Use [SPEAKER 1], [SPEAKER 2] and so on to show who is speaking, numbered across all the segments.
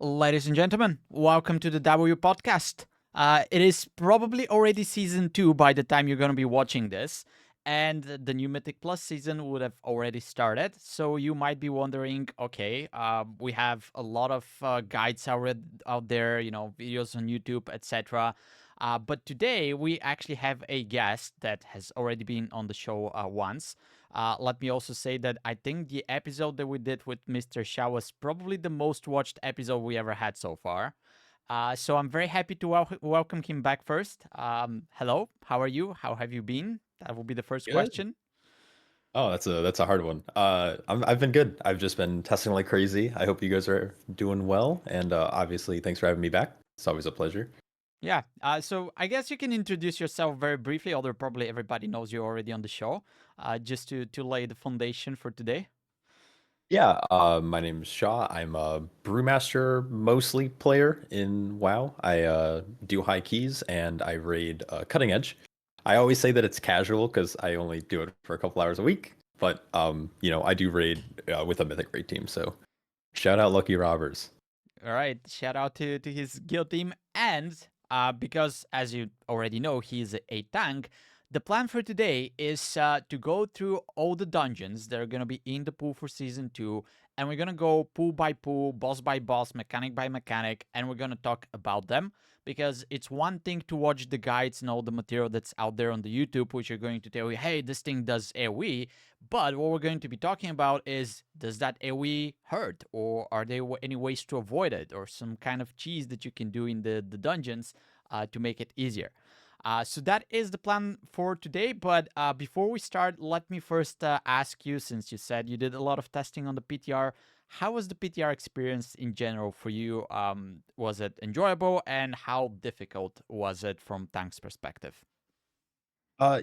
[SPEAKER 1] Ladies and gentlemen, welcome to the W podcast. It is probably already season 2 by the time you're going to be watching this, and the new Mythic Plus season would have already started. So you might be wondering, okay, we have a lot of guides out there, videos on YouTube, etc. But today we actually have a guest that has already been on the show once. Let me also say that I think the episode that we did with Mr. Shah was probably the most watched episode we ever had so far. So I'm very happy to welcome him back first. Hello, how are you? How have you been? That will be the first
[SPEAKER 2] Good.
[SPEAKER 1] question.
[SPEAKER 2] Oh, that's a hard one. I've been good. I've just been testing like crazy. I hope you guys are doing well, and obviously, thanks for having me back. It's always a pleasure.
[SPEAKER 1] Yeah. So I guess you can introduce yourself very briefly, although probably everybody knows you already on the show, just to lay the foundation for today.
[SPEAKER 2] Yeah, my name is Shaw. I'm a brewmaster mostly player in WoW. I do high keys and I raid cutting edge. I always say that it's casual because I only do it for a couple hours a week, but I do raid with a mythic raid team. So shout out Lucky Robbers.
[SPEAKER 1] All right, shout out to his guild team, and because as you already know, he's a tank. The plan for today is to go through all the dungeons that are gonna be in the pool for season 2, and we're gonna go pool by pool, boss by boss, mechanic by mechanic, and we're gonna talk about them because it's one thing to watch the guides and all the material that's out there on the YouTube, which are going to tell you, hey, this thing does AoE, but what we're going to be talking about is, does that AoE hurt, or are there any ways to avoid it, or some kind of cheese that you can do in the dungeons to make it easier. So that is the plan for today. But before we start, let me first ask you, since you said you did a lot of testing on the PTR, how was the PTR experience in general for you? Was it enjoyable, and how difficult was it from Tank's perspective?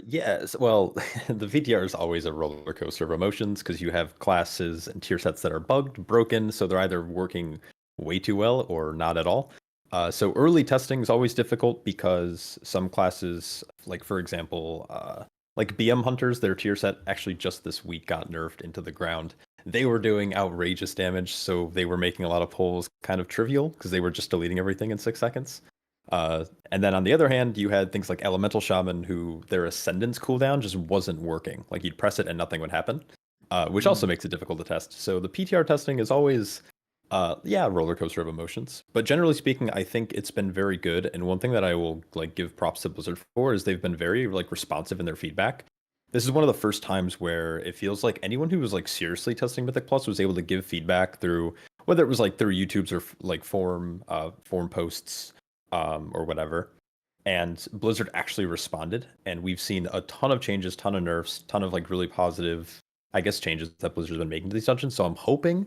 [SPEAKER 2] Yes. Well, the VTR is always a roller coaster of emotions because you have classes and tier sets that are bugged, broken, so they're either working way too well or not at all. So early testing is always difficult because some classes, like for example, like BM hunters, their tier set actually just this week got nerfed into the ground. They were doing outrageous damage, so they were making a lot of pulls kind of trivial because they were just deleting everything in 6 seconds. And then on the other hand, you had things like Elemental Shaman, who their Ascendance cooldown just wasn't working. Like you'd press it and nothing would happen, which also
[SPEAKER 1] Mm.
[SPEAKER 2] makes it difficult to test. So the PTR testing is always, yeah, a roller coaster of emotions. But generally speaking, I think it's been very good. And one thing that I will like give props to Blizzard for is they've been very like responsive in their feedback. This is one of the first times where it feels like anyone who was like seriously testing Mythic Plus was able to give feedback through whether it was like through YouTube's or like forum posts or whatever. And Blizzard actually responded, and we've seen a ton of changes, ton of nerfs, ton of like really positive, I guess, changes that Blizzard's been making to these dungeons. So I'm hoping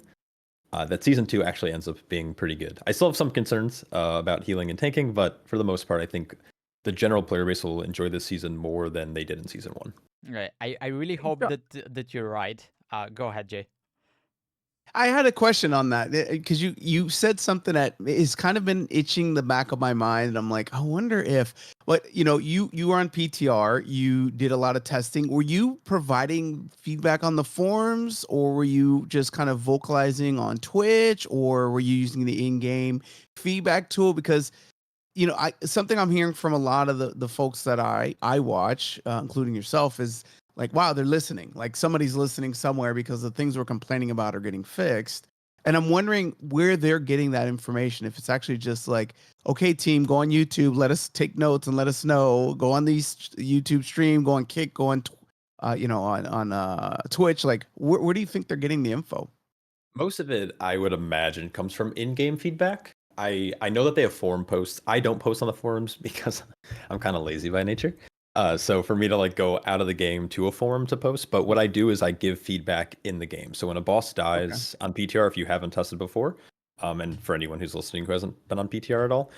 [SPEAKER 2] that season 2 actually ends up being pretty good. I still have some concerns about healing and tanking, but for the most part, I think the general player base will enjoy this season more than they did in season 1.
[SPEAKER 1] Right. I really hope that you're right. Go ahead, Jay.
[SPEAKER 3] I had a question on that because you said something that is kind of been itching the back of my mind, and I'm like, I wonder if, but you were on PTR, you did a lot of testing. Were you providing feedback on the forums, or were you just kind of vocalizing on Twitch, or were you using the in-game feedback tool? Because I something I'm hearing from a lot of the folks that I watch, including yourself, is like, wow, they're listening. Like somebody's listening somewhere because the things we're complaining about are getting fixed. And I'm wondering where they're getting that information. If it's actually just like, okay, team, go on YouTube, let us take notes and let us know. Go on these YouTube stream, go on Kick, go on, on Twitch. Like, where do you think they're getting the info?
[SPEAKER 2] Most of it, I would imagine, comes from in-game feedback. I know that they have forum posts. I don't post on the forums because I'm kind of lazy by nature. So for me to like go out of the game to a forum to post, but what I do is I give feedback in the game. So when a boss
[SPEAKER 3] Okay.
[SPEAKER 2] dies on PTR, if you haven't tested before, and for anyone who's listening who hasn't been on PTR at all,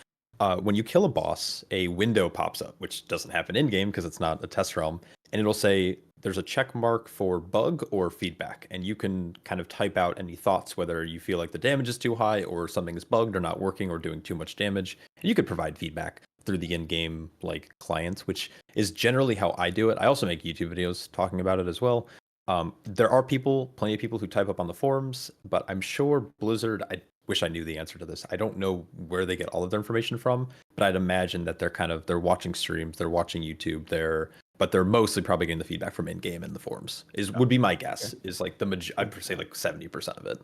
[SPEAKER 2] when you kill a boss, a window pops up, which doesn't happen in game because it's not a test realm, and it'll say there's a check mark for bug or feedback, and you can kind of type out any thoughts, whether you feel like the damage is too high or something is bugged or not working or doing too much damage. And you could provide feedback through the in-game like clients, which is generally how I do it. I also make YouTube videos talking about it as well. There are plenty of people who type up on the forums, but I'm sure Blizzard, wish I knew the answer to this. I don't know where they get all of their information from, but I'd imagine that they're watching streams, they're watching YouTube, but they're mostly probably getting the feedback from in-game and the forums. Would be my guess. Is like I'd say like 70% of it.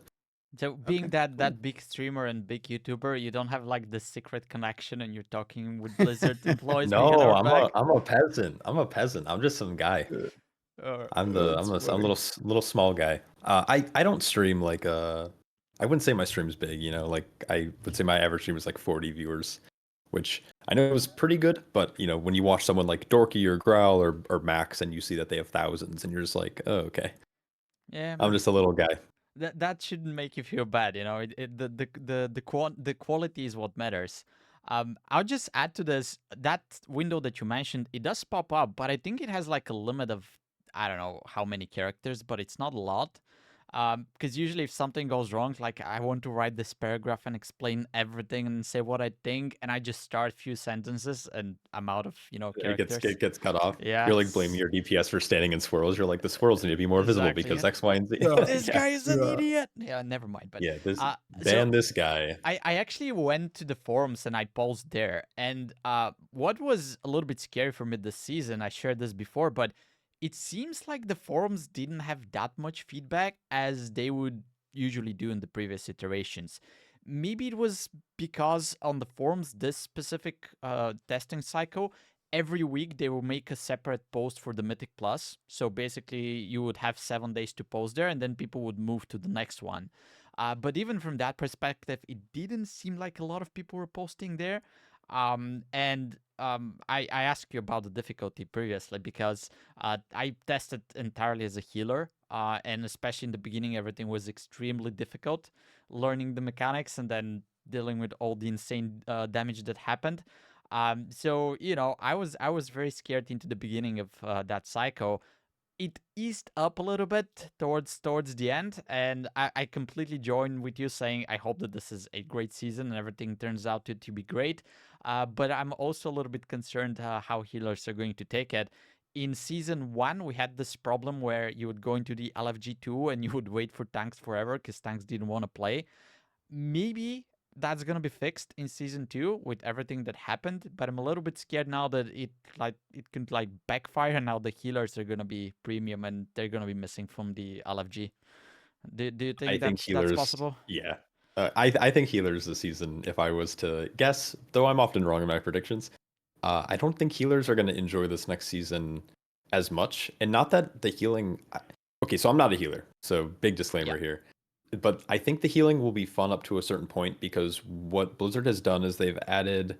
[SPEAKER 1] So being that big streamer and big YouTuber, you don't have like the secret connection and you're talking with Blizzard employees behind
[SPEAKER 2] No,
[SPEAKER 1] our back?
[SPEAKER 2] I'm a peasant. I'm a peasant. I'm just some guy. I'm a little small guy. I don't stream like I wouldn't say my stream's big, you know, like I would say my average stream is like 40 viewers, which I know is pretty good, but you know, when you watch someone like Dorky or Growl or Max and you see that they have thousands and you're just like, oh, okay.
[SPEAKER 1] Yeah,
[SPEAKER 2] I'm just a little guy.
[SPEAKER 1] that shouldn't make you feel bad, you know. The quality is what matters. I'll just add to this that window that you mentioned. It does pop up, but I think it has like a limit of I don't know how many characters, but it's not a lot. Because usually if something goes wrong, like I want to write this paragraph and explain everything and say what I think, and I just start a few sentences and I'm out of characters.
[SPEAKER 2] It gets cut off.
[SPEAKER 1] Yeah,
[SPEAKER 2] You're like blaming your DPS for standing in swirls. You're like the swirls need to be more visible
[SPEAKER 1] exactly,
[SPEAKER 2] because
[SPEAKER 1] yeah.
[SPEAKER 2] X, Y, and Z.
[SPEAKER 1] This guy is an idiot. Yeah, never mind. But
[SPEAKER 2] Yeah,
[SPEAKER 1] so
[SPEAKER 2] this guy.
[SPEAKER 1] I actually went to the forums and I paused there. And what was a little bit scary for me this season, I shared this before, but it seems like the forums didn't have that much feedback as they would usually do in the previous iterations. Maybe it was because on the forums, this specific testing cycle, every week they will make a separate post for the Mythic Plus. So basically, you would have 7 days to post there, and then people would move to the next one. But even from that perspective, it didn't seem like a lot of people were posting there. I asked you about the difficulty previously because I tested entirely as a healer, and especially in the beginning, everything was extremely difficult, learning the mechanics and then dealing with all the insane damage that happened. So I was very scared into the beginning of that cycle. It eased up a little bit towards the end, and I completely join with you saying I hope that this is a great season and everything turns out to be great. But I'm also a little bit concerned how healers are going to take it. In season 1, we had this problem where you would go into the LFG2 and you would wait for tanks forever because tanks didn't want to play. Maybe that's gonna be fixed in season 2 with everything that happened, but I'm a little bit scared now that it can backfire, and now the healers are gonna be premium and they're gonna be missing from the LFG. Do you think that's possible?
[SPEAKER 2] Yeah. I think healers this season, if I was to guess, though I'm often wrong in my predictions, I don't think healers are going to enjoy this next season as much. And not that the healing... Okay, so I'm not a healer, so big disclaimer here. But I think the healing will be fun up to a certain point because what Blizzard has done is they've added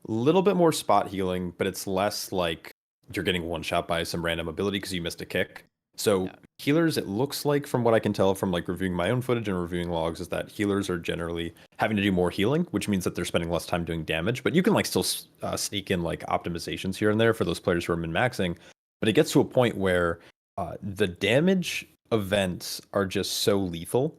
[SPEAKER 2] a little bit more spot healing, but it's less like you're getting one shot by some random ability because you missed a kick. So healers, it looks like from what I can tell from reviewing my own footage and reviewing logs, is that healers are generally having to do more healing, which means that they're spending less time doing damage. But you can still sneak in optimizations here and there for those players who are min-maxing. But it gets to a point where the damage events are just so lethal.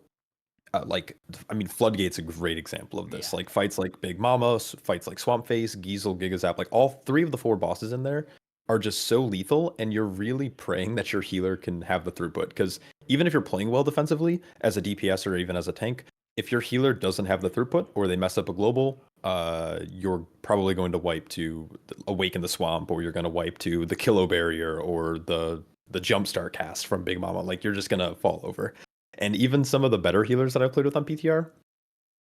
[SPEAKER 2] Floodgate's a great example of this.
[SPEAKER 1] Yeah.
[SPEAKER 2] Fights like Big Mama, fights like Swamp Face, Giesel, Gigazap, all 3 of the 4 bosses in there are just so lethal, and you're really praying that your healer can have the throughput. Because even if you're playing well defensively, as a DPS or even as a tank, if your healer doesn't have the throughput, or they mess up a global, you're probably going to wipe to Awaken the Swamp, or you're going to wipe to the Kilo Barrier, or the Jumpstart cast from Big Mama. You're just going to fall over. And even some of the better healers that I've played with on PTR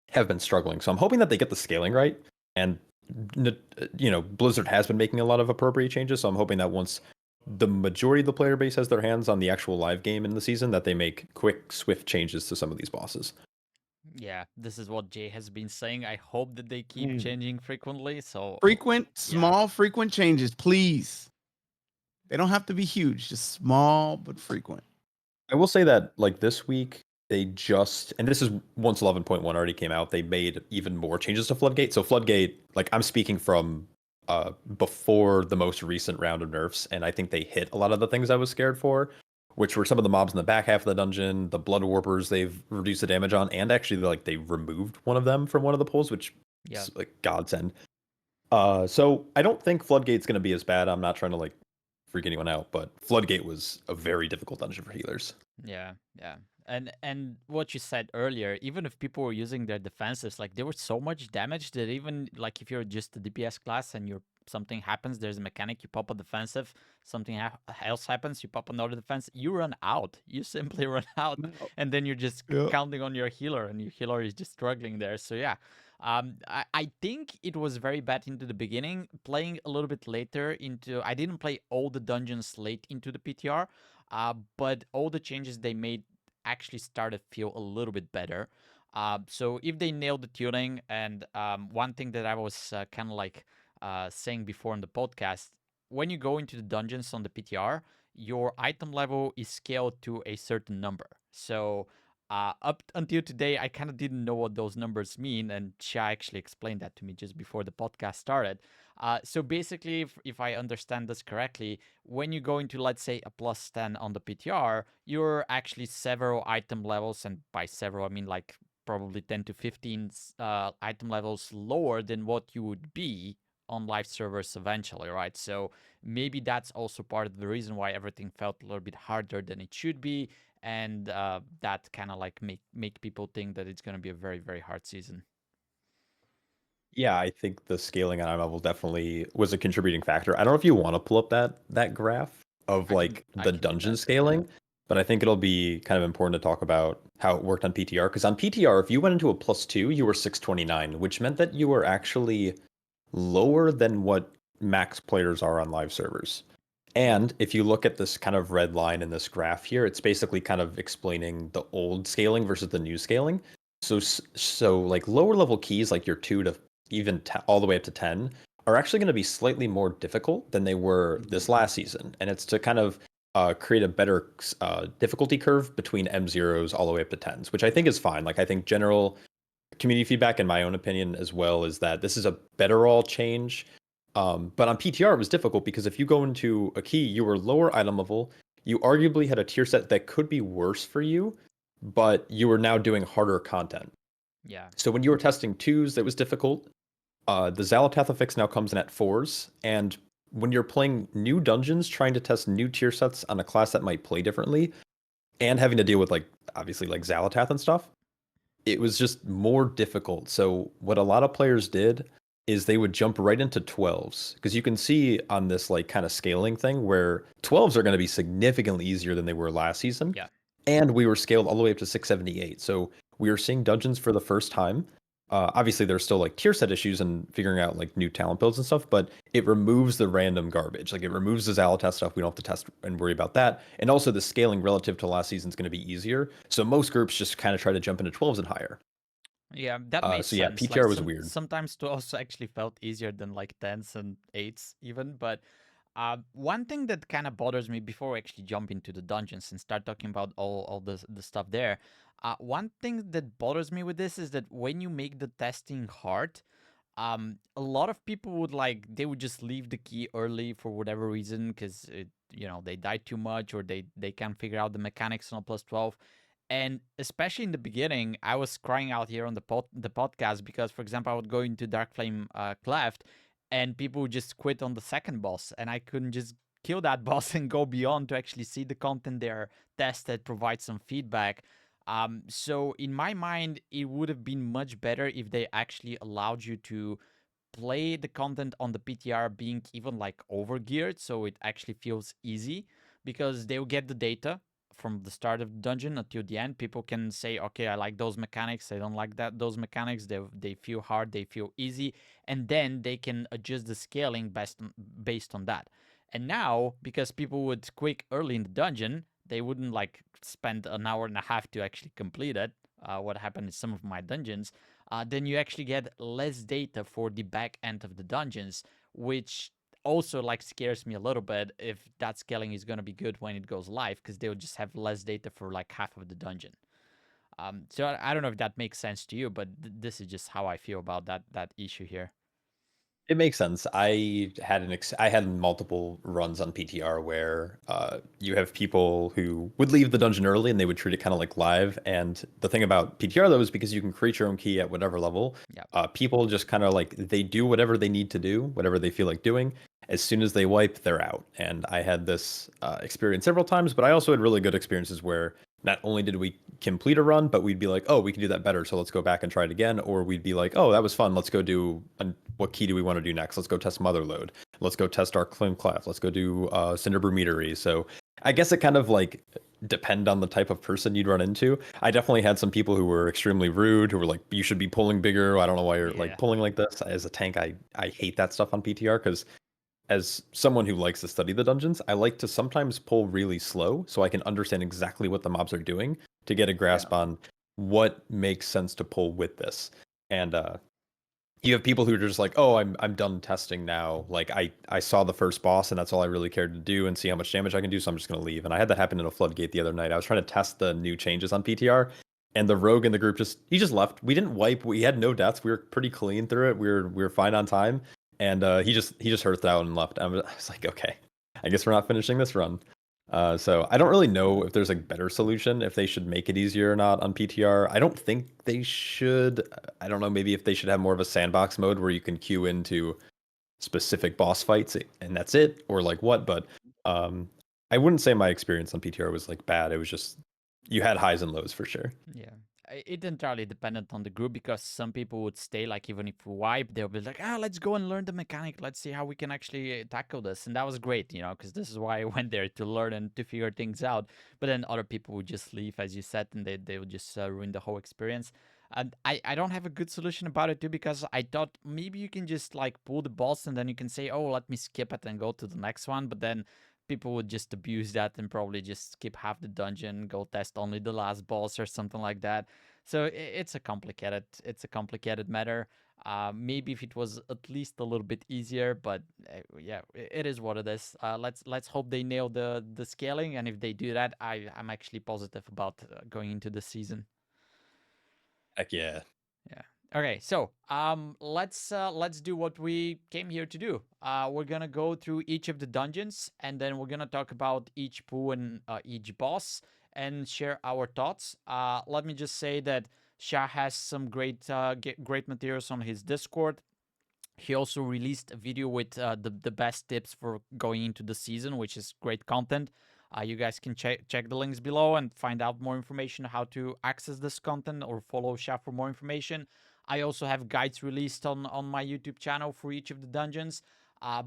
[SPEAKER 2] have been struggling. So I'm hoping that they get the scaling right. And, Blizzard has been making a lot of appropriate changes. So I'm hoping that once the majority of the player base has their hands on the actual live game in the season, that they make quick, swift changes to some of these bosses.
[SPEAKER 1] Yeah, this is what Jay has been saying. I hope that they keep changing frequently. So
[SPEAKER 3] small, frequent changes, please. They don't have to be huge, just small but frequent.
[SPEAKER 2] I will say that this week they just, and this is once 11.1 already came out, they made even more changes to Floodgate. So Floodgate, I'm speaking from before the most recent round of nerfs, and I think they hit a lot of the things I was scared for, which were some of the mobs in the back half of the dungeon, the Blood Warpers they've reduced the damage on, and actually they removed one of them from one of the pulls, which is godsend. So I don't think Floodgate's going to be as bad. I'm not trying to freak anyone out, but Floodgate was a very difficult dungeon for healers.
[SPEAKER 1] Yeah. And what you said earlier, even if people were using their defenses, like there was so much damage that even like if you're just a DPS class and you're something happens, there's a mechanic, you pop a defensive, something else happens, you pop another defense, you run out. You simply run out, and then you're just
[SPEAKER 3] Yeah.
[SPEAKER 1] counting on your healer, and your healer is just struggling there. So yeah, I think it was very bad into the beginning. Playing a little bit later into, I didn't play all the dungeons late into the PTR, but all the changes they made actually started feel a little bit better. So if they nailed the tuning, and one thing that I was kind of like saying before in the podcast, when you go into the dungeons on the PTR, your item level is scaled to a certain number. So up until today, I kind of didn't know what those numbers mean, and Chia actually explained that to me just before the podcast started. So basically, if I understand this correctly, when you go into, let's say, a plus 10 on the PTR, you're actually several item levels, and by several, I mean like probably 10 to 15 item levels lower than what you would be on live servers eventually, right? So maybe that's also part of the reason why everything felt a little bit harder than it should be, and that kind of like make people think that it's going to be a very, very hard season.
[SPEAKER 2] Yeah, I think the scaling on eye level definitely was a contributing factor. I don't know if you want to pull up that graph of like
[SPEAKER 1] I
[SPEAKER 2] the
[SPEAKER 1] can do
[SPEAKER 2] dungeon
[SPEAKER 1] that.
[SPEAKER 2] scaling, but I think it'll be kind of important to talk about how it worked on PTR. Because on PTR, if you went into a +2, you were 629, which meant that you were actually lower than what max players are on live servers. And if you look at this kind of red line in this graph here, it's basically kind of explaining the old scaling versus the new scaling. So like lower level keys, like your 2 to even all the way up to 10, are actually going to be slightly more difficult than they were this last season. And it's to kind of create a better difficulty curve between M0s all the way up to 10s, which I think is fine. Like I think general community feedback, in my own opinion, as well, is that this is a better all change. But on PTR, it was difficult because if you go into a key, you were lower item level. You arguably had a tier set that could be worse for you, but you were now doing harder content.
[SPEAKER 1] Yeah.
[SPEAKER 2] So when you were testing 2s, that was difficult. The Xalatath affix now comes in at 4s, and when you're playing new dungeons, trying to test new tier sets on a class that might play differently, and having to deal with like obviously like Xalatath and stuff, it was just more difficult. So what a lot of players did is they would jump right into 12s, because you can see on this like kind of scaling thing where 12s are going to be significantly easier than they were last season.
[SPEAKER 1] Yeah.
[SPEAKER 2] And we were scaled all the way up to 678. So we were seeing dungeons for the first time. Obviously, there's still like tier set issues and figuring out like new talent builds and stuff, but it removes the random garbage. Like it removes the Xalatath stuff. We don't have to test and worry about that. And also the scaling relative to last season is going to be easier. So most groups just kind of try to jump into 12s and higher.
[SPEAKER 1] Yeah, that made
[SPEAKER 2] So yeah,
[SPEAKER 1] sense. Like
[SPEAKER 2] PTR was weird.
[SPEAKER 1] sometimes 12s actually felt easier than like 10s and 8s even. But one thing that kind of bothers me before we actually jump into the dungeons and start talking about all the stuff there, one thing that bothers me with this is that when you make the testing hard, a lot of people would like, they would just leave the key early for whatever reason, because they died too much, or they can't figure out the mechanics on a +12. And especially in the beginning, I was crying out here on the podcast because, for example, I would go into Darkflame Cleft, and people would just quit on the second boss, and I couldn't just kill that boss and go beyond to actually see the content there, test it, provide some feedback. So in my mind, it would have been much better if they actually allowed you to play the content on the PTR being even like overgeared, so it actually feels easy, because they'll get the data from the start of the dungeon until the end. People can say, okay, I like those mechanics, I don't like those mechanics, they feel hard, they feel easy, and then they can adjust the scaling based on that. And now, because people would quick early in the dungeon, they wouldn't like spend an hour and a half to actually complete it. What happened in some of my dungeons, then you actually get less data for the back end of the dungeons, which also like scares me a little bit if that scaling is going to be good when it goes live, because they'll just have less data for like half of the dungeon. So I don't know if that makes sense to you, but this is just how I feel about that issue here.
[SPEAKER 2] It makes sense. I had multiple runs on PTR where you have people who would leave the dungeon early and they would treat it kind of like live. And the thing about PTR though is because you can create your own key at whatever level,
[SPEAKER 1] Yeah.
[SPEAKER 2] people just kind of like they do whatever they need to do, whatever they feel like doing. As soon as they wipe, they're out. And I had this experience several times, but I also had really good experiences where not only did we complete a run, but we'd be like, oh, we can do that better, so let's go back and try it again. Or we'd be like, oh, that was fun. Let's go do what key do we want to do next? Let's go test Motherlode. Let's go test Darkflame Cleft. Let's go do Cinderbrew Meadery. So I guess it kind of like depend on the type of person you'd run into. I definitely had some people who were extremely rude, who were like, you should be pulling bigger. I don't know why you're like pulling like this. As a tank, I hate that stuff on PTR because as someone who likes to study the dungeons, I like to sometimes pull really slow so I can understand exactly what the mobs are doing to get a grasp on what makes sense to pull with this. And you have people who are just like, oh, I'm done testing now. Like I saw the first boss and that's all I really cared to do and see how much damage I can do, so I'm just gonna leave. And I had that happen in a Floodgate the other night. I was trying to test the new changes on PTR, and the rogue in the group he just left. We didn't wipe. We had no deaths. We were pretty clean through it. We were fine on time. And he just hearthed out and left. I was like, okay, I guess we're not finishing this run. So I don't really know if there's a better solution, if they should make it easier or not on PTR. I don't think they should. I don't know, maybe if they should have more of a sandbox mode where you can queue into specific boss fights and that's it, or like what. But I wouldn't say my experience on PTR was like bad. It was just you had highs and lows for sure.
[SPEAKER 1] Yeah. It entirely depended on the group, because some people would stay, like, even if we wipe, they'll be like, let's go and learn the mechanic. Let's see how we can actually tackle this. And that was great, you know, because this is why I went there, to learn and to figure things out. But then other people would just leave, as you said, and they would just ruin the whole experience. And I don't have a good solution about it too, because I thought maybe you can just like pull the boss and then you can say, oh, let me skip it and go to the next one. But then people would just abuse that and probably just skip half the dungeon, go test only the last boss or something like that. So it's a complicated matter. Maybe if it was at least a little bit easier, but yeah, it is what it is. Let's hope they nail the scaling, and if they do that, I'm actually positive about going into the season.
[SPEAKER 2] Heck yeah.
[SPEAKER 1] Yeah. Okay, so let's do what we came here to do. We're gonna go through each of the dungeons, and then we're gonna talk about each pool and each boss, and share our thoughts. Let me just say that Shah has some great materials on his Discord. He also released a video with the best tips for going into the season, which is great content. You guys can check the links below and find out more information on how to access this content, or follow Shah for more information. I also have guides released on my YouTube channel for each of the dungeons,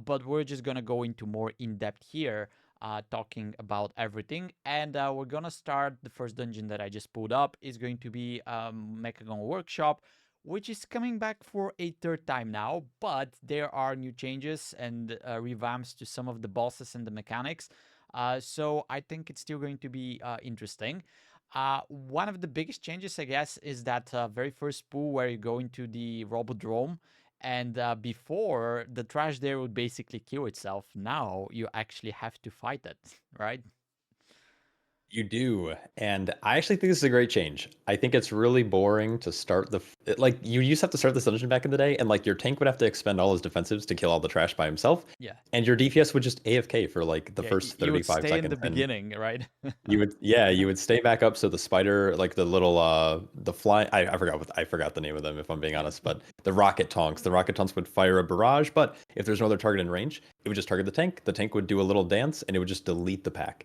[SPEAKER 1] but we're just going to go into more in-depth here, talking about everything. And we're going to start, the first dungeon that I just pulled up is going to be Mechagon Workshop, which is coming back for a third time now, but there are new changes and revamps to some of the bosses and the mechanics. So I think it's still going to be interesting. One of the biggest changes, I guess, is that very first pool where you go into the Robodrome, and before, the trash there would basically kill itself. Now you actually have to fight it, right?
[SPEAKER 2] You do, and I actually think this is a great change. I think it's really boring to start like you used to have to start this dungeon back in the day, and like your tank would have to expend all his defensives to kill all the trash by himself.
[SPEAKER 1] Yeah.
[SPEAKER 2] And your DPS would just AFK for like the first 35
[SPEAKER 1] you would stay
[SPEAKER 2] seconds.
[SPEAKER 1] in the beginning, right?
[SPEAKER 2] you would stay back up so the spider, like the little the fly, I forgot the name of them, if I'm being honest, but the rocket tonks would fire a barrage, but if there's no other target in range, it would just target the tank. The tank would do a little dance and it would just delete the pack.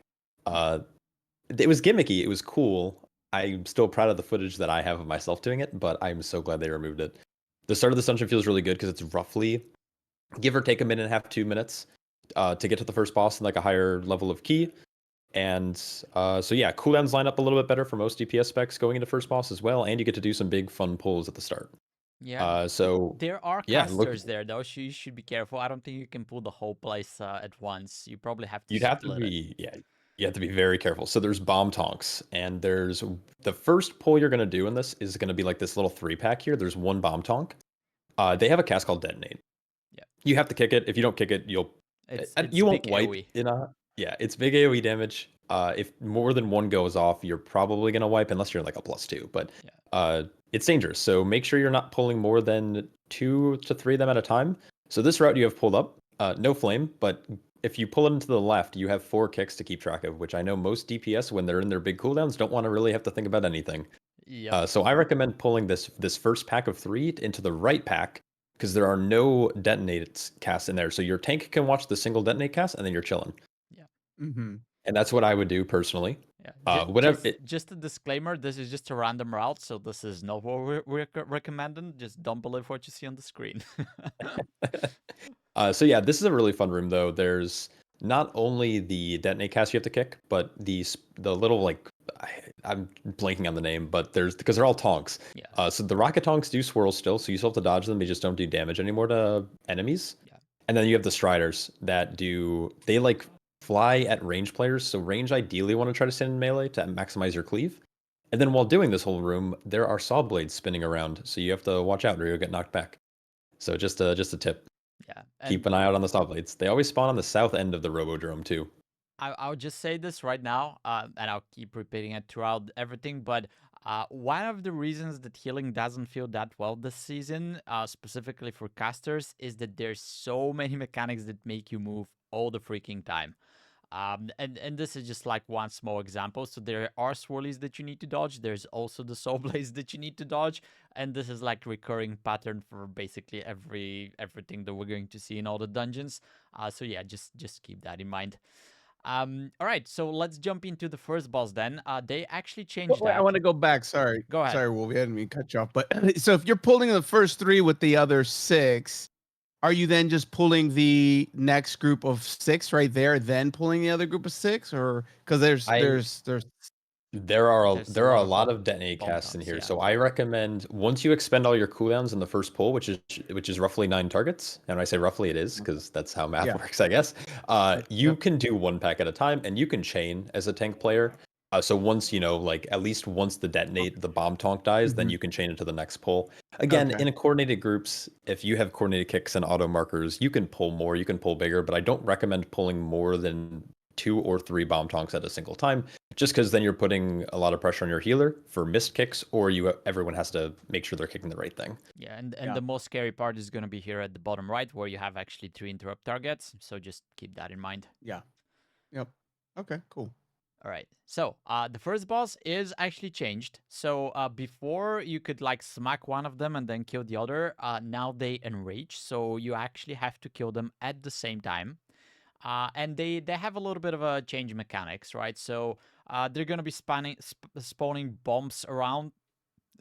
[SPEAKER 2] It was gimmicky. It was cool. I'm still proud of the footage that I have of myself doing it, but I'm so glad they removed it. The start of the dungeon feels really good because it's roughly, give or take, a minute and a half, 2 minutes to get to the first boss in like a higher level of key. And so yeah, cooldowns line up a little bit better for most DPS specs going into first boss as well, and you get to do some big fun pulls at the start.
[SPEAKER 1] Yeah.
[SPEAKER 2] So
[SPEAKER 1] there are casters there, though, so you should be careful. I don't think you can pull the whole place at once. You probably have to.
[SPEAKER 2] You'd have to be, you have to be very careful. So there's bomb tonks, and there's the first pull you're going to do in this is going to be like this little 3-pack here. There's one bomb tonk. They have a cast called Detonate.
[SPEAKER 1] Yeah.
[SPEAKER 2] You have to kick it. If you don't kick it, you won't wipe
[SPEAKER 1] AOE.
[SPEAKER 2] in a. Yeah, it's big AOE damage. If more than one goes off, you're probably going to wipe unless you're like a +2. But it's dangerous. So make sure you're not pulling more than 2 to 3 of them at a time. So this route you have pulled up, no flame, but if you pull it into the left, you have 4 kicks to keep track of, which I know most DPS, when they're in their big cooldowns, don't want to really have to think about anything.
[SPEAKER 1] Yeah.
[SPEAKER 2] So I recommend pulling this first pack of 3 into the right pack, because there are no detonate casts in there. So your tank can watch the single detonate cast, and then you're chilling.
[SPEAKER 1] Yeah.
[SPEAKER 3] Mm-hmm.
[SPEAKER 2] And that's what I would do personally.
[SPEAKER 1] Yeah.
[SPEAKER 2] Whatever.
[SPEAKER 1] Just a disclaimer. This is just a random route, so this is not what we're recommending. Just don't believe what you see on the screen.
[SPEAKER 2] So yeah, this is a really fun room though. There's not only the detonate cast you have to kick, but the little like I'm blanking on the name, but there's because they're all tonks.
[SPEAKER 1] Yeah.
[SPEAKER 2] So the rocket tonks do swirl still, so you still have to dodge them. They just don't do damage anymore to enemies.
[SPEAKER 1] Yeah.
[SPEAKER 2] And then you have the striders that they like fly at range players. So range ideally want to try to stand in melee to maximize your cleave. And then while doing this whole room, there are saw blades spinning around, so you have to watch out or you'll get knocked back. So just a tip.
[SPEAKER 1] Yeah.
[SPEAKER 2] Keep an eye out on the saw blades. They always spawn on the south end of the Robodrome too.
[SPEAKER 1] I'll just say this right now, and I'll keep repeating it throughout everything. But one of the reasons that healing doesn't feel that well this season, specifically for casters, is that there's so many mechanics that make you move all the freaking time. And this is just like one small example. So there are swirlies that you need to dodge. There's also the soul blades that you need to dodge, and this is like recurring pattern for basically everything that we're going to see in all the dungeons. So yeah, just keep that in mind. All right, so let's jump into the first boss then. They actually changed
[SPEAKER 3] Wait,
[SPEAKER 1] that.
[SPEAKER 3] I want to go back. Sorry.
[SPEAKER 1] Go ahead.
[SPEAKER 3] Sorry, Wolvie. I didn't mean to cut you off. But so if you're pulling the first 3 with the other 6, are you then just pulling the next group of 6 right there, then pulling the other group of 6, or because there's
[SPEAKER 2] There are
[SPEAKER 1] There's
[SPEAKER 2] a
[SPEAKER 1] of
[SPEAKER 2] lot
[SPEAKER 1] bomb-
[SPEAKER 2] of detonate
[SPEAKER 1] bomb
[SPEAKER 2] casts in
[SPEAKER 1] tongues,
[SPEAKER 2] here.
[SPEAKER 1] yeah.
[SPEAKER 2] So I recommend once you expend all your cooldowns in the first pull, which is roughly 9 targets, and when I say roughly it is because that's how math
[SPEAKER 3] Yeah.
[SPEAKER 2] works, I guess. You can do 1 pack at a time, and you can chain as a tank player. So once like at least once the bomb tonk dies, then
[SPEAKER 3] Mhm.
[SPEAKER 2] you can chain it to the next pull. Again,
[SPEAKER 3] Okay.
[SPEAKER 2] in a coordinated groups, if you have coordinated kicks and auto markers, you can pull more, you can pull bigger, but I don't recommend pulling more than 2 or 3 bomb tonks at a single time, just because then you're putting a lot of pressure on your healer for missed kicks, or everyone has to make sure they're kicking the right thing.
[SPEAKER 1] Yeah, and
[SPEAKER 3] Yeah.
[SPEAKER 1] the most scary part is going to be here at the bottom right, where you have actually 3 interrupt targets. So just keep that in mind.
[SPEAKER 3] Yeah. Yep. Okay. Cool.
[SPEAKER 1] All right. So the first boss is actually changed. So before you could like smack one of them and then kill the other. Now they enrage, so you actually have to kill them at the same time. And they have a little bit of a change mechanics, right? So they're gonna be spawning bombs around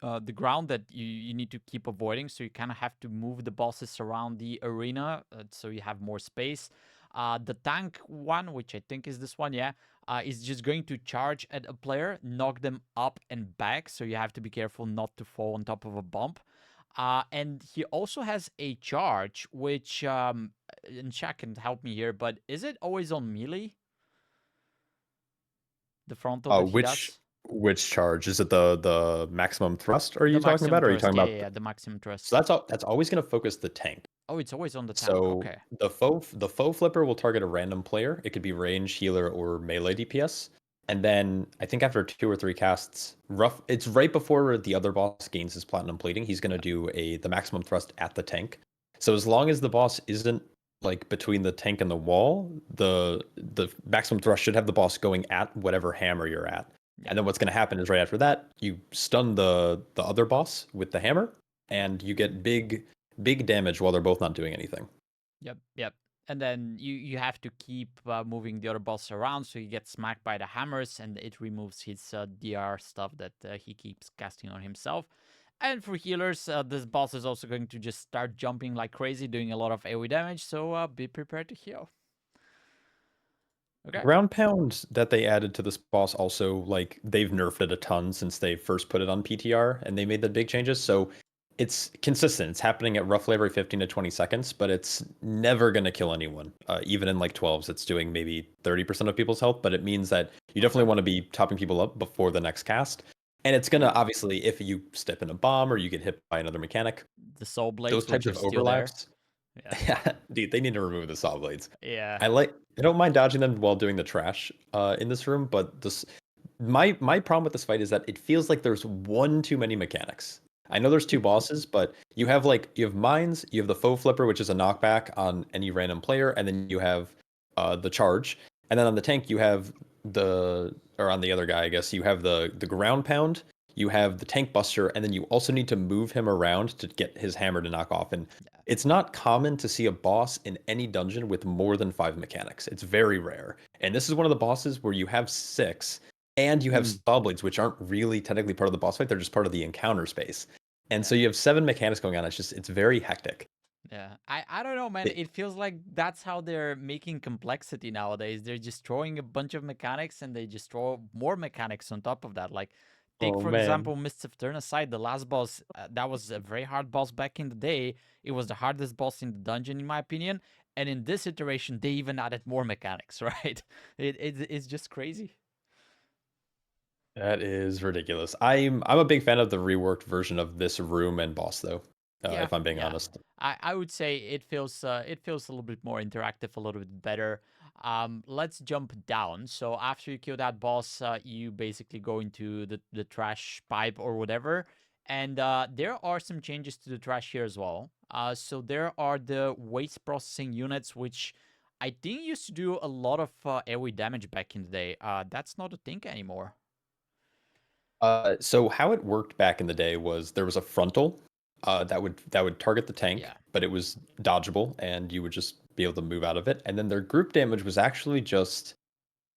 [SPEAKER 1] the ground that you need to keep avoiding. So you kind of have to move the bosses around the arena so you have more space. The tank one, which I think is this one, yeah, is just going to charge at a player, knock them up and back. So you have to be careful not to fall on top of a bump. And he also has a charge, which, and Shaq can help me here, but is it always on melee? The frontal that he does?
[SPEAKER 2] Which charge is it? The maximum thrust? Are you
[SPEAKER 1] The
[SPEAKER 2] talking
[SPEAKER 1] maximum
[SPEAKER 2] about? Or are you
[SPEAKER 1] thrust,
[SPEAKER 2] talking
[SPEAKER 1] yeah,
[SPEAKER 2] about?
[SPEAKER 1] yeah, the maximum thrust.
[SPEAKER 2] So that's always going to focus the tank.
[SPEAKER 1] Oh, it's always on the tank.
[SPEAKER 2] So
[SPEAKER 1] Okay.
[SPEAKER 2] the foe flipper will target a random player. It could be range, healer, or melee DPS. And then I think after 2 or 3 casts, it's right before the other boss gains his platinum plating. He's going to do the maximum thrust at the tank. So as long as the boss isn't like between the tank and the wall, the maximum thrust should have the boss going at whatever hammer you're at.
[SPEAKER 1] Yeah.
[SPEAKER 2] And then what's going to happen is right after that, you stun the other boss with the hammer, and you get big damage while they're both not doing anything.
[SPEAKER 1] Yep. And then you have to keep moving the other boss around so you get smacked by the hammers, and it removes his DR stuff that he keeps casting on himself. And for healers, this boss is also going to just start jumping like crazy, doing a lot of AoE damage, so be prepared to heal. Okay.
[SPEAKER 2] Ground pound that they added to this boss also, like, they've nerfed it a ton since they first put it on PTR and they made the big changes. So it's consistent. It's happening at roughly every 15 to 20 seconds, but it's never going to kill anyone. Even in like 12s, it's doing maybe 30% of people's health, but it means that you definitely want to be topping people up before the next cast. And it's going to, obviously, if you step in a bomb or you get hit by another mechanic,
[SPEAKER 1] The soul blades,
[SPEAKER 2] those types
[SPEAKER 1] which
[SPEAKER 2] of
[SPEAKER 1] are still there.
[SPEAKER 2] overlaps. Yeah, dude, they need to remove the saw blades.
[SPEAKER 1] Yeah.
[SPEAKER 2] I don't mind dodging them while doing the trash in this room, but my problem with this fight is that it feels like there's one too many mechanics. I know there's 2 bosses, but you have mines, you have the foe flipper, which is a knockback on any random player, and then you have the charge, and then on the tank you have on the other guy, I guess, you have the ground pound, you have the tank buster, and then you also need to move him around to get his hammer to knock off. And it's not common to see a boss in any dungeon with more than 5 mechanics. It's very rare. And this is one of the bosses where you have 6, and you have
[SPEAKER 3] Mm.
[SPEAKER 2] saw blades, which aren't really technically part of the boss fight. They're just part of the encounter space. And so
[SPEAKER 1] Yeah.
[SPEAKER 2] you have 7 mechanics going on. It's very hectic.
[SPEAKER 1] Yeah, I don't know, man.
[SPEAKER 2] It-
[SPEAKER 1] It feels like that's how they're making complexity nowadays. They're just throwing a bunch of mechanics and they just throw more mechanics on top of that. Like, take
[SPEAKER 2] oh
[SPEAKER 1] for
[SPEAKER 2] man.
[SPEAKER 1] example, Mists of Turnaside, the last boss. That was a very hard boss back in the day. It was the hardest boss in the dungeon, in my opinion. And in this iteration, they even added more mechanics, right? It's just crazy.
[SPEAKER 2] That is ridiculous. I'm a big fan of the reworked version of this room and boss though,
[SPEAKER 1] Yeah,
[SPEAKER 2] if I'm being
[SPEAKER 1] yeah.
[SPEAKER 2] honest.
[SPEAKER 1] I would say it feels a little bit more interactive, a little bit better. Let's jump down. So after you kill that boss, you basically go into the trash pipe or whatever, and there are some changes to the trash here as well. So there are the waste processing units, which I think used to do a lot of AoE damage back in the day. That's not a thing anymore.
[SPEAKER 2] So how it worked back in the day was there was a frontal that would target the tank,
[SPEAKER 1] Yeah.
[SPEAKER 2] but it was dodgeable and you would just be able to move out of it. And then their group damage was actually just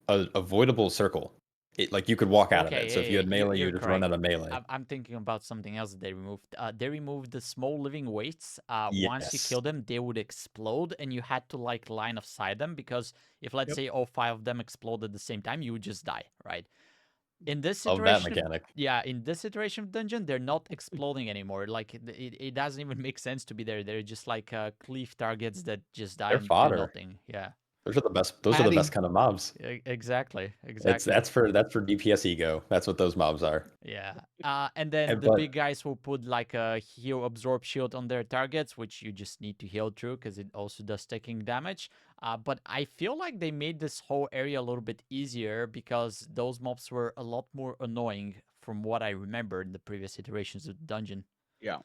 [SPEAKER 2] a avoidable circle. It like you could walk out of it. So if you
[SPEAKER 1] Okay,
[SPEAKER 2] had
[SPEAKER 1] yeah,
[SPEAKER 2] melee, you
[SPEAKER 1] you're
[SPEAKER 2] would just run
[SPEAKER 1] correct.
[SPEAKER 2] out of melee.
[SPEAKER 1] I'm thinking about something else that they removed. They removed the small living wastes. Once you
[SPEAKER 2] Yes.
[SPEAKER 1] kill them, they would explode, and you had to like line of sight them because if let's
[SPEAKER 3] Yep.
[SPEAKER 1] say all 5 of them explode at the same time, you would just die, right? In this
[SPEAKER 2] Of that
[SPEAKER 1] iteration,
[SPEAKER 2] mechanic.
[SPEAKER 1] yeah, in this iteration of dungeon, they're not exploding anymore. Like it doesn't even make sense to be there. They're just like cleave targets that just die
[SPEAKER 2] They're
[SPEAKER 1] and do
[SPEAKER 2] fodder.
[SPEAKER 1] nothing. Yeah,
[SPEAKER 3] Patty.
[SPEAKER 2] Those are the best kind of mobs.
[SPEAKER 1] exactly,
[SPEAKER 2] It's
[SPEAKER 1] exactly.
[SPEAKER 2] that's for DPS ego. That's what those mobs are.
[SPEAKER 1] Yeah. And then
[SPEAKER 2] And
[SPEAKER 1] the
[SPEAKER 2] but
[SPEAKER 1] big guys will put like a heal absorb shield on their targets, which you just need to heal through because it also does taking damage. But I feel like they made this whole area a little bit easier because those mobs were a lot more annoying from what I remember in the previous iterations of the dungeon.
[SPEAKER 3] Yeah.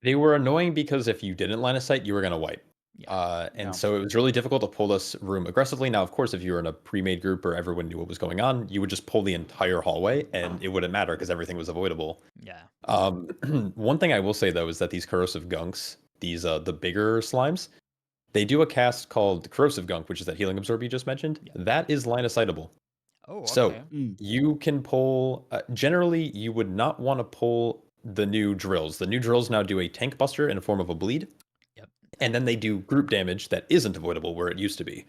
[SPEAKER 2] they were annoying because if you didn't line of sight, you were gonna wipe.
[SPEAKER 1] Yeah.
[SPEAKER 2] And
[SPEAKER 3] Yeah.
[SPEAKER 2] so it was really difficult to pull this room aggressively. Now, of course, if you were in a pre-made group or everyone knew what was going on, you would just pull the entire hallway, and it wouldn't matter because everything was avoidable.
[SPEAKER 1] Yeah.
[SPEAKER 2] One thing I will say though is that these corrosive gunks, these the bigger slimes, they do a cast called corrosive gunk, which is that healing absorb you just mentioned.
[SPEAKER 1] Yeah.
[SPEAKER 2] That is line of sightable.
[SPEAKER 1] Oh,
[SPEAKER 2] So
[SPEAKER 1] okay.
[SPEAKER 3] Mm.
[SPEAKER 2] you can pull. Generally, you would not want to pull the new drills. The new drills now do a tank buster in the form of a bleed,
[SPEAKER 1] Yep.
[SPEAKER 2] and then they do group damage that isn't avoidable where it used to be.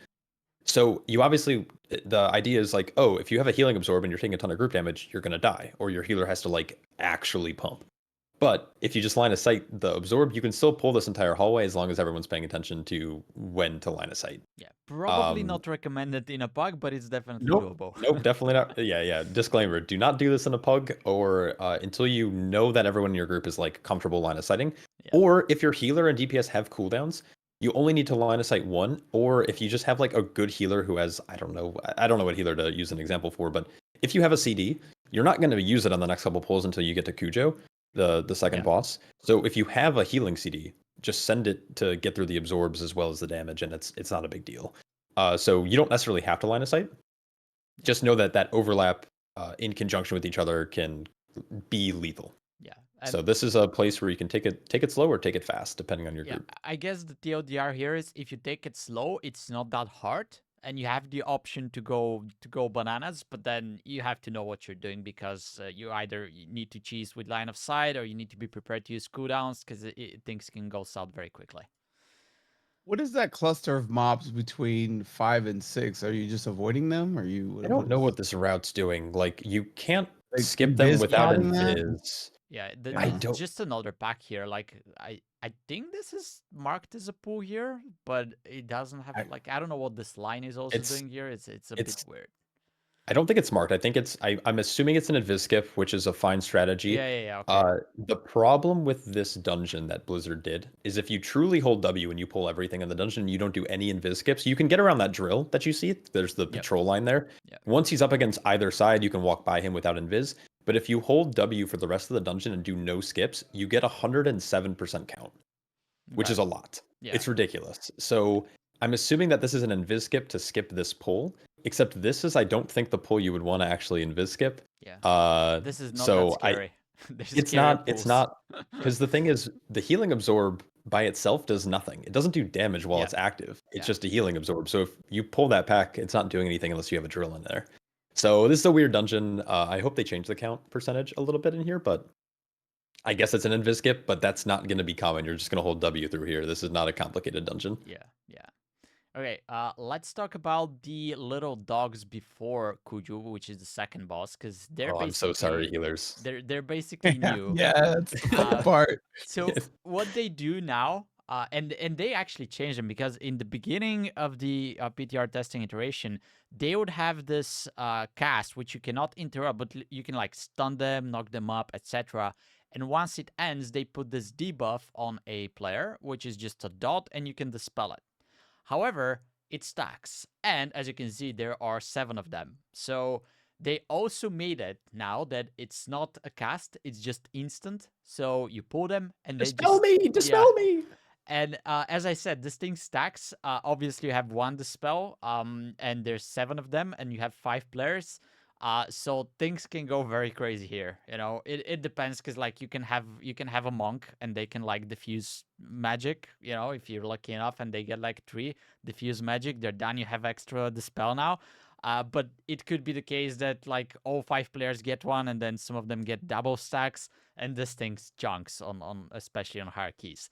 [SPEAKER 2] So you obviously, the idea is like, oh, if you have a healing absorb and you're taking a ton of group damage, you're gonna die, or your healer has to like actually pump. But if you just line of sight the absorb, you can still pull this entire hallway as long as everyone's paying attention to when to line of sight.
[SPEAKER 1] Yeah. Probably
[SPEAKER 2] Um,
[SPEAKER 1] not recommended in a pug, but it's definitely
[SPEAKER 2] Nope.
[SPEAKER 1] doable.
[SPEAKER 2] Nope, definitely not. Yeah. Disclaimer: do not do this in a pug, or until you know that everyone in your group is like comfortable line of sighting.
[SPEAKER 1] Yeah.
[SPEAKER 2] Or if your healer and DPS have cooldowns, you only need to line of sight one. Or if you just have like a good healer who has, I don't know what healer to use an example for, but if you have a CD, you're not going to use it on the next couple pulls until you get to Cujo, the second
[SPEAKER 1] Yeah.
[SPEAKER 2] boss. So if you have a healing CD, just send it to get through the absorbs as well as the damage, and it's not a big deal. So you don't necessarily have to line of sight. Just know that overlap in conjunction with each other can be lethal.
[SPEAKER 1] Yeah.
[SPEAKER 2] So this is a place where you can take it slow or take it fast, depending on your
[SPEAKER 1] Yeah,
[SPEAKER 2] group.
[SPEAKER 1] I guess the TLDR here is if you take it slow, it's not that hard, and you have the option to go bananas. But then you have to know what you're doing because you either need to cheese with line of sight or you need to be prepared to use cooldowns because things can go south very quickly.
[SPEAKER 3] What is that cluster of mobs between 5 and 6? Are you just avoiding them? Or you?
[SPEAKER 2] I don't know what this route's doing. Like you can't
[SPEAKER 3] Like,
[SPEAKER 2] skip them
[SPEAKER 3] invis
[SPEAKER 2] without
[SPEAKER 3] potting that?
[SPEAKER 2] invis.
[SPEAKER 1] Yeah,
[SPEAKER 3] Yeah.
[SPEAKER 2] I
[SPEAKER 1] it's
[SPEAKER 2] don't.
[SPEAKER 1] just another pack here. Like I think this is marked as a pool here, but it doesn't have like I don't know what this line is also
[SPEAKER 2] It's-
[SPEAKER 1] doing here. It's a bit
[SPEAKER 2] it's-
[SPEAKER 1] weird.
[SPEAKER 2] I don't think it's marked. I think I'm assuming it's an invis skip, which is a fine strategy.
[SPEAKER 1] Yeah. Okay.
[SPEAKER 2] The problem with this dungeon that Blizzard did is if you truly hold W and you pull everything in the dungeon and you don't do any invis skips, you can get around that drill that you see. There's the patrol line there.
[SPEAKER 1] Yep.
[SPEAKER 2] Once he's up against either side, you can walk by him without invis. But if you hold W for the rest of the dungeon and do no skips, you get 107% count, which
[SPEAKER 1] Okay.
[SPEAKER 2] is a lot.
[SPEAKER 1] Yeah.
[SPEAKER 2] It's ridiculous. So I'm assuming that this is an invis skip to skip this pull. Except this is, I don't think the pull you would want to actually invis skip.
[SPEAKER 1] Yeah. This is not
[SPEAKER 2] so
[SPEAKER 1] that scary. There's
[SPEAKER 2] it's
[SPEAKER 1] scarier
[SPEAKER 2] not. It's
[SPEAKER 1] pulls.
[SPEAKER 2] not because the thing is, the healing absorb by itself does nothing. It doesn't do damage while
[SPEAKER 1] Yeah.
[SPEAKER 2] it's active. It's
[SPEAKER 1] Yeah.
[SPEAKER 2] just a healing absorb. So if you pull that pack, it's not doing anything unless you have a drill in there. So this is a weird dungeon. I hope they change the count percentage a little bit in here, but I guess it's an invis skip, but that's not going to be common. You're just going to hold W through here. This is not a complicated dungeon.
[SPEAKER 1] Yeah, yeah. Okay, let's talk about the little dogs before Kuju, which is the second boss, because they're
[SPEAKER 2] Oh, I'm so sorry,
[SPEAKER 1] basically
[SPEAKER 2] healers.
[SPEAKER 1] they're basically new.
[SPEAKER 3] Yeah, that's the funny
[SPEAKER 1] Uh,
[SPEAKER 3] part.
[SPEAKER 1] So what they do now, and they actually changed them because in the beginning of the PTR testing iteration, they would have this cast which you cannot interrupt, but you can like stun them, knock them up, etc. And once it ends, they put this debuff on a player, which is just a dot, and you can dispel it. However, it stacks, and as you can see, there are 7 of them. So they also made it now that it's not a cast, it's just instant. So you pull them and they
[SPEAKER 2] Dispel
[SPEAKER 1] just
[SPEAKER 2] me!
[SPEAKER 1] yeah.
[SPEAKER 2] Dispel me!
[SPEAKER 1] And as I said, this thing stacks. Obviously, you have 1 dispel, and there's 7 of them, and you have 5 players. So things can go very crazy here. You know, it depends because like you can have a monk and they can like diffuse magic. You know, if you're lucky enough and they get like 3 diffuse magic, they're done. You have extra dispel now. But it could be the case that like all 5 players get 1, and then some of them get double stacks, and this thing's chunks on especially on hierarchies.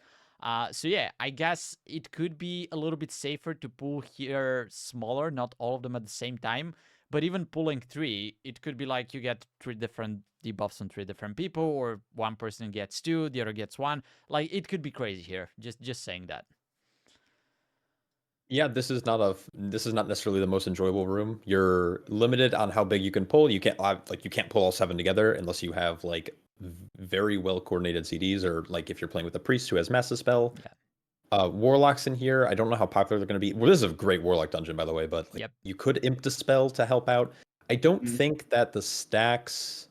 [SPEAKER 1] So yeah, I guess it could be a little bit safer to pull here smaller, not all of them at the same time. But even pulling 3, it could be like you get 3 different debuffs on 3 different people, or one person gets 2, the other gets 1. Like it could be crazy here. Just saying that.
[SPEAKER 2] Yeah, this is not necessarily the most enjoyable room. You're limited on how big you can pull. You can't you can't pull all 7 together unless you have like very well coordinated CDs, or like if you're playing with a priest who has mass dispel.
[SPEAKER 1] Yeah.
[SPEAKER 2] Warlocks in here, I don't know how popular they're going to be. Well, this is a great warlock dungeon, by the way, but like,
[SPEAKER 1] Yep.
[SPEAKER 2] you could imp dispel to help out. I don't
[SPEAKER 3] Mhm.
[SPEAKER 2] think that the stacks.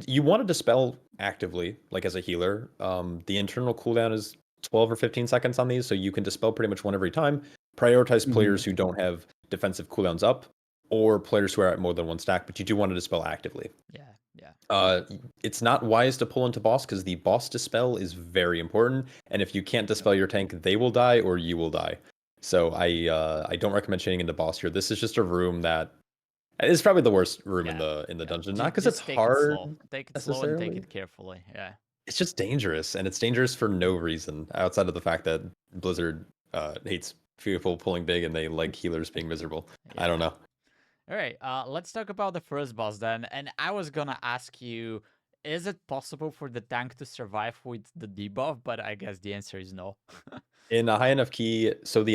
[SPEAKER 2] You want to dispel actively, like as a healer. The internal cooldown is 12 or 15 seconds on these, so you can dispel pretty much one every time. Prioritize players who don't have defensive cooldowns up, or players who are at more than 1 stack, but you do want to dispel actively.
[SPEAKER 1] Yeah. Yeah.
[SPEAKER 2] It's not wise to pull into boss because the boss dispel is very important, and if you can't dispel your tank, they will die or you will die. So I don't recommend chaining into boss here. This is just a room that is probably the worst room in the dungeon. Not because it's
[SPEAKER 1] Just take
[SPEAKER 2] hard
[SPEAKER 1] it slow. Take it slow and
[SPEAKER 2] necessarily.
[SPEAKER 1] take it carefully. Yeah.
[SPEAKER 2] It's just dangerous, and it's dangerous for no reason outside of the fact that Blizzard hates people pulling big and they like healers being miserable. I don't know.
[SPEAKER 1] All right, let's talk about the first boss then. And I was gonna ask you, is it possible for the tank to survive with the debuff? But I guess the answer is no.
[SPEAKER 2] In a high enough key, so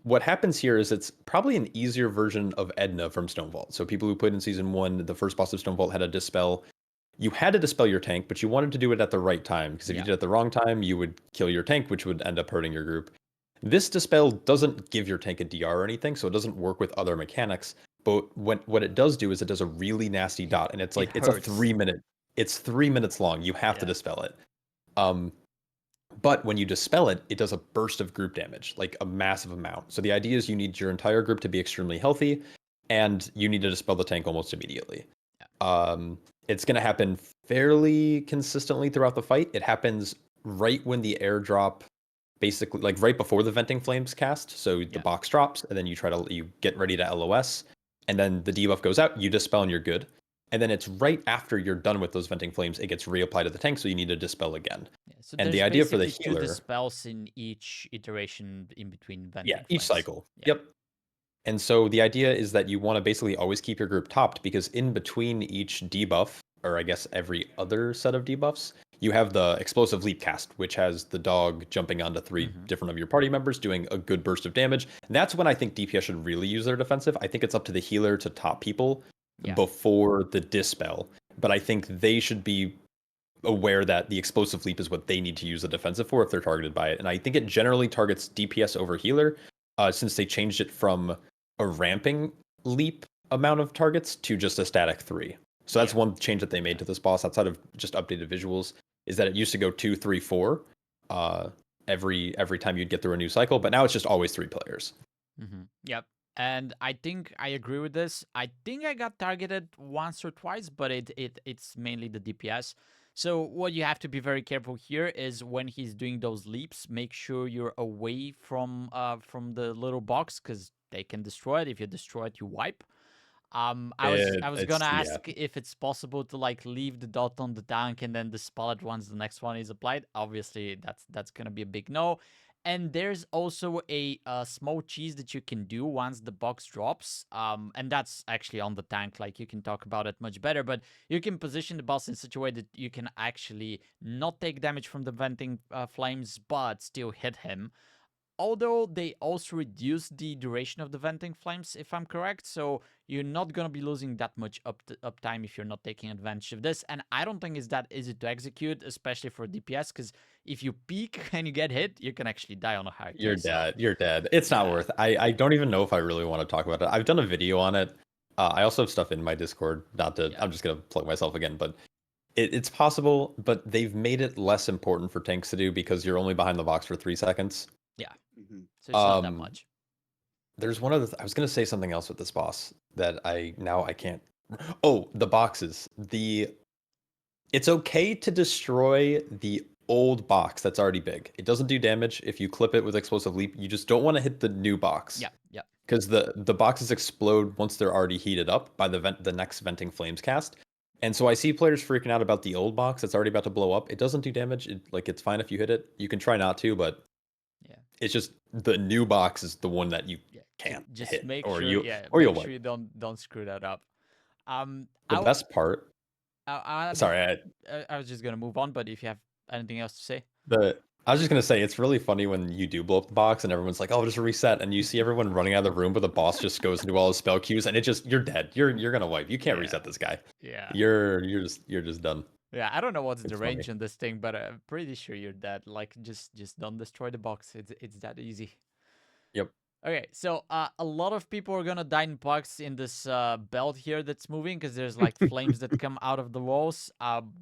[SPEAKER 2] what happens here is it's probably an easier version of Edna from Stonevault. So people who played in season 1, the first boss of Stonevault had a dispel. You had to dispel your tank, but you wanted to do it at the right time, because if you did it at the wrong time, you would kill your tank, which would end up hurting your group. This dispel doesn't give your tank a DR or anything, so it doesn't work with other mechanics. But what it does do is it does a really nasty dot, and it's like it's a
[SPEAKER 1] hurts.
[SPEAKER 2] 3-minute. It's 3 minutes long. You have to dispel it. But when you dispel it, it does a burst of group damage, like a massive amount. So the idea is you need your entire group to be extremely healthy, and you need to dispel the tank almost immediately. It's going to happen fairly consistently throughout the fight. It happens right when the airdrop, basically like right before the venting flames cast. So the box drops, and then you get ready to LOS, and then the debuff goes out, you dispel, and you're good. And then it's right after you're done with those venting flames, it gets reapplied to the tank, so you need to dispel again.
[SPEAKER 1] Yeah, so
[SPEAKER 2] And the idea for the healer,
[SPEAKER 1] 2 dispels in each iteration in between venting flames.
[SPEAKER 2] each cycle. Yep. And so the idea is that you want to basically always keep your group topped, because in between each debuff, or I guess every other set of debuffs, you have the explosive leap cast, which has the dog jumping onto 3 different of your party members, doing a good burst of damage. And that's when I think DPS should really use their defensive. I think it's up to the healer to top people before the dispel, but I think they should be aware that the explosive leap is what they need to use the defensive for if they're targeted by it. And I think it generally targets DPS over healer, since they changed it from a ramping leap amount of targets to just a static 3. So that's one change that they made to this boss outside of just updated visuals, is that it used to go 2, 3, 4 every time you'd get through a new cycle, but now it's just always 3 players.
[SPEAKER 1] Yep. And I think I agree with this. I think I got targeted once or twice, but it's mainly the DPS. So what you have to be very careful here is when he's doing those leaps, make sure you're away from the little box, because they can destroy it. If you destroy it, you wipe. I was gonna
[SPEAKER 2] Yeah.
[SPEAKER 1] ask if it's possible to like leave the dot on the tank and then dispel it once the next one is applied. Obviously, that's gonna be a big no. And there's also a small cheese that you can do once the box drops. And that's actually on the tank. Like you can talk about it much better, but you can position the boss in such a way that you can actually not take damage from the venting flames, but still hit him. Although they also reduce the duration of the venting flames, if I'm correct, so you're not gonna be losing that much uptime if you're not taking advantage of this. And I don't think it's that easy to execute, especially for DPS, because if you peek and you get hit, you can actually die on a high.
[SPEAKER 2] You're dead. You're dead. It's not worth. I don't even know if I really want to talk about it. I've done a video on it. I also have stuff in my Discord. Not to.
[SPEAKER 1] Yeah.
[SPEAKER 2] I'm just gonna plug myself again, but it's possible. But they've made it less important for tanks to do because you're only behind the box for 3 seconds.
[SPEAKER 1] Yeah.
[SPEAKER 3] Mhm.
[SPEAKER 1] So it's not that much.
[SPEAKER 2] There's one other. I was gonna say something else with this boss that I can't. Oh, the boxes. It's okay to destroy the old box that's already big. It doesn't do damage if you clip it with explosive leap. You just don't want to hit the new box.
[SPEAKER 1] Yeah, yeah.
[SPEAKER 2] Because the boxes explode once they're already heated up by the next venting flames cast. And so I see players freaking out about the old box that's already about to blow up. It doesn't do damage. It's fine if you hit it. You can try not to, but
[SPEAKER 1] Yeah.
[SPEAKER 2] it's just the new box is the one that you
[SPEAKER 1] Yeah.
[SPEAKER 2] can't
[SPEAKER 1] Just
[SPEAKER 2] hit,
[SPEAKER 1] make
[SPEAKER 2] or
[SPEAKER 1] sure,
[SPEAKER 2] you
[SPEAKER 1] yeah,
[SPEAKER 2] or you'll
[SPEAKER 1] make sure
[SPEAKER 2] wipe.
[SPEAKER 1] you don't screw that up.
[SPEAKER 2] The best part.
[SPEAKER 1] I
[SPEAKER 2] Sorry,
[SPEAKER 1] I was just gonna move on, but if you have anything else to say.
[SPEAKER 2] I was just gonna say it's really funny when you do blow up the box and everyone's like, "Oh, just reset," and you see everyone running out of the room, but the boss just goes into all his spell queues, and you're dead. You're gonna wipe. You can't
[SPEAKER 1] Yeah.
[SPEAKER 2] reset this guy.
[SPEAKER 1] Yeah.
[SPEAKER 2] You're just done.
[SPEAKER 1] Yeah, I don't know what's the
[SPEAKER 2] It's
[SPEAKER 1] range
[SPEAKER 2] funny.
[SPEAKER 1] on this thing, but I'm pretty sure you're dead. Like, just don't destroy the box. It's that easy.
[SPEAKER 2] Yep.
[SPEAKER 1] Okay, so a lot of people are gonna die in pucks in this belt here that's moving because there's like flames that come out of the walls.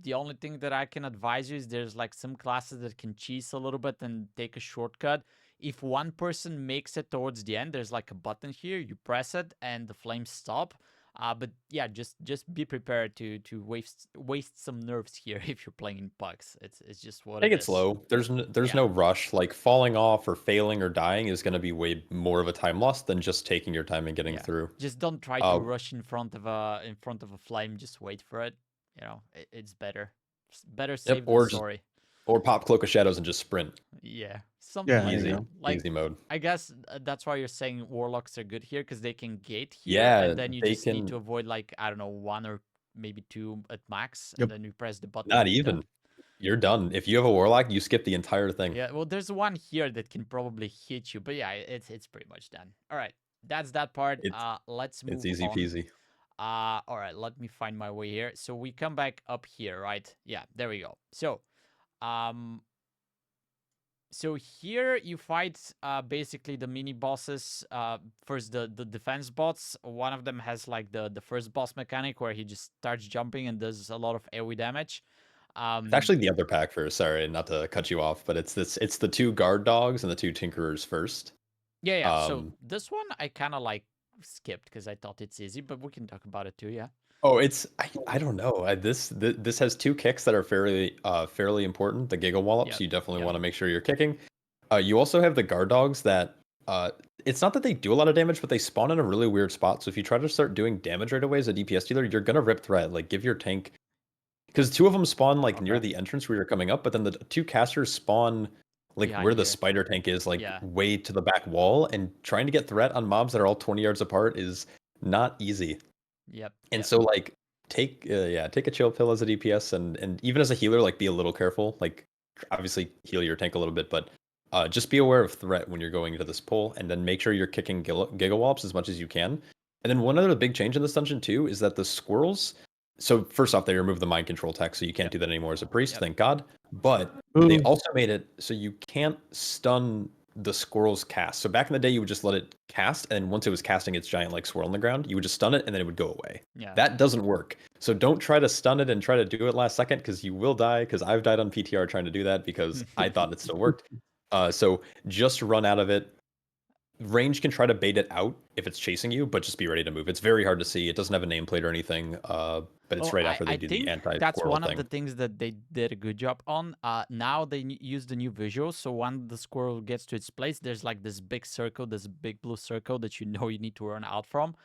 [SPEAKER 1] The only thing that I can advise you is there's like some classes that can cheese a little bit and take a shortcut. If one person makes it towards the end, there's like a button here. You press it and the flames stop. But yeah, just be prepared to waste some nerves here if you're playing in pucks. It's just what
[SPEAKER 2] Take
[SPEAKER 1] it
[SPEAKER 2] it
[SPEAKER 1] is.
[SPEAKER 2] slow. There's
[SPEAKER 1] Yeah.
[SPEAKER 2] no rush. Like falling off or failing or dying is gonna be way more of a time loss than just taking your time and getting
[SPEAKER 1] Yeah.
[SPEAKER 2] through.
[SPEAKER 1] Just don't try to rush in front of a flame. Just wait for it. You know, it's better. Better
[SPEAKER 2] Yep.
[SPEAKER 1] safe than
[SPEAKER 2] Or just
[SPEAKER 1] sorry.
[SPEAKER 2] pop cloak of shadows and just sprint.
[SPEAKER 1] Yeah, something
[SPEAKER 3] Yeah,
[SPEAKER 1] like
[SPEAKER 3] there
[SPEAKER 2] Easy,
[SPEAKER 3] you
[SPEAKER 1] that.
[SPEAKER 3] go.
[SPEAKER 1] Like,
[SPEAKER 2] easy mode.
[SPEAKER 1] I guess that's why you're saying warlocks are good here because they can gate here,
[SPEAKER 2] Yeah,
[SPEAKER 1] and then you
[SPEAKER 2] they
[SPEAKER 1] just need to
[SPEAKER 2] can.
[SPEAKER 1] avoid like I don't know 1 or maybe 2 at max,
[SPEAKER 3] Yep.
[SPEAKER 1] and then you press the button.
[SPEAKER 2] Not
[SPEAKER 1] and you're
[SPEAKER 2] even.
[SPEAKER 1] dead.
[SPEAKER 2] You're done. If you have a warlock, you skip the entire thing.
[SPEAKER 1] Yeah, well, there's one here that can probably hit you, but yeah, it's pretty much done. All right, that's that part. Let's move
[SPEAKER 2] It's easy
[SPEAKER 1] on.
[SPEAKER 2] peasy.
[SPEAKER 1] All right, let me find my way here. So we come back up here, right? Yeah, there we go. So here you fight basically the mini bosses. First the defense bots. One of them has like the first boss mechanic where he just starts jumping and does a lot of AoE damage.
[SPEAKER 2] It's actually the other pack first. Sorry, not to cut you off, but it's the 2 guard dogs and the 2 tinkerers first.
[SPEAKER 1] Yeah. So this one I kind of like skipped because I thought it's easy, but we can talk about it too. Yeah.
[SPEAKER 2] Oh, I don't know. This has 2 kicks that are fairly important. The Giggle Wallops,
[SPEAKER 1] Yep,
[SPEAKER 2] you definitely
[SPEAKER 1] yep.
[SPEAKER 2] want to make sure you're kicking. You also have the guard dogs that it's not that they do a lot of damage, but they spawn in a really weird spot. So if you try to start doing damage right away as a DPS dealer, you're gonna rip threat. Like give your tank, because 2 of them spawn like near
[SPEAKER 3] Okay.
[SPEAKER 2] the entrance where you're coming up, but then the 2 casters spawn like
[SPEAKER 1] Behind
[SPEAKER 2] where the
[SPEAKER 1] here.
[SPEAKER 2] spider tank is, like
[SPEAKER 1] Yeah.
[SPEAKER 2] way to the back wall, and trying to get threat on mobs that are all 20 yards apart is not easy.
[SPEAKER 1] Yep.
[SPEAKER 2] And so like take a chill pill as a DPS, and even as a healer, like be a little careful. Like obviously heal your tank a little bit, but just be aware of threat when you're going into this pull, and then make sure you're kicking gigawallops as much as you can. And then one other big change in this dungeon too is that the squirrels. So first off, they removed the mind control tech, so you can't do that anymore as a priest, thank God. But they also made it so you can't stun the squirrel's cast. So back in the day, you would just let it cast, and once it was casting its giant like swirl on the ground, you would just stun it, and then it would go away.
[SPEAKER 1] Yeah.
[SPEAKER 2] That doesn't work. So don't try to stun it and try to do it last second, because you will die. Because I've died on PTR trying to do that because I thought it still worked. So just run out of it. Range can try to bait it out if it's chasing you, but just be ready to move. It's very hard to see. It doesn't have a nameplate or anything, but it's right after they do the anti-squirrel
[SPEAKER 1] that's one
[SPEAKER 2] thing.
[SPEAKER 1] of the things that they did a good job on. Now they use the new visuals, so when the squirrel gets to its place, there's like this big circle, this big blue circle that you know you need to run out from.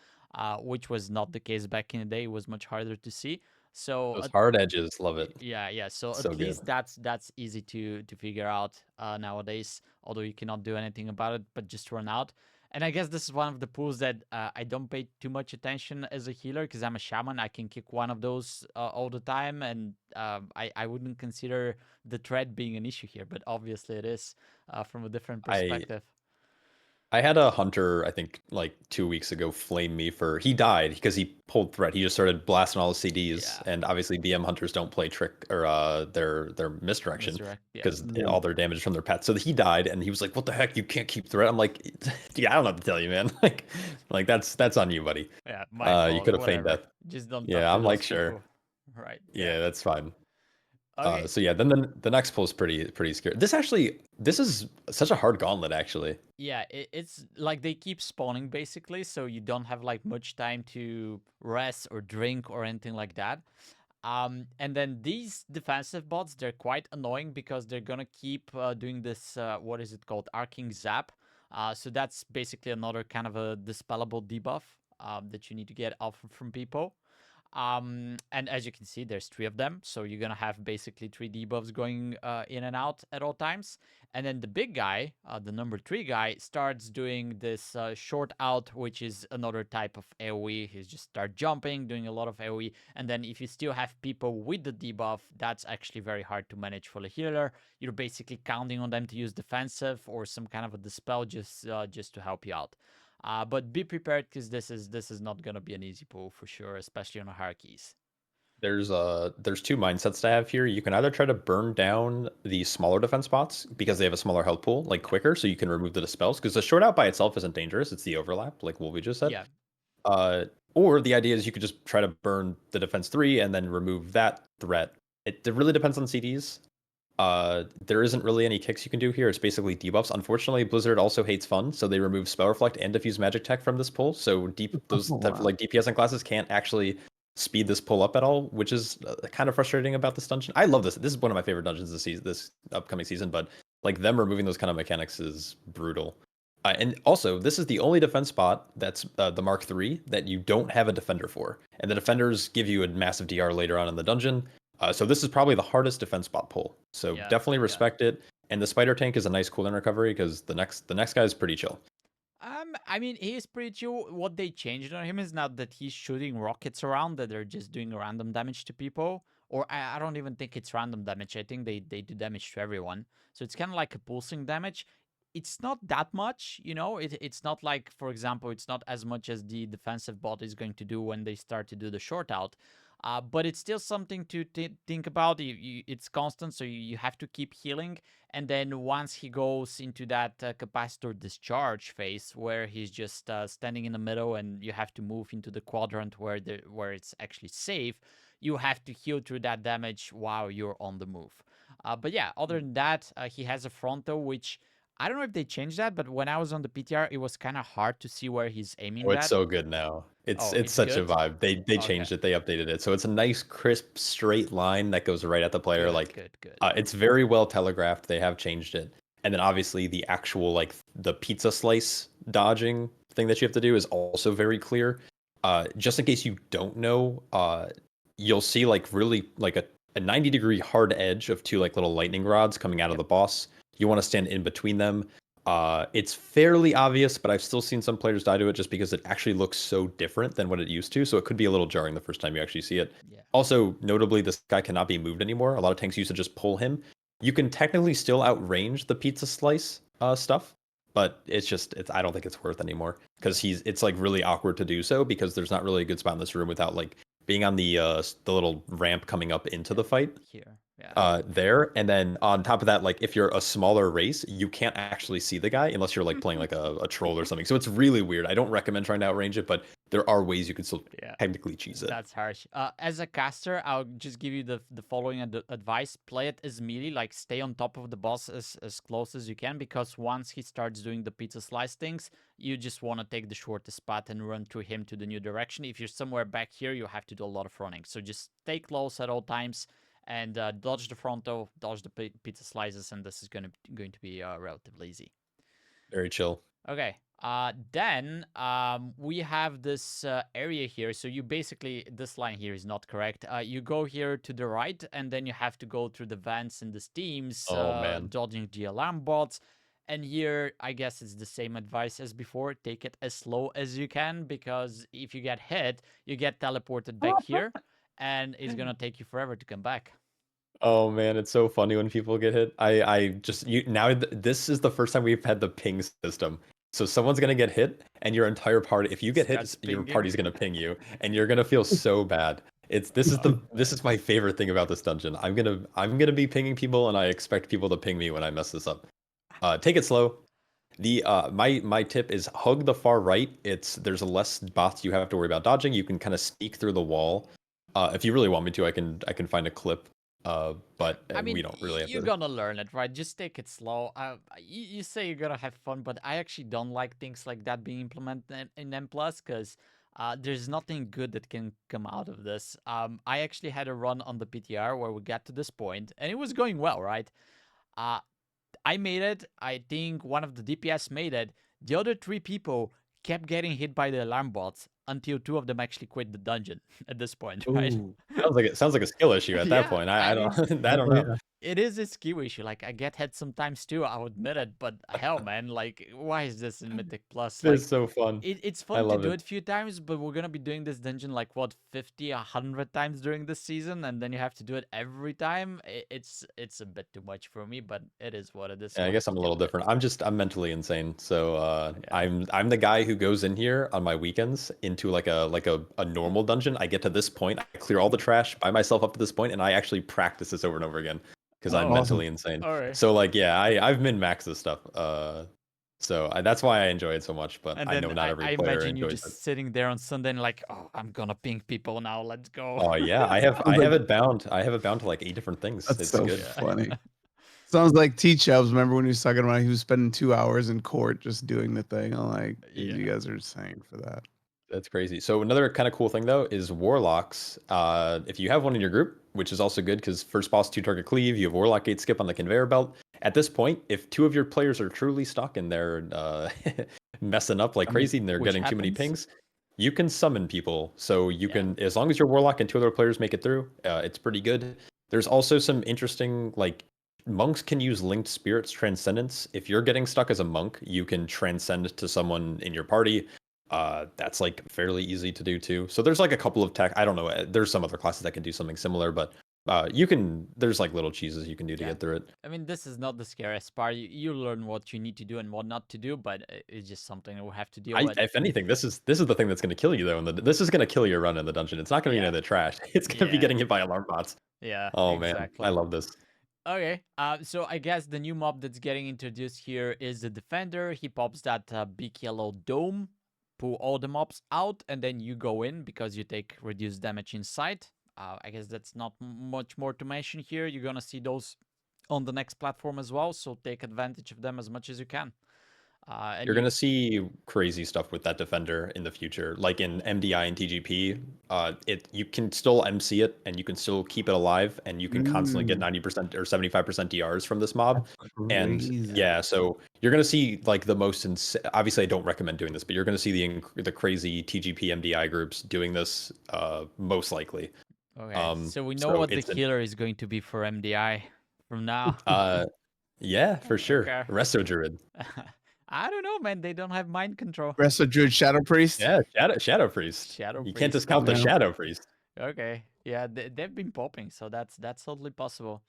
[SPEAKER 1] which was not the case back in the day. It was much harder to see. So
[SPEAKER 2] Those hard edges, love it.
[SPEAKER 1] yeah. So
[SPEAKER 2] So
[SPEAKER 1] at
[SPEAKER 2] good.
[SPEAKER 1] least that's easy to figure out nowadays. Although you cannot do anything about it, but just run out. And I guess this is one of the pools that I don't pay too much attention as a healer because I'm a shaman. I can kick one of those all the time, and I wouldn't consider the threat being an issue here. But obviously it is from a different
[SPEAKER 2] I
[SPEAKER 1] perspective.
[SPEAKER 2] I had a hunter, I think, like 2 weeks ago, flame me for he died because he pulled threat. He just started blasting all his CDs,
[SPEAKER 1] Yeah,
[SPEAKER 2] and obviously BM hunters don't play trick or their misdirection
[SPEAKER 1] misdirect. Yeah,
[SPEAKER 2] because all their damage is from their pets. So he died, and he was like, "What the heck? You can't keep threat." I'm like, "Yeah, I don't know what to tell you, man. Like that's on you, buddy.
[SPEAKER 1] yeah. My
[SPEAKER 2] You
[SPEAKER 1] fault.
[SPEAKER 2] could have feigned
[SPEAKER 1] Whatever.
[SPEAKER 2] death."
[SPEAKER 1] Just don't talk
[SPEAKER 2] Yeah,
[SPEAKER 1] to
[SPEAKER 2] I'm
[SPEAKER 1] those
[SPEAKER 2] like, sure.
[SPEAKER 1] people. Right. Yeah.
[SPEAKER 2] Yeah, that's fine.
[SPEAKER 1] Okay.
[SPEAKER 2] So yeah, then the next pull is pretty scary. This is such a hard gauntlet, actually.
[SPEAKER 1] Yeah, it's like they keep spawning basically, so you don't have like much time to rest or drink or anything like that. And then these defensive bots, they're quite annoying because they're gonna keep doing this. What is it called? Arcing Zap. So that's basically another kind of a dispellable debuff that you need to get off from people. And as you can see, there's three of them. So you're going to have basically three debuffs going in and out at all times. And then the big guy, the number 3 guy, starts doing this short out, which is another type of AoE. He's just start jumping, doing a lot of AoE. And then if you still have people with the debuff, that's actually very hard to manage for the healer. You're basically counting on them to use defensive or some kind of a dispel just to help you out. But be prepared because this is not gonna be an easy pull for sure, especially on the hierarchies.
[SPEAKER 2] There's two mindsets to have here. You can either try to burn down the smaller defense spots because they have a smaller health pool, like quicker, so you can remove the dispels. Because the short out by itself isn't dangerous; it's the overlap, like Wolvy just said.
[SPEAKER 1] Yeah,
[SPEAKER 2] Uh, or the idea is you could just try to burn the defense 3 and then remove that threat. It really depends on CDs. There isn't really any kicks you can do here. It's basically debuffs. Unfortunately, Blizzard also hates fun, so they remove Spell Reflect and Diffuse Magic Tech from this pull. So those type of
[SPEAKER 3] Wow.
[SPEAKER 2] like DPS and classes can't actually speed this pull up at all, which is kind of frustrating about this dungeon. I love this. This is one of my favorite dungeons this season, this upcoming season, but like them removing those kind of mechanics is brutal. And also, this is the only defense spot that's the Mark III that you don't have a defender for, and the defenders give you a massive DR later on in the dungeon. So this is probably the hardest defense spot pull. So
[SPEAKER 1] yeah,
[SPEAKER 2] definitely
[SPEAKER 1] yeah.
[SPEAKER 2] respect it. And the spider tank is a nice cooldown recovery because the next guy is pretty chill.
[SPEAKER 1] I mean, he is pretty chill. What they changed on him is not that he's shooting rockets around, that they're just doing random damage to people. Or I don't even think it's random damage. I think they do damage to everyone. So it's kind of like a pulsing damage. It's not that much, you know. It's not like, for example, it's not as much as the defensive bot is going to do when they start to do the short out. But it's still something to think about. It's constant, so you have to keep healing. And then once he goes into that capacitor discharge phase, where he's just standing in the middle, and you have to move into the quadrant where it's actually safe, you have to heal through that damage while you're on the move. But yeah, other than that, he has a frontal, which I don't know if they changed that, but when I was on the PTR, it was kind of hard to see where he's aiming
[SPEAKER 2] Oh, it's
[SPEAKER 1] that.
[SPEAKER 2] so good now. It's
[SPEAKER 1] Oh,
[SPEAKER 2] it's
[SPEAKER 1] it's
[SPEAKER 2] such a
[SPEAKER 1] good.
[SPEAKER 2] vibe. They
[SPEAKER 1] Okay,
[SPEAKER 2] changed it. They updated it. So it's a nice crisp straight line that goes right at the player.
[SPEAKER 1] good,
[SPEAKER 2] Like
[SPEAKER 1] good, good.
[SPEAKER 2] it's very well telegraphed. They have changed it. And then obviously the actual like the pizza slice dodging thing that you have to do is also very clear. Just in case you don't know, you'll see like really like a 90-degree hard edge of two like little lightning rods coming out of
[SPEAKER 1] Yep.
[SPEAKER 2] the boss. You want to stand in between them. It's fairly obvious, but I've still seen some players die to it just because it actually looks so different than what it used to. So it could be a little jarring the first time you actually see it.
[SPEAKER 1] Yeah.
[SPEAKER 2] Also, notably, this guy cannot be moved anymore. A lot of tanks used to just pull him. You can technically still outrange the pizza slice stuff, but I don't think it's worth anymore because it's like really awkward to do so because there's not really a good spot in this room without like being on the little ramp coming up into the fight
[SPEAKER 1] Here. Yeah.
[SPEAKER 2] there. And then on top of that, like if you're a smaller race, you can't actually see the guy unless you're like playing like a troll or something. So it's really weird. I don't recommend trying to outrange it, but there are ways you can still
[SPEAKER 1] Yeah.
[SPEAKER 2] technically cheese it.
[SPEAKER 1] That's harsh. As a caster, I'll just give you the following advice: play it as melee, like stay on top of the boss as close as you can, because once he starts doing the pizza slice things, you just want to take the shortest path and run through him to the new direction. If you're somewhere back here, you have to do a lot of running. So just stay close at all times and dodge the frontal, dodge the pizza slices, and this is going to be relatively easy.
[SPEAKER 2] Very chill.
[SPEAKER 1] Okay. Then we have this area here. So you basically, this line here is not correct. You go here to the right, and then you have to go through the vents and the steams,
[SPEAKER 2] Oh man.
[SPEAKER 1] dodging the alarm bots. And here, I guess it's the same advice as before. Take it as slow as you can, because if you get hit, you get teleported back here, and it's gonna take you forever to come back.
[SPEAKER 2] Oh man, it's so funny when people get hit. I just you now this is the first time we've had the ping system. So someone's gonna get hit, and your entire party. If you get hit,
[SPEAKER 1] Starts
[SPEAKER 2] your
[SPEAKER 1] pinging.
[SPEAKER 2] party's gonna ping you, and you're gonna feel so bad. This is my favorite thing about this dungeon. I'm gonna be pinging people, and I expect people to ping me when I mess this up. Take it slow. The my tip is hug the far right. There's less bots you have to worry about dodging. You can kind of sneak through the wall. If you really want me to, I can find a clip. But
[SPEAKER 1] I
[SPEAKER 2] we
[SPEAKER 1] mean,
[SPEAKER 2] don't really have
[SPEAKER 1] you're
[SPEAKER 2] to.
[SPEAKER 1] gonna learn it, right? Just take it slow. You say you're gonna have fun, but I actually don't like things like that being implemented in M+, because there's nothing good that can come out of this. I actually had a run on the PTR where we got to this point, and it was going well, right? Uh, I made it. I think one of the DPS made it. The other 3 people kept getting hit by the alarm bots until 2 of them actually quit the dungeon at this point, right?
[SPEAKER 3] Ooh.
[SPEAKER 2] Sounds like a skill issue at that
[SPEAKER 1] Yeah,
[SPEAKER 2] point.
[SPEAKER 1] I
[SPEAKER 2] I
[SPEAKER 1] mean,
[SPEAKER 2] don't I don't
[SPEAKER 3] Oh
[SPEAKER 2] know.
[SPEAKER 3] yeah.
[SPEAKER 1] it is a skill issue. Like, I get hit sometimes too, I'll admit it, but hell, man, like, why is this in Mythic Plus?
[SPEAKER 2] It's
[SPEAKER 1] Like,
[SPEAKER 2] so fun.
[SPEAKER 1] it's
[SPEAKER 2] I
[SPEAKER 1] fun to
[SPEAKER 2] love
[SPEAKER 1] do
[SPEAKER 2] it.
[SPEAKER 1] it a few times, but we're gonna be doing this dungeon like what, 50, 100 times during this season, and then you have to do it every time. It's a bit too much for me, but it is what it is.
[SPEAKER 2] Yeah, I
[SPEAKER 1] We'll have
[SPEAKER 2] guess
[SPEAKER 1] to
[SPEAKER 2] I'm a
[SPEAKER 1] deal
[SPEAKER 2] little
[SPEAKER 1] with it.
[SPEAKER 2] different. I'm mentally insane. So
[SPEAKER 1] Yeah.
[SPEAKER 2] I'm the guy who goes in here on my weekends into a normal dungeon. I get to this point, I clear all the trash by myself up to this point, and I actually practice this over and over again because I'm
[SPEAKER 1] Oh,
[SPEAKER 3] Awesome.
[SPEAKER 2] mentally insane.
[SPEAKER 1] all right.
[SPEAKER 2] So like yeah, I've min-maxed this stuff. That's why I enjoy it so much, but
[SPEAKER 1] And
[SPEAKER 2] I
[SPEAKER 1] then
[SPEAKER 2] know not every
[SPEAKER 1] I
[SPEAKER 2] player
[SPEAKER 1] imagine you
[SPEAKER 2] enjoys it.
[SPEAKER 1] just sitting there on Sunday and like, oh, I'm gonna ping people now. Let's go.
[SPEAKER 2] Oh yeah,
[SPEAKER 3] Sounds
[SPEAKER 2] I
[SPEAKER 3] like
[SPEAKER 2] have it bound. I have it bound to like 8 different things.
[SPEAKER 3] that's
[SPEAKER 2] It's
[SPEAKER 3] so
[SPEAKER 2] good.
[SPEAKER 1] Yeah.
[SPEAKER 3] funny. Sounds like T Chubbs. Remember when he was talking about he was spending 2 hours in court just doing the thing? I'm like, dude, you
[SPEAKER 1] Yeah.
[SPEAKER 3] guys are insane for that.
[SPEAKER 2] That's crazy. So another kind of cool thing though is warlocks. If you have one in your group, which is also good because first boss 2 target cleave, you have warlock gate skip on the conveyor belt. At this point, if 2 of your players are truly stuck and they're messing up like
[SPEAKER 3] I mean,
[SPEAKER 2] crazy and they're
[SPEAKER 1] Which
[SPEAKER 2] getting too many
[SPEAKER 1] happens.
[SPEAKER 2] pings, you can summon people. So you
[SPEAKER 1] Yeah.
[SPEAKER 2] can, as long as your warlock and 2 other players make it through, it's pretty good. There's also some interesting like monks can use linked spirits transcendence. If you're getting stuck as a monk, you can transcend to someone in your party. That's like fairly easy to do too. So there's like a couple of tech. I don't know. There's some other classes that can do something similar, but you can. There's like little cheeses you can do to
[SPEAKER 1] Yeah.
[SPEAKER 2] get through it.
[SPEAKER 1] I mean, this is not the scariest part. You learn what you need to do and what not to do, but it's just something we'll have to deal with.
[SPEAKER 2] If anything, this is the thing that's going to kill you though. This is going to kill your run in the dungeon. It's not going to be any
[SPEAKER 1] Yeah.
[SPEAKER 2] of the trash. It's going to be
[SPEAKER 1] Yeah.
[SPEAKER 2] getting hit by alarm bots.
[SPEAKER 1] Yeah.
[SPEAKER 2] Oh man, I
[SPEAKER 1] Exactly.
[SPEAKER 2] love this.
[SPEAKER 1] Okay. So I guess the new mob that's getting introduced here is the defender. He pops that big yellow dome, pull all the mobs out, and then you go in because you take reduced damage inside. I guess that's not much more to mention here. You're gonna see those on the next platform as well, so take advantage of them as much as you can. And
[SPEAKER 2] You're
[SPEAKER 1] you,
[SPEAKER 2] gonna see crazy stuff with that defender in the future, like in MDI and TGP. You can still MC it and you can still keep it alive, and you can constantly get
[SPEAKER 3] Mm,
[SPEAKER 2] 90% or 75% DRs from this mob.
[SPEAKER 3] that's
[SPEAKER 2] And
[SPEAKER 3] crazy.
[SPEAKER 2] yeah, so you're gonna see like the most obviously I don't recommend doing this, but you're gonna see the crazy TGP MDI groups doing this most likely.
[SPEAKER 1] okay, so we know
[SPEAKER 2] So
[SPEAKER 1] what the killer is going to be for MDI from now.
[SPEAKER 2] yeah, for sure.
[SPEAKER 1] Okay.
[SPEAKER 2] Resto Druid.
[SPEAKER 1] I don't know, man. They don't have mind control.
[SPEAKER 3] Resto Druid Shadow Priest.
[SPEAKER 2] Yeah, Shadow Priest.
[SPEAKER 1] Shadow
[SPEAKER 2] You can't
[SPEAKER 1] Priest.
[SPEAKER 2] discount the
[SPEAKER 3] Yeah.
[SPEAKER 2] Shadow Priest.
[SPEAKER 1] Okay. Yeah, they've been popping, so that's totally possible.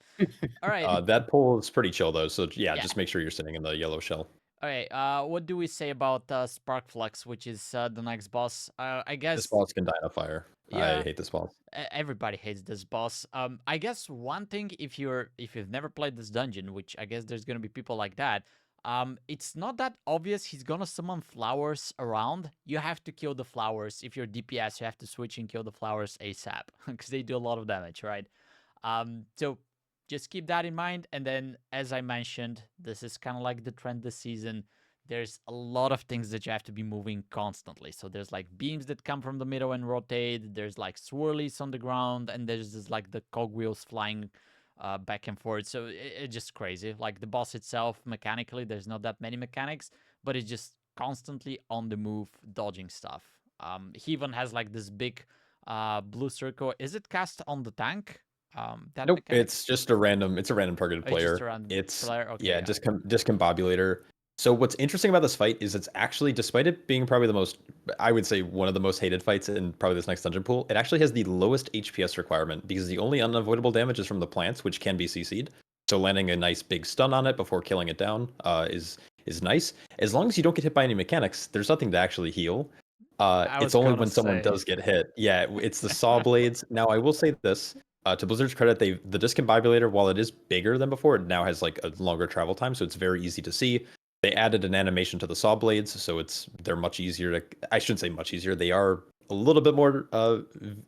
[SPEAKER 1] All right.
[SPEAKER 2] That pull is pretty chill though, so yeah,
[SPEAKER 1] Yeah.
[SPEAKER 2] just make sure you're sitting in the yellow shell.
[SPEAKER 1] All right. What do we say about Spark Flux, which is the next boss? I
[SPEAKER 2] This
[SPEAKER 1] guess.
[SPEAKER 2] boss can die in a fire. I
[SPEAKER 1] Yeah.
[SPEAKER 2] hate this boss.
[SPEAKER 1] Everybody hates this boss. I guess one thing, if you've never played this dungeon, which I guess there's gonna be people like that. It's not that obvious. He's gonna summon flowers around. You have to kill the flowers. If you're DPS, you have to switch and kill the flowers ASAP because they do a lot of damage, right? So just keep that in mind. And then, as I mentioned, this is kind of like the trend this season. There's a lot of things that you have to be moving constantly. So there's like beams that come from the middle and rotate. There's like swirlies on the ground, and there's just like the cogwheels flying back and forth. So it's just crazy. Like the boss itself, mechanically, there's not that many mechanics, but it's just constantly on the move, dodging stuff. He even has like this big blue circle. Is it cast on the tank? That
[SPEAKER 2] Nope,
[SPEAKER 1] mechanic?
[SPEAKER 2] it's just a random. It's a random targeted
[SPEAKER 1] It's just
[SPEAKER 2] player.
[SPEAKER 1] a random
[SPEAKER 2] It's
[SPEAKER 1] player. Okay,
[SPEAKER 2] yeah,
[SPEAKER 1] yeah.
[SPEAKER 2] discombobulator. So what's interesting about this fight is it's actually, despite it being probably the most, I would say one of the most hated fights in probably this next dungeon pool, it actually has the lowest HPS requirement because the only unavoidable damage is from the plants, which can be CC'd. So landing a nice big stun on it before killing it down is nice. As long as you don't get hit by any mechanics, there's nothing to actually heal.
[SPEAKER 1] I was
[SPEAKER 2] It's only
[SPEAKER 1] gonna
[SPEAKER 2] when someone
[SPEAKER 1] say.
[SPEAKER 2] does get hit. Yeah, it's the saw blades. Now I will say this. To Blizzard's credit, the discombobulator, while it is bigger than before, it now has like a longer travel time, so it's very easy to see. They added an animation to the saw blades, so they're much easier to. I shouldn't say much easier. They are a little bit more.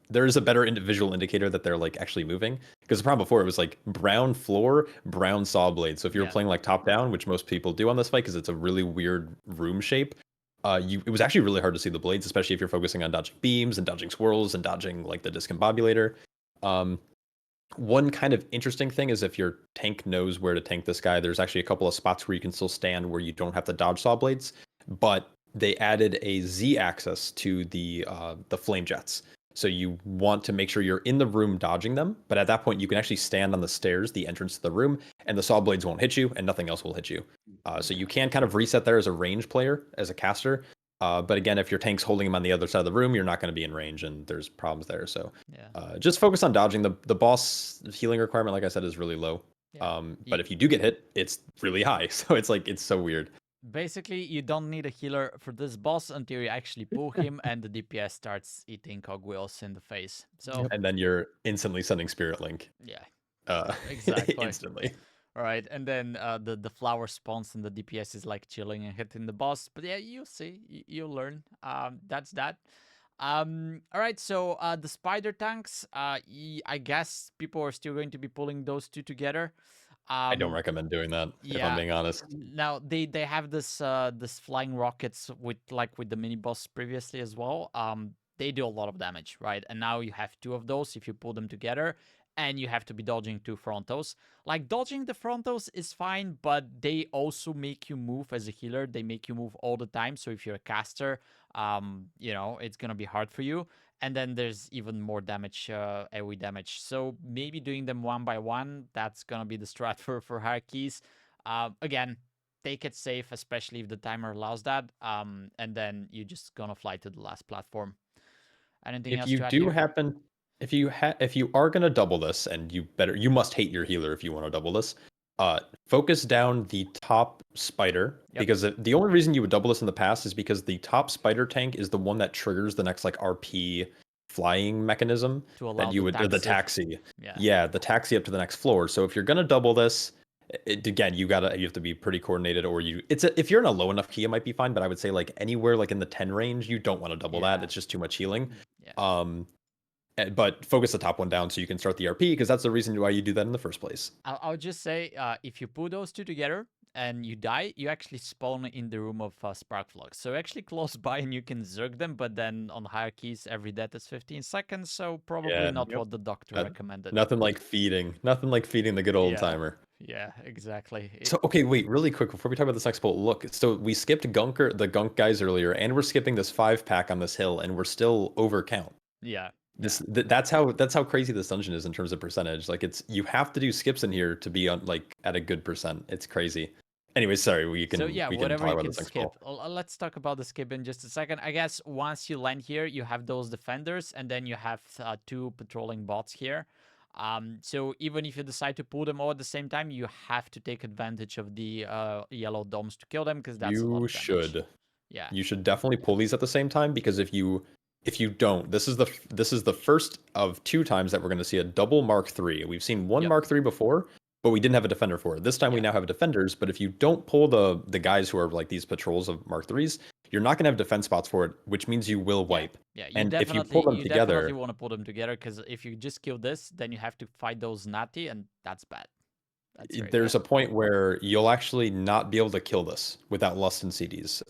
[SPEAKER 2] There is a better visual indicator that they're like actually moving. Because the problem before it was like brown floor, brown saw blade. So if you were
[SPEAKER 1] Yeah.
[SPEAKER 2] playing like top down, which most people do on this fight, because it's a really weird room shape, it was actually really hard to see the blades, especially if you're focusing on dodging beams and dodging swirls and dodging like the discombobulator. One kind of interesting thing is if your tank knows where to tank this guy, there's actually a couple of spots where you can still stand where you don't have to dodge saw blades, but they added a Z axis to the flame jets. So you want to make sure you're in the room dodging them, but at that point you can actually stand on the stairs, the entrance to the room, and the saw blades won't hit you, and nothing else will hit you. So you can kind of reset there as a range player, as a caster. But again, if your tank's holding him on the other side of the room, you're not going to be in range, and there's problems there. So
[SPEAKER 1] Yeah.
[SPEAKER 2] just focus on dodging. The boss healing requirement, like I said, is really low.
[SPEAKER 1] Yeah.
[SPEAKER 2] But if you do get hit, it's really high. So it's so weird.
[SPEAKER 1] Basically, you don't need a healer for this boss until you actually pull him and the DPS starts eating cogwheels in the face. So,
[SPEAKER 2] And then you're instantly sending Spirit Link.
[SPEAKER 1] yeah,
[SPEAKER 2] Uh,
[SPEAKER 1] exactly.
[SPEAKER 2] instantly.
[SPEAKER 1] All right, and then the flower spawns and the DPS is like chilling and hitting the boss. But yeah, you'll see, you'll learn. That's that. All right, so the spider tanks. I guess people are still going to be pulling those two together.
[SPEAKER 2] I don't recommend doing that, if I'm
[SPEAKER 1] Yeah.
[SPEAKER 2] being honest.
[SPEAKER 1] Now they have this flying rockets with the mini boss previously as well. They do a lot of damage, right? And now you have two of those if you pull them together, and you have to be dodging two frontals. Like dodging the frontals is fine, but they also make you move as a healer. They make you move all the time. So if you're a caster, it's gonna be hard for you. And then there's even more damage, AoE damage. So maybe doing them one by one, that's gonna be the strat for hierarchies. Again, take it safe, especially if the timer allows that. And then you're just gonna fly to the last platform. Anything
[SPEAKER 2] If
[SPEAKER 1] else
[SPEAKER 2] you
[SPEAKER 1] to add
[SPEAKER 2] do
[SPEAKER 1] here?
[SPEAKER 2] happen, if you are gonna double this, and you must hate your healer if you want to double this. Focus down the top spider,
[SPEAKER 1] Yep.
[SPEAKER 2] because the only reason you would double this in the past is because the top spider tank is the one that triggers the next like RP flying mechanism
[SPEAKER 1] To allow
[SPEAKER 2] that you would the
[SPEAKER 1] taxi.
[SPEAKER 2] taxi.
[SPEAKER 1] Yeah.
[SPEAKER 2] Yeah, the taxi up to the next floor. So if you're gonna double this, again, you have to be pretty coordinated, or if you're in a low enough key, it might be fine. But I would say like anywhere like in the 10 range, you don't want to double that.
[SPEAKER 1] Yeah.
[SPEAKER 2] It's just too much healing.
[SPEAKER 1] Yeah.
[SPEAKER 2] But focus the top one down so you can start the RP, because that's the reason why you do that in the first place.
[SPEAKER 1] I'll just say, if you put those two together and you die, you actually spawn in the room of Sparkflux. So actually close by and you can zerg them, but then on hierarchies, every death is 15 seconds, so probably not what the doctor recommended.
[SPEAKER 2] Nothing like feeding the good old timer.
[SPEAKER 1] Yeah, exactly.
[SPEAKER 2] So okay, wait, really quick before we talk about this next poll. Look, so we skipped the Gunk guys earlier, and we're skipping this 5-pack on this hill, and we're still over count.
[SPEAKER 1] Yeah.
[SPEAKER 2] That's how crazy this dungeon is in terms of percentage. Like you have to do skips in here to be on like at a good percent. It's crazy. Anyway, sorry, we can
[SPEAKER 1] whatever
[SPEAKER 2] talk
[SPEAKER 1] you
[SPEAKER 2] about
[SPEAKER 1] can
[SPEAKER 2] this next
[SPEAKER 1] skip.
[SPEAKER 2] poll.
[SPEAKER 1] Let's talk about the skip in just a second. I guess once you land here, you have those defenders, and then you have two patrolling bots here. So even if you decide to pull them all at the same time, you have to take advantage of the yellow domes to kill them, because that's a lot of damage. Yeah.
[SPEAKER 2] You should definitely pull these at the same time, because if you don't, this is the first of 2 times that we're going to see a double Mark III. We've seen one Mark III before, but we didn't have a defender for it. This time we now have defenders, but if you don't pull the guys who are like these patrols of Mark IIIs, you're not going to have defense spots for it, which means you will wipe.
[SPEAKER 1] Yeah,
[SPEAKER 2] and if you pull them together,
[SPEAKER 1] definitely want to pull them together, because if you just kill this, then you have to fight those Nati, and that's bad.
[SPEAKER 2] There's a point where you'll actually not be able to kill this without Lust and CDs.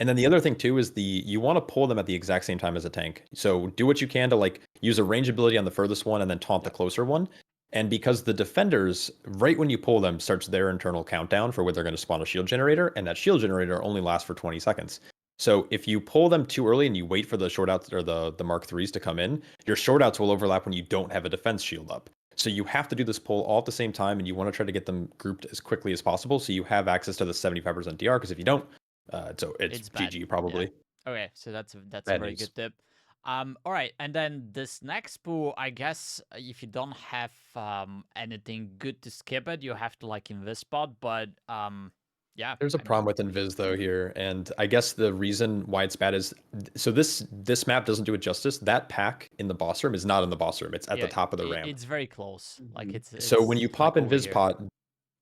[SPEAKER 2] And then the other thing too is you want to pull them at the exact same time as a tank. So do what you can to like use a range ability on the furthest one and then taunt the closer one. And because the defenders, right when you pull them, starts their internal countdown for when they're going to spawn a shield generator, and that shield generator only lasts for 20 seconds. So if you pull them too early and you wait for the short outs or the Mark IIIs to come in, your short outs will overlap when you don't have a defense shield up. So you have to do this pull all at the same time, and you want to try to get them grouped as quickly as possible so you have access to the 75% DR, because if you don't, so it's
[SPEAKER 1] bad.
[SPEAKER 2] GG probably.
[SPEAKER 1] Yeah. Okay, so that's a
[SPEAKER 2] Bad
[SPEAKER 1] very
[SPEAKER 2] news.
[SPEAKER 1] good tip. All right, and then this next pool, I guess if you don't have anything good to skip it, you have to like invis spot. But yeah,
[SPEAKER 2] There's a
[SPEAKER 1] I mean,
[SPEAKER 2] problem with Invis though here, and I guess the reason why it's bad is so this map doesn't do it justice. That pack in the boss room is not in the boss room. It's at the
[SPEAKER 1] yeah,
[SPEAKER 2] top of the ramp.
[SPEAKER 1] it's very close. Like
[SPEAKER 2] So when you
[SPEAKER 1] it's
[SPEAKER 2] pop
[SPEAKER 1] like over
[SPEAKER 2] Invis
[SPEAKER 1] here,
[SPEAKER 2] pot,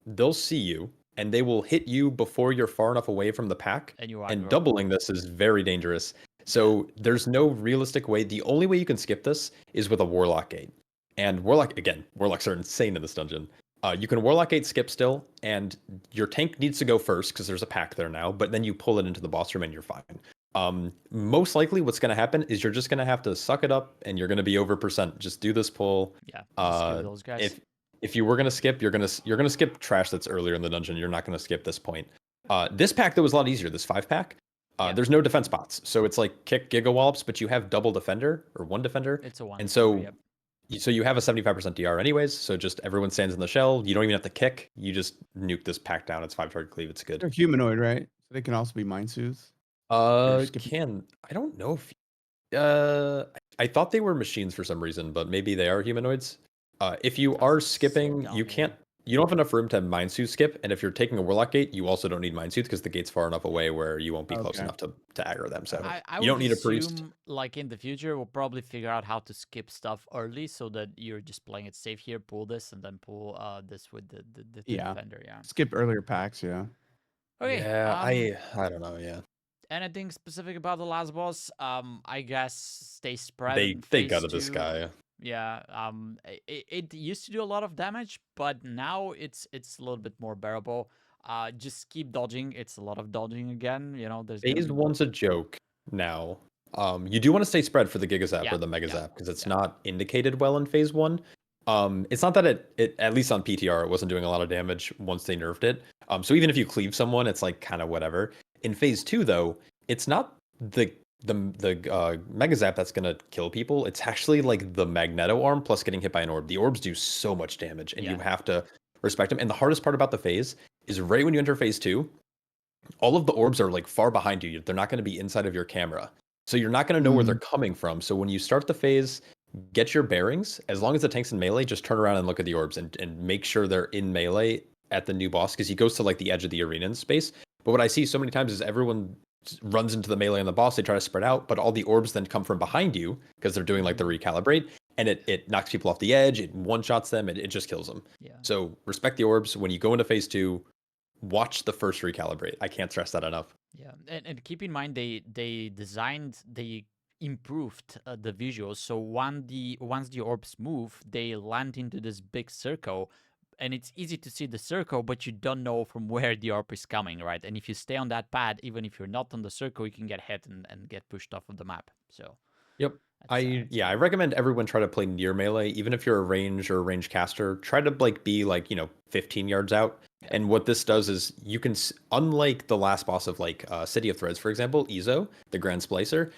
[SPEAKER 2] they'll see you and they will hit you before you're far enough away from the pack.
[SPEAKER 1] and you are
[SPEAKER 2] And doubling this is very dangerous. So there's no realistic way. The only way you can skip this is with a Warlock Gate. And Warlocks are insane in this dungeon. You can Warlock Gate skip still, and your tank needs to go first because there's a pack there now, but then you pull it into the boss room and you're fine. Most likely what's going to happen is you're just going to have to suck it up and you're going to be over percent. Just do this pull.
[SPEAKER 1] yeah, just skip those guys.
[SPEAKER 2] If you were going to skip, you're going to skip trash that's earlier in the dungeon. You're not going to skip this point. This pack though was a lot easier, this 5-pack. There's no defense bots. So it's like kick Giga Wallops, but you have double defender or one defender.
[SPEAKER 1] It's a one.
[SPEAKER 2] And so
[SPEAKER 1] yep.
[SPEAKER 2] So you have a 75% DR anyways, so just everyone stands in the shell. You don't even have to kick. You just nuke this pack down. It's 5-target cleave. It's good.
[SPEAKER 3] They're humanoid, right? So they can also be mind soothes.
[SPEAKER 2] I don't know if I thought they were machines for some reason, but maybe they are humanoids. If you are skipping, you don't have enough room to mind soothe skip, and if you're taking a Warlock Gate, you also don't need mind soothe because the gate's far enough away where you won't be close enough to aggro them. So
[SPEAKER 1] I
[SPEAKER 2] you don't need a priest.
[SPEAKER 1] assume, like in the future, we'll probably figure out how to skip stuff early so that you're just playing it safe here. Pull this and then pull this with the defender. Yeah.
[SPEAKER 3] Skip earlier packs. Yeah.
[SPEAKER 1] Okay.
[SPEAKER 2] Yeah, I don't know. Yeah.
[SPEAKER 1] Anything specific about the last boss? I guess stay spread.
[SPEAKER 2] They gutted this guy.
[SPEAKER 1] Yeah. It used to do a lot of damage, but now it's a little bit more bearable. Just keep dodging. It's a lot of dodging again. You know, there's
[SPEAKER 2] Phase 1's a joke now. You do want to stay spread for the Giga Zap or the Mega Zap because it's not indicated well in Phase 1. It's not that it at least on PTR it wasn't doing a lot of damage once they nerfed it. So even if you cleave someone, it's like kind of whatever. In Phase 2 though, it's not the Mega Zap that's gonna kill people. It's actually like the Magneto arm plus getting hit by an orb. The orbs do so much damage, and you have to respect them. And the hardest part about the phase is right when you enter Phase 2, all of the orbs are like far behind you. They're not going to be inside of your camera, so you're not going to know where they're coming from. So when you start the phase, get your bearings. As long as the tank's in melee, just turn around and look at the orbs and make sure they're in melee at the new boss, because he goes to like the edge of the arena in space. But what I see so many times is everyone runs into the melee on the boss. They try to spread out, but all the orbs then come from behind you because they're doing like the recalibrate, and it knocks people off the edge. It one-shots them. It just kills them. Yeah. So respect the orbs. When you go into Phase 2, watch the first recalibrate. I can't stress that enough.
[SPEAKER 1] Yeah, and keep in mind they improved the visuals. So once the orbs move, they land into this big circle, and it's easy to see the circle, but you don't know from where the orb is coming, right? And if you stay on that pad, even if you're not on the circle, you can get hit and get pushed off of the map. So
[SPEAKER 2] yep. I recommend everyone try to play near melee, even if you're a range or a range caster. Try to like be like 15 yards out. Yeah. And what this does is you can, unlike the last boss of like City of Threads, for example, Izo, the Grand Splicer,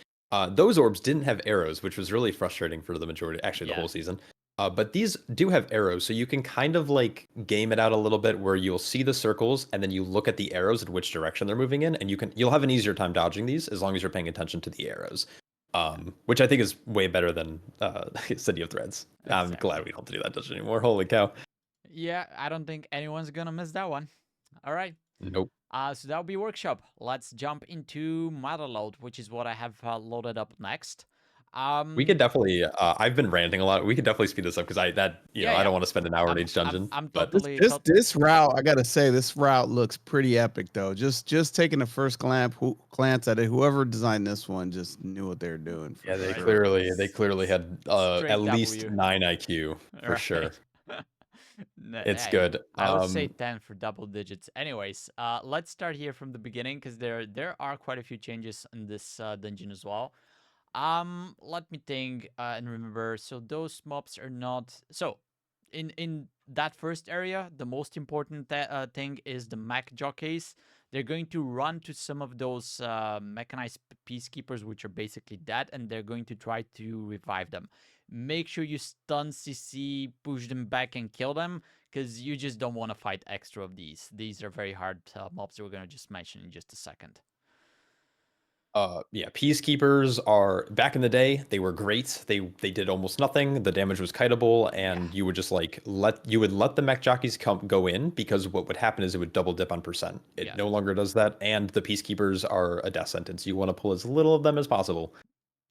[SPEAKER 2] those orbs didn't have arrows, which was really frustrating for the majority, actually the whole season. But these do have arrows, so you can kind of like game it out a little bit where you'll see the circles and then you look at the arrows in which direction they're moving in, and you'll have an easier time dodging these as long as you're paying attention to the arrows. Which I think is way better than City of Threads. Exactly. I'm glad we don't have to do that dungeon anymore. Holy cow.
[SPEAKER 1] Yeah, I don't think anyone's gonna miss that one. All right.
[SPEAKER 2] Nope.
[SPEAKER 1] So that'll be Workshop. Let's jump into MOTHERLODE, which is what I have loaded up next.
[SPEAKER 2] We could definitely. I've been ranting a lot. We could definitely speed this up because I don't want to spend an hour in each dungeon.
[SPEAKER 1] I'm
[SPEAKER 2] but
[SPEAKER 1] totally.
[SPEAKER 3] This route, I gotta say, this route looks pretty epic though. Just taking a first glance at it, whoever designed this one just knew what they were doing.
[SPEAKER 2] Yeah, they clearly had at least 9 IQ for sure. It's good.
[SPEAKER 1] I would say 10 for double digits. Anyways, let's start here from the beginning because there are quite a few changes in this dungeon as well. Let me think and remember. So those mobs are not. So in that first area, the most important thing is the mech jockeys. They're going to run to some of those mechanized peacekeepers, which are basically dead, and they're going to try to revive them. Make sure you stun CC, push them back, and kill them, because you just don't want to fight extra of these. These are very hard mobs that we're going to just mention in just a second.
[SPEAKER 2] Yeah, peacekeepers are back in the day. They were great. They did almost nothing. The damage was kiteable, and you would just like let the mech jockeys go in, because what would happen is it would double dip on percent. It no longer does that, and the peacekeepers are a death sentence. You want to pull as little of them as possible.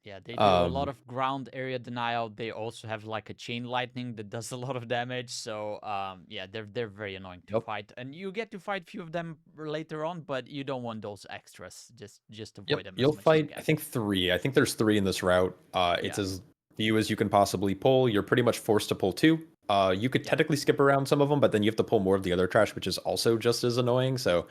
[SPEAKER 1] Yeah, they do a lot of ground area denial. They also have like a chain lightning that does a lot of damage. So yeah, they're very annoying to fight, and you get to fight few of them later on, but you don't want those extras. Just avoid them.
[SPEAKER 2] You'll
[SPEAKER 1] as much as you
[SPEAKER 2] fight.
[SPEAKER 1] can.
[SPEAKER 2] I think 3. I think there's 3 in this route. It's as few as you can possibly pull. You're pretty much forced to pull 2. You could technically skip around some of them, but then you have to pull more of the other trash, which is also just as annoying. So,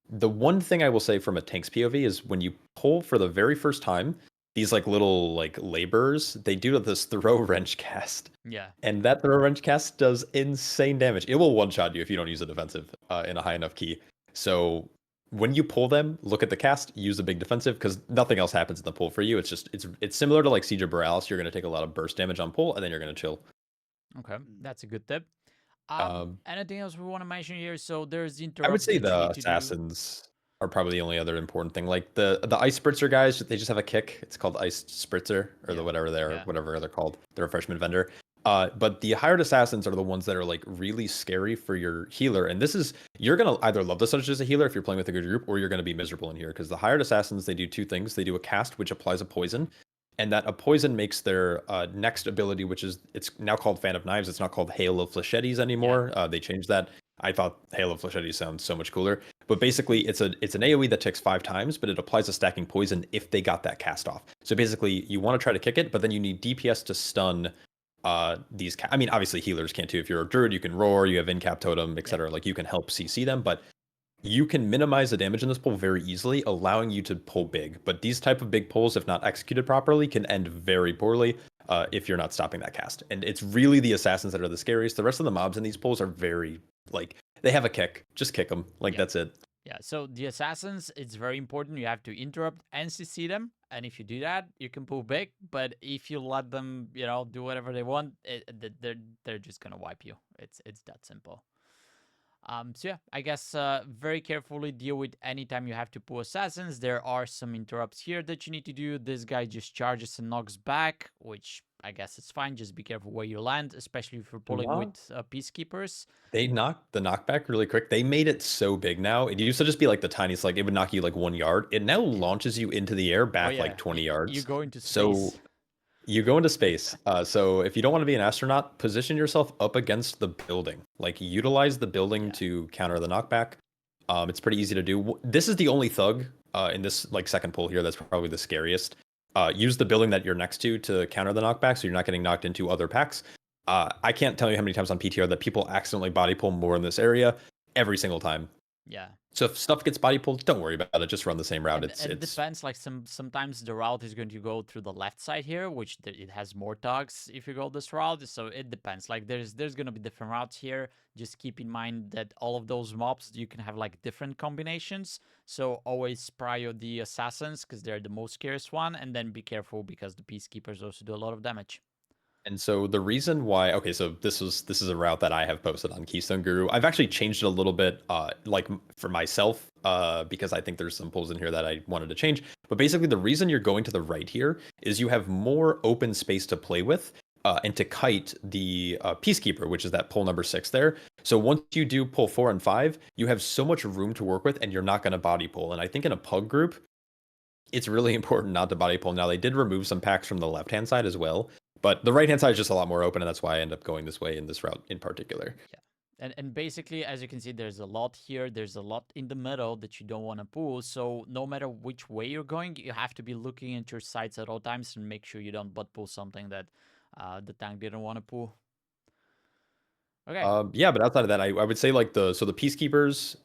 [SPEAKER 2] the one thing I will say from a tank's POV is when you pull for the very first time, these like little like laborers, they do this throw wrench cast.
[SPEAKER 1] Yeah.
[SPEAKER 2] And that throw wrench cast does insane damage. It will one-shot you if you don't use a defensive in a high enough key. So when you pull them, look at the cast, use a big defensive, because nothing else happens in the pull for you. It's just it's similar to like Siege of Borealis. You're going to take a lot of burst damage on pull, and then you're going to chill.
[SPEAKER 1] Okay, that's a good tip. Anything else we want to mention here? So there's interrupts.
[SPEAKER 2] I would say the assassins are probably the only other important thing. Like the ice spritzer guys, they just have a kick. It's called ice spritzer, or the whatever they're called. They're a refreshment vendor. But the hired assassins are the ones that are like really scary for your healer. And this is, you're gonna either love this as a healer if you're playing with a good group, or you're gonna be miserable in here, because the hired assassins, they do 2 things. They do a cast which applies a poison, and that a poison makes their next ability, which is, it's now called Fan of Knives. It's not called Hail of Flechettes anymore. They changed that. I thought Hail of Flechettes sounds so much cooler. But basically, it's an AoE that ticks 5 times, but it applies a stacking poison if they got that cast off. So basically, you want to try to kick it, but then you need DPS to stun these. I mean, obviously healers can too. If you're a druid, you can roar. You have incap totem, etc. Like you can help CC them, but you can minimize the damage in this pull very easily, allowing you to pull big. But these type of big pulls, if not executed properly, can end very poorly if you're not stopping that cast. And it's really the assassins that are the scariest. The rest of the mobs in these pulls are very, like, they have a kick. Just kick them. Like, that's it.
[SPEAKER 1] Yeah, so the assassins, it's very important. You have to interrupt and CC them. And if you do that, you can pull big. But if you let them, you know, do whatever they want, they're just going to wipe you. It's that simple. So yeah, I guess very carefully deal with anytime you have to pull assassins. There are some interrupts here that you need to do. This guy just charges and knocks back, which I guess it's fine. Just be careful where you land, especially if you're pulling with peacekeepers.
[SPEAKER 2] They knocked the knockback really quick. They made it so big now. It used to just be like the tiniest, like it would knock you like 1 yard. It now launches you into the air back like 20 yards.
[SPEAKER 1] You go into space.
[SPEAKER 2] So you go into space. So if you don't want to be an astronaut, position yourself up against the building. Like utilize the building to counter the knockback. It's pretty easy to do. This is the only thug in this like second pull here that's probably the scariest. Use the building that you're next to counter the knockback, so you're not getting knocked into other packs. I can't tell you how many times on PTR that people accidentally body pull more in this area every single time.
[SPEAKER 1] Yeah.
[SPEAKER 2] So if stuff gets body pulled, don't worry about it. Just run the same route.
[SPEAKER 1] It depends. Like sometimes the route is going to go through the left side here, which it has more thugs if you go this route. So it depends. Like there's going to be different routes here. Just keep in mind that all of those mobs, you can have like different combinations. So always prio the assassins because they're the most scariest one, and then be careful because the peacekeepers also do a lot of damage.
[SPEAKER 2] And so the reason why, okay, so this is a route that I have posted on Keystone Guru. I've actually changed it a little bit, like for myself, because I think there's some pulls in here that I wanted to change. But basically, the reason you're going to the right here is you have more open space to play with, and to kite the Peacekeeper, which is that pull number 6 there. So once you do pull 4 and 5, you have so much room to work with, and you're not going to body pull. And I think in a pug group, it's really important not to body pull. Now they did remove some packs from the left-hand side as well. But the right-hand side is just a lot more open, and that's why I end up going this way in this route in particular.
[SPEAKER 1] Yeah. And basically, as you can see, there's a lot here. There's a lot in the middle that you don't want to pull. So no matter which way you're going, you have to be looking at your sights at all times and make sure you don't butt pull something that the tank didn't want to pull. Okay.
[SPEAKER 2] Yeah, but outside of that, I would say like the Peacekeepers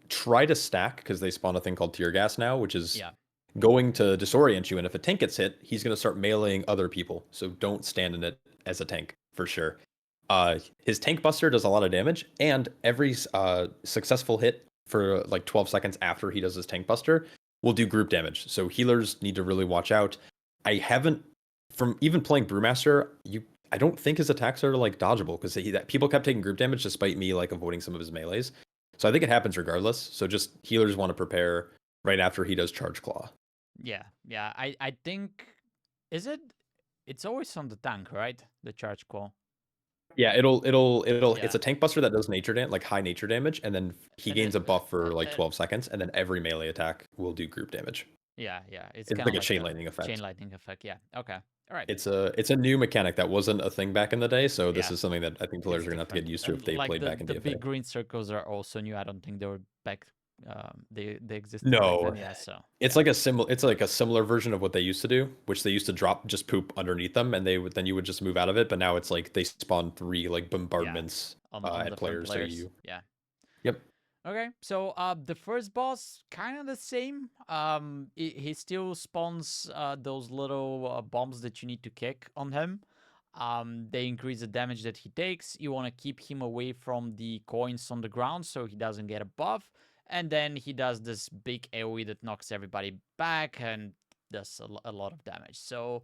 [SPEAKER 2] try to stack because they spawn a thing called tear gas now, which is going to disorient you, and if a tank gets hit, he's going to start meleeing other people. So don't stand in it as a tank for sure. His tank buster does a lot of damage, and every successful hit for like 12 seconds after he does his tank buster will do group damage. So healers need to really watch out. I haven't, from even playing Brewmaster, I don't think his attacks are like dodgeable because people kept taking group damage despite me like avoiding some of his melees. So I think it happens regardless. So just healers want to prepare right after he does Charge Claw.
[SPEAKER 1] Yeah. I think it's always on the tank, right? The Charge Claw.
[SPEAKER 2] Yeah, it'll
[SPEAKER 1] Yeah.
[SPEAKER 2] it's a tank buster that does nature like high nature damage, and then he gains a buff for like 12 seconds, and then every melee attack will do group damage.
[SPEAKER 1] Yeah. It's
[SPEAKER 2] It's
[SPEAKER 1] kind of
[SPEAKER 2] like a chain lightning effect.
[SPEAKER 1] Chain lightning effect. Yeah. Okay. All right.
[SPEAKER 2] It's a new mechanic that wasn't a thing back in the day, so this
[SPEAKER 1] Yeah.
[SPEAKER 2] is something that I think players are gonna have to get used to if they
[SPEAKER 1] like
[SPEAKER 2] played back in
[SPEAKER 1] the
[SPEAKER 2] DFA.
[SPEAKER 1] big green circles are also new. I don't think they were back. They existed.
[SPEAKER 2] No,
[SPEAKER 1] back then, yeah. So
[SPEAKER 2] it's like a similar version of what they used to do, which they used to drop just poop underneath them, and then you would just move out of it. But now it's like they spawn 3 like bombardments
[SPEAKER 1] on
[SPEAKER 2] at players. So you
[SPEAKER 1] yeah.
[SPEAKER 2] Yep.
[SPEAKER 1] Okay, so the first boss kind of the same. He still spawns those little bombs that you need to kick on him. They increase the damage that he takes. You want to keep him away from the coins on the ground so he doesn't get a buff. And then he does this big AoE that knocks everybody back and does a lot of damage. So,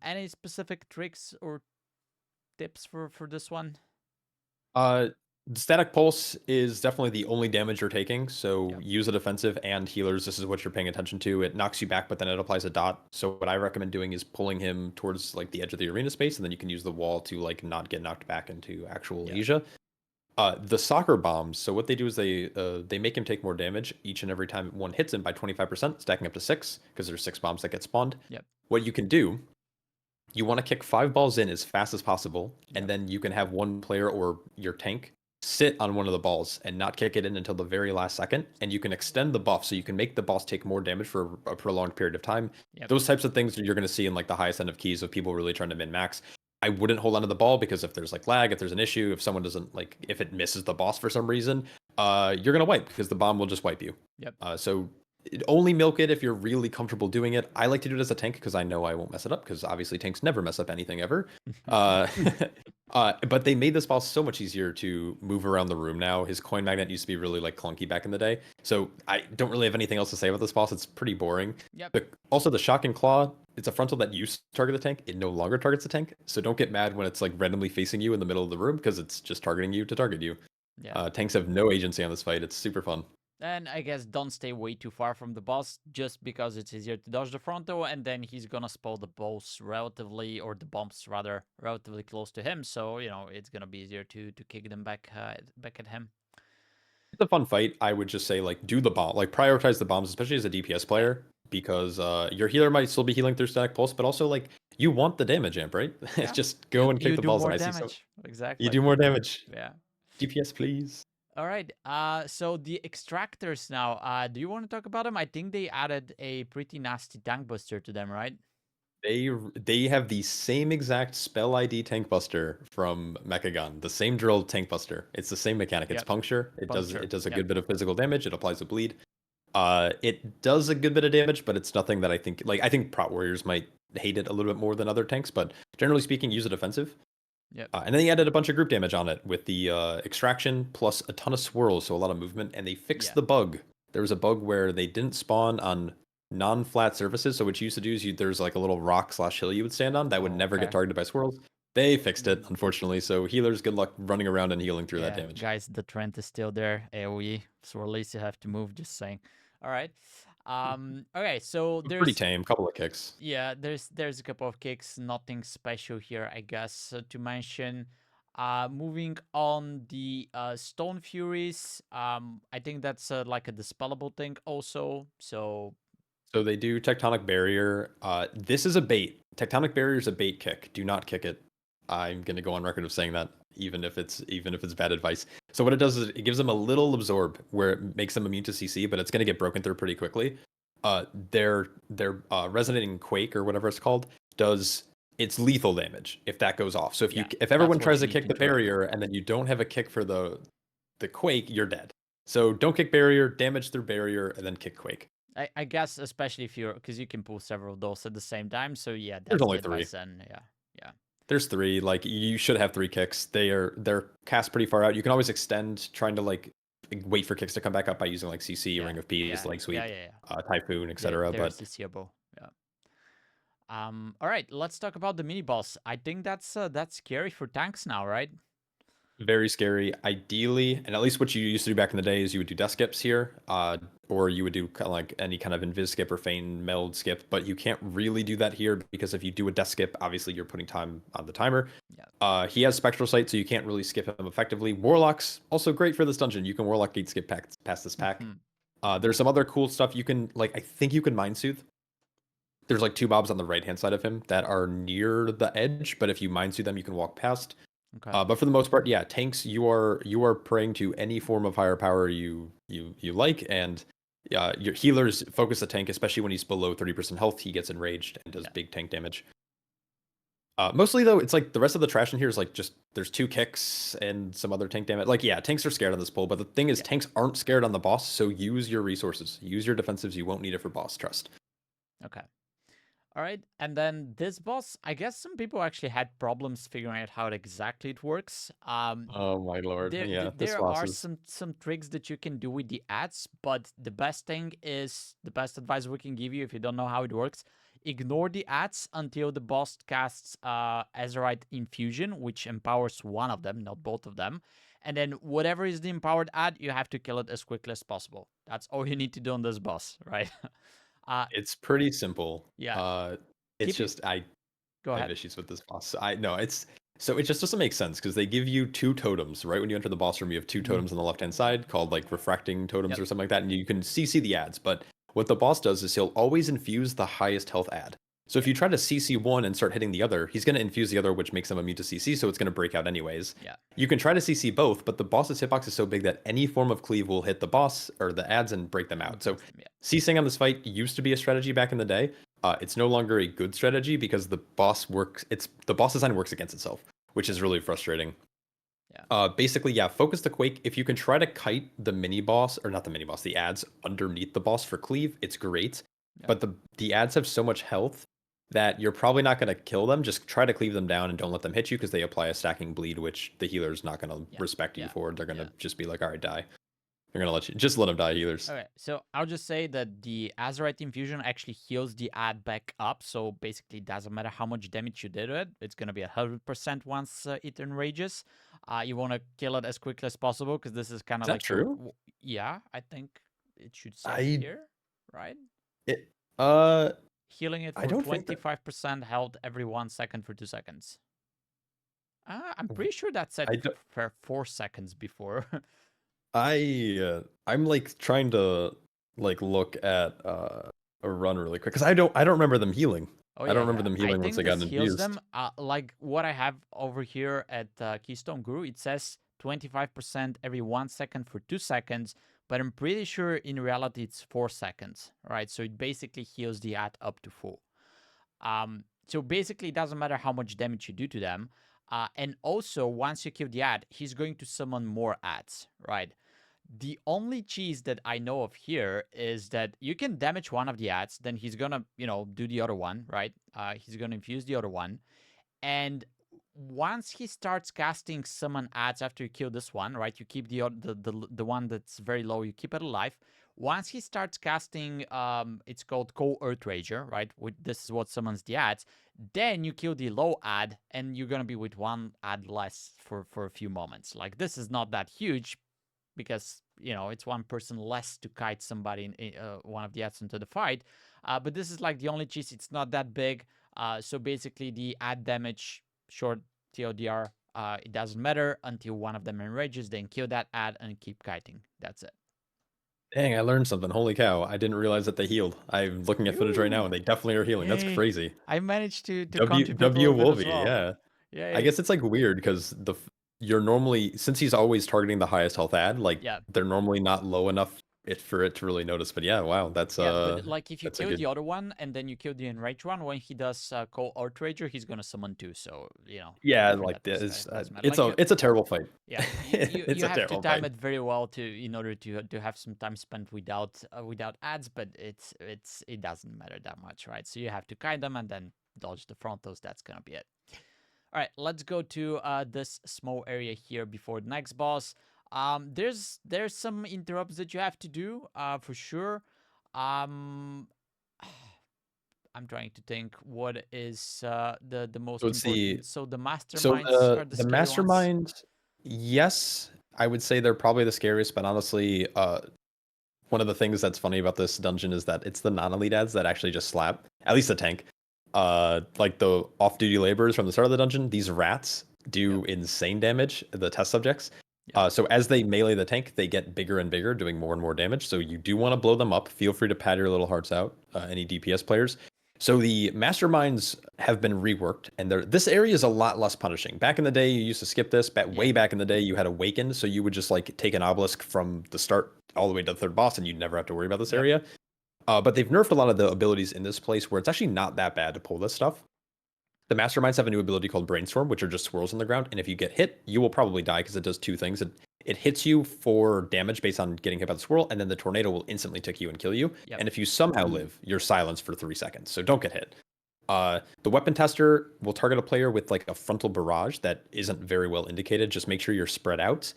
[SPEAKER 1] any specific tricks or tips for this one?
[SPEAKER 2] The Static Pulse is definitely the only damage you're taking, so use a defensive and healers. This is what you're paying attention to. It knocks you back, but then it applies a dot. So what I recommend doing is pulling him towards like the edge of the arena space, and then you can use the wall to like not get knocked back into actual Asia. The soccer bombs. So what they do is they make him take more damage each and every time one hits him by 25%, stacking up to 6 because there's 6 bombs that get spawned. What you can do, you want to kick 5 balls in as fast as possible, and then you can have one player or your tank sit on one of the balls and not kick it in until the very last second, and you can extend the buff so you can make the boss take more damage for a prolonged period of time. Those types of things you're going to see in like the highest end of keys of people really trying to min-max. I wouldn't hold onto the ball because if there's like lag, if there's an issue, if someone doesn't like, if it misses the boss for some reason, you're gonna wipe because the bomb will just wipe you. So only milk it if you're really comfortable doing it. I like to do it as a tank because I know I won't mess it up because obviously tanks never mess up anything ever. But they made this boss so much easier to move around the room now. His coin magnet used to be really like clunky back in the day. So I don't really have anything else to say about this boss. It's pretty boring. Also the Shocking Claw, it's a frontal that used to target the tank. It no longer targets the tank. So don't get mad when it's like randomly facing you in the middle of the room because it's just targeting you to target you. Tanks have no agency on this fight. It's super fun.
[SPEAKER 1] And I guess don't stay way too far from the boss just because it's easier to dodge the frontal, and then he's gonna spawn the balls relatively, or the bombs rather, relatively close to him. So, you know, it's gonna be easier to kick them back at him.
[SPEAKER 2] It's a fun fight. I would just say like do the bomb, like prioritize the bombs, especially as a DPS player, because your healer might still be healing through Static Pulse, but also like you want the damage amp, right? Just go and kick the balls.
[SPEAKER 1] You do more damage. Exactly.
[SPEAKER 2] You do more damage.
[SPEAKER 1] Yeah.
[SPEAKER 2] DPS, please.
[SPEAKER 1] All right. So the extractors now. Do you want to talk about them? I think they added a pretty nasty tank buster to them, right?
[SPEAKER 2] They have the same exact spell ID tank buster from Mechagon, the same drill tank buster. It's the same mechanic. It's puncture. It does a good bit of physical damage. It applies a bleed. It does a good bit of damage, but it's nothing that I think Prot Warriors might hate it a little bit more than other tanks, but generally speaking, use a defensive. And then he added a bunch of group damage on it with the extraction plus a ton of swirls, so a lot of movement, and they fixed the bug. There was a bug where they didn't spawn on non-flat surfaces, so what you used to do is there's like a little rock/hill you would stand on that would never get targeted by swirls. They fixed it, unfortunately, so healers, good luck running around and healing through that damage.
[SPEAKER 1] Guys, the trend is still there. AoE, swirlies, you have to move, just saying. All right. Okay, so there's
[SPEAKER 2] pretty tame, couple of kicks.
[SPEAKER 1] Yeah, there's a couple of kicks, nothing special here, I guess, to mention. Moving on, the Stone Furies, I think that's like a dispellable thing also, so
[SPEAKER 2] they do Tectonic Barrier. This is a bait. Tectonic Barrier is a bait kick. Do not kick it. I'm gonna go on record of saying that, even if it's bad advice. So what it does is it gives them a little absorb where it makes them immune to CC, but it's gonna get broken through pretty quickly. Their resonating quake or whatever it's called it's lethal damage if that goes off. So if everyone tries to kick the barrier and then you don't have a kick for the quake, you're dead. So don't kick barrier, damage through barrier, and then kick quake.
[SPEAKER 1] I guess especially if because you can pull several of those at the same time. So yeah, that's
[SPEAKER 2] there's only 3.
[SPEAKER 1] And yeah.
[SPEAKER 2] There's 3. Like you should have 3 kicks. They're cast pretty far out. You can always extend trying to like wait for kicks to come back up by using like CC,
[SPEAKER 1] Yeah.
[SPEAKER 2] Ring of Peace,
[SPEAKER 1] Yeah.
[SPEAKER 2] Leg Sweep,
[SPEAKER 1] Yeah.
[SPEAKER 2] Typhoon, etc.
[SPEAKER 1] They're
[SPEAKER 2] But
[SPEAKER 1] CCable. Yeah. All right, let's talk about the mini boss. I think that's scary for tanks now, right?
[SPEAKER 2] very scary. Ideally, and at least what you used to do back in the day is you would do death skips here, or you would do kind of like any kind of invis skip or feign meld skip. But you can't really do that here because if you do a death skip, obviously you're putting time on the timer.
[SPEAKER 1] Yeah.
[SPEAKER 2] He has spectral sight, so you can't really skip him effectively. Warlocks also great for this dungeon. You can warlock gate skip past this pack. There's some other cool stuff you can like. I think you can mind soothe. There's like 2 mobs on the right hand side of him that are near the edge, but if you mind soothe them, you can walk past.
[SPEAKER 1] Okay.
[SPEAKER 2] But for the most part, yeah, tanks you are praying to any form of higher power you like, and your healers focus the tank, especially when he's below 30% health. He gets enraged and does big tank damage. Mostly though, it's like the rest of the trash in here is like just there's 2 kicks and some other tank damage. Like yeah, tanks are scared on this pull, but the thing is, tanks aren't scared on the boss. So use your resources, use your defensives. You won't need it for boss. Trust.
[SPEAKER 1] Okay. All right, and then this boss, I guess some people actually had problems figuring out how exactly it works.
[SPEAKER 2] Oh my lord!
[SPEAKER 1] There are some tricks that you can do with the ads, but the best thing is the best advice we can give you if you don't know how it works. Ignore the ads until the boss casts Azeroth Infusion, which empowers one of them, not both of them. And then whatever is the empowered ad, you have to kill it as quickly as possible. That's all you need to do on this boss, right?
[SPEAKER 2] It's pretty simple.
[SPEAKER 1] Yeah.
[SPEAKER 2] It's just I
[SPEAKER 1] Go ahead.
[SPEAKER 2] have issues with this boss. It just doesn't make sense because they give you 2 totems right when you enter the boss room. You have 2 totems on the left hand side called like refracting totems or something like that, and you can CC the ads. But what the boss does is he'll always infuse the highest health ad. So if you try to CC one and start hitting the other, he's going to infuse the other, which makes them immune to CC, so it's going to break out anyways.
[SPEAKER 1] Yeah.
[SPEAKER 2] You can try to CC both, but the boss's hitbox is so big that any form of cleave will hit the boss or the ads and break them out. So CCing on this fight used to be a strategy back in the day. It's no longer a good strategy because the boss design works against itself, which is really frustrating.
[SPEAKER 1] Yeah.
[SPEAKER 2] Basically, focus the Quake. If you can try to kite the mini boss, or not the mini boss, the ads underneath the boss for cleave, it's great. Yeah. But the ads have so much health that you're probably not going to kill them. Just try to cleave them down and don't let them hit you because they apply a stacking bleed, which the healer's not going to respect you for. They're going to just be like, all right, die. They're going to let them die, healers.
[SPEAKER 1] Okay, so I'll just say that the Azeroth Infusion actually heals the ad back up. So basically, it doesn't matter how much damage you did to it. It's going to be 100% once it enrages. You want to kill it as quickly as possible because this is kind of like...
[SPEAKER 2] Is that true?
[SPEAKER 1] Yeah, I think it should say here, right? Healing it for 25% health every 1 second for 2 seconds. I'm pretty sure that said for 4 seconds before.
[SPEAKER 2] I'm like trying to like look at a run really quick because I don't remember them healing. I don't remember them healing once they got infused.
[SPEAKER 1] Them, like what I have over here at Keystone Guru, it says 25% every 1 second for 2 seconds, but I'm pretty sure in reality it's 4 seconds, right? So it basically heals the ad up to full. So basically it doesn't matter how much damage you do to them. And also, once you kill the ad, he's going to summon more ads, right? The only cheese that I know of here is that you can damage one of the ads, then he's gonna, do the other one, right? He's gonna infuse the other one. And once he starts casting summon ads after you kill this one, right? You keep the one that's very low, you keep it alive. Once he starts casting, it's called Earth Rager, right? This is what summons the ads. Then you kill the low ad, and you're gonna be with one ad less for a few moments. Like, this is not that huge, because, it's one person less to kite somebody, in one of the ads into the fight. But this is like the only cheese. It's not that big. So basically, the ad damage, short TLDR, it doesn't matter until one of them enrages. Then kill that ad and keep kiting. That's it.
[SPEAKER 2] Dang, I learned something. Holy cow. I didn't realize that they healed. I'm looking at footage right now, and they definitely are healing. That's crazy.
[SPEAKER 1] I managed to contribute a little bit as well. Yeah.
[SPEAKER 2] I guess it's like weird because you're normally, since he's always targeting the highest health ad, like they're normally not low enough for it to really notice. But wow, that's
[SPEAKER 1] but like if you kill the other one and then you kill the enraged one, when he does call Earth Rager, he's gonna summon two. So
[SPEAKER 2] like this, it's a terrible fight.
[SPEAKER 1] Yeah, you have to time it very well in order to have some time spent without ads, but it doesn't matter that much, right? So you have to kite them and then dodge the frontals. That's gonna be it. All right, let's go to this small area here before the next boss. There's some interrupts that you have to do, for sure. Um, I'm trying to think what is the most
[SPEAKER 2] So it's the
[SPEAKER 1] important. So the
[SPEAKER 2] so
[SPEAKER 1] masterminds are the
[SPEAKER 2] the
[SPEAKER 1] scary ones.
[SPEAKER 2] mastermind, yes, I would say they're probably the scariest, but honestly, one of the things that's funny about this dungeon is that it's the non-elite ads that actually just slap, at least the tank. Like the off-duty laborers from the start of the dungeon, these rats do insane damage, the test subjects.
[SPEAKER 1] Yep.
[SPEAKER 2] So as they melee the tank, they get bigger and bigger, doing more and more damage. So you do want to blow them up. Feel free to pad your little hearts out, any DPS players. So the masterminds have been reworked, and this area is a lot less punishing. Back in the day, you used to skip this. Way back in the day, you had Awakened, so you would just like take an obelisk from the start all the way to the third boss, and you'd never have to worry about this area. But they've nerfed a lot of the abilities in this place where it's actually not that bad to pull this stuff. The masterminds have a new ability called Brainstorm, which are just swirls on the ground, and if you get hit, you will probably die because it does two things. It hits you for damage based on getting hit by the swirl, and then the tornado will instantly tick you and kill you.
[SPEAKER 1] Yep.
[SPEAKER 2] And if you somehow live, you're silenced for 3 seconds, so don't get hit. The weapon tester will target a player with like a frontal barrage that isn't very well indicated. Just make sure you're spread out.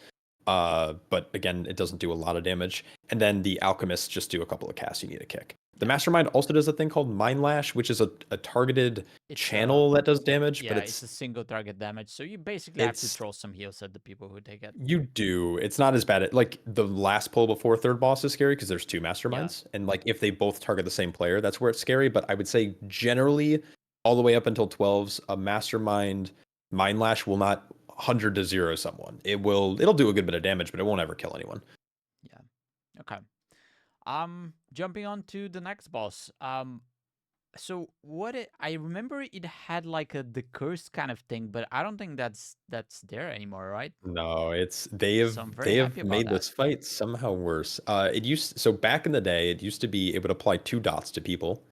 [SPEAKER 2] But again, it doesn't do a lot of damage. And then the alchemists just do a couple of casts you need to kick. The mastermind also does a thing called Mind Lash, which is a targeted channel that does damage, but
[SPEAKER 1] it's a single target damage. So you basically have to throw some heals at the people who take it.
[SPEAKER 2] You do. It's not as bad. Like the last pull before third boss is scary because there's two masterminds, and like if they both target the same player, that's where it's scary. But I would say generally, all the way up until 12s, a mastermind Mind Lash will not 100 to 0 someone. It'll do a good bit of damage, but it won't ever kill anyone.
[SPEAKER 1] Yeah. Okay. Jumping on to the next boss. So I remember it had like the curse kind of thing, but I don't think that's there anymore, right?
[SPEAKER 2] No, they have made this fight somehow worse. So back in the day, it used to be it would apply 2 dots to people.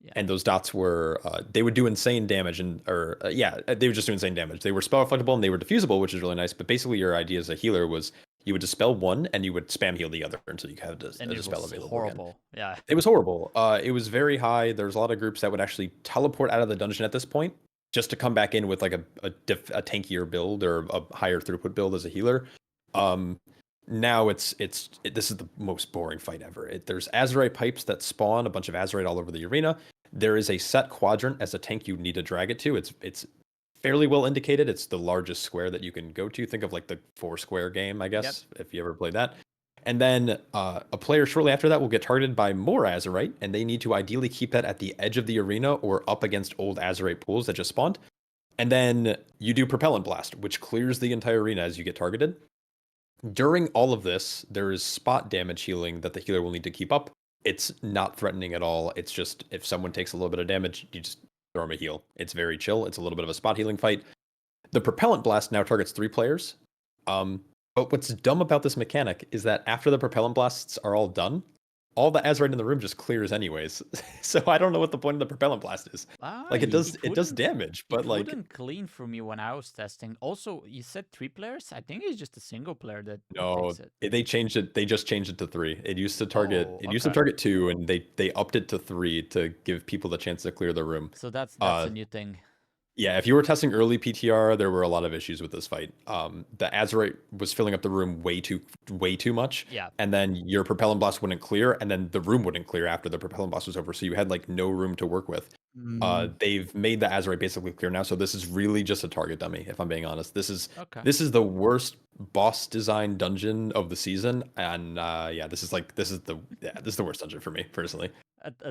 [SPEAKER 2] Yeah. And those dots were they would do insane damage they would just do insane damage. They were spell reflectable and they were diffusable, which is really nice. But basically, your idea as a healer was you would dispel one and you would spell heal the other until you had a dispel available.
[SPEAKER 1] Horrible.
[SPEAKER 2] Again.
[SPEAKER 1] Yeah.
[SPEAKER 2] It was horrible. It was very high. There's a lot of groups that would actually teleport out of the dungeon at this point just to come back in with like a tankier build or a higher throughput build as a healer. Now this is the most boring fight ever. There's Azerite pipes that spawn a bunch of Azerite all over the arena. There is a set quadrant as a tank you need to drag it to. It's fairly well indicated. It's the largest square that you can go to. Think of like the 4-square game, I guess, if you ever played that. And then a player shortly after that will get targeted by more Azerite, and they need to ideally keep that at the edge of the arena or up against old Azerite pools that just spawned. And then you do Propellant Blast, which clears the entire arena as you get targeted. During all of this, there is spot damage healing that the healer will need to keep up. It's not threatening at all. It's just if someone takes a little bit of damage, you just throw them a heal. It's very chill. It's a little bit of a spot healing fight. The Propellant Blast now targets 3 players. But what's dumb about this mechanic is that after the Propellant Blasts are all done, all the Azerite in the room just clears anyways. So I don't know what the point of the Propellant Blast is. Like it does damage, but like
[SPEAKER 1] it wouldn't clean for me when I was testing. Also, you said 3 players? I think it's just a single player that takes it.
[SPEAKER 2] They changed it. They just changed it to 3. It used to target used to target 2, and they upped it to 3 to give people the chance to clear the room.
[SPEAKER 1] So that's a new thing.
[SPEAKER 2] Yeah, if you were testing early PTR, there were a lot of issues with this fight. The Azerite was filling up the room way too much.
[SPEAKER 1] Yeah.
[SPEAKER 2] And then your Propellant Blast wouldn't clear, and then the room wouldn't clear after the Propellant Blast was over. So you had like no room to work with. They've made the Azerite basically clear now, so this is really just a target dummy, if I'm being honest. This is the worst boss design dungeon of the season, and this is the worst dungeon for me personally.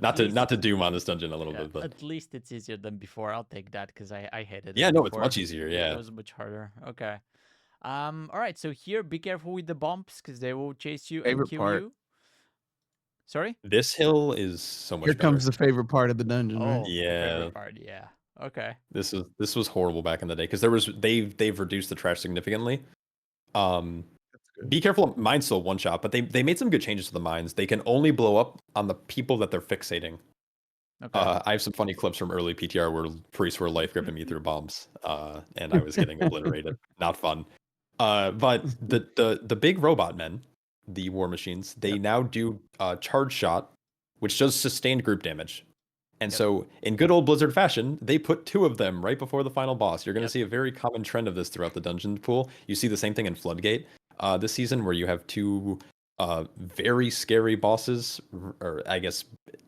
[SPEAKER 2] Not to doom on this dungeon a little bit, but
[SPEAKER 1] at least it's easier than before. I'll take that because I hated it.
[SPEAKER 2] Yeah, no, it's much easier. Yeah,
[SPEAKER 1] it was much harder. Okay. All right. So here, be careful with the bumps because they will chase you and kill you. Sorry.
[SPEAKER 2] This hill is so much.
[SPEAKER 3] Here comes the favorite part of the dungeon. Right?
[SPEAKER 2] Yeah.
[SPEAKER 1] Favorite part. Yeah. Okay.
[SPEAKER 2] This was horrible back in the day because they've reduced the trash significantly. Be careful, mines still one shot, but they made some good changes to the mines. They can only blow up on the people that they're fixating. Okay. I have some funny clips from early PTR where priests were life gripping me through bombs, and I was getting obliterated. Not fun. But the big robot men, the war machines, they now do charge shot, which does sustained group damage. And
[SPEAKER 1] Yep.
[SPEAKER 2] so, in good old Blizzard fashion, they put 2 of them right before the final boss. You're going to
[SPEAKER 1] Yep.
[SPEAKER 2] see a very common trend of this throughout the dungeon pool. You see the same thing in Floodgate this season, where you have 2 very scary bosses, or I guess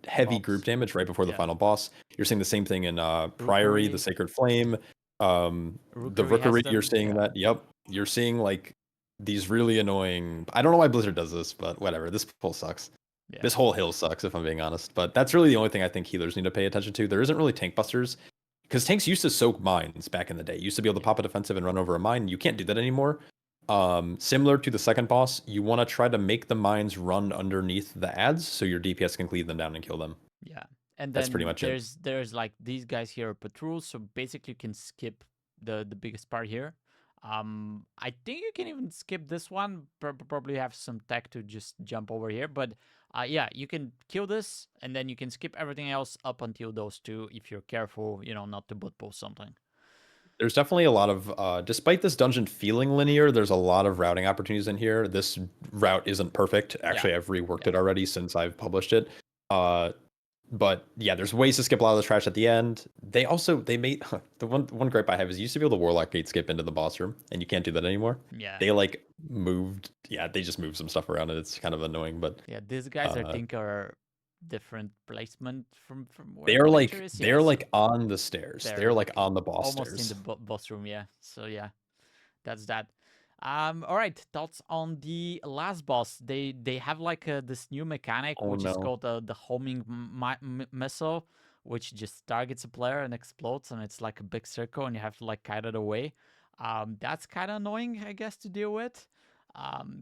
[SPEAKER 2] heavy group
[SPEAKER 1] Mobs.
[SPEAKER 2] damage right before the
[SPEAKER 1] Yeah.
[SPEAKER 2] final boss. You're seeing the same thing in Priory, the
[SPEAKER 1] Rookery.
[SPEAKER 2] Sacred Flame, the
[SPEAKER 1] Rookery has
[SPEAKER 2] Rookery. You're
[SPEAKER 1] them.
[SPEAKER 2] seeing
[SPEAKER 1] Yeah.
[SPEAKER 2] that. Yep, you're seeing like these really annoying. I don't know why Blizzard does this, but whatever. This pool sucks.
[SPEAKER 1] Yeah.
[SPEAKER 2] This whole hill sucks, if I'm being honest. But that's really the only thing I think healers need to pay attention to. There isn't really tank busters, because tanks used to soak mines back in the day. You used to be able to pop a defensive and run over a mine. You can't do that anymore. Similar to the second boss, you want to try to make the mines run underneath the ads so your DPS can cleave them down and kill them.
[SPEAKER 1] Yeah. And
[SPEAKER 2] That's pretty
[SPEAKER 1] then
[SPEAKER 2] much it.
[SPEAKER 1] there's like these guys here are patrols, so basically you can skip the biggest part here. I think you can even skip this one. Probably have some tech to just jump over here, but yeah, you can kill this and then you can skip everything else up until those 2 if you're careful, you know, not to butt pull something.
[SPEAKER 2] There's definitely a lot of, despite this dungeon feeling linear, there's a lot of routing opportunities in here. This route isn't perfect. Actually, I've reworked it already since I've published it. But yeah, there's ways to skip a lot of the trash at the end. They made the one gripe I have is you used to be able to Warlock Gate skip into the boss room, and you can't do that anymore.
[SPEAKER 1] Yeah.
[SPEAKER 2] They like moved, they just moved some stuff around, and it's kind of annoying. But
[SPEAKER 1] Yeah, these guys I think are different placement from where
[SPEAKER 2] they're
[SPEAKER 1] the
[SPEAKER 2] like
[SPEAKER 1] treacherous is.
[SPEAKER 2] they're
[SPEAKER 1] Yes.
[SPEAKER 2] like on the stairs. They're like on the boss
[SPEAKER 1] almost
[SPEAKER 2] stairs.
[SPEAKER 1] in the boss room. Yeah. So yeah, that's that. All right. Thoughts on the last boss? They have like this new mechanic which is called the homing missile, which just targets a player and explodes, and it's like a big circle, and you have to like kite it away. That's kind of annoying, I guess, to deal with.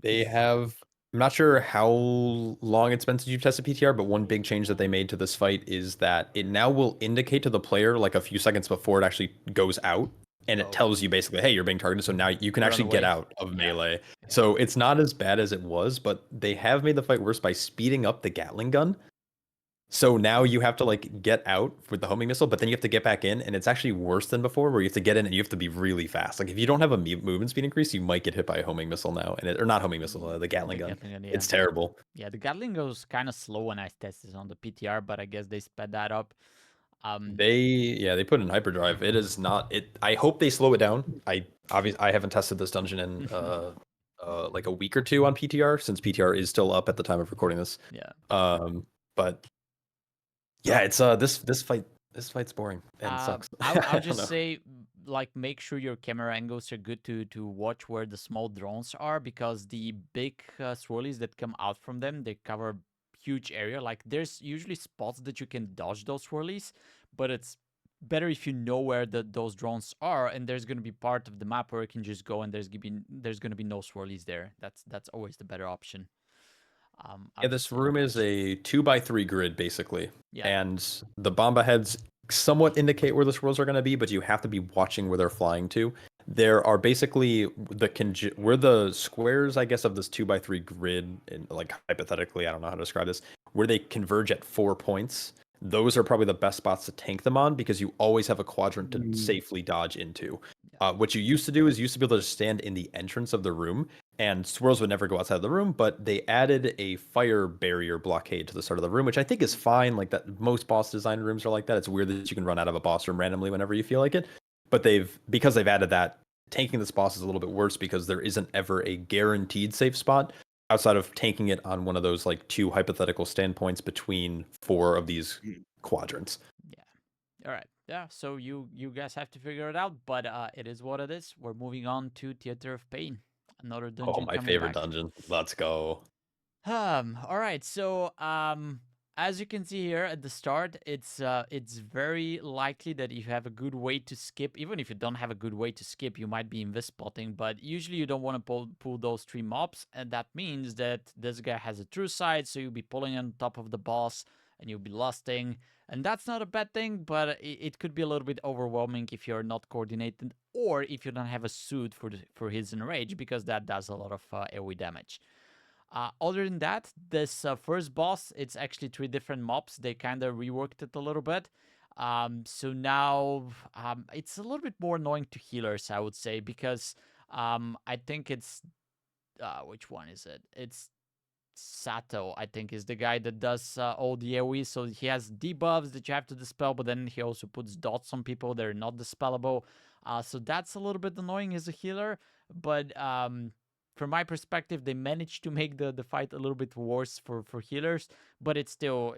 [SPEAKER 2] They have. I'm not sure how long it's been since you've tested PTR, but one big change that they made to this fight is that it now will indicate to the player like a few seconds before it actually goes out, and it tells you basically, hey, you're being targeted, so now you can actually get out of melee.
[SPEAKER 1] Yeah.
[SPEAKER 2] So it's not as bad as it was, but they have made the fight worse by speeding up the Gatling gun. So now you have to like get out with the homing missile, but then you have to get back in, and it's actually worse than before, where you have to get in and you have to be really fast. Like if you don't have a movement speed increase, you might get hit by a homing missile now, or not homing missile, the Gatling gun. It's terrible.
[SPEAKER 1] Yeah, the Gatling goes kind of slow when I tested on the PTR, but I guess they sped that up.
[SPEAKER 2] They put in hyperdrive. It is not it. I hope they slow it down. I haven't tested this dungeon in like a week or 2 on PTR, since PTR is still up at the time of recording this.
[SPEAKER 1] Yeah.
[SPEAKER 2] But yeah, it's this fight's boring and sucks.
[SPEAKER 1] I'll just say, like, make sure your camera angles are good to watch where the small drones are, because the big swirlies that come out from them, they cover huge area. Like there's usually spots that you can dodge those swirlies, but it's better if you know where those drones are, and there's going to be part of the map where you can just go and there's going to be no swirlies there. That's always the better option.
[SPEAKER 2] This room is a 2x3 grid basically,
[SPEAKER 1] Yeah.
[SPEAKER 2] and the Bomba heads somewhat indicate where the swirls are going to be, but you have to be watching where they're flying to. There are basically where the squares, I guess, of this 2x3 grid, and like hypothetically, I don't know how to describe this, where they converge at 4 points. Those are probably the best spots to tank them on, because you always have a quadrant to safely dodge into. What you used to do is be able to stand in the entrance of the room, and swirls would never go outside the room, but they added a fire barrier blockade to the start of the room, which I think is fine. Like that, most boss design rooms are like that. It's weird that you can run out of a boss room randomly whenever you feel like it. But because they've added that, tanking this boss is a little bit worse, because there isn't ever a guaranteed safe spot outside of tanking it on one of those like 2 hypothetical standpoints between 4 of these quadrants.
[SPEAKER 1] Yeah. All right. Yeah. So you guys have to figure it out, but it is what it is. We're moving on to Theater of Pain. Another dungeon.
[SPEAKER 2] Oh, my favorite dungeon. Let's go.
[SPEAKER 1] All right. So as you can see here at the start, it's very likely that if you have a good way to skip, even if you don't have a good way to skip, you might be invis spotting, but usually you don't want to pull those 3 mobs, and that means that this guy has a true side, so you'll be pulling on top of the boss and you'll be lusting, and that's not a bad thing, but it could be a little bit overwhelming if you're not coordinated, or if you don't have a suit for his enrage, because that does a lot of AoE damage. Other than that, this first boss, it's actually 3 different mobs. They kind of reworked it a little bit. So now it's a little bit more annoying to healers, I would say, because I think it's... which one is it? It's Sato, I think, is the guy that does all the AoE. So he has debuffs that you have to dispel, but then he also puts dots on people that are not dispellable. So that's a little bit annoying as a healer. But from my perspective, they managed to make the fight a little bit worse for healers. But it's still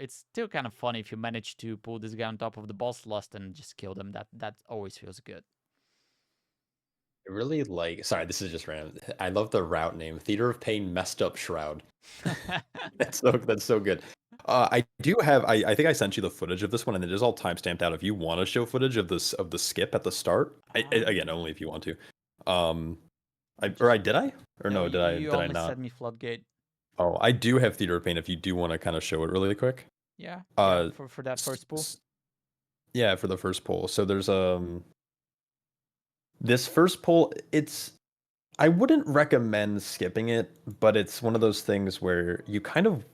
[SPEAKER 1] kind of funny if you manage to pull this guy on top of the boss lust and just kill them. That always feels good.
[SPEAKER 2] I really like. Sorry, this is just random. I love the route name, Theater of Pain, Messed Up Shroud. That's so good. I do have. I think I sent you the footage of this one, and it is all time stamped out. If you want to show footage of this of the skip at the start, again, only if you want to. Did I? Or no, did I?
[SPEAKER 1] You
[SPEAKER 2] Did I
[SPEAKER 1] only
[SPEAKER 2] not?
[SPEAKER 1] sent me Floodgate.
[SPEAKER 2] Oh, I do have Theater of Pain. If you do want to kind of show it really quick.
[SPEAKER 1] Yeah.
[SPEAKER 2] Uh,
[SPEAKER 1] for that first pool.
[SPEAKER 2] Yeah, for the first poll. So there's this first poll. I wouldn't recommend skipping it, but it's one of those things where you kind of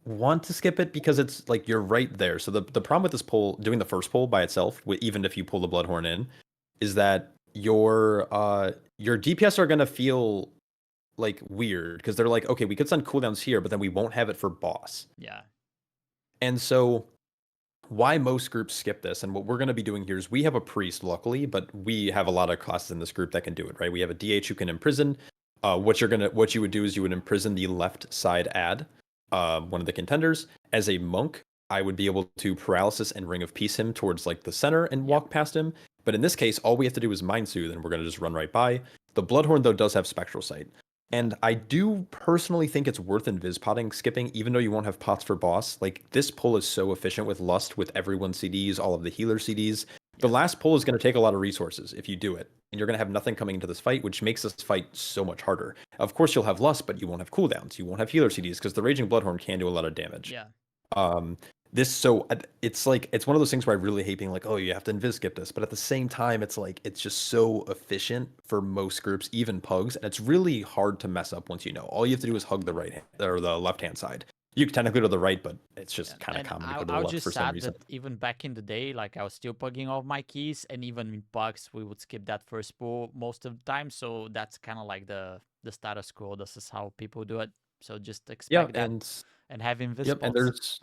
[SPEAKER 2] want to skip it because it's like you're right there. So the problem with this poll, doing the first poll by itself, even if you pull the Bloodhorn in, is that your DPS are gonna feel like weird because they're like, okay, we could send cooldowns here, but then we won't have it for boss.
[SPEAKER 1] Yeah.
[SPEAKER 2] And so why most groups skip this, and what we're going to be doing here is we have a priest, luckily, but we have a lot of classes in this group that can do it, right? We have a DH who can imprison. What you would do is you would imprison the left side ad, one of the contenders. As a monk, I would be able to paralysis and ring of peace him towards like the center and walk past him. But in this case, all we have to do is mind soothe, and we're going to just run right by. The Bloodhorn though does have spectral sight. And I do personally think it's worth invis potting skipping, even though you won't have pots for boss. Like, this pull is so efficient with Lust, with everyone's CDs, all of the healer CDs. The last pull is going to take a lot of resources if you do it. And you're going to have nothing coming into this fight, which makes this fight so much harder. Of course, you'll have Lust, but you won't have cooldowns. You won't have healer CDs, because the Raging Bloodhorn can do a lot of damage.
[SPEAKER 1] Yeah.
[SPEAKER 2] It's like, it's one of those things where I really hate being like, oh, you have to invis skip this, but at the same time, it's like, it's just so efficient for most groups, even PUGs, and it's really hard to mess up once you know. All you have to do is hug the right hand or the left hand side. You can technically go to the right, but it's just kind of common to go to the left for some reason.
[SPEAKER 1] That even back in the day, like, I was still pugging all my keys, and even in PUGs, we would skip that first pull most of the time. So that's kind of like the status quo. This is how people do it. So just expect that and have invis
[SPEAKER 2] Yep, and
[SPEAKER 1] spots.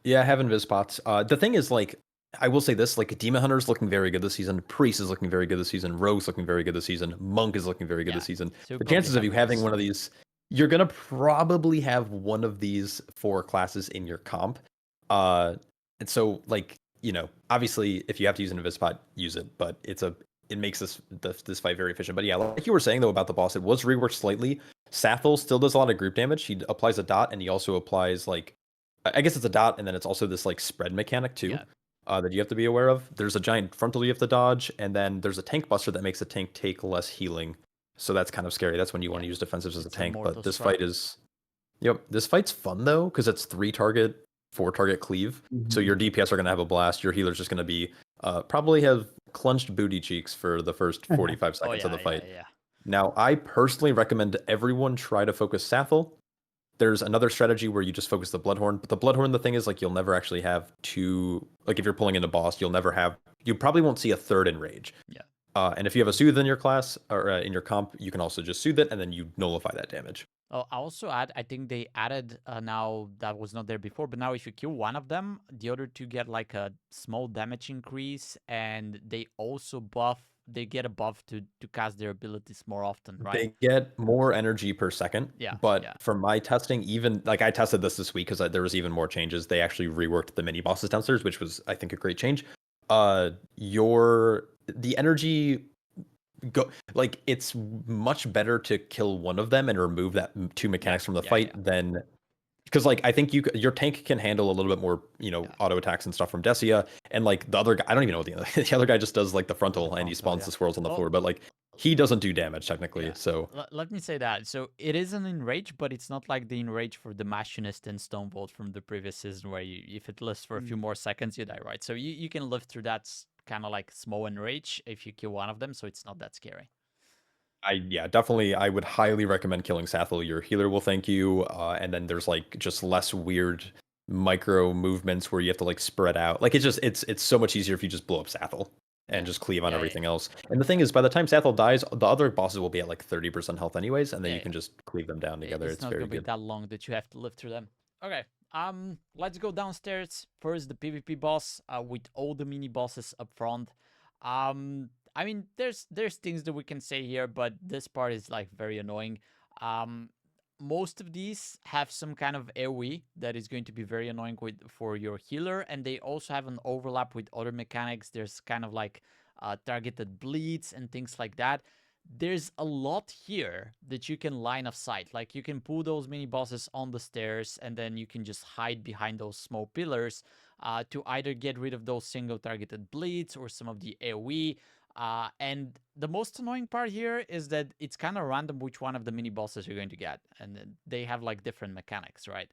[SPEAKER 2] have invis spots. The thing is, like, I will say this, like, Demon Hunter's looking very good this season, Priest is looking very good this season, Rogue's looking very good this season, Monk is looking very good this season.
[SPEAKER 1] So
[SPEAKER 2] the chances of you having one of these, you're gonna probably have one of these 4 classes in your comp. And so, like, you know, obviously if you have to use an invis spot, use it, but it makes this fight very efficient. But yeah, like you were saying though about the boss, it was reworked slightly. Sathel still does a lot of group damage. He applies a dot, and he also applies, like, I guess it's a dot, and then it's also this like spread mechanic too, that you have to be aware of. There's a giant frontal you have to dodge, and then there's a tank buster that makes the tank take less healing. So that's kind of scary. That's when you want to use defensives as a tank. But this fight is, this fight's fun though, because it's 4 target cleave. So your DPS are gonna have a blast. Your healer's just gonna be probably have clenched booty cheeks for the first 45 seconds of the fight. Now, I personally recommend everyone try to focus Sathel. There's another strategy where you just focus the Bloodhorn, but the Bloodhorn, the thing is, like, you'll never actually have 2, like, if you're pulling into boss, you probably won't see a 3rd enrage. And if you have a soothe in your class, or in your comp, you can also just soothe it, and then you nullify that damage.
[SPEAKER 1] Oh, I also I think they added, now that was not there before, but now if you kill one of them, the other 2 get like a small damage increase, and they also get a buff to cast their abilities more often, right?
[SPEAKER 2] They get more energy per second. But from my testing, even like I tested this week because there was even more changes. They actually reworked the mini bosses downstairs, which was, I think, a great change. The energy like, it's much better to kill one of them and remove that 2 mechanics from the fight than, because, like, I think your tank can handle a little bit more, you know, auto attacks and stuff from Desia, and like the other guy, I don't even know what the other guy just does, like the frontal, and he spawns the swirls on the floor, but like he doesn't do damage technically. So
[SPEAKER 1] let me say that. So it is an enrage, but it's not like the enrage for the Machinist and Stonevolt from the previous season, where if it lives for a few more seconds, you die, right? So you can live through that kind of like small enrage if you kill one of them, so it's not that scary.
[SPEAKER 2] Definitely, I would highly recommend killing Sathel. Your healer will thank you, and then there's like just less weird micro movements where you have to like spread out. Like, it's so much easier if you just blow up Sathel. and just cleave on
[SPEAKER 1] Yeah,
[SPEAKER 2] everything else. And the thing is, by the time Sathel dies, the other bosses will be at like 30% health anyways, and then you can just cleave them down together.
[SPEAKER 1] It's
[SPEAKER 2] It's
[SPEAKER 1] not
[SPEAKER 2] very
[SPEAKER 1] gonna be
[SPEAKER 2] good.
[SPEAKER 1] that long that you have to live through them. Okay. Let's go downstairs. First, the PvP boss with all the mini bosses up front. I mean, there's things that we can say here, but this part is like very annoying. Most of these have some kind of AoE that is going to be very annoying for your healer, and they also have an overlap with other mechanics. There's kind of like targeted bleeds and things like that. There's a lot here that you can line of sight. Like you can pull those mini bosses on the stairs, and then you can just hide behind those small pillars to either get rid of those single targeted bleeds or some of the AoE. And the most annoying part here is that it's kind of random which one of the mini bosses you're going to get, and they have like different mechanics, right?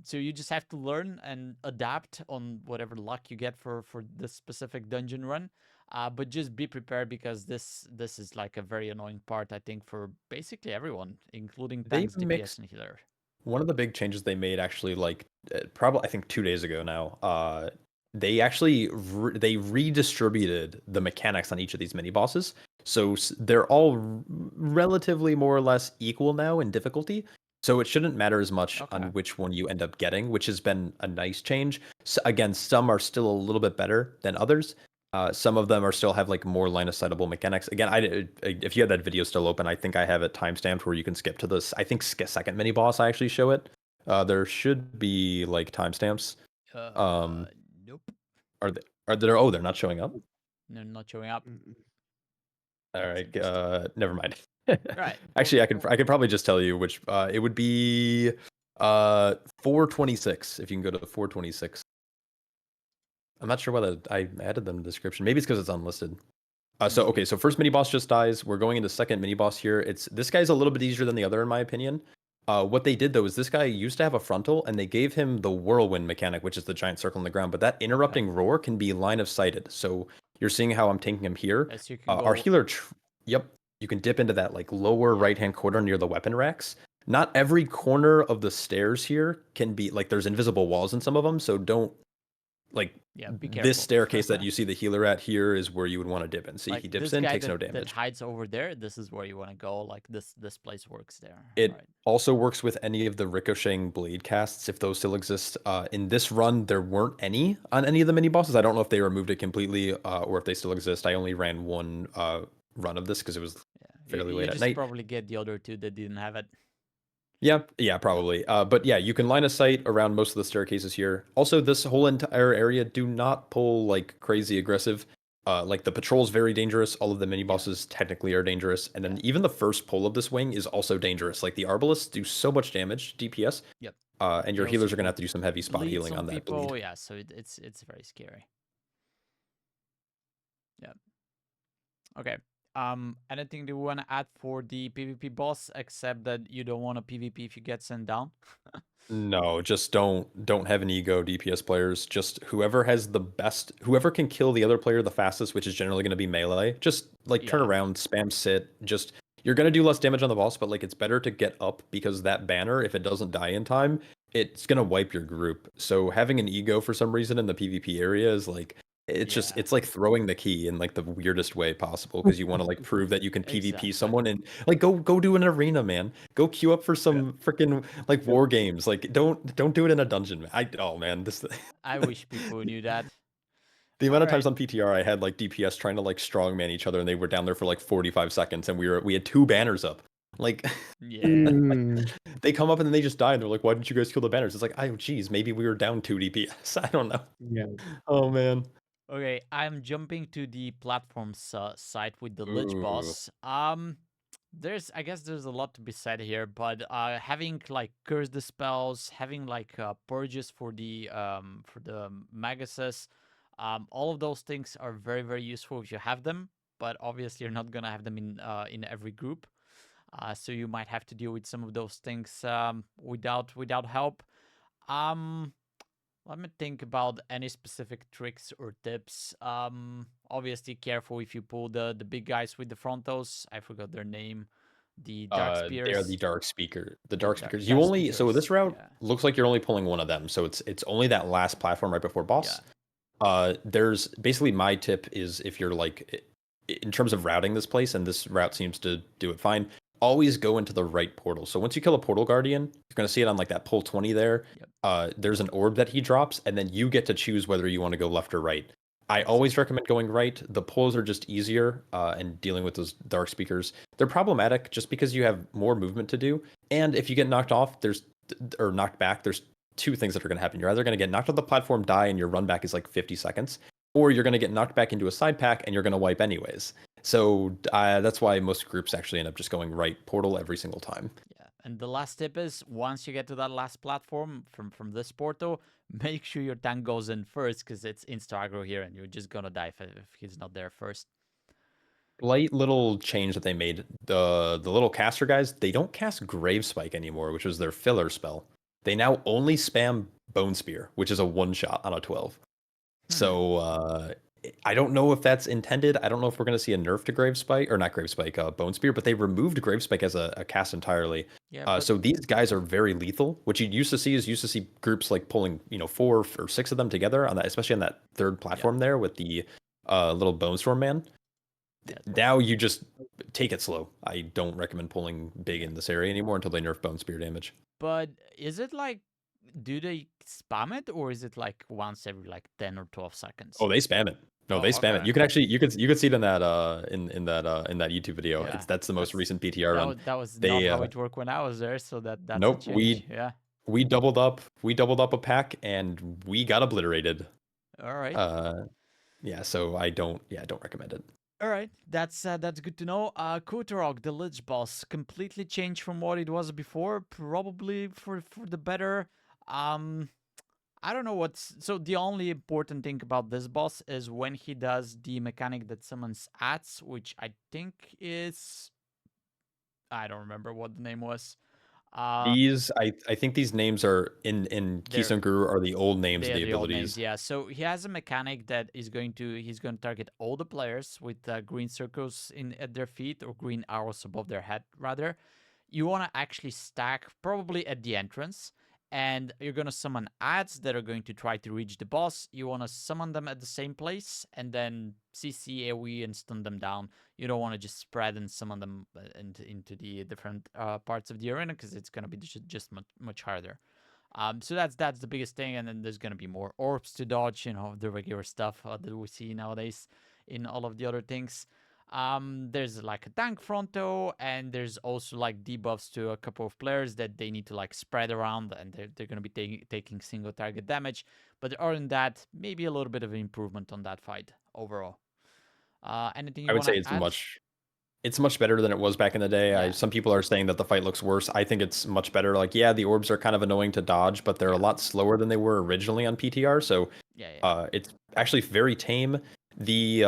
[SPEAKER 1] So you just have to learn and adapt on whatever luck you get for this specific dungeon run. But just be prepared, because this is like a very annoying part, I think, for basically everyone, including
[SPEAKER 2] They
[SPEAKER 1] tanks, DPS,
[SPEAKER 2] mixed
[SPEAKER 1] and healer.
[SPEAKER 2] one of the big changes they made actually, like probably I think 2 days ago now. They actually they redistributed the mechanics on each of these mini bosses, so they're all relatively more or less equal now in difficulty. So it shouldn't matter as much on which one you end up getting, which has been a nice change. So again, some are still a little bit better than others. Some of them are still have like more line of sightable mechanics. Again, if you have that video still open, I think I have it timestamped where you can skip to this. I think second mini boss I actually show it. There should be like timestamps.
[SPEAKER 1] Nope.
[SPEAKER 2] Are there? Oh, they're not showing up.
[SPEAKER 1] No, not showing up.
[SPEAKER 2] All right. Never mind.
[SPEAKER 1] Right.
[SPEAKER 2] Actually, I could probably just tell you which. It would be 426 if you can go to 426. I'm not sure whether I added them in the description. Maybe it's because it's unlisted. So first mini boss just dies. We're going into second mini boss here. This guy's a little bit easier than the other in my opinion. What they did though is this guy used to have a frontal, and they gave him the whirlwind mechanic, which is the giant circle on the ground. But that interrupting roar can be line of sighted. So you're seeing how I'm taking him here.
[SPEAKER 1] Yes, you can go...
[SPEAKER 2] Our healer, yep, you can dip into that like lower right hand corner near the weapon racks. Not every corner of the stairs here can be like, there's invisible walls in some of them, so don't like,
[SPEAKER 1] be careful.
[SPEAKER 2] this staircase that you see the healer at here is where you would want to dip in. See, like, he dips in, takes no damage.
[SPEAKER 1] That hides over there, this is where you want to go. Like this place works there.
[SPEAKER 2] It also works with any of the ricocheting blade casts, if those still exist. In this run, there weren't any on any of the mini bosses. I don't know if they removed it completely or if they still exist. I only ran one run of this because it was fairly late at night.
[SPEAKER 1] You probably get the other two that didn't have it.
[SPEAKER 2] Yeah, probably. But yeah, you can line of sight around most of the staircases here. Also, this whole entire area, do not pull like crazy aggressive. Like the patrol's very dangerous. All of the mini bosses technically are dangerous. And then even the first pull of this wing is also dangerous. Like the arbalists do so much damage, DPS.
[SPEAKER 1] Yep.
[SPEAKER 2] And your healers are going to have to do some heavy spot healing on that bleed.
[SPEAKER 1] Yeah, so it's very scary. Yeah. Okay. Anything do you want to add for the PvP boss, except that you don't want a PvP if you get sent down?
[SPEAKER 2] No, just don't have an ego, DPS players. Just whoever has the best, whoever can kill the other player the fastest, which is generally going to be melee. Just like turn around, spam sit. Just, you're going to do less damage on the boss, but like it's better to get up, because that banner, if it doesn't die in time, it's going to wipe your group. So having an ego for some reason in the PvP area is like, it's like throwing the key in like the weirdest way possible, because you want to like prove that you can PvP someone, and like go do an arena, man. Go queue up for some freaking like war games. Like don't do it in a dungeon.
[SPEAKER 1] I wish people knew that.
[SPEAKER 2] The amount of times on PTR I had like DPS trying to like strongman each other, and they were down there for like 45 seconds, and we had 2 banners up. Like, they come up and then they just die, and they're like, "Why didn't you guys kill the banners?" It's like, oh geez, maybe we were down 2 DPS. I don't know.
[SPEAKER 3] Yeah.
[SPEAKER 2] Oh man.
[SPEAKER 1] Okay, I'm jumping to the platforms site with the Lich boss. I guess there's a lot to be said here, but having like curse the spells, having like purges for the Maguses, all of those things are very, very useful if you have them. But obviously, you're not gonna have them in every group, so you might have to deal with some of those things without help. Let me think about any specific tricks or tips. Obviously, careful if you pull the big guys with the frontals. I forgot their name. The Dark Spears.
[SPEAKER 2] They are the Dark Speaker. The Dark Speakers. You only, so this route looks like you're only pulling one of them. So it's only that last platform right before boss. There's basically my tip is if you're like in terms of routing this place, and this route seems to do it fine. Always go into the right portal. So once you kill a portal guardian, you're gonna see it on like that pull 20 there.
[SPEAKER 1] Yep.
[SPEAKER 2] There's an orb that he drops, and then you get to choose whether you want to go left or right. I always recommend going right. The pulls are just easier, and dealing with those dark speakers. They're problematic just because you have more movement to do. And if you get knocked off, or knocked back, there's two things that are going to happen. You're either going to get knocked off the platform, die, and your run back is like 50 seconds, or you're going to get knocked back into a side pack and you're going to wipe anyways. So that's why most groups actually end up just going right portal every single time.
[SPEAKER 1] Yeah, and the last tip is once you get to that last platform from this portal, make sure your tank goes in first because it's insta aggro here, and you're just gonna die if he's not there first.
[SPEAKER 2] Slight little change that they made. The little caster guys, they don't cast Grave Spike anymore, which was their filler spell. They now only spam Bone Spear, which is a one shot on a 12. So I don't know if that's intended. I don't know if we're going to see a nerf to Grave Spike, or not Grave Spike, Bone Spear, but they removed Grave Spike as a cast entirely.
[SPEAKER 1] Yeah.
[SPEAKER 2] So these guys are very lethal. What you used to see groups like pulling 4 or 6 of them together on that, especially on that third platform there with the little Bone Storm man. Now you just take it slow. I don't recommend pulling big in this area anymore until they nerf Bone Spear damage.
[SPEAKER 1] But is it like, do they spam it, or is it like once every like 10 or 12 seconds?
[SPEAKER 2] Oh, they spam it. No, they spam it. You can actually you could see it in that in that YouTube video.
[SPEAKER 1] Yeah,
[SPEAKER 2] That's the most recent PTR run.
[SPEAKER 1] That was not how it worked when I was there, so that's
[SPEAKER 2] nope.
[SPEAKER 1] a change.
[SPEAKER 2] We doubled up a pack and we got obliterated.
[SPEAKER 1] All right.
[SPEAKER 2] Yeah. So I don't recommend it.
[SPEAKER 1] All right, that's good to know. Kutarog, the Lich boss, completely changed from what it was before, probably for the better. I don't know so the only important thing about this boss is when he does the mechanic that summons ads, which I think is, I don't remember what the name was.
[SPEAKER 2] These I think these names are in Keystone Guru are the old names of the abilities.
[SPEAKER 1] Yeah, so he has a mechanic that he's going to target all the players with green circles at their feet, or green arrows above their head rather. You want to actually stack probably at the entrance, and you're going to summon ads that are going to try to reach the boss. You want to summon them at the same place and then CC AoE and stun them down. You don't want to just spread and summon them into the different parts of the arena, because it's going to be just much harder. So that's the biggest thing, and then there's going to be more orbs to dodge, the regular stuff that we see nowadays in all of the other things. There's like a tank fronto, and there's also like debuffs to a couple of players that they need to like spread around, and they're going to be taking single target damage. But other than that, maybe a little bit of an improvement on that fight overall. Anything you want to add?
[SPEAKER 2] I would say it's much better than it was back in the day.
[SPEAKER 1] Yeah.
[SPEAKER 2] Some people are saying that the fight looks worse. I think it's much better. Like, yeah, the orbs are kind of annoying to dodge, but they're a lot slower than they were originally on PTR. So it's actually very tame. The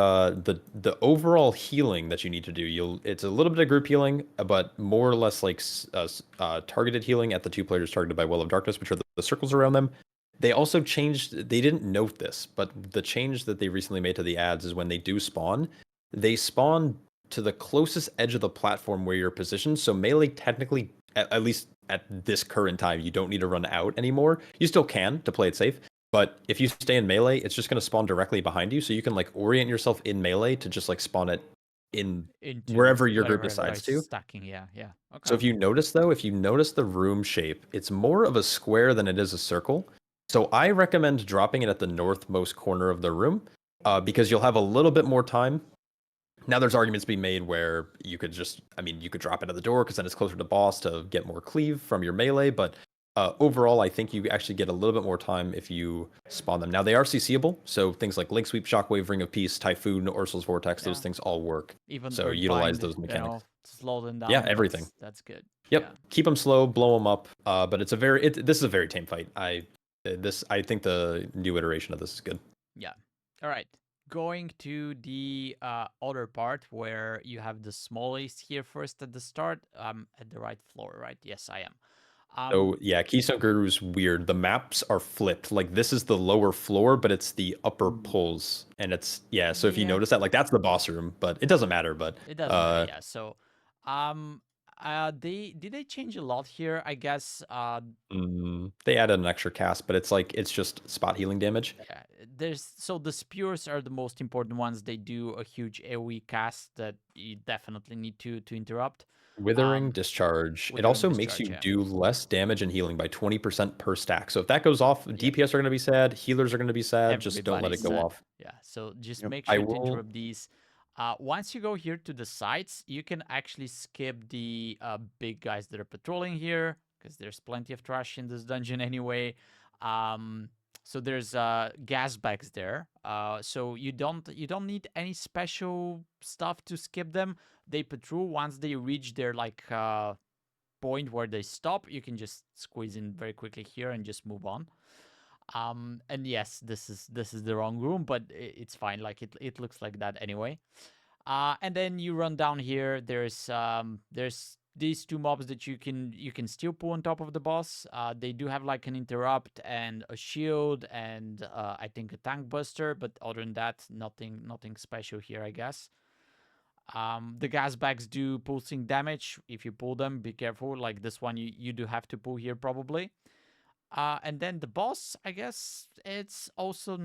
[SPEAKER 2] overall healing that you need to do, it's a little bit of group healing, but more or less like targeted healing at the 2 players targeted by Well of Darkness, which are the circles around them. They also changed, they didn't note this, but the change that they recently made to the ads is when they do spawn, they spawn to the closest edge of the platform where you're positioned. So melee technically, at least at this current time, you don't need to run out anymore. You still can to play it safe. But if you stay in melee, it's just going to spawn directly behind you. So you can like orient yourself in melee to just like spawn it into wherever your group decides to.
[SPEAKER 1] Stacking, yeah. Okay.
[SPEAKER 2] So if you notice the room shape, it's more of a square than it is a circle. So I recommend dropping it at the northmost corner of the room, because you'll have a little bit more time. Now there's arguments being made where you could drop it at the door because then it's closer to boss to get more cleave from your melee. But overall, I think you actually get a little bit more time if you spawn them. Now they are CCable, so things like Link Sweep, Shockwave, Ring of Peace, Typhoon, Ursul's Vortex, those things all work.
[SPEAKER 1] Even
[SPEAKER 2] so utilize those mechanics.
[SPEAKER 1] Slow them down.
[SPEAKER 2] Yeah, everything.
[SPEAKER 1] That's good.
[SPEAKER 2] Yep,
[SPEAKER 1] yeah.
[SPEAKER 2] Keep them slow, blow them up. But this is a very tame fight. I think the new iteration of this is good.
[SPEAKER 1] Yeah. All right. Going to the other part where you have the smallest here first at the start. At the right floor, right? Yes, I am.
[SPEAKER 2] So yeah, Keystone Guru's weird. The maps are flipped. Like this is the lower floor, but it's the upper pulls, and it's So if you notice that, like that's the boss room, but it doesn't matter. But
[SPEAKER 1] it doesn't matter. Yeah. So, did they change a lot here? I guess.
[SPEAKER 2] They added an extra cast, but it's just spot healing damage.
[SPEAKER 1] Yeah, so the spears are the most important ones. They do a huge AoE cast that you definitely need to interrupt.
[SPEAKER 2] Withering Discharge. It
[SPEAKER 1] Withering
[SPEAKER 2] also makes
[SPEAKER 1] Discharge,
[SPEAKER 2] you
[SPEAKER 1] yeah.
[SPEAKER 2] do less damage and healing by 20% per stack. So if that goes off,
[SPEAKER 1] Yep.
[SPEAKER 2] DPS are going to be sad, healers are going to be sad. Just don't let it
[SPEAKER 1] Everybody's
[SPEAKER 2] go
[SPEAKER 1] sad.
[SPEAKER 2] off.
[SPEAKER 1] Yeah, so just
[SPEAKER 3] Yep.
[SPEAKER 1] make
[SPEAKER 2] I
[SPEAKER 1] sure to
[SPEAKER 2] will.
[SPEAKER 1] interrupt these. Once you go here to the sides, you can actually skip the big guys that are patrolling here, because there's plenty of trash in this dungeon anyway. So there's gas bags there. So you don't need any special stuff to skip them. They patrol once they reach their like point where they stop. You can just squeeze in very quickly here and just move on. And yes, this is the wrong room, but it's fine. Like it looks like that anyway. And then you run down here. There's these two mobs that you can still pull on top of the boss. They do have like an interrupt and a shield and I think a tank buster, but other than that, nothing special here, I guess. The gas bags do pulsing damage. If you pull them, be careful. Like this one, you do have to pull here probably. And then the boss, I guess it's also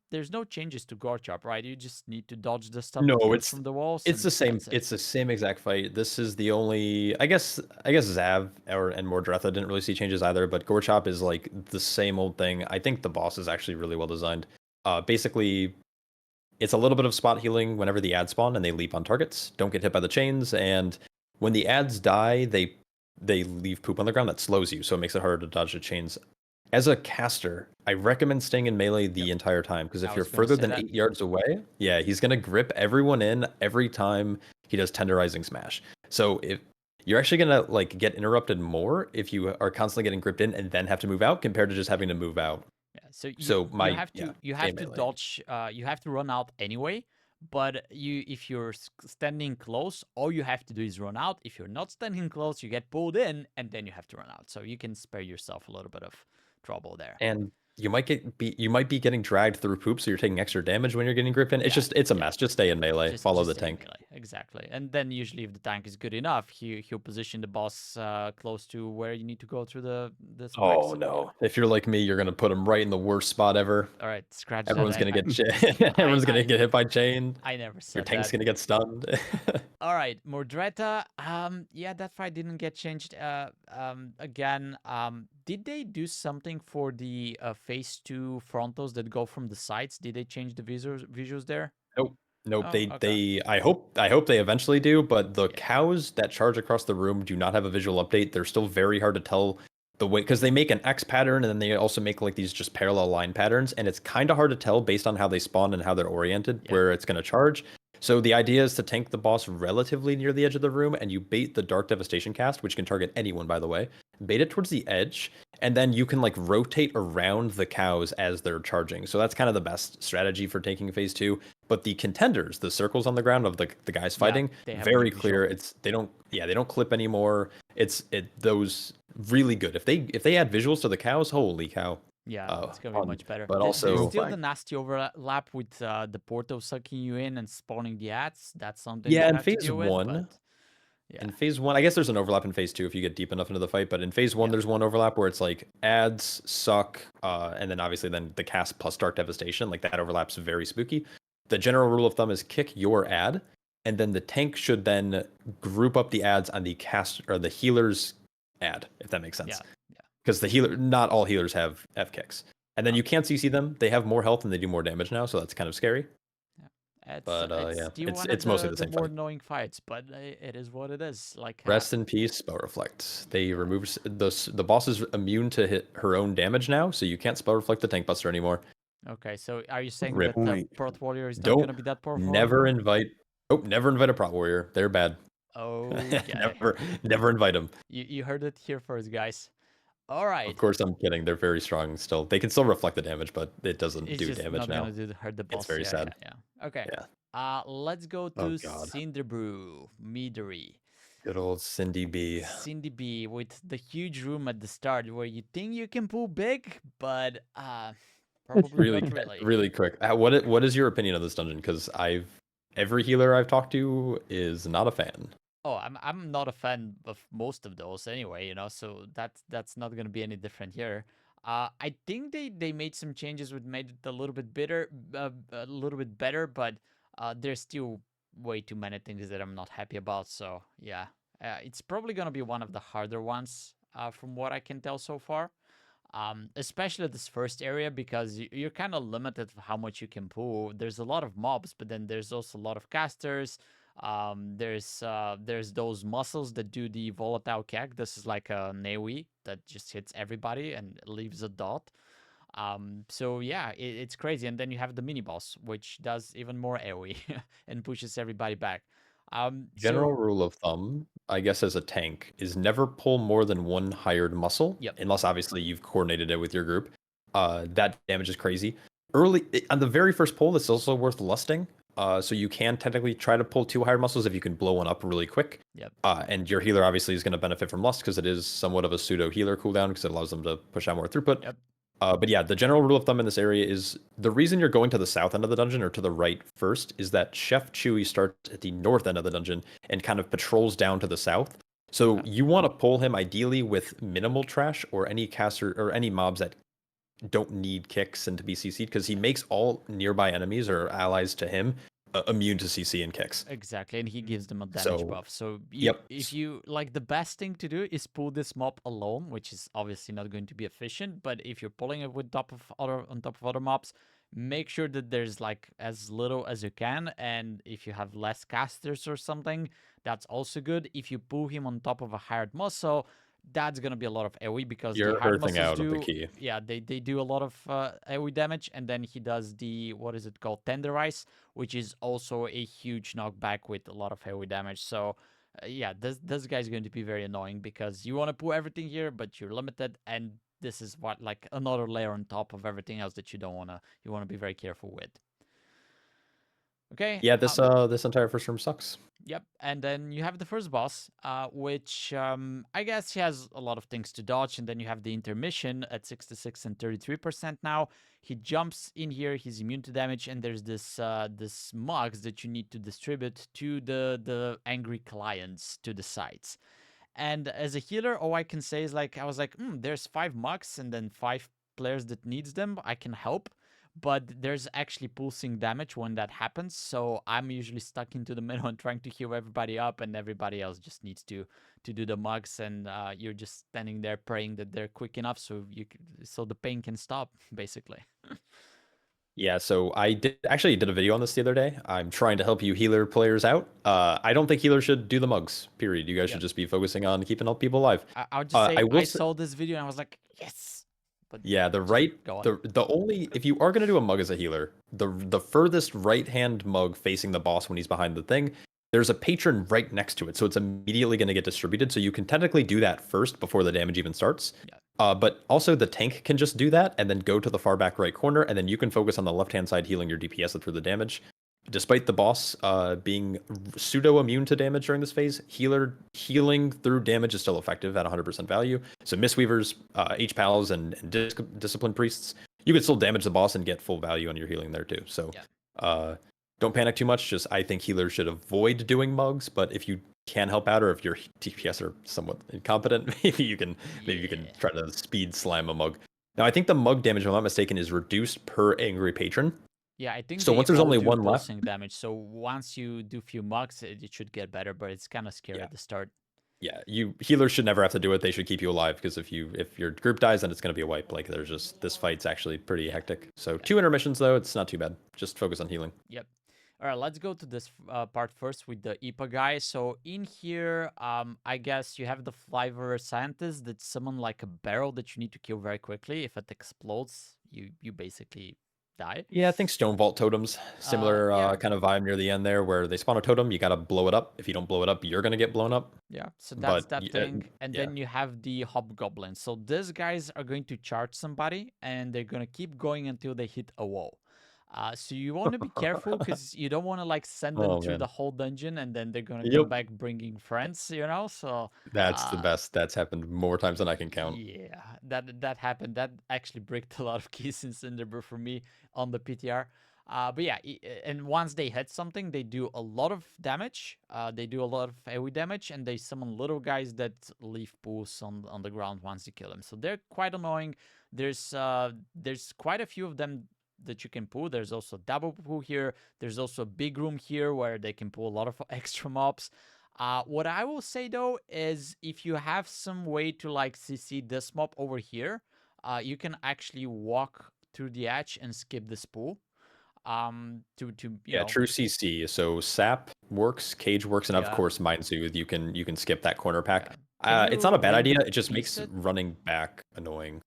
[SPEAKER 1] there's no changes to gore chop, right? You just need to dodge the stuff that
[SPEAKER 2] No,
[SPEAKER 1] comes from the walls.
[SPEAKER 2] it's the same.
[SPEAKER 1] That's it.
[SPEAKER 2] It's the same exact fight. This is the only. I guess Zav and Mordretha didn't really see changes either. But Gorechop is like the same old thing. I think the boss is actually really well designed. Basically, it's a little bit of spot healing whenever the ads spawn and they leap on targets. Don't get hit by the chains, and when the ads die, they leave poop on the ground that slows you, so it makes it harder to dodge the chains. As a caster, I recommend staying in melee the entire time, because if
[SPEAKER 1] I
[SPEAKER 2] you're
[SPEAKER 1] was gonna
[SPEAKER 2] further
[SPEAKER 1] say
[SPEAKER 2] than
[SPEAKER 1] that.
[SPEAKER 2] 8 yards away, yeah, he's gonna grip everyone in every time he does tenderizing smash. So if you're actually gonna like get interrupted more if you are constantly getting gripped in and then have to move out compared to just having to move out.
[SPEAKER 1] Yeah, so
[SPEAKER 2] So
[SPEAKER 1] you have to
[SPEAKER 2] stay in melee.
[SPEAKER 1] dodge. You have to run out anyway. But if you're standing close, all you have to do is run out. If you're not standing close, you get pulled in, and then you have to run out. So you can spare yourself a little bit of trouble there.
[SPEAKER 2] And you might be getting dragged through poop, so you're taking extra damage when you're getting gripped in. It's a mess. Just stay in melee. Follow the
[SPEAKER 1] stay in
[SPEAKER 2] tank.
[SPEAKER 1] melee. Exactly. And then usually if the tank is good enough, he'll position the boss close to where you need to go through the spikes.
[SPEAKER 2] Oh no! If you're like me, you're gonna put him right in the worst spot ever.
[SPEAKER 1] All right, scratch
[SPEAKER 2] Everyone's
[SPEAKER 1] that.
[SPEAKER 2] gonna get everyone's gonna get hit by chain.
[SPEAKER 1] I never said
[SPEAKER 2] Your tank's
[SPEAKER 1] that.
[SPEAKER 2] gonna get stunned.
[SPEAKER 1] All right, Mordretha. Yeah, that fight didn't get changed. Again, did they do something for the phase 2 frontals that go from the sides? Did they change the visuals there?
[SPEAKER 2] Nope. Nope.
[SPEAKER 1] Oh, okay.
[SPEAKER 2] I hope they eventually do, but the
[SPEAKER 1] Yeah.
[SPEAKER 2] cows that charge across the room do not have a visual update. They're still very hard to tell the way, because they make an X pattern and then they also make like these just parallel line patterns, and it's kind of hard to tell based on how they spawn and how they're oriented where it's going to charge. So the idea is to tank the boss relatively near the edge of the room, and you bait the Dark Devastation cast, which can target anyone, by the way. Bait it towards the edge, and then you can like rotate around the cows as they're charging. So that's kind of the best strategy for taking phase 2. But the contenders, the circles on the ground of the guys fighting, very clear. They don't clip anymore. Those really good. If they add visuals to the cows, holy cow.
[SPEAKER 1] Yeah, it's gonna be much better.
[SPEAKER 2] But
[SPEAKER 1] There's
[SPEAKER 2] also
[SPEAKER 1] still the nasty overlap with the portal sucking you in and spawning the ads. That's something
[SPEAKER 2] yeah,
[SPEAKER 1] you
[SPEAKER 2] in
[SPEAKER 1] have to
[SPEAKER 2] phase
[SPEAKER 1] deal
[SPEAKER 2] 1.
[SPEAKER 1] with, but yeah.
[SPEAKER 2] In phase 1, I guess there's an overlap in phase 2 if you get deep enough into the fight. But in phase 1, there's one overlap where it's like ads suck, and then obviously then the cast plus Dark Devastation, like that overlap's very spooky. The general rule of thumb is kick your ad, and then the tank should then group up the ads on the cast or the healer's ad, if that makes sense.
[SPEAKER 1] Yeah.
[SPEAKER 2] Because not all healers have F kicks. And then you can't CC them. They have more health and they do more damage now, so that's kind of scary. It's mostly the same
[SPEAKER 1] more
[SPEAKER 2] fight.
[SPEAKER 1] annoying fights, but it is what it is. Like
[SPEAKER 2] Rest in peace, Spell Reflect. They removed the boss is immune to hit her own damage now, so you can't Spell Reflect the tank buster anymore.
[SPEAKER 1] Okay, so are you saying
[SPEAKER 2] Rip.
[SPEAKER 1] that the Prot Warrior is not gonna be that powerful?
[SPEAKER 2] Never invite a Prot Warrior. They're bad.
[SPEAKER 1] Okay.
[SPEAKER 2] never invite them.
[SPEAKER 1] You heard it here first, guys. All right.
[SPEAKER 2] Of course, I'm kidding. They're very strong still. They can still reflect the damage, but it doesn't do
[SPEAKER 1] just
[SPEAKER 2] damage
[SPEAKER 1] not
[SPEAKER 2] now.
[SPEAKER 1] gonna hurt the boss.
[SPEAKER 2] It's very sad.
[SPEAKER 1] Yeah. Okay.
[SPEAKER 2] Yeah.
[SPEAKER 1] Let's go to
[SPEAKER 2] Oh, God.
[SPEAKER 1] Cinderbrew Meadery.
[SPEAKER 2] Good old Cindy B.
[SPEAKER 1] Cindy B with the huge room at the start where you think you can pull big, but probably not really.
[SPEAKER 2] Really quick. What is your opinion of this dungeon? Because every healer I've talked to is not a fan.
[SPEAKER 1] Oh, I'm not a fan of most of those anyway, so that's not gonna be any different here. I think they made some changes which made it a little bit better, but there's still way too many things that I'm not happy about. So yeah, it's probably gonna be one of the harder ones from what I can tell so far. Especially this first area because you're kind of limited of how much you can pull. There's a lot of mobs, but then there's also a lot of casters. There's those muscles that do the volatile keg. This is like a AoE that just hits everybody and leaves a dot. So yeah, it's crazy. And then you have the mini boss, which does even more AoE and pushes everybody back.
[SPEAKER 2] General
[SPEAKER 1] So
[SPEAKER 2] rule of thumb, I guess, as a tank, is never pull more than one hired muscle,
[SPEAKER 1] yep,
[SPEAKER 2] unless obviously you've coordinated it with your group. That damage is crazy. On the very first pull, it's also worth lusting. So you can technically try to pull 2 hired muscles if you can blow one up really quick.
[SPEAKER 1] yep,
[SPEAKER 2] And your healer obviously is going to benefit from lust because it is somewhat of a pseudo healer cooldown because it allows them to push out more throughput.
[SPEAKER 1] yep.
[SPEAKER 2] But yeah, the general rule of thumb in this area is the reason you're going to the south end of the dungeon or to the right first is that Chef Chewy starts at the north end of the dungeon and kind of patrols down to the south. So you want to pull him ideally with minimal trash or any caster or any mobs that don't need kicks and to be CC'd because he makes all nearby enemies or allies to him immune to CC and kicks.
[SPEAKER 1] Exactly, and he gives them a damage
[SPEAKER 2] So,
[SPEAKER 1] buff. So
[SPEAKER 2] yep.
[SPEAKER 1] if you like, the best thing to do is pull this mob alone, which is obviously not going to be efficient. But if you're pulling it with on top of other mobs, make sure that there's like as little as you can. And if you have less casters or something, that's also good. If you pull him on top of a hired muscle, that's gonna be a lot of AoE because
[SPEAKER 2] You're
[SPEAKER 1] the hard
[SPEAKER 2] earthing
[SPEAKER 1] muscles
[SPEAKER 2] out of the
[SPEAKER 1] do.
[SPEAKER 2] key.
[SPEAKER 1] Yeah, they do a lot of AoE damage, and then he does the, what is it called, Tenderize, which is also a huge knockback with a lot of AoE damage. So yeah, this guy's going to be very annoying because you want to pull everything here, but you're limited, and this is what, like, another layer on top of everything else that you want to be very careful with. Okay.
[SPEAKER 2] Yeah, this entire first room sucks.
[SPEAKER 1] Yep, and then you have the first boss, which I guess he has a lot of things to dodge, and then you have the intermission at 66 and 33% now. He jumps in here, he's immune to damage, and there's this mugs that you need to distribute to the angry clients to the sites. And as a healer, all I can say is, like, I was like, there's 5 mugs and then 5 players that needs them. I can help. But there's actually pulsing damage when that happens, so I'm usually stuck into the middle and trying to heal everybody up, and everybody else just needs to do the mugs, and you're just standing there praying that they're quick enough so the pain can stop, basically.
[SPEAKER 2] Yeah, so I did a video on this the other day. I'm trying to help you healer players out. I don't think healers should do the mugs, period. You guys should just be focusing on keeping all people alive.
[SPEAKER 1] I'll just say I
[SPEAKER 2] say,
[SPEAKER 1] saw this video and I was like, yes. But
[SPEAKER 2] yeah, the only, if you are gonna do a mug as a healer, the furthest right hand mug facing the boss when he's behind the thing, there's a patron right next to it, so it's immediately gonna get distributed. So you can technically do that first before the damage even starts.
[SPEAKER 1] Yeah.
[SPEAKER 2] But also the tank can just do that and then go to the far back right corner, and then you can focus on the left hand side healing your DPS through the damage. Despite the boss being pseudo immune to damage during this phase, healing through damage is still effective at 100% value. So Mistweavers, H-Pals, and Discipline Priests, you can still damage the boss and get full value on your healing there too. So don't panic too much. Just I think healers should avoid doing mugs, but if you can help out or if your DPS are somewhat incompetent, maybe you can try to speed slam a mug. Now I think the mug damage, if I'm not mistaken, is reduced per angry patron.
[SPEAKER 1] Yeah, I think
[SPEAKER 2] so. Once there's only one left,
[SPEAKER 1] damage. So once you do few mugs, it should get better, but it's kind of scary at the start.
[SPEAKER 2] Yeah, healers should never have to do it. They should keep you alive because if your group dies, then it's going to be a wipe. Like this fight's actually pretty hectic. So 2 intermissions though, it's not too bad. Just focus on healing.
[SPEAKER 1] Yep. All right, let's go to this part first with the IPA guy. So in here, I guess you have the Flyver Scientist that summon like a barrel that you need to kill very quickly. If it explodes, you basically die.
[SPEAKER 2] Yeah, I think Stone Vault Totems, similar kind of vibe near the end there, where they spawn a totem, you gotta blow it up. If you don't blow it up, you're gonna get blown up.
[SPEAKER 1] Yeah, so that's that thing. And then you have the Hobgoblin. So these guys are going to charge somebody, and they're gonna keep going until they hit a wall. So you want to be careful because you don't want to like send them through the whole dungeon and then they're gonna come back bringing friends, you know. So
[SPEAKER 2] that's the best. That's happened more times than I can count.
[SPEAKER 1] Yeah, that happened. That actually bricked a lot of keys in Cinderbrew for me on the PTR. But yeah, and once they hit something, they do a lot of damage. They do a lot of AoE damage, and they summon little guys that leave pools on the ground once you kill them. So they're quite annoying. there's quite a few of them that you can pull. There's also double pull here. There's also a big room here where they can pull a lot of extra mobs. What I will say though is if you have some way to like CC this mob over here, you can actually walk through the edge and skip this pool. To you know,
[SPEAKER 2] true CC. So sap works, cage works, and of
[SPEAKER 1] yeah,
[SPEAKER 2] course mind soothe. You can skip that corner pack.
[SPEAKER 1] yeah. Can
[SPEAKER 2] It's not
[SPEAKER 1] you
[SPEAKER 2] a bad idea. It just makes
[SPEAKER 1] reset?
[SPEAKER 2] running back annoying.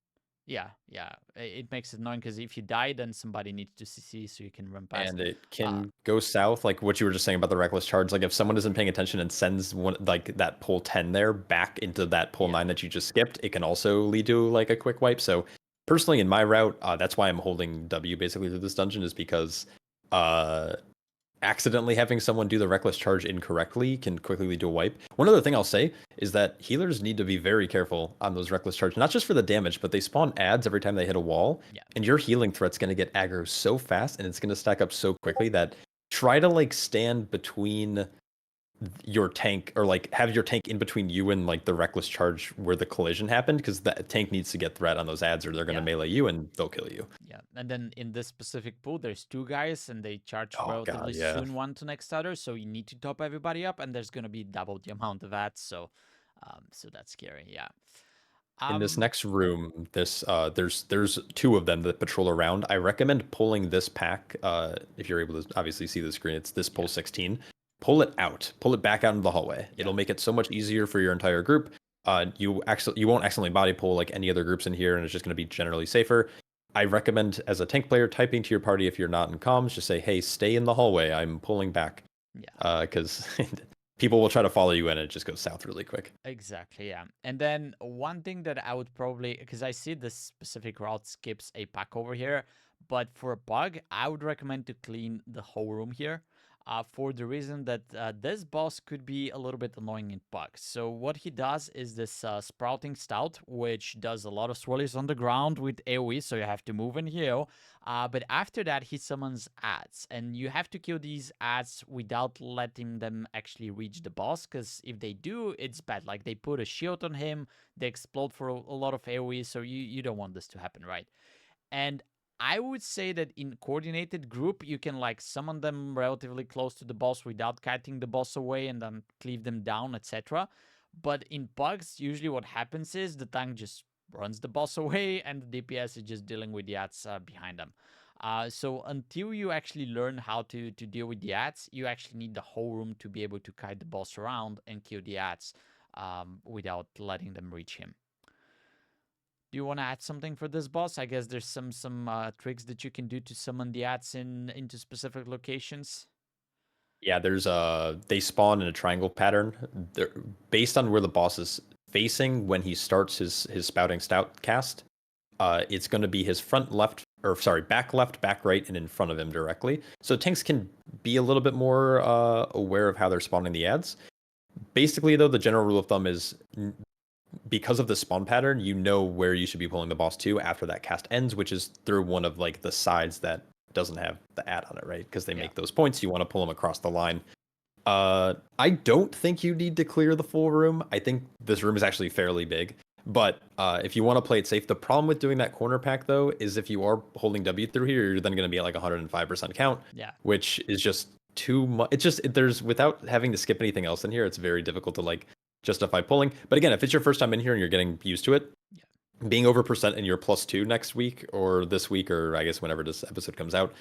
[SPEAKER 1] Yeah, yeah. It makes it annoying because if you die, then somebody needs to CC so you can run past.
[SPEAKER 2] And it can go south, like what you were just saying about the reckless charge. Like if someone isn't paying attention and sends one like that pull 10 there back into that pull
[SPEAKER 1] Yeah.
[SPEAKER 2] 9 that you just skipped, it can also lead to like a quick wipe. So personally, in my route, that's why I'm holding W basically through this dungeon, is because accidentally having someone do the reckless charge incorrectly can quickly lead to a wipe. One other thing I'll say is that healers need to be very careful on those reckless charge, not just for the damage, but they spawn ads every time they hit a wall.
[SPEAKER 1] Yeah.
[SPEAKER 2] And your healing threat's going to get aggro so fast and it's going to stack up so quickly that try to like stand between your tank, or like have your tank in between you and like the reckless charge where the collision happened, because the tank needs to get threat on those ads or they're going to
[SPEAKER 1] Yeah.
[SPEAKER 2] melee you and they'll kill you.
[SPEAKER 1] Yeah, and then in this specific pool, there's two guys, and they charge
[SPEAKER 2] Oh, God,
[SPEAKER 1] relatively
[SPEAKER 2] yeah.
[SPEAKER 1] soon one to next other. So you need to top everybody up, and there's gonna be double the amount of ads. So, so that's scary. Yeah.
[SPEAKER 2] In this next room, there's two of them that patrol around. I recommend pulling this pack. If you're able to obviously see the screen, it's this pull 16. Pull it out. Pull it back out into the hallway.
[SPEAKER 1] Yeah.
[SPEAKER 2] It'll make it so much easier for your entire group. You won't accidentally body pull like any other groups in here, and it's just going to be generally safer. I recommend, as a tank player, typing to your party if you're not in comms, just say, "Hey, stay in the hallway. I'm pulling back."
[SPEAKER 1] Yeah.
[SPEAKER 2] Because people will try to follow you, and it just goes south really quick.
[SPEAKER 1] Exactly, yeah. And then one thing that I would probably, because I see this specific route skips a pack over here, but for a pug, I would recommend to clean the whole room here. For the reason that this boss could be a little bit annoying in pugs. So what he does is this sprouting stout, which does a lot of swirlies on the ground with AoE, so you have to move and heal. But after that, he summons ads, and you have to kill these ads without letting them actually reach the boss, because if they do, it's bad. Like, they put a shield on him, they explode for a lot of AoE, so you don't want this to happen, right? And I would say that in coordinated group, you can like summon them relatively close to the boss without kiting the boss away and then cleave them down, etc. But in pugs, usually what happens is the tank just runs the boss away and the DPS is just dealing with the ads behind them. So until you actually learn how to deal with the ads, you actually need the whole room to be able to kite the boss around and kill the ads without letting them reach him. Do you want to add something for this boss? I guess there's some tricks that you can do to summon the ads into specific locations.
[SPEAKER 2] Yeah, they spawn in a triangle pattern. They're based on where the boss is facing when he starts his spouting stout cast. It's going to be his front left, or sorry, back left, back right, and in front of him directly. So tanks can be a little bit more aware of how they're spawning the ads. Basically, though, the general rule of thumb is, because of the spawn pattern, you know where you should be pulling the boss to after that cast ends, which is through one of like the sides that doesn't have the ad on it, right? Because they make those points. You want to pull them across the line. I don't think you need to clear the full room. I think this room is actually fairly big. But if you want to play it safe, the problem with doing that corner pack, though, is if you are holding W through here, you're then going to be at like 105% count, which is just too much. It's just, there's, without having to skip anything else in here, it's very difficult to like justify pulling. But again, if it's your first time in here and you're getting used to it, being over percent in your +2 next week or this week, or I guess whenever this episode comes out,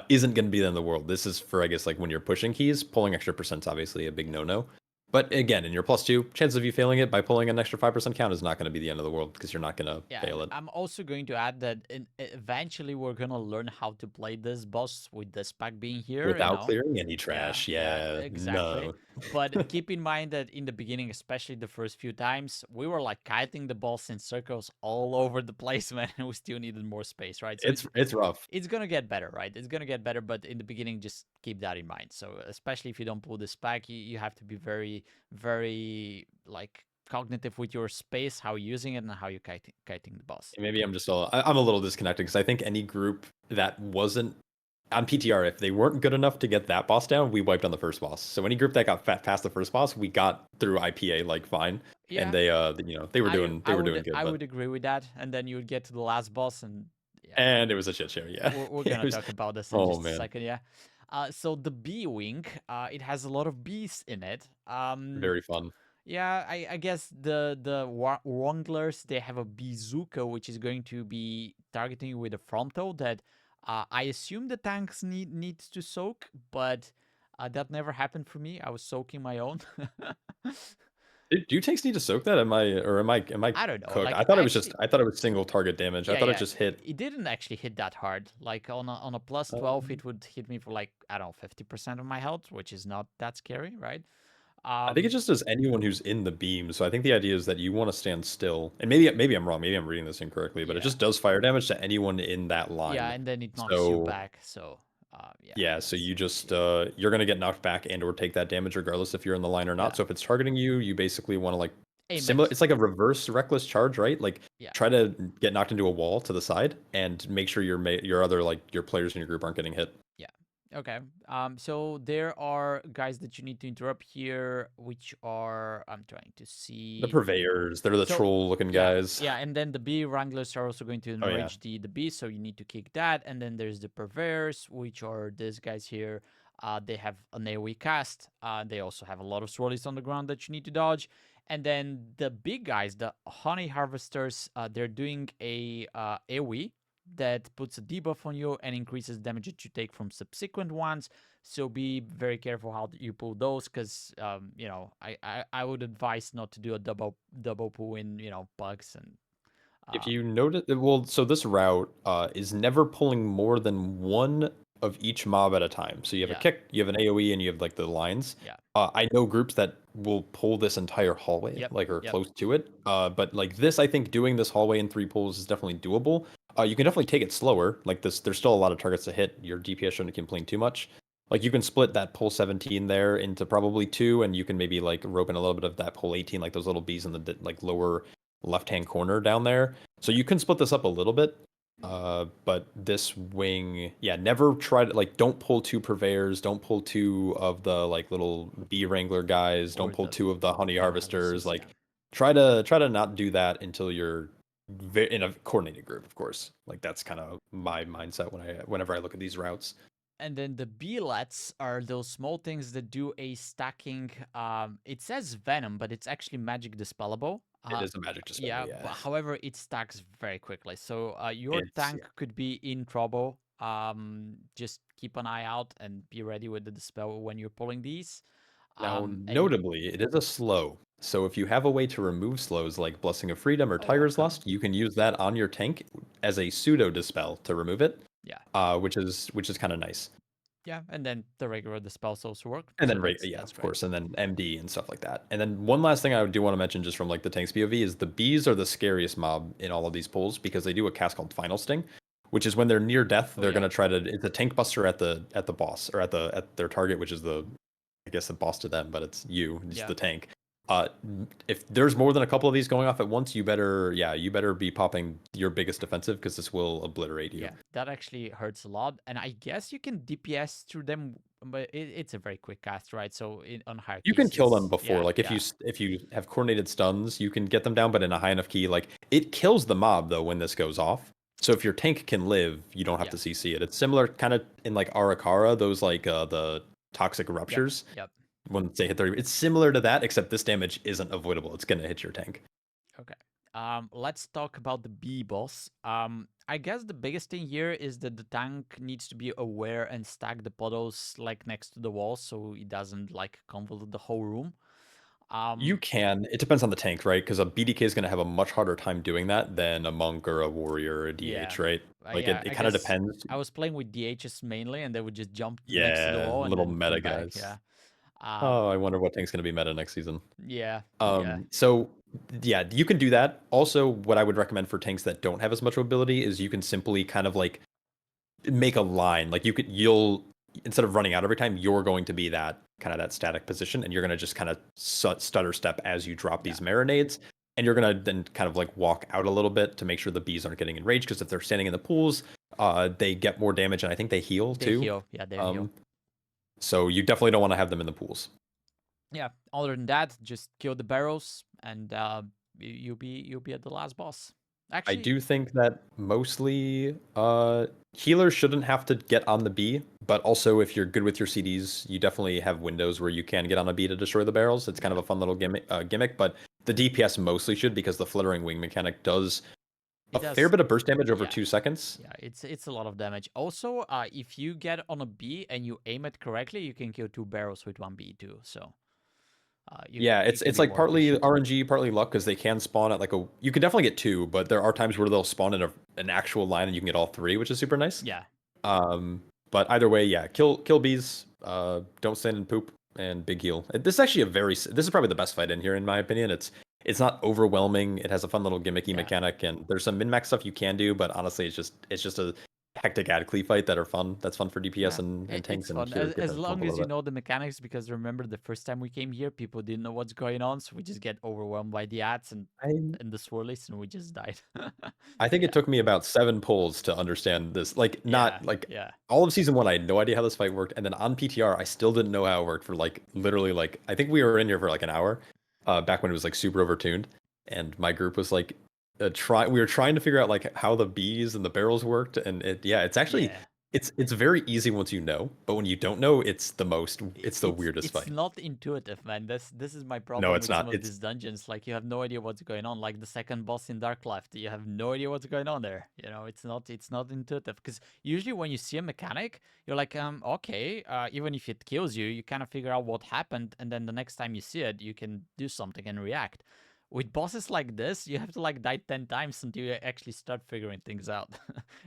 [SPEAKER 2] isn't going to be the end of the world. This is for, I guess, like when you're pushing keys. Pulling extra percent's obviously a big no-no. But again, in your +2, chances of you failing it by pulling an extra 5% count is not going to be the end of the world, because you're not going to fail it.
[SPEAKER 1] I'm also going to add that eventually we're going to learn how to play this boss with this pack being here.
[SPEAKER 2] Without clearing any trash,
[SPEAKER 1] exactly.
[SPEAKER 2] No.
[SPEAKER 1] But keep in mind that in the beginning, especially the first few times, we were like kiting the boss in circles all over the place, man, and we still needed more space, right? So
[SPEAKER 2] it's rough.
[SPEAKER 1] It's going to get better, right? It's going to get better, but in the beginning, just keep that in mind. So especially if you don't pull this pack, you have to be very, very like cognitive with your space, how you're using it, and how you're kiting the boss.
[SPEAKER 2] Maybe I'm a little disconnected, because I think any group that wasn't on PTR, if they weren't good enough to get that boss down, we wiped on the first boss. So any group that got past the first boss, we got through IPA like fine, and
[SPEAKER 1] Yeah,
[SPEAKER 2] they they were doing good,
[SPEAKER 1] I
[SPEAKER 2] but
[SPEAKER 1] would agree with that. And then you would get to the last boss, and yeah,
[SPEAKER 2] and it was a shit show. Yeah,
[SPEAKER 1] we're
[SPEAKER 2] it
[SPEAKER 1] gonna
[SPEAKER 2] was.
[SPEAKER 1] talk about this in
[SPEAKER 2] Oh
[SPEAKER 1] just a
[SPEAKER 2] man,
[SPEAKER 1] second. Yeah. So the bee wing, it has a lot of bees in it.
[SPEAKER 2] very fun.
[SPEAKER 1] Yeah, I guess the wranglers, they have a bazooka which is going to be targeting you with a frontal that I assume the tanks needs to soak, but that never happened for me. I was soaking my own.
[SPEAKER 2] Do tanks need to soak that? Am I
[SPEAKER 1] I don't know.
[SPEAKER 2] cooked?
[SPEAKER 1] Like
[SPEAKER 2] I thought it was just
[SPEAKER 1] actually,
[SPEAKER 2] I thought it was single target damage. I
[SPEAKER 1] yeah,
[SPEAKER 2] thought it
[SPEAKER 1] yeah.
[SPEAKER 2] just hit.
[SPEAKER 1] It didn't actually hit that hard. Like on a plus 12,
[SPEAKER 2] Um,
[SPEAKER 1] it would hit me for like I don't know 50% of my health, which is not that scary, right?
[SPEAKER 2] I think it
[SPEAKER 1] Um,
[SPEAKER 2] just does anyone who's in the beam. So I think the idea is that you want to stand still. And maybe I'm wrong. Maybe I'm reading this incorrectly, but it
[SPEAKER 1] yeah.
[SPEAKER 2] just does fire damage to anyone in that
[SPEAKER 1] Yeah,
[SPEAKER 2] line.
[SPEAKER 1] and then it knocks you
[SPEAKER 2] So
[SPEAKER 1] back. So, yeah,
[SPEAKER 2] yeah, so
[SPEAKER 1] that's
[SPEAKER 2] you just
[SPEAKER 1] basically it.
[SPEAKER 2] you're gonna get knocked back and or take that damage regardless if you're in the line or
[SPEAKER 1] Yeah,
[SPEAKER 2] not. So if it's targeting you, you basically want to like
[SPEAKER 1] aim
[SPEAKER 2] similar.
[SPEAKER 1] it.
[SPEAKER 2] It's like a reverse reckless charge, right? Like
[SPEAKER 1] Yeah.
[SPEAKER 2] try to get knocked into a wall to the side and make sure your other like your players in your group aren't getting hit.
[SPEAKER 1] Yeah. Okay. So there are guys that you need to interrupt here, which are I'm trying to
[SPEAKER 2] The
[SPEAKER 1] see.
[SPEAKER 2] purveyors, they're the
[SPEAKER 1] So
[SPEAKER 2] troll looking
[SPEAKER 1] yeah,
[SPEAKER 2] guys.
[SPEAKER 1] yeah, and then the bee wranglers are also going to
[SPEAKER 2] Oh yeah.
[SPEAKER 1] enrage the bee, so you need to kick that. And then there's the purveyors, which are these guys here. They have an AoE cast. They also have a lot of swirlies on the ground that you need to dodge. And then the big guys, the honey harvesters, they're doing a AoE that puts a debuff on you and increases damage that you take from subsequent ones. So be very careful how you pull those, because you know, I would advise not to do a double pull in, you know, bugs and
[SPEAKER 2] If
[SPEAKER 1] um
[SPEAKER 2] you notice, well, so this route is never pulling more than one of each mob at a time. So you have a
[SPEAKER 1] yeah,
[SPEAKER 2] kick, you have an AoE, and you have like the lines.
[SPEAKER 1] yeah,
[SPEAKER 2] I know groups that will pull this entire hallway,
[SPEAKER 1] yep,
[SPEAKER 2] like or
[SPEAKER 1] yep,
[SPEAKER 2] close to it. But like this, I think doing this hallway in 3 pulls is definitely doable. You can definitely take it slower. Like this, there's still a lot of targets to hit. Your DPS shouldn't complain too much. Like you can split that pull 17 there into probably two, and you can maybe like rope in a little bit of that pull 18, like those little bees in the like lower left-hand corner down there. So you can split this up a little bit. But this wing, yeah, never try to like don't pull two purveyors, don't pull two of the like little bee wrangler guys,
[SPEAKER 1] or
[SPEAKER 2] don't pull
[SPEAKER 1] the
[SPEAKER 2] two of the honey harvesters.
[SPEAKER 1] harvesters,
[SPEAKER 2] Like
[SPEAKER 1] yeah.
[SPEAKER 2] try to not do that until you're in a coordinated group, of course. Like that's kind of my mindset whenever I look at these routes.
[SPEAKER 1] And then the beelets are those small things that do a stacking. It says venom, but it's actually magic dispellable.
[SPEAKER 2] It is a magic dispel,
[SPEAKER 1] Yeah,
[SPEAKER 2] yeah.
[SPEAKER 1] but however, it stacks very quickly. So your
[SPEAKER 2] It's
[SPEAKER 1] tank could be in trouble. Just keep an eye out and be ready with the dispel when you're pulling these.
[SPEAKER 2] Now,
[SPEAKER 1] And
[SPEAKER 2] notably, it is a slow. So if you have a way to remove slows like Blessing of Freedom or
[SPEAKER 1] oh,
[SPEAKER 2] Tiger's
[SPEAKER 1] okay,
[SPEAKER 2] Lust, you can use that on your tank as a pseudo dispel to remove it,
[SPEAKER 1] yeah,
[SPEAKER 2] which is kind of nice.
[SPEAKER 1] yeah, and then the regular dispels also work.
[SPEAKER 2] And
[SPEAKER 1] So
[SPEAKER 2] then yeah,
[SPEAKER 1] that's
[SPEAKER 2] of
[SPEAKER 1] great.
[SPEAKER 2] course, and then MD and stuff like that. And then one last thing I do want to mention just from like the tank's POV is the bees are the scariest mob in all of these pulls because they do a cast called Final Sting, which is when they're near death,
[SPEAKER 1] Oh
[SPEAKER 2] they're
[SPEAKER 1] yeah,
[SPEAKER 2] gonna try to it's a tank buster at the boss or at their target, which is the I guess the boss to them, but it's you, it's
[SPEAKER 1] yeah.
[SPEAKER 2] the tank. Uh, if there's more than a couple of these going off at once, you better be popping your biggest defensive because this will obliterate you.
[SPEAKER 1] Yeah, that actually hurts a lot, and I guess you can DPS through them, but it's a very quick cast, right? So on higher
[SPEAKER 2] You can kill them
[SPEAKER 1] cases,
[SPEAKER 2] before,
[SPEAKER 1] yeah,
[SPEAKER 2] like
[SPEAKER 1] yeah,
[SPEAKER 2] if you have coordinated stuns, you can get them down, but in a high enough key, like it kills the mob though when this goes off. So if your tank can live, you don't have
[SPEAKER 1] yeah,
[SPEAKER 2] to CC it. It's similar, kind of in like Arakara, those like the toxic
[SPEAKER 1] yep,
[SPEAKER 2] ruptures
[SPEAKER 1] yep.
[SPEAKER 2] when they hit 30. It's similar to that, except this damage isn't avoidable. It's gonna hit your tank.
[SPEAKER 1] Okay. Let's talk about the B boss. I guess the biggest thing here is that the tank needs to be aware and stack the puddles like next to the wall so it doesn't like convolute the whole room.
[SPEAKER 2] You
[SPEAKER 1] Um,
[SPEAKER 2] can. It depends on the tank, right? Because a BDK is going to have a much harder time doing that than a monk or a warrior or a
[SPEAKER 1] yeah,
[SPEAKER 2] DH, right? Like
[SPEAKER 1] yeah.
[SPEAKER 2] it
[SPEAKER 1] I
[SPEAKER 2] kind of
[SPEAKER 1] guess
[SPEAKER 2] depends.
[SPEAKER 1] I was playing with DHs mainly, and they would just jump next to the
[SPEAKER 2] Yeah,
[SPEAKER 1] wall and
[SPEAKER 2] little
[SPEAKER 1] then pull
[SPEAKER 2] meta
[SPEAKER 1] back.
[SPEAKER 2] guys.
[SPEAKER 1] Yeah. Um,
[SPEAKER 2] Oh, I wonder what tank's going to be meta next season.
[SPEAKER 1] yeah, yeah,
[SPEAKER 2] So yeah, you can do that. Also, what I would recommend for tanks that don't have as much mobility is you can simply kind of like make a line. Like you'll instead of running out every time, you're going to be that kind of that static position, and you're going to just kind of stutter step as you drop these marinades, and you're going to then kind of like walk out a little bit to make sure the bees aren't getting enraged. Because if they're standing in the pools, they get more damage, and I think they heal
[SPEAKER 1] They
[SPEAKER 2] too.
[SPEAKER 1] heal. Yeah, they heal.
[SPEAKER 2] So you definitely don't want to have them in the pools.
[SPEAKER 1] Yeah. Other than that, just kill the barrels, and you'll be at the last boss. Actually,
[SPEAKER 2] I do think that mostly healers shouldn't have to get on the B, but also if you're good with your CDs, you definitely have windows where you can get on a B to destroy the barrels. It's kind of a fun little gimmick, but the DPS mostly should, because the flittering wing mechanic does a fair bit of burst damage over 2 seconds.
[SPEAKER 1] Yeah, it's a lot of damage. Also, if you get on a B and you aim it correctly, you can kill 2 barrels with 1 B too. So
[SPEAKER 2] It's like partly RNG, partly luck, because they can spawn at like a. You can definitely get 2, but there are times where they'll spawn in an actual line and you can get all 3, which is super nice.
[SPEAKER 1] Yeah.
[SPEAKER 2] But either way, yeah, kill bees. Don't stand and poop, and big heal. This is actually this is probably the best fight in here in my opinion. It's not overwhelming. It has a fun little gimmicky mechanic, and there's some min-max stuff you can do, but honestly, it's just a hectic ad clee fight that are fun. That's fun for DPS and tanks.
[SPEAKER 1] It's fun.
[SPEAKER 2] And
[SPEAKER 1] as long as you know the mechanics, because remember the first time we came here, people didn't know what's going on, so we just get overwhelmed by the ads and the swirlies, and we just died.
[SPEAKER 2] I think it took me about 7 pulls to understand this. Like, not all of season 1, I had no idea how this fight worked, and then on PTR, I still didn't know how it worked for like literally like I think we were in here for like an hour, back when it was like super overtuned, and my group was like we were trying to figure out like how the bees and the barrels worked, and it's actually it's very easy once you know, but when you don't know, it's the weirdest fight.
[SPEAKER 1] It's not intuitive, man. This is my problem with some of these dungeons. Like, you have no idea what's going on. Like the second boss in Dark Cleft, you have no idea what's going on there. You know, it's not intuitive, because usually when you see a mechanic, you're like, okay, even if it kills you, you kind of figure out what happened, and then the next time you see it, you can do something and react. With bosses like this, you have to like die 10 times until you actually start figuring things out.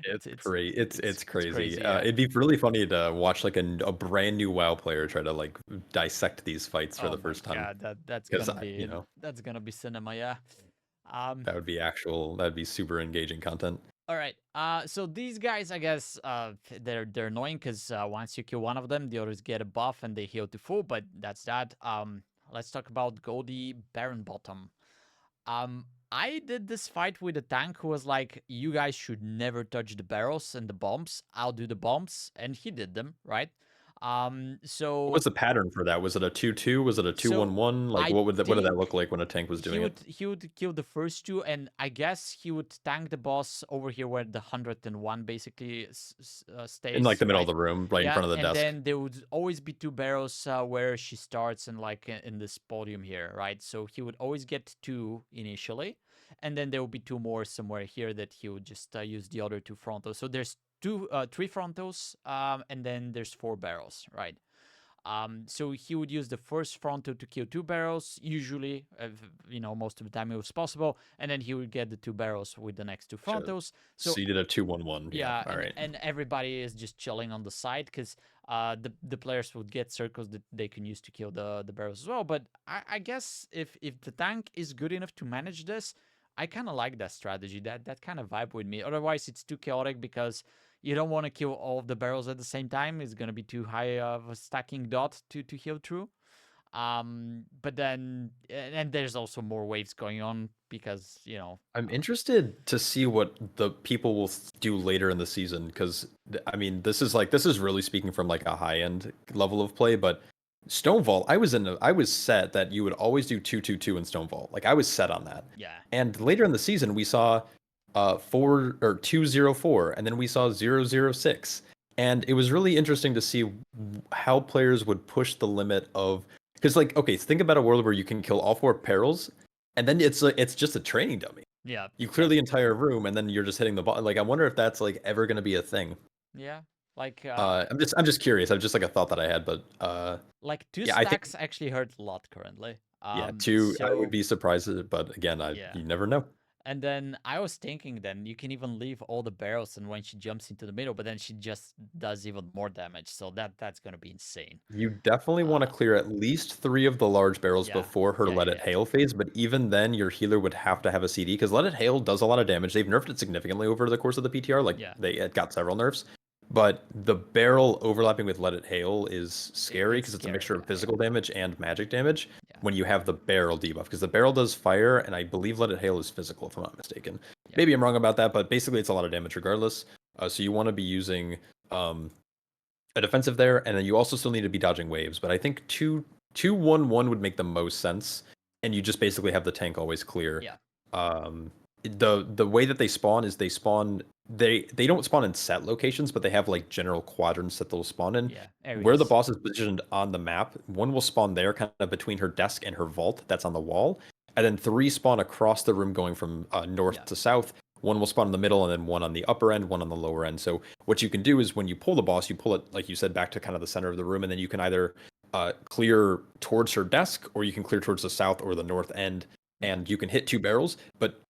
[SPEAKER 2] It's crazy. It's crazy.
[SPEAKER 1] Yeah.
[SPEAKER 2] It'd be really funny to watch like a brand new WoW player try to like dissect these fights for the first time.
[SPEAKER 1] Yeah, that's gonna be that's gonna be cinema. Yeah.
[SPEAKER 2] That'd be super engaging content.
[SPEAKER 1] All right. So these guys, I guess, they're annoying, because once you kill one of them, the others get a buff and they heal to full. But that's that. Let's talk about Goldie Baron Bottom. I did this fight with a tank who was like, you guys should never touch the barrels and the bombs. I'll do the bombs, and he did them, right? So
[SPEAKER 2] what was the pattern for that? Was it a 2-2? Was it a 2-1-1? Like, what did that look like when a tank was doing it?
[SPEAKER 1] He would kill the first 2, and I guess he would tank the boss over here where the 101 basically stays.
[SPEAKER 2] In like the middle of the room, right in front of the desk.
[SPEAKER 1] And then there would always be 2 barrels where she starts, and like in this podium here, right? So he would always get 2 initially, and then there would be 2 more somewhere here that he would just use the other 2 frontals. So there's 3 frontals, and then there's 4 barrels, right? So he would use the first frontal to kill 2 barrels, usually, most of the time it was possible, and then he would get the 2 barrels with the next 2 frontals.
[SPEAKER 2] So he did a 2-1-1.
[SPEAKER 1] Yeah,
[SPEAKER 2] all right.
[SPEAKER 1] And everybody is just chilling on the side, because the players would get circles that they can use to kill the barrels as well. But I guess if the tank is good enough to manage this, I kind of like that strategy. That kind of vibe with me. Otherwise, it's too chaotic, because you don't want to kill all of the barrels at the same time. It's going to be too high of a stacking dot to heal through. But then, and there's also more waves going on, because,
[SPEAKER 2] I'm interested to see what the people will do later in the season, because, I mean, this is really speaking from like a high-end level of play, but Stonevault, I was set that you would always do 2-2-2 in Stonevault. Like, I was set on that.
[SPEAKER 1] Yeah.
[SPEAKER 2] And later in the season, we saw 2-0-4, and then we saw 0-0-6. And it was really interesting to see how players would push the limit of, because like, okay, think about a world where you can kill all 4 perils, and then it's just a training dummy.
[SPEAKER 1] Yeah.
[SPEAKER 2] You clear the entire room, and then you're just hitting the ball. Like, I wonder if that's like ever going to be a thing.
[SPEAKER 1] Yeah. Like,
[SPEAKER 2] I'm just curious. I'm just like a thought that I had, but
[SPEAKER 1] like 2 stacks actually hurt a lot currently.
[SPEAKER 2] 2. I would be surprised, but again, you never know.
[SPEAKER 1] And then I was thinking, then you can even leave all the barrels, and when she jumps into the middle, but then she just does even more damage. So that's gonna be insane.
[SPEAKER 2] You definitely want to clear at least 3 of the large barrels before her Let It Hail phase, but even then, your healer would have to have a CD, because Let It Hail does a lot of damage. They've nerfed it significantly over the course of the PTR. Like, it got several nerfs. But the barrel overlapping with Let It Hail is scary, because it's a mixture of physical damage and magic damage when you have the barrel debuff. Because the barrel does fire, and I believe Let It Hail is physical, if I'm not mistaken. Maybe I'm wrong about that, but basically it's a lot of damage regardless. So you want to be using a defensive there, and then you also still need to be dodging waves. But I think 2-1-1 would make the most sense, and you just basically have the tank always clear.
[SPEAKER 1] Yeah.
[SPEAKER 2] The way that they spawn is they don't spawn in set locations, but they have like general quadrants that they'll spawn in.
[SPEAKER 1] Yeah.
[SPEAKER 2] Where the
[SPEAKER 1] Areas.
[SPEAKER 2] boss is positioned on the map, one will spawn there, kind of between her desk and her vault that's on the wall, and then 3 spawn across the room going from north to south. One will spawn in the middle, and then one on the upper end, one on the lower end. So what you can do is when you pull the boss, you pull it, like you said, back to kind of the center of the room, and then you can either clear towards her desk, or you can clear towards the south or the north end, and you can hit 2 barrels, but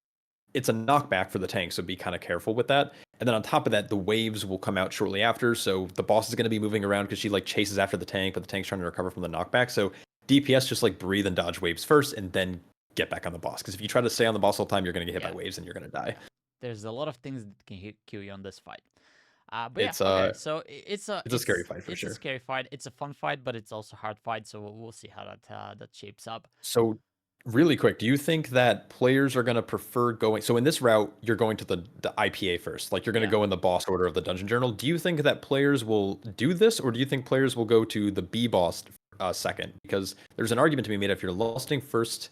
[SPEAKER 2] it's a knockback for the tank, so be kind of careful with that. And then on top of that, the waves will come out shortly after, so the boss is going to be moving around because she like chases after the tank, but the tank's trying to recover from the knockback. So DPS just like breathe and dodge waves first, and then get back on the boss. Because if you try to stay on the boss all the time, you're going to get hit by waves and you're going to die.
[SPEAKER 1] There's a lot of things that can kill you on this fight. But
[SPEAKER 2] It's
[SPEAKER 1] okay. So it's a
[SPEAKER 2] scary fight for sure.
[SPEAKER 1] It's a scary fight. It's a fun fight, but it's also a hard fight. So we'll see how that shapes up.
[SPEAKER 2] So really quick, do you think that players are going to prefer going? So in this route, you're going to the IPA first. Like you're going to go in the boss order of the dungeon journal. Do you think that players will do this, or do you think players will go to the B boss second? Because there's an argument to be made if you're lusting first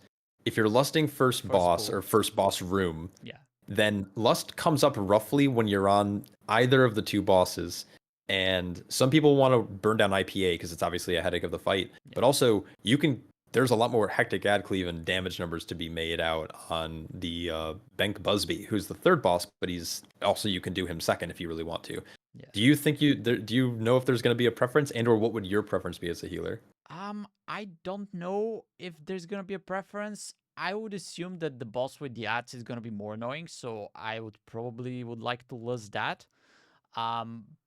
[SPEAKER 2] boss
[SPEAKER 1] pool.
[SPEAKER 2] or first boss room.
[SPEAKER 1] Yeah.
[SPEAKER 2] Then lust comes up roughly when you're on either of the 2 bosses. And some people want to burn down IPA because it's obviously a headache of the fight.
[SPEAKER 1] Yeah.
[SPEAKER 2] But also there's a lot more hectic ad cleave and damage numbers to be made out on the Benk Busby, who's the 3rd boss, but he's also, you can do him second if you really want to.
[SPEAKER 1] Yeah.
[SPEAKER 2] Do you think do you know if there's going to be a preference, and or what would your preference be as a healer?
[SPEAKER 1] I don't know if there's gonna be a preference. I would assume that the boss with the ads is gonna be more annoying, so I would like to lose that.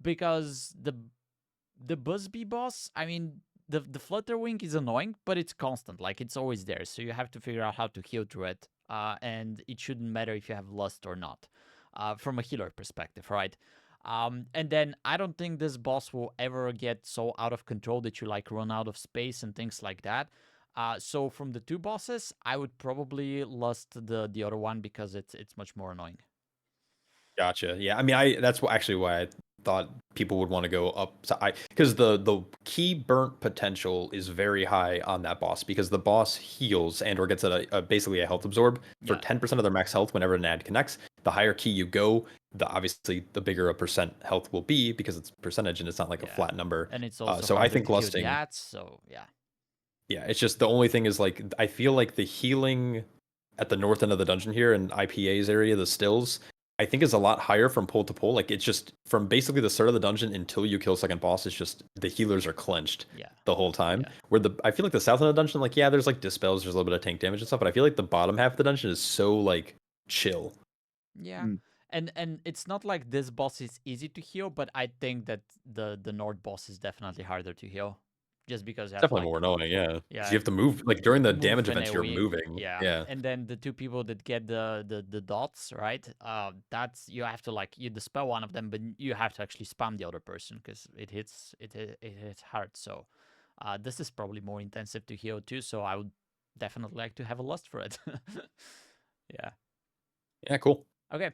[SPEAKER 1] Because the Busby boss, I mean, the Flutterwing is annoying, but it's constant, like it's always there. So you have to figure out how to heal through it. And it shouldn't matter if you have lust or not, from a healer perspective, right? And then I don't think this boss will ever get so out of control that you like run out of space and things like that. So from the 2 bosses, I would probably lust the other one because it's much more annoying.
[SPEAKER 2] Gotcha. Yeah, I mean, that's actually why I thought people would want to go up to because the key burnt potential is very high on that boss, because the boss heals and or gets basically a health absorb for 10% of their max health whenever an ad connects. The higher key you go, obviously the bigger a percent health will be, because it's percentage and it's not like a flat number.
[SPEAKER 1] And it's also
[SPEAKER 2] so I think lusting.
[SPEAKER 1] So yeah.
[SPEAKER 2] Yeah, it's just the only thing is like I feel like the healing at the north end of the dungeon here in IPA's area, the stills, I think is a lot higher from pull to pull. Like it's just from basically the start of the dungeon until you kill second boss, it's just the healers are clenched the whole time. Yeah. Where I feel like the south end of the dungeon, like there's like dispels, there's a little bit of tank damage and stuff, but I feel like the bottom half of the dungeon is so like chill.
[SPEAKER 1] Yeah. And it's not like this boss is easy to heal, but I think that the north boss is definitely harder to heal. Just because
[SPEAKER 2] it's definitely more annoying, yeah. You have to move, like during the damage events, you're moving. Yeah.
[SPEAKER 1] And then the 2 people that get the dots, right? That's, you have to you dispel one of them, but you have to actually spam the other person because it hits hard. So this is probably more intensive to heal too. So I would definitely like to have a lust for it. Yeah.
[SPEAKER 2] Yeah. Cool.
[SPEAKER 1] Okay.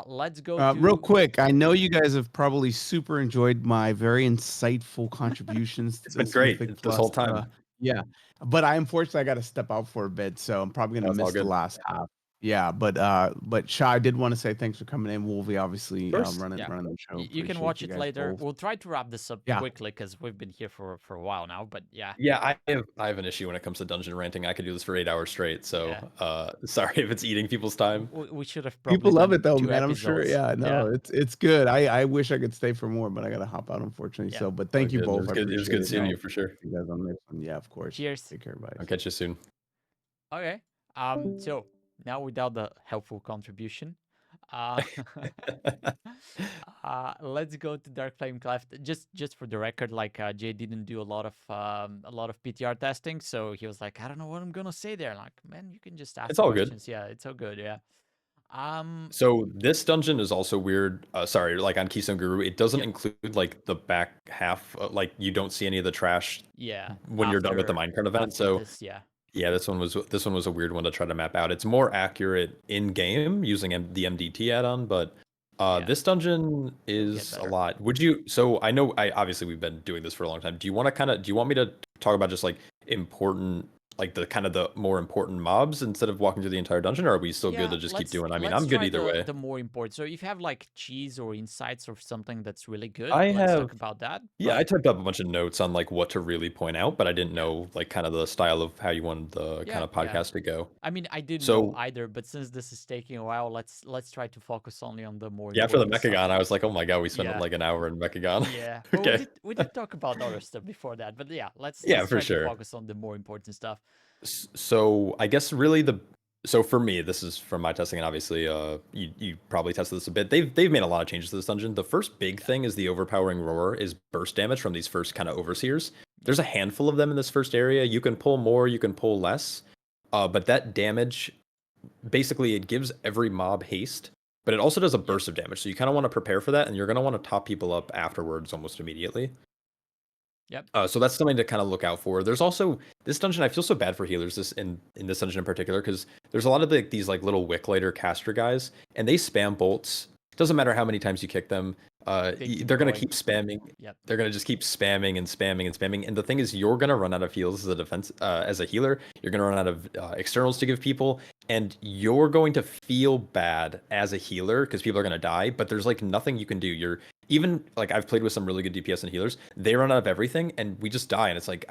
[SPEAKER 1] Let's go
[SPEAKER 3] real quick. I know you guys have probably super enjoyed my very insightful contributions.
[SPEAKER 2] It's been great this whole time.
[SPEAKER 3] Yeah, but I got to step out for a bit, so I'm probably gonna miss the last half. Yeah, but Sha, I did want to say thanks for coming in. Wolvie, obviously, running the show.
[SPEAKER 1] You can watch it later. Both. We'll try to wrap this up quickly because we've been here for a while now. But yeah,
[SPEAKER 2] I have an issue when it comes to dungeon ranting. I could do this for 8 hours straight. So sorry if it's eating people's time.
[SPEAKER 1] We should have probably
[SPEAKER 3] people love it though, man.
[SPEAKER 1] Episodes.
[SPEAKER 3] I'm sure. Yeah, no, it's good. I wish I could stay for more, but I gotta hop out unfortunately. So, but thank you both.
[SPEAKER 2] It was good seeing you for sure.
[SPEAKER 3] You guys on this one. Yeah, of course.
[SPEAKER 1] Cheers.
[SPEAKER 3] Take care, bye.
[SPEAKER 2] I'll catch you soon.
[SPEAKER 1] Okay. So. Now, without the helpful contribution, let's go to Darkflame Cleft. Just for the record, Jay didn't do a lot of PTR testing, so he was like, I don't know what I'm gonna say there. Like, man, you can just ask.
[SPEAKER 2] It's all questions.
[SPEAKER 1] Good. Yeah, it's all good. Yeah.
[SPEAKER 2] So this dungeon is also weird. Sorry, like on Keystone Guru, it doesn't include like the back half. Like you don't see any of the trash.
[SPEAKER 1] Yeah.
[SPEAKER 2] When you're done with the minecart event, so
[SPEAKER 1] yeah,
[SPEAKER 2] this one was a weird one to try to map out. It's more accurate in game using the MDT add-on, but This dungeon
[SPEAKER 1] It'll get
[SPEAKER 2] is a
[SPEAKER 1] better.
[SPEAKER 2] lot. Would you? So I know, obviously we've been doing this for a long time. Do you want to do you want me to talk about just like important, like the kind of the more important mobs instead of walking through the entire dungeon, or are we still good
[SPEAKER 1] Yeah,
[SPEAKER 2] to just keep doing? I mean,
[SPEAKER 1] let's
[SPEAKER 2] I'm good
[SPEAKER 1] try
[SPEAKER 2] either way.
[SPEAKER 1] the more important. So if you have like cheese or insights or something that's really good,
[SPEAKER 2] I
[SPEAKER 1] let's
[SPEAKER 2] have,
[SPEAKER 1] talk about that.
[SPEAKER 2] yeah, I
[SPEAKER 1] But
[SPEAKER 2] typed up a bunch of notes on like what to really point out, but I didn't
[SPEAKER 1] yeah,
[SPEAKER 2] know like kind of the style of how you wanted the kind
[SPEAKER 1] yeah,
[SPEAKER 2] of
[SPEAKER 1] yeah.
[SPEAKER 2] podcast to go.
[SPEAKER 1] I mean, I didn't know
[SPEAKER 2] So
[SPEAKER 1] either, but since this is taking a while, let's try to focus only on the more
[SPEAKER 2] yeah, after the
[SPEAKER 1] important stuff.
[SPEAKER 2] Mechagon, I was like, oh my god, we spent
[SPEAKER 1] Yeah,
[SPEAKER 2] like an hour in Mechagon.
[SPEAKER 1] yeah. Well,
[SPEAKER 2] Okay.
[SPEAKER 1] we did talk about other stuff before that, but yeah,
[SPEAKER 2] Yeah,
[SPEAKER 1] let's
[SPEAKER 2] for
[SPEAKER 1] try to
[SPEAKER 2] sure.
[SPEAKER 1] focus on the more important stuff.
[SPEAKER 2] So I guess really so for me, this is from my testing, and obviously you probably tested this a bit. They've made a lot of changes to this dungeon. The first big
[SPEAKER 1] Yeah,
[SPEAKER 2] thing is the overpowering roar is burst damage from these first kind of overseers. There's a handful of them in this first area. You can pull more, you can pull less. But that damage basically it gives every mob haste, but it also does a
[SPEAKER 1] yep,
[SPEAKER 2] burst of damage. So you kind of want to prepare for that, and you're gonna want to top people up afterwards almost immediately.
[SPEAKER 1] yep.
[SPEAKER 2] So that's something to kind of look out for. There's also this dungeon. I feel so bad for healers this in this dungeon in particular because there's a lot of these like little Wicklater caster guys, and they spam bolts. Doesn't matter how many times you kick them.
[SPEAKER 1] Keep
[SPEAKER 2] They're gonna
[SPEAKER 1] going.
[SPEAKER 2] keep spamming.
[SPEAKER 1] Yep.
[SPEAKER 2] They're gonna just keep spamming and spamming and spamming. And the thing is, you're gonna run out of heals as a defense, as a healer. You're gonna run out of externals to give people, and you're going to feel bad as a healer because people are gonna die. But there's like nothing you can do. You're even like I've played with some really good DPS and healers. They run out of everything, and we just die. And it's like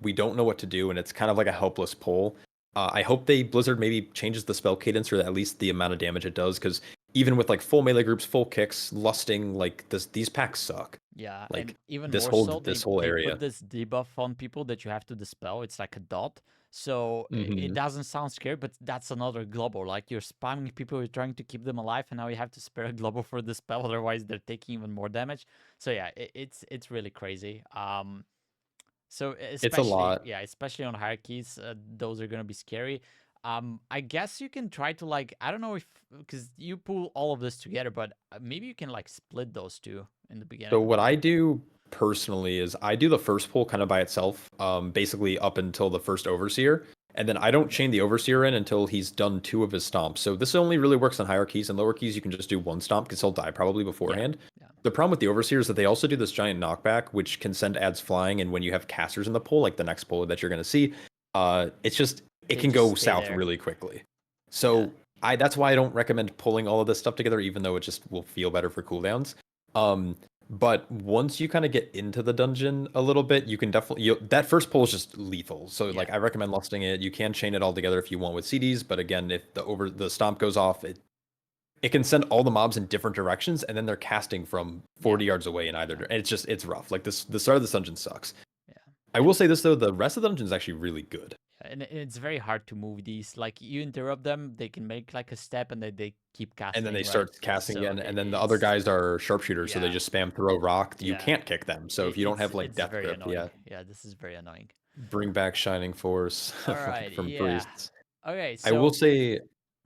[SPEAKER 2] we don't know what to do, and it's kind of like a helpless pull. I hope Blizzard maybe changes the spell cadence or at least the amount of damage it does, because even with like full melee groups, full kicks, lusting, like these packs suck.
[SPEAKER 1] Yeah, and
[SPEAKER 2] Like
[SPEAKER 1] even
[SPEAKER 2] this
[SPEAKER 1] more
[SPEAKER 2] whole
[SPEAKER 1] so,
[SPEAKER 2] this whole
[SPEAKER 1] they
[SPEAKER 2] area.
[SPEAKER 1] put this debuff on people that you have to dispel. It's like a dot. So it
[SPEAKER 2] Hmm.
[SPEAKER 1] doesn't sound scary, but that's another global. Like you're spamming people, you're trying to keep them alive, and now you have to spare a global for the spell, otherwise they're taking even more damage. So yeah, it's really crazy. So
[SPEAKER 2] It's a
[SPEAKER 1] especially
[SPEAKER 2] lot.
[SPEAKER 1] yeah, especially on hierarchies, those are gonna be scary. I guess you can try to like I don't know if because you pull all of this together, but maybe you can like split those two in the
[SPEAKER 2] So
[SPEAKER 1] beginning.
[SPEAKER 2] what I do personally is I do the first pull kind of by itself, basically up until the first overseer, and then I don't
[SPEAKER 1] Yeah.
[SPEAKER 2] chain the overseer in until he's done 2 of his stomps. So this only really works on higher keys, and lower keys you can just do 1 stomp because he'll die probably beforehand.
[SPEAKER 1] Yeah.
[SPEAKER 2] The problem with the overseer is that they also do this giant knockback, which can send ads flying, and when you have casters in the pull, like the next pull that you're going to see, it's just it
[SPEAKER 1] They
[SPEAKER 2] can
[SPEAKER 1] just
[SPEAKER 2] go
[SPEAKER 1] stay
[SPEAKER 2] south
[SPEAKER 1] there.
[SPEAKER 2] really quickly.
[SPEAKER 1] Yeah.
[SPEAKER 2] So that's why I don't recommend pulling all of this stuff together, even though it just will feel better for cooldowns. But once you kind of get into the dungeon a little bit, you can definitely that first pull is just lethal. So like
[SPEAKER 1] Yeah.
[SPEAKER 2] I recommend lusting it. You can chain it all together if you want with CDs, but again, if the stomp goes off, it can send all the mobs in different directions, and then they're casting from 40 yards away in either. And it's rough. Like the start of this dungeon sucks.
[SPEAKER 1] Yeah.
[SPEAKER 2] I will say this though, the rest of the dungeon is actually really good.
[SPEAKER 1] And it's very hard to move these. Like you interrupt them, they can make like a step, and then they keep casting.
[SPEAKER 2] And then they
[SPEAKER 1] right?
[SPEAKER 2] start casting
[SPEAKER 1] So
[SPEAKER 2] again, and then the other guys are sharpshooters, so they
[SPEAKER 1] yeah.
[SPEAKER 2] just spam throw rock. You
[SPEAKER 1] Yeah.
[SPEAKER 2] can't kick them. So if you don't have like
[SPEAKER 1] it's
[SPEAKER 2] death
[SPEAKER 1] very
[SPEAKER 2] grip,
[SPEAKER 1] annoying.
[SPEAKER 2] yeah,
[SPEAKER 1] Yeah, this is very annoying.
[SPEAKER 2] bring back Shining Force
[SPEAKER 1] All right.
[SPEAKER 2] from
[SPEAKER 1] Yeah.
[SPEAKER 2] priests.
[SPEAKER 1] Okay.
[SPEAKER 2] I will
[SPEAKER 1] So
[SPEAKER 2] say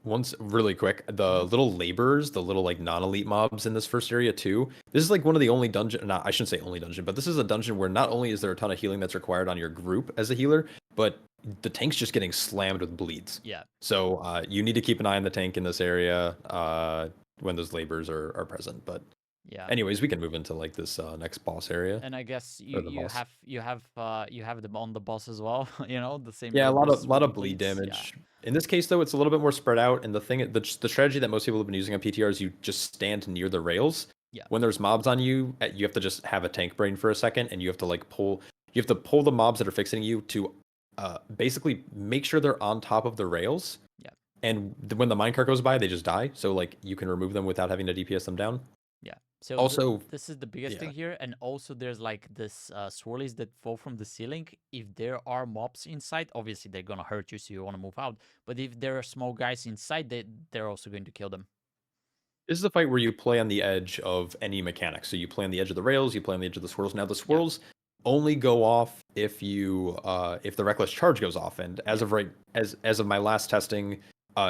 [SPEAKER 2] once really quick, the
[SPEAKER 1] Mhm.
[SPEAKER 2] little laborers, the little like non-elite mobs in this first area too. This is like one of the only dungeon, not I shouldn't say only dungeon, but this is a dungeon where not only is there a ton of healing that's required on your group as a healer, but the tank's just getting slammed with bleeds.
[SPEAKER 1] yeah.
[SPEAKER 2] So you need to keep an eye on the tank in this area when those laborers are present. But
[SPEAKER 1] Yeah.
[SPEAKER 2] anyways, we can move into like this next boss area.
[SPEAKER 1] And I guess
[SPEAKER 2] Or the boss.
[SPEAKER 1] you have them on the boss as well. You know the same.
[SPEAKER 2] Yeah, a lot
[SPEAKER 1] laborers
[SPEAKER 2] of
[SPEAKER 1] with the
[SPEAKER 2] bleed
[SPEAKER 1] bleeds.
[SPEAKER 2] damage. In this case, though, it's a little bit more spread out. And the strategy that most people have been using on PTR is you just stand near the rails.
[SPEAKER 1] Yeah.
[SPEAKER 2] When there's mobs on you, you have to just have a tank brain for a second, and you have to like pull. You have to pull the mobs that are fixing you to basically make sure they're on top of the rails.
[SPEAKER 1] Yeah.
[SPEAKER 2] And when the minecart goes by, they just die. So like you can remove them without having to DPS them down.
[SPEAKER 1] Yeah. So
[SPEAKER 2] Also,
[SPEAKER 1] this is the biggest
[SPEAKER 2] yeah.
[SPEAKER 1] thing here, and also there's like this swirlies that fall from the ceiling. If there are mobs inside, obviously they're gonna hurt you, so you want to move out. But if there are small guys inside, they're also going to kill them.
[SPEAKER 2] This is a fight where you play on the edge of any mechanic. So you play on the edge of the rails, you play on the edge of the swirls. Now the swirls only go off if the reckless charge goes off. And as of my last testing,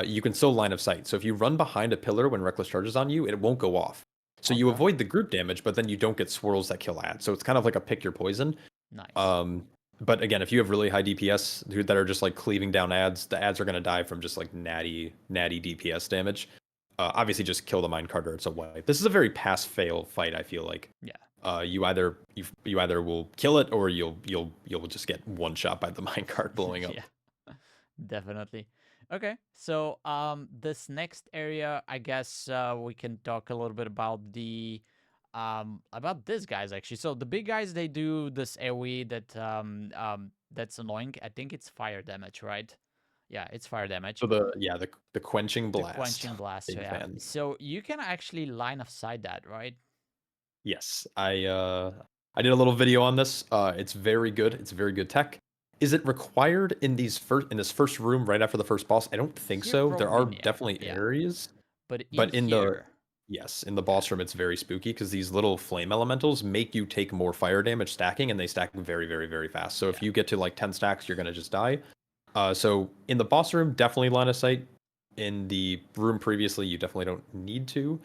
[SPEAKER 2] you can still line of sight. So if you run behind a pillar when reckless charge is on you, it won't go off. So you
[SPEAKER 1] Okay.
[SPEAKER 2] avoid the group damage, but then you don't get swirls that kill ads. So it's kind of like a pick your poison.
[SPEAKER 1] Nice.
[SPEAKER 2] But again, if you have really high DPS that are just like cleaving down ads, the ads are gonna die from just like natty DPS damage. obviously just kill the minecart or it's a wipe. This is a very pass-fail fight, I feel like.
[SPEAKER 1] Yeah.
[SPEAKER 2] You either will kill it or you'll just get one shot by the minecart blowing up.
[SPEAKER 1] Yeah, definitely. Okay, so this next area, I guess we can talk a little bit about about these guys actually. So the big guys, they do this AoE that's annoying. I think it's fire damage, right? Yeah, it's fire damage.
[SPEAKER 2] So the quenching blast.
[SPEAKER 1] The quenching blast.
[SPEAKER 2] Big
[SPEAKER 1] Yeah.
[SPEAKER 2] fan.
[SPEAKER 1] So you can actually line of sight that, right?
[SPEAKER 2] Yes, I did a little video on this. It's very good. It's very good tech. Is it required in this first room right after the first boss? I don't think
[SPEAKER 1] Here,
[SPEAKER 2] so. There are
[SPEAKER 1] probably, yeah.
[SPEAKER 2] definitely
[SPEAKER 1] Yeah.
[SPEAKER 2] areas,
[SPEAKER 1] But
[SPEAKER 2] in
[SPEAKER 1] here,
[SPEAKER 2] the boss room, it's very spooky because these little flame elementals make you take more fire damage stacking, and they stack very, very, very fast. So if you get to like 10 stacks, you're gonna just die. So in the boss room, definitely line of sight. In the room previously, you definitely don't need to.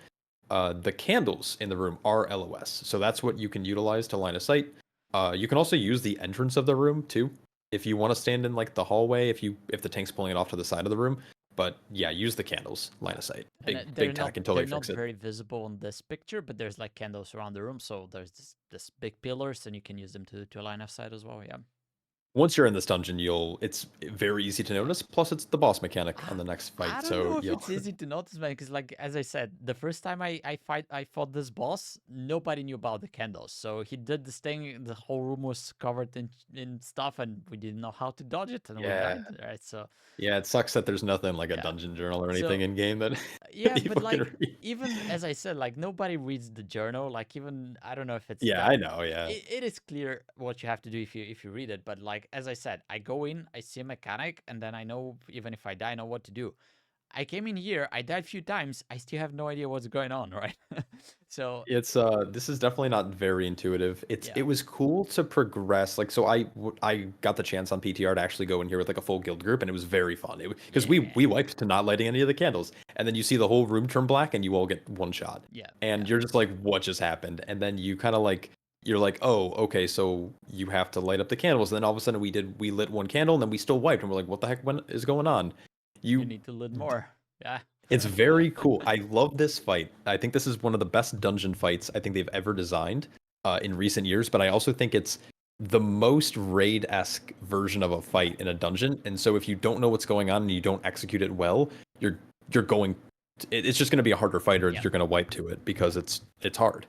[SPEAKER 2] The candles in the room are LOS, so that's what you can utilize to line of sight. You can also use the entrance of the room too, if you want to stand in like the hallway, if the tank's pulling it off to the side of the room. But yeah, use the candles, line of sight. Big tech until they fix it.
[SPEAKER 1] They're not very visible in this picture, but there's like candles around the room, so there's this big pillars, and you can use them to line of sight as well. Yeah.
[SPEAKER 2] Once you're in this dungeon, it's very easy to notice. Plus, it's the boss mechanic on the next fight.
[SPEAKER 1] I don't
[SPEAKER 2] so
[SPEAKER 1] know if it's easy to notice, man, because like as I said, the first time I fought this boss, nobody knew about the candles. So he did this thing, the whole room was covered in stuff, and we didn't know how to dodge it, and we died. Right. So
[SPEAKER 2] yeah, it sucks that there's nothing like a dungeon journal or anything in game that
[SPEAKER 1] yeah,
[SPEAKER 2] that
[SPEAKER 1] but
[SPEAKER 2] can
[SPEAKER 1] like
[SPEAKER 2] read.
[SPEAKER 1] even as I said, like nobody reads the journal. Like even I don't know if it's
[SPEAKER 2] Yeah, I know. Yeah,
[SPEAKER 1] it is clear what you have to do if you read it. But like as I said, I go in, I see a mechanic, and then I know even if I die, I know what to do. I came in here, I died a few times, I still have no idea what's going on, right? So
[SPEAKER 2] it's this is definitely not very intuitive.
[SPEAKER 1] Yeah.
[SPEAKER 2] It was cool to progress. Like so I got the chance on PTR to actually go in here with like a full guild group, and it was very fun. Because we wiped to not lighting any of the candles, and then you see the whole room turn black, and you all get one shot.
[SPEAKER 1] Yeah.
[SPEAKER 2] And you're just like, what just happened? And then you kind of like you're like, oh, okay, so you have to light up the candles. And then all of a sudden we lit one candle, and then we still wiped, and we're like, what the heck is going on?
[SPEAKER 1] You need to lit more. Yeah.
[SPEAKER 2] It's very cool. I love this fight. I think this is one of the best dungeon fights I think they've ever designed in recent years. But I also think it's the most raid-esque version of a fight in a dungeon. And so if you don't know what's going on and you don't execute it well, it's just going to be a harder fight, or you're going to wipe to it because it's hard.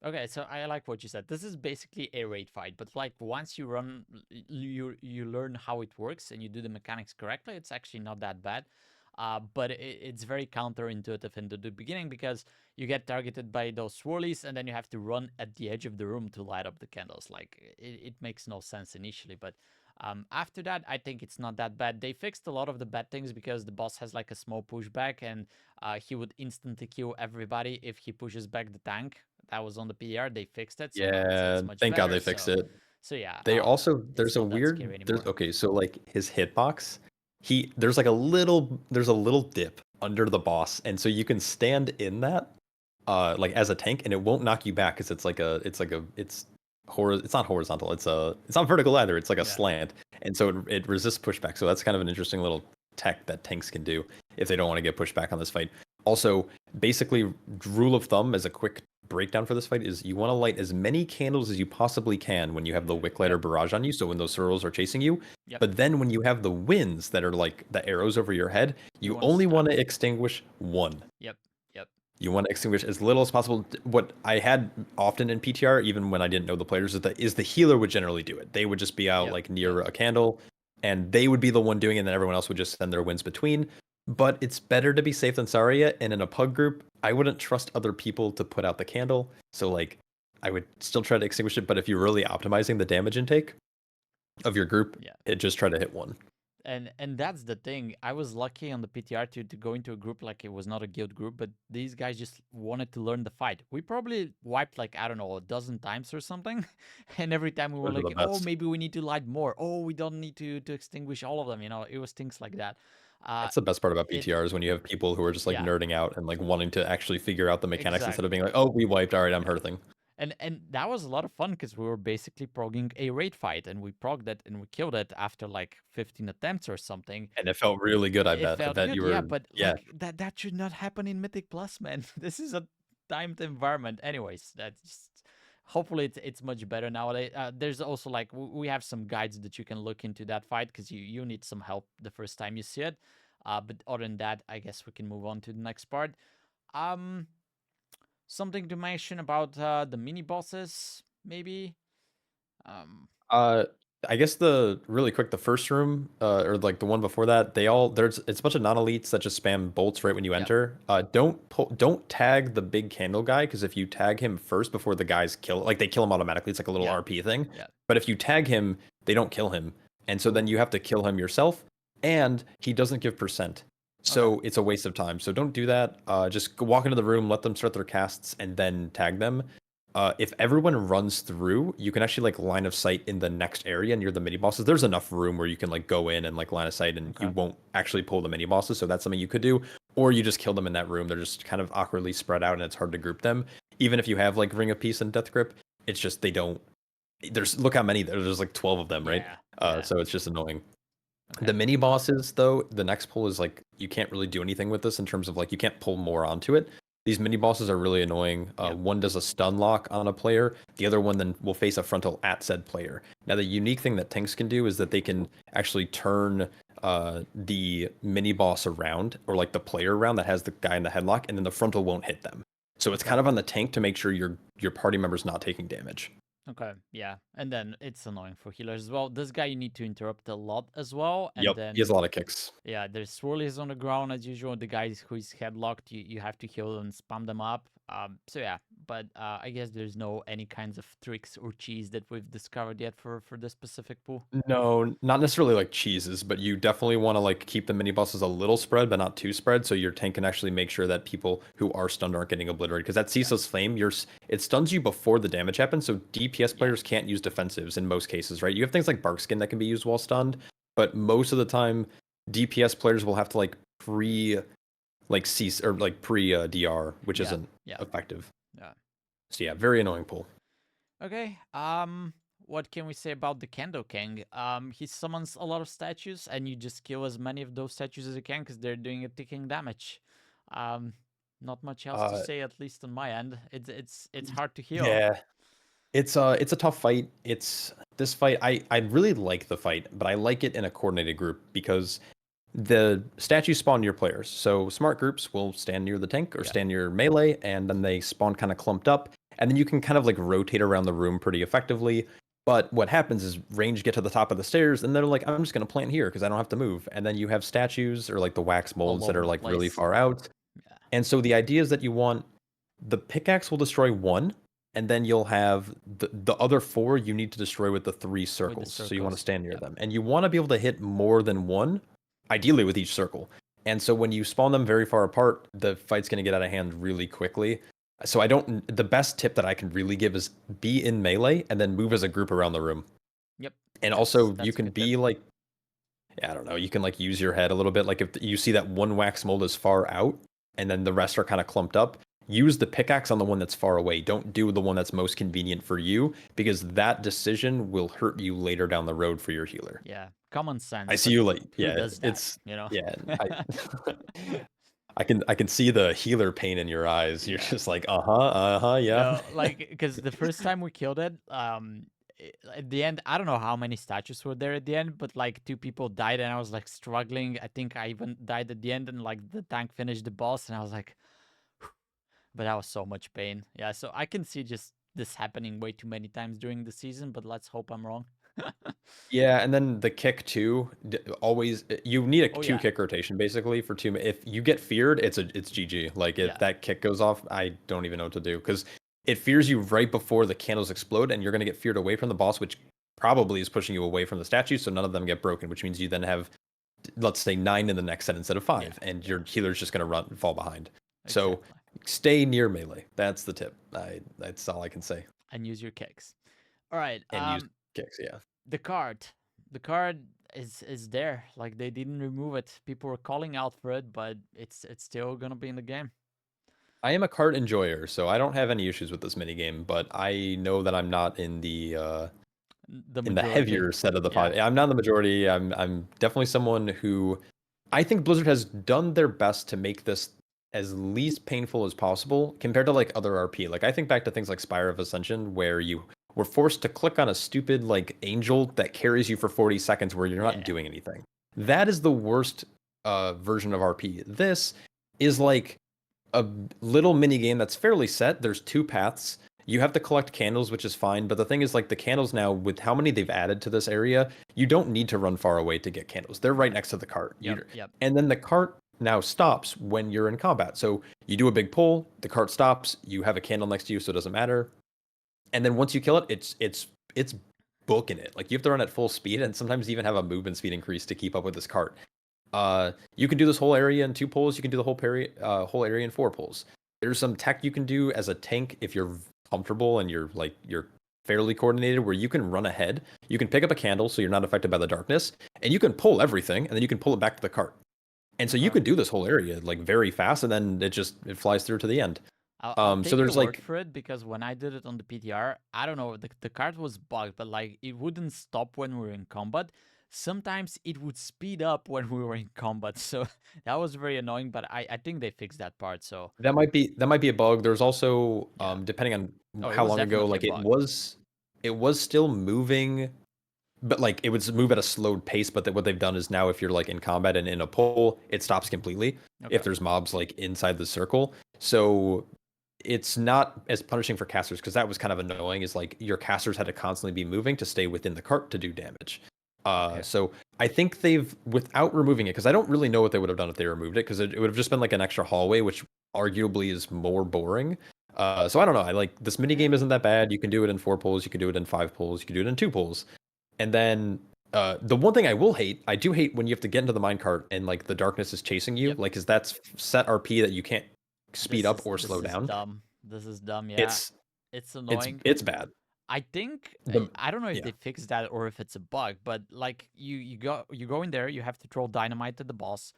[SPEAKER 1] Okay, so I like what you said. This is basically a raid fight, but like once you run, you learn how it works and you do the mechanics correctly, it's actually not that bad. But it's very counterintuitive in the beginning because you get targeted by those swirlies and then you have to run at the edge of the room to light up the candles. Like it makes no sense initially, but after that, I think it's not that bad. They fixed a lot of the bad things because the boss has like a small pushback, and he would instantly kill everybody if he pushes back the tank. That was on the PR. They fixed it. So
[SPEAKER 2] yeah,
[SPEAKER 1] it's much
[SPEAKER 2] thank God
[SPEAKER 1] better,
[SPEAKER 2] they fixed it.
[SPEAKER 1] So yeah.
[SPEAKER 2] They also there's a
[SPEAKER 1] not that
[SPEAKER 2] weird
[SPEAKER 1] scary anymore.
[SPEAKER 2] okay, so like his hitbox, there's a little dip under the boss, and so you can stand in that like as a tank, and it won't knock you back because it's not horizontal, it's not vertical either, it's like a slant, and so it resists pushback. So that's kind of an interesting little tech that tanks can do if they don't want to get pushed back on this fight. Also, basically, rule of thumb as a quick breakdown for this fight is you want to light as many candles as you possibly can when you have the wick lighter barrage on you, so when those swirls are chasing you. But then when you have the winds that are like the arrows over your head, you only want to extinguish one.
[SPEAKER 1] Yep.
[SPEAKER 2] You want to extinguish as little as possible. What I had often in PTR, even when I didn't know the players, is the healer would generally do it. They would just be out like near a candle, and they would be the one doing it, and then everyone else would just send their winds between. But it's better to be safe than sorry, and in a pug group, I wouldn't trust other people to put out the candle. So like, I would still try to extinguish it, but if you're really optimizing the damage intake of your group, just try to hit one.
[SPEAKER 1] And that's the thing. I was lucky on the PTR to go into a group, like it was not a guild group, but these guys just wanted to learn the fight. We probably wiped like, I don't know, 12 times or something. And every time we were like, oh, maybe we need to light more. Oh, we don't need to extinguish all of them. You know, it was things like that.
[SPEAKER 2] That's the best part about PTR is when you have people who are just like nerding out and like wanting to actually figure out the mechanics instead of being like, oh, we wiped, all right, I'm hurting.
[SPEAKER 1] And that was a lot of fun because we were basically progging a raid fight, and we progged it and we killed it after like 15 attempts or something.
[SPEAKER 2] And it felt really good, I
[SPEAKER 1] It
[SPEAKER 2] bet. I
[SPEAKER 1] felt
[SPEAKER 2] bet
[SPEAKER 1] good,
[SPEAKER 2] you
[SPEAKER 1] yeah,
[SPEAKER 2] were,
[SPEAKER 1] but
[SPEAKER 2] yeah.
[SPEAKER 1] like that should not happen in Mythic Plus, man. This is a timed environment. Anyways, that's just, hopefully it's much better nowadays. There's also like we have some guides that you can look into that fight because you need some help the first time you see it. But other than that, I guess we can move on to the next part. Um, Something to mention about the mini bosses, maybe. Um,
[SPEAKER 2] Uh, I guess really quick, the first room, or like the one before that, it's a bunch of non-elites that just spam bolts right when you
[SPEAKER 1] Yep.
[SPEAKER 2] enter. Don't tag the big candle guy, because if you tag him first before the guys they kill him automatically. It's like a little
[SPEAKER 1] Yeah.
[SPEAKER 2] RP thing.
[SPEAKER 1] Yeah.
[SPEAKER 2] But if you tag him, they don't kill him, and so then you have to kill him yourself, and he doesn't give percent. So it's a waste of time. So don't do that. Just walk into the room, let them start their casts, and then tag them. If everyone runs through, you can actually like line of sight in the next area near the mini bosses. There's enough room where you can like go in and like line of sight, and you won't actually pull the mini bosses. So that's something you could do, or you just kill them in that room. They're just kind of awkwardly spread out, and it's hard to group them. Even if you have like Ring of Peace and Death Grip, it's just they don't. Look how many there's like 12 of them, right? So it's just annoying.
[SPEAKER 1] Okay.
[SPEAKER 2] The mini bosses, though, the next pull is like you can't really do anything with this in terms of like you can't pull more onto it. These mini bosses are really annoying. One does a stun lock on a player. The other one then will face a frontal at said player. Now, the unique thing that tanks can do is that they can actually turn the mini boss around, or like the player around that has the guy in the headlock, and then the frontal won't hit them. So it's kind of on the tank to make sure your party member's not taking damage.
[SPEAKER 1] Okay, yeah, and then it's annoying for healers as well. This guy you need to interrupt a lot as well, and
[SPEAKER 2] Yep,
[SPEAKER 1] then
[SPEAKER 2] he has a lot of kicks.
[SPEAKER 1] yeah, there's swirlies on the ground as usual. The guys who is headlocked, you have to heal and spam them up. So yeah, but I guess there's no any kinds of tricks or cheese that we've discovered yet for this specific pool.
[SPEAKER 2] No, not necessarily like cheeses, but you definitely want to like keep the mini bosses a little spread, but not too spread, so your tank can actually make sure that people who are stunned aren't getting obliterated. Because that ceaseless flame, it stuns you before the damage happens, so DPS players can't use defensives in most cases, right? You have things like Bark Skin that can be used while stunned, but most of the time, DPS players will have to like pre DR, which isn't effective.
[SPEAKER 1] Yeah.
[SPEAKER 2] So yeah, very annoying pull.
[SPEAKER 1] Okay. What can we say about the Kendo King? He summons a lot of statues, and you just kill as many of those statues as you can because they're doing a ticking damage. Not much else to say, at least on my end. It's hard to heal.
[SPEAKER 2] Yeah. It's a tough fight. This fight, I really like the fight, but I like it in a coordinated group because the statues spawn near players. So smart groups will stand near the tank or stand near melee, and then they spawn kind of clumped up, and then you can kind of like rotate around the room pretty effectively. But what happens is range get to the top of the stairs, and they're like, I'm just gonna plant here because I don't have to move. And then you have statues or like the wax molds that are like really far out.
[SPEAKER 1] Yeah.
[SPEAKER 2] And so the idea is that you want the pickaxe will destroy one, and then you'll have the other four you need to destroy with the three circles. So you want to stand near them, and you want to be able to hit more than one, ideally with each circle. And so when you spawn them very far apart, the fight's going to get out of hand really quickly. So the best tip that I can really give is be in melee and then move as a group around the room.
[SPEAKER 1] Yep.
[SPEAKER 2] And also
[SPEAKER 1] that's
[SPEAKER 2] you
[SPEAKER 1] a
[SPEAKER 2] can
[SPEAKER 1] good
[SPEAKER 2] be
[SPEAKER 1] tip.
[SPEAKER 2] like, I don't know, you can like use your head a little bit. Like if you see that one wax mold is far out and then the rest are kind of clumped up, use the pickaxe on the one that's far away. Don't do the one that's most convenient for you, because that decision will hurt you later down the road for your healer.
[SPEAKER 1] Yeah, common sense.
[SPEAKER 2] I see you like,
[SPEAKER 1] who
[SPEAKER 2] yeah,
[SPEAKER 1] does that,
[SPEAKER 2] it's,
[SPEAKER 1] you know?
[SPEAKER 2] yeah. I can see the healer pain in your eyes. You're just like, yeah.
[SPEAKER 1] No, like, because the first time we killed it, at the end, I don't know how many statues were there at the end, but like 2 people died, and I was like struggling. I think I even died at the end, and like the tank finished the boss, and I was like, but that was so much pain. Yeah, so I can see just this happening way too many times during the season, but let's hope I'm wrong.
[SPEAKER 2] Yeah, and then the kick too. Always, you need a two
[SPEAKER 1] yeah.
[SPEAKER 2] kick rotation basically for two. If you get feared, it's GG. Like if that kick goes off, I don't even know what to do, because it fears you right before the candles explode, and you're gonna get feared away from the boss, which probably is pushing you away from the statue. So none of them get broken, which means you then have, let's say, 9 in the next set instead of 5, and your healer's just gonna fall behind.
[SPEAKER 1] Exactly.
[SPEAKER 2] So stay near melee. That's the tip. That's all I can say.
[SPEAKER 1] And use your kicks. All right.
[SPEAKER 2] And use kicks, yeah.
[SPEAKER 1] The card is there. Like, they didn't remove it. People were calling out for it, but it's still gonna be in the game.
[SPEAKER 2] I am a cart enjoyer, so I don't have any issues with this minigame, but I know that I'm not in the
[SPEAKER 1] majority.
[SPEAKER 2] heavier set of the
[SPEAKER 1] Yeah.
[SPEAKER 2] pod. I'm not in the majority. I'm definitely someone who I think Blizzard has done their best to make this as least painful as possible compared to like other RP. Like I think back to things like Spire of Ascension, where you were forced to click on a stupid like angel that carries you for 40 seconds where you're not doing anything. That is the worst version of RP. This is like a little mini game that's fairly set. There's 2 paths. You have to collect candles, which is fine, but the thing is, like, the candles now, with how many they've added to this area, you don't need to run far away to get candles. They're right next to the cart.
[SPEAKER 1] Yep.
[SPEAKER 2] And then the cart now stops when you're in combat. So you do a big pull, the cart stops, you have a candle next to you, so it doesn't matter. And then once you kill it, it's booking it. Like, you have to run at full speed, and sometimes even have a movement speed increase to keep up with this cart. You can do this whole area in 2 pulls. You can do the whole area in 4 pulls. There's some tech you can do as a tank if you're comfortable and you're fairly coordinated, where you can run ahead. You can pick up a candle so you're not affected by the darkness, and you can pull everything, and then you can pull it back to the cart. And so you could do this whole area like very fast, and then it flies through to the end.
[SPEAKER 1] I'll take
[SPEAKER 2] so there's
[SPEAKER 1] your
[SPEAKER 2] like
[SPEAKER 1] word for it, because when I did it on the PTR, I don't know, the card was bugged, but like it wouldn't stop when we were in combat. Sometimes it would speed up when we were in combat, so that was very annoying. But I think they fixed that part. So
[SPEAKER 2] that might be a bug. There's also depending on how long ago, like it was still moving, but like it would move at a slowed pace. But what they've done is now if you're like in combat and in a pull, it stops completely if there's mobs like inside the circle. So it's not as punishing for casters, because that was kind of annoying, is like your casters had to constantly be moving to stay within the cart to do damage. So I think they've, without removing it, because I don't really know what they would have done if they removed it, because it would have just been like an extra hallway, which arguably is more boring. So I don't know. I like this mini game isn't that bad. You can do it in 4 pulls. You can do it in 5 pulls. You can do it in 2 pulls. And then the one thing I do hate when you have to get into the minecart and like the darkness is chasing you, like, is that's set RP that you can't speed up or slow down.
[SPEAKER 1] This is dumb. Yeah, it's annoying.
[SPEAKER 2] It's bad.
[SPEAKER 1] I think I don't know if they fixed that or if it's a bug, but like you go in there, you have to throw dynamite at the boss.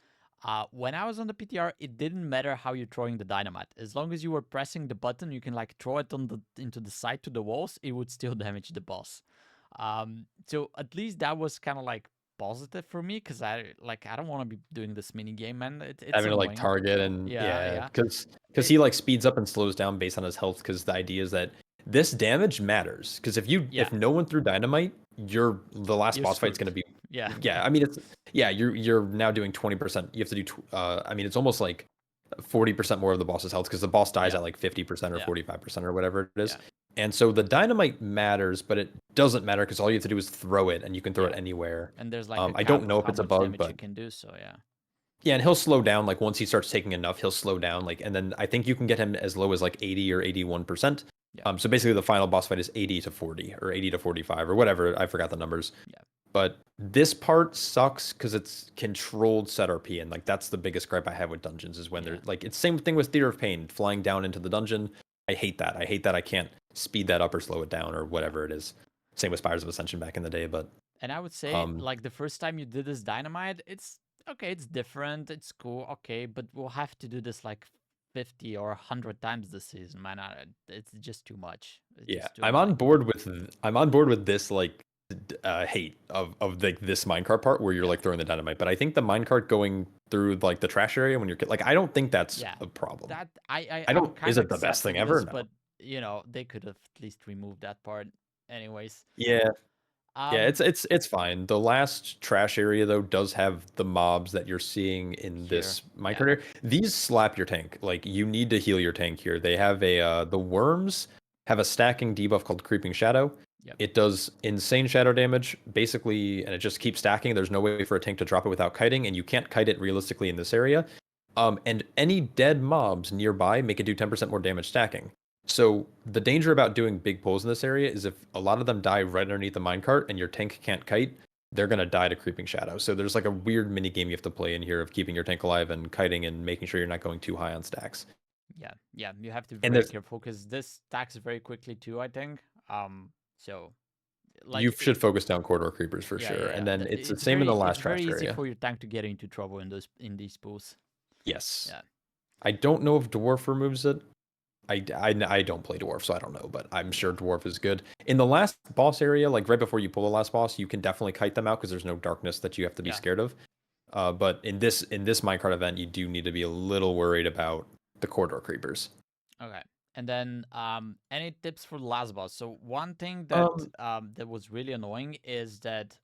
[SPEAKER 1] When I was on the PTR, it didn't matter how you're throwing the dynamite. As long as you were pressing the button, you can like throw it into the side to the walls, it would still damage the boss. So at least that was kind of like positive for me, because I don't want to be doing this mini game, man. It's
[SPEAKER 2] having to
[SPEAKER 1] annoying.
[SPEAKER 2] like target and because he like speeds up and slows down based on his health, because the idea is that this damage matters, because if no one threw dynamite, the last boss fight's going to be I mean you're now doing 20%. You have to do I mean it's almost like 40% more of the boss's health, because the boss dies at like 50% or 45% or whatever it is. And so the dynamite matters, but it doesn't matter because all you have to do is throw it, and you can throw it anywhere.
[SPEAKER 1] And there's like
[SPEAKER 2] I don't know if it's a bug, but
[SPEAKER 1] you can do so.
[SPEAKER 2] Yeah, and he'll slow down. Like once he starts taking enough, he'll slow down. Like, and then I think you can get him as low as like 80 or 81%. So basically, the final boss fight is 80 to 40 or 80 to 45 or whatever. I forgot the numbers. But this part sucks because it's controlled set RP, and like that's the biggest gripe I have with dungeons, is when they're like, it's same thing with Theater of Pain, flying down into the dungeon. I hate that. I hate that I can't speed that up or slow it down or whatever it is. Same with Spires of Ascension back in the day, but
[SPEAKER 1] and I would say like the first time you did this dynamite, it's okay, it's different, it's cool, okay, but we'll have to do this like 50 or 100 times this season, man. It's just too much.
[SPEAKER 2] I'm on board with this like hate of like this minecart part where you're like throwing the dynamite, but I think the minecart going through like the trash area when you're like, I don't think that's a problem.
[SPEAKER 1] That
[SPEAKER 2] I don't. Is it the best thing ever? No.
[SPEAKER 1] But you know, they could have at least removed that part. Anyways.
[SPEAKER 2] Yeah, it's fine. The last trash area though does have the mobs that you're seeing in this minecart area. These slap your tank. Like, you need to heal your tank here. They have the worms have a stacking debuff called Creeping Shadow. It does insane shadow damage, basically, and it just keeps stacking. There's no way for a tank to drop it without kiting, and you can't kite it realistically in this area. And any dead mobs nearby make it do 10% more damage stacking. So the danger about doing big pulls in this area is if a lot of them die right underneath the minecart and your tank can't kite, they're going to die to Creeping Shadow. So there's like a weird mini game you have to play in here of keeping your tank alive and kiting and making sure you're not going too high on stacks.
[SPEAKER 1] Yeah, you have to be very careful, because this stacks very quickly too, I think. So like,
[SPEAKER 2] you should focus down corridor creepers for sure. And then it's the same in the last trash area.
[SPEAKER 1] It's very easy for your tank to get into trouble in these pools.
[SPEAKER 2] Yes. I don't know if Dwarf removes it. I don't play Dwarf, so I don't know, but I'm sure Dwarf is good. In the last boss area, like right before you pull the last boss, you can definitely kite them out because there's no darkness that you have to be
[SPEAKER 1] Yeah.
[SPEAKER 2] scared of. But in this minecart event, you do need to be a little worried about the corridor creepers.
[SPEAKER 1] Okay. And then any tips for the last boss? So one thing that that was really annoying is that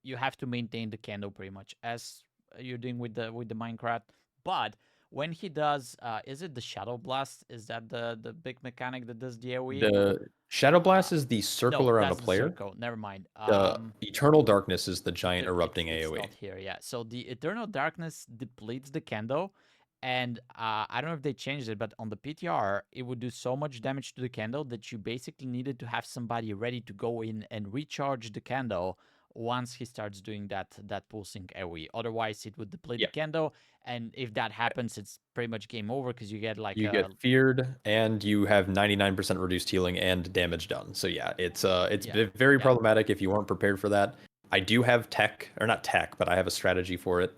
[SPEAKER 1] you have to maintain the candle pretty much as you're doing with the Minecraft. But when he does, is it the Shadow Blast? Is that the big mechanic that does the AoE?
[SPEAKER 2] The Shadow Blast is the circle
[SPEAKER 1] No,
[SPEAKER 2] around a
[SPEAKER 1] that's the
[SPEAKER 2] player.
[SPEAKER 1] circle. Never mind.
[SPEAKER 2] The Eternal Darkness is the giant erupting
[SPEAKER 1] it's
[SPEAKER 2] AoE.
[SPEAKER 1] not here, yeah. So the Eternal Darkness depletes the candle, and I don't know if they changed it, but on the PTR, it would do so much damage to the candle that you basically needed to have somebody ready to go in and recharge the candle once he starts doing that pulsing AoE. Otherwise, it would deplete the candle, and if that happens, it's pretty much game over because you get like
[SPEAKER 2] you get feared and you have 99% reduced healing and damage done. So yeah, it's very problematic if you weren't prepared for that. I do have tech, or not tech, but I have a strategy for it.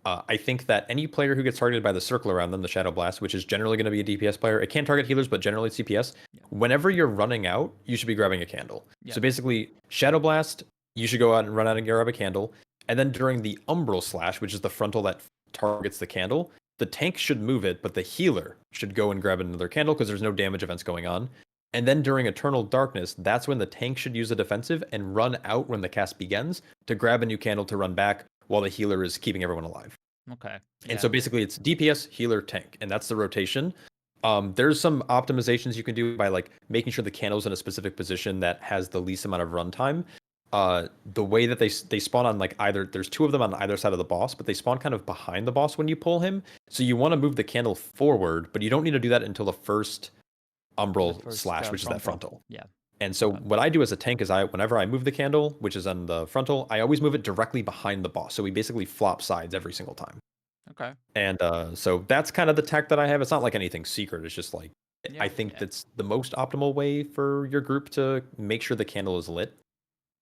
[SPEAKER 2] I think that any player who gets targeted by the circle around them, the Shadow Blast, which is generally going to be a DPS player, it can target healers, but generally it's CPS. Whenever you're running out, you should be grabbing a candle. So basically, Shadow Blast, you should go out and run out and grab a candle. And then during the Umbral Slash, which is the frontal that targets the candle, the tank should move it, but the healer should go and grab another candle because there's no damage events going on. And then during Eternal Darkness, that's when the tank should use a defensive and run out when the cast begins to grab a new candle to run back while the healer is keeping everyone alive.
[SPEAKER 1] Okay.
[SPEAKER 2] And so basically it's DPS, healer, tank, and that's the rotation. There's some optimizations you can do by like making sure the candle's in a specific position that has the least amount of runtime. The way that they spawn on like there's two of them on either side of the boss, but they spawn kind of behind the boss when you pull him. So you want to move the candle forward, but you don't need to do that until the first Umbral Slash, which is that frontal.
[SPEAKER 1] Yeah.
[SPEAKER 2] And so what I do as a tank is whenever I move the candle, which is on the frontal, I always move it directly behind the boss. So we basically flop sides every single time.
[SPEAKER 1] Okay.
[SPEAKER 2] And so that's kind of the tech that I have. It's not like anything secret. It's just like, I think that's the most optimal way for your group to make sure the candle is lit.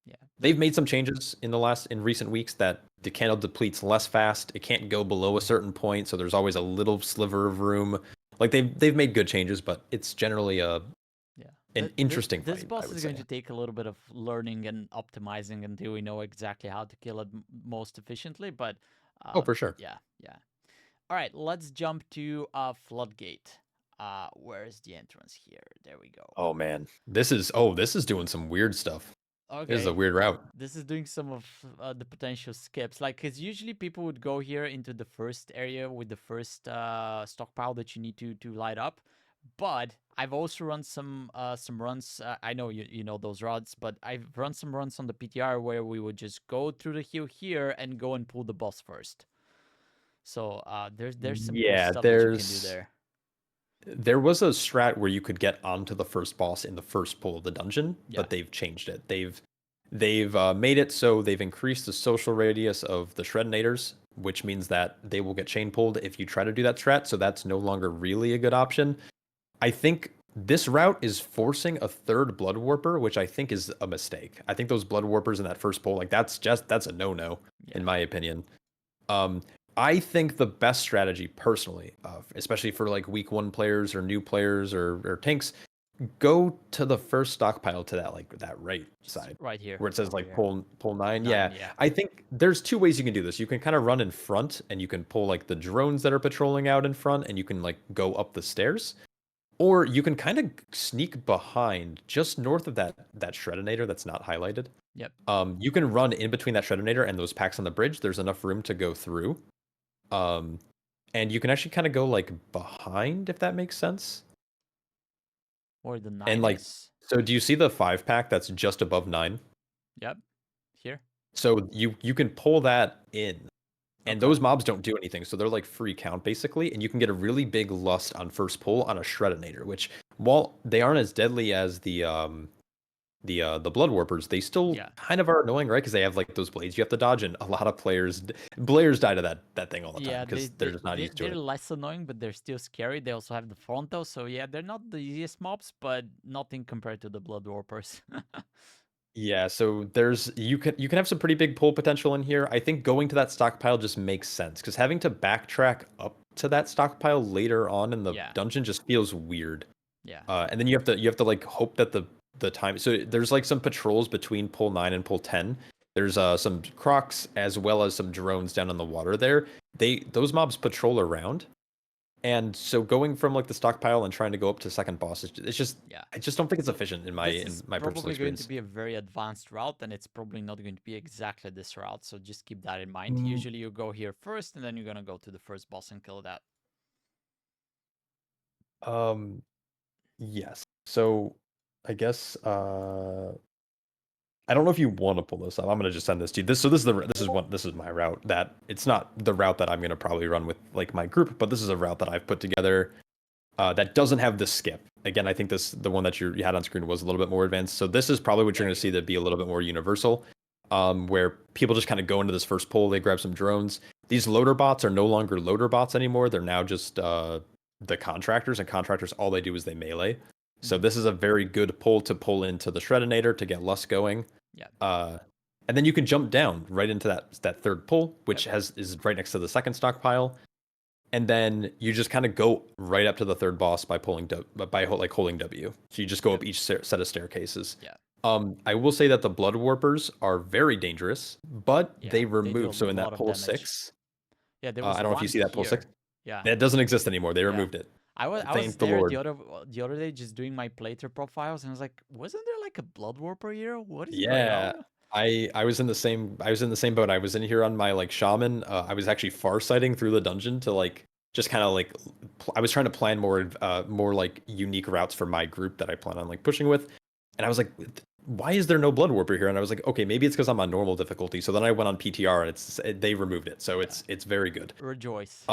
[SPEAKER 1] Yeah.
[SPEAKER 2] They've made some changes in recent weeks that the candle depletes less fast. It can't go below a certain point. So there's always a little sliver of room. Like they've made good changes, but it's generally an interesting fight.
[SPEAKER 1] This boss is going to take a little bit of learning and optimizing until we know exactly how to kill it most efficiently. But
[SPEAKER 2] oh, for sure.
[SPEAKER 1] Yeah. All right, let's jump to Floodgate. Where's the entrance here? There we go.
[SPEAKER 2] Oh man, this is doing some weird stuff.
[SPEAKER 1] Okay.
[SPEAKER 2] This is a weird route.
[SPEAKER 1] This is doing some of the potential skips. Like, because usually people would go here into the first area with the first stockpile that you need to light up. But I've also run some runs. I know you know those routes, but I've run some runs on the PTR where we would just go through the hill here and go and pull the boss first. So there's some cool stuff that you can do there.
[SPEAKER 2] There was a strat where you could get onto the first boss in the first pull of the dungeon, but they've changed it. They've made it so they've increased the social radius of the Shredinators, which means that they will get chain pulled if you try to do that strat. So that's no longer really a good option. I think this route is forcing a third Blood Warper, which I think is a mistake. I think those Blood Warpers in that first pull, like that's a no-no in my opinion. I think the best strategy personally, especially for like week 1 players or new players or tanks, go to the first stockpile to that right side.
[SPEAKER 1] Right here.
[SPEAKER 2] Where it says like pull 9. Yeah. I think there's 2 ways you can do this. You can kind of run in front and you can pull like the drones that are patrolling out in front and you can like go up the stairs. Or you can kind of sneak behind just north of that Shredinator that's not highlighted.
[SPEAKER 1] Yep.
[SPEAKER 2] You can run in between that Shredinator and those packs on the bridge. There's enough room to go through. And you can actually kind of go like behind, if that makes sense.
[SPEAKER 1] Or the 9.
[SPEAKER 2] And like, so do you see the 5-pack that's just above 9?
[SPEAKER 1] Yep. Here.
[SPEAKER 2] So you can pull that in. And those mobs don't do anything, so they're like free count basically, and you can get a really big lust on first pull on a Shredinator, which while they aren't as deadly as the Blood Warpers, they still kind of are annoying, right? Because they have like those blades you have to dodge, and a lot of players die to that thing all the time because they're just not used to it.
[SPEAKER 1] They're less annoying, but they're still scary. They also have the frontal, so yeah, they're not the easiest mobs, but nothing compared to the Blood Warpers.
[SPEAKER 2] Yeah, so you can have some pretty big pull potential in here. I think going to that stockpile just makes sense because having to backtrack up to that stockpile later on in the
[SPEAKER 1] Yeah.
[SPEAKER 2] dungeon just feels weird.
[SPEAKER 1] Yeah.
[SPEAKER 2] And then you have to like hope that the time. So there's like some patrols between pull 9 and pull 10. There's some crocs as well as some drones down in the water there. Those mobs patrol around. And so going from like the stockpile and trying to go up to second boss, it's just
[SPEAKER 1] Yeah.
[SPEAKER 2] I just don't think it's efficient in my
[SPEAKER 1] This is
[SPEAKER 2] personal
[SPEAKER 1] probably going
[SPEAKER 2] experience.
[SPEAKER 1] to be a very advanced route, and it's probably not going to be exactly this route. So just keep that in mind.
[SPEAKER 2] Mm.
[SPEAKER 1] Usually you go here first, and then you're gonna go to the first boss and kill that.
[SPEAKER 2] Yes. So I guess I don't know if you want to pull this up. I'm gonna just send this to you. This is my route. That it's not the route that I'm gonna probably run with like my group, but this is a route that I've put together that doesn't have the skip. Again, I think the one that you had on screen was a little bit more advanced. So this is probably what you're gonna see to be a little bit more universal, where people just kind of go into this first pull. They grab some drones. These loader bots are no longer loader bots anymore. They're now just the contractors, and contractors all they do is they melee. So this is a very good pull to pull into the Shreddinator to get Lust going.
[SPEAKER 1] Yeah.
[SPEAKER 2] And then you can jump down right into that third pull, which is right next to the second stockpile. And then you just kind of go right up to the third boss by holding W. So you just go up each set of staircases.
[SPEAKER 1] Yeah.
[SPEAKER 2] I will say that the Blood Warpers are very dangerous, but
[SPEAKER 1] Yeah,
[SPEAKER 2] they
[SPEAKER 1] do
[SPEAKER 2] remove.
[SPEAKER 1] a
[SPEAKER 2] So in
[SPEAKER 1] lot
[SPEAKER 2] that
[SPEAKER 1] of
[SPEAKER 2] pull
[SPEAKER 1] damage.
[SPEAKER 2] 6,
[SPEAKER 1] Yeah, there was
[SPEAKER 2] I don't know if you
[SPEAKER 1] one
[SPEAKER 2] see that pull
[SPEAKER 1] here.
[SPEAKER 2] 6.
[SPEAKER 1] Yeah.
[SPEAKER 2] That doesn't exist anymore. They removed it.
[SPEAKER 1] I was
[SPEAKER 2] Thank the
[SPEAKER 1] there
[SPEAKER 2] Lord.
[SPEAKER 1] the other day just doing my playthrough profiles, and I was like, wasn't there like a Blood Warper here? What is going
[SPEAKER 2] Yeah.
[SPEAKER 1] on?
[SPEAKER 2] I was in the same boat. I was in here on my like shaman. I was actually farsighting through the dungeon to like just kind of like I was trying to plan more like unique routes for my group that I plan on like pushing with. And I was like, why is there no Blood Warper here? And I was like, okay, maybe it's because I'm on normal difficulty. So then I went on PTR and they removed it. So it's very good.
[SPEAKER 1] Rejoice.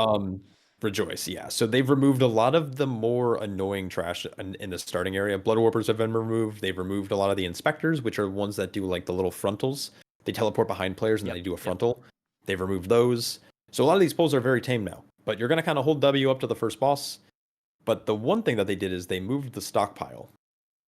[SPEAKER 2] Rejoice, yeah. So they've removed a lot of the more annoying trash in the starting area. Blood Warpers have been removed. They've removed a lot of the inspectors, which are ones that do like the little frontals. They teleport behind players and they do a frontal. They've removed those. So a lot of these pulls are very tame now. But you're going to kind of hold W up to the first boss. But the one thing that they did is they moved the stockpile.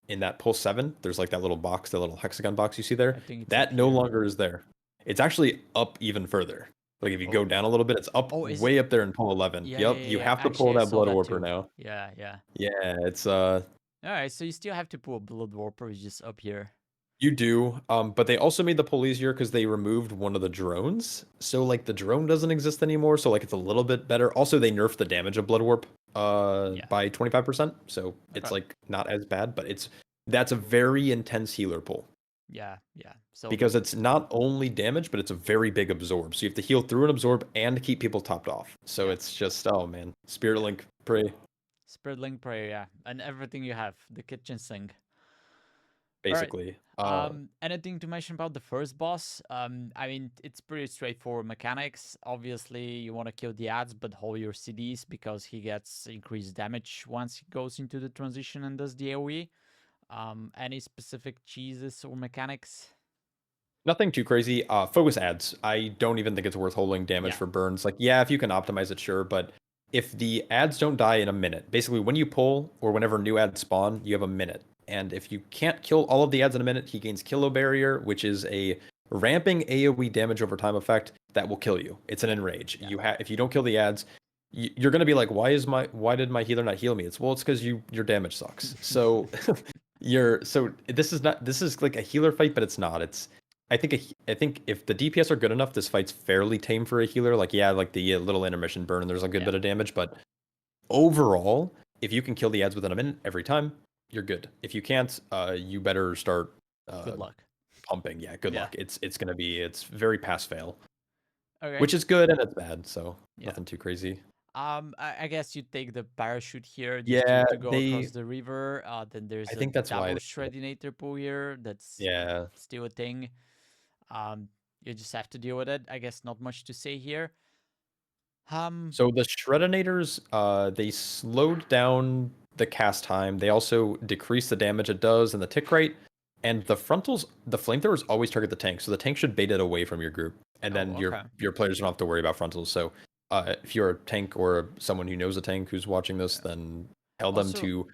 [SPEAKER 2] In that pull 7, there's like that little box, the little hexagon box you see there. That no longer is there. It's actually up even further. Like if you go down a little bit, it's up way up there in pull 11. You have to pull that Blood Warper now.
[SPEAKER 1] Yeah.
[SPEAKER 2] Yeah, it's
[SPEAKER 1] All right, so you still have to pull a Blood Warper, it's just up here.
[SPEAKER 2] You do, but they also made the pull easier because they removed one of the drones. So like the drone doesn't exist anymore, so like it's a little bit better. Also, they nerfed the damage of Blood Warp by 25%, so it's like not as bad, but that's a very intense healer pull.
[SPEAKER 1] Yeah. So
[SPEAKER 2] because it's not only damage, but it's a very big absorb. So you have to heal through an absorb and keep people topped off. So it's just, oh man, Spirit Link, pray.
[SPEAKER 1] Spirit Link, pray, yeah, and everything you have, the kitchen sink.
[SPEAKER 2] Basically.
[SPEAKER 1] Right. Anything to mention about the first boss? I mean, it's pretty straightforward mechanics. Obviously, you want to kill the ads, but hold your CDs because he gets increased damage once he goes into the transition and does the AoE. Any specific cheeses or mechanics?
[SPEAKER 2] Nothing too crazy. Focus ads. I don't even think it's worth holding damage for burns. Like, yeah, if you can optimize it, sure. But if the ads don't die in a minute, basically when you pull or whenever new ads spawn, you have a minute. And if you can't kill all of the ads in a minute, he gains Kilo Barrier, which is a ramping AoE damage over time effect that will kill you. It's an enrage. If you don't kill the ads, you're gonna be like, why did my healer not heal me? It's because your damage sucks. So this is like a healer fight, but it's not. I think if the DPS are good enough, this fight's fairly tame for a healer. Like the little intermission burn, there's a good bit of damage, but overall, if you can kill the ads within a minute every time, you're good. If you can't, you better start
[SPEAKER 1] good luck
[SPEAKER 2] pumping. Yeah, good luck. It's very pass fail.
[SPEAKER 1] Okay.
[SPEAKER 2] Which is good and it's bad, so nothing too crazy.
[SPEAKER 1] I guess you take the parachute here
[SPEAKER 2] just
[SPEAKER 1] to go across the river. Then there's a double Shreddinator pool here. That's still a thing. You just have to deal with it. I guess not much to say here.
[SPEAKER 2] So the Shreddinators, they slowed down the cast time. They also decreased the damage it does and the tick rate. And the frontals, the flamethrowers always target the tank, so the tank should bait it away from your group, and then your players don't have to worry about frontals. So if you're a tank or someone who knows a tank who's watching this, then tell them to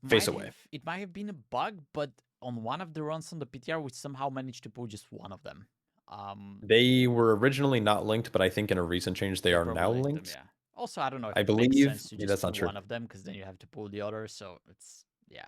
[SPEAKER 2] face away.
[SPEAKER 1] It might have been a bug, but on one of the runs on the PTR, we somehow managed to pull just one of them.
[SPEAKER 2] They were originally not linked, but I think in a recent change they are now linked.
[SPEAKER 1] Also, I don't know if
[SPEAKER 2] I
[SPEAKER 1] it makes
[SPEAKER 2] believe
[SPEAKER 1] sense to
[SPEAKER 2] yeah,
[SPEAKER 1] just
[SPEAKER 2] that's not
[SPEAKER 1] pull
[SPEAKER 2] true.
[SPEAKER 1] one of them because then you have to pull the other. So it's yeah.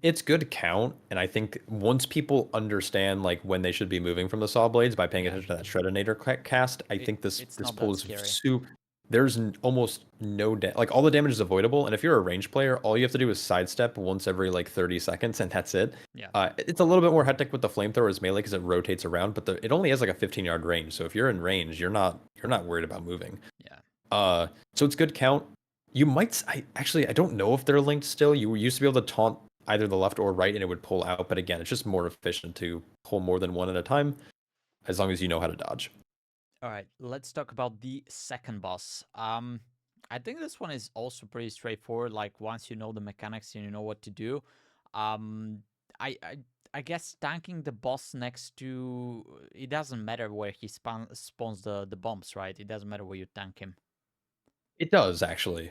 [SPEAKER 2] It's good count, and I think once people understand like when they should be moving from the saw blades by paying
[SPEAKER 1] Yeah.
[SPEAKER 2] attention to that Shredinator cast, I
[SPEAKER 1] It,
[SPEAKER 2] think this
[SPEAKER 1] it's
[SPEAKER 2] this
[SPEAKER 1] not
[SPEAKER 2] pull
[SPEAKER 1] that
[SPEAKER 2] is
[SPEAKER 1] scary.
[SPEAKER 2] super. There's almost no like all the damage is avoidable, and if you're a ranged player, all you have to do is sidestep once every like 30 seconds, and that's it.
[SPEAKER 1] Yeah.
[SPEAKER 2] It's a little bit more hectic with the flamethrower's melee because it rotates around, but it only has like a 15-yard range. So if you're in range, you're not worried about moving.
[SPEAKER 1] Yeah.
[SPEAKER 2] So it's good count. You might. I don't know if they're linked still. You used to be able to taunt either the left or right, and it would pull out. But again, it's just more efficient to pull more than one at a time, as long as you know how to dodge.
[SPEAKER 1] All right, let's talk about the second boss. I think this one is also pretty straightforward. Like once you know the mechanics and you know what to do, um, I I, I guess tanking the boss next to it doesn't matter where he spawns the bombs, right? It doesn't matter where you tank him.
[SPEAKER 2] It does actually,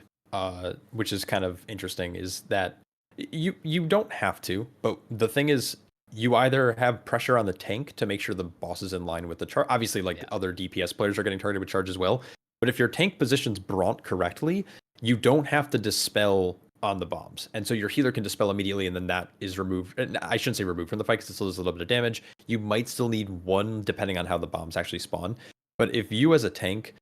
[SPEAKER 2] which is kind of interesting. Is that you don't have to, but the thing is, you either have pressure on the tank to make sure the boss is in line with the charge. Obviously, like
[SPEAKER 1] Yeah.
[SPEAKER 2] other DPS players are getting targeted with charge as well. But if your tank positions Bront correctly, you don't have to dispel on the bombs, and so your healer can dispel immediately, and then that is removed. And I shouldn't say removed from the fight because it still does a little bit of damage. You might still need one depending on how the bombs actually spawn. But if you as a tank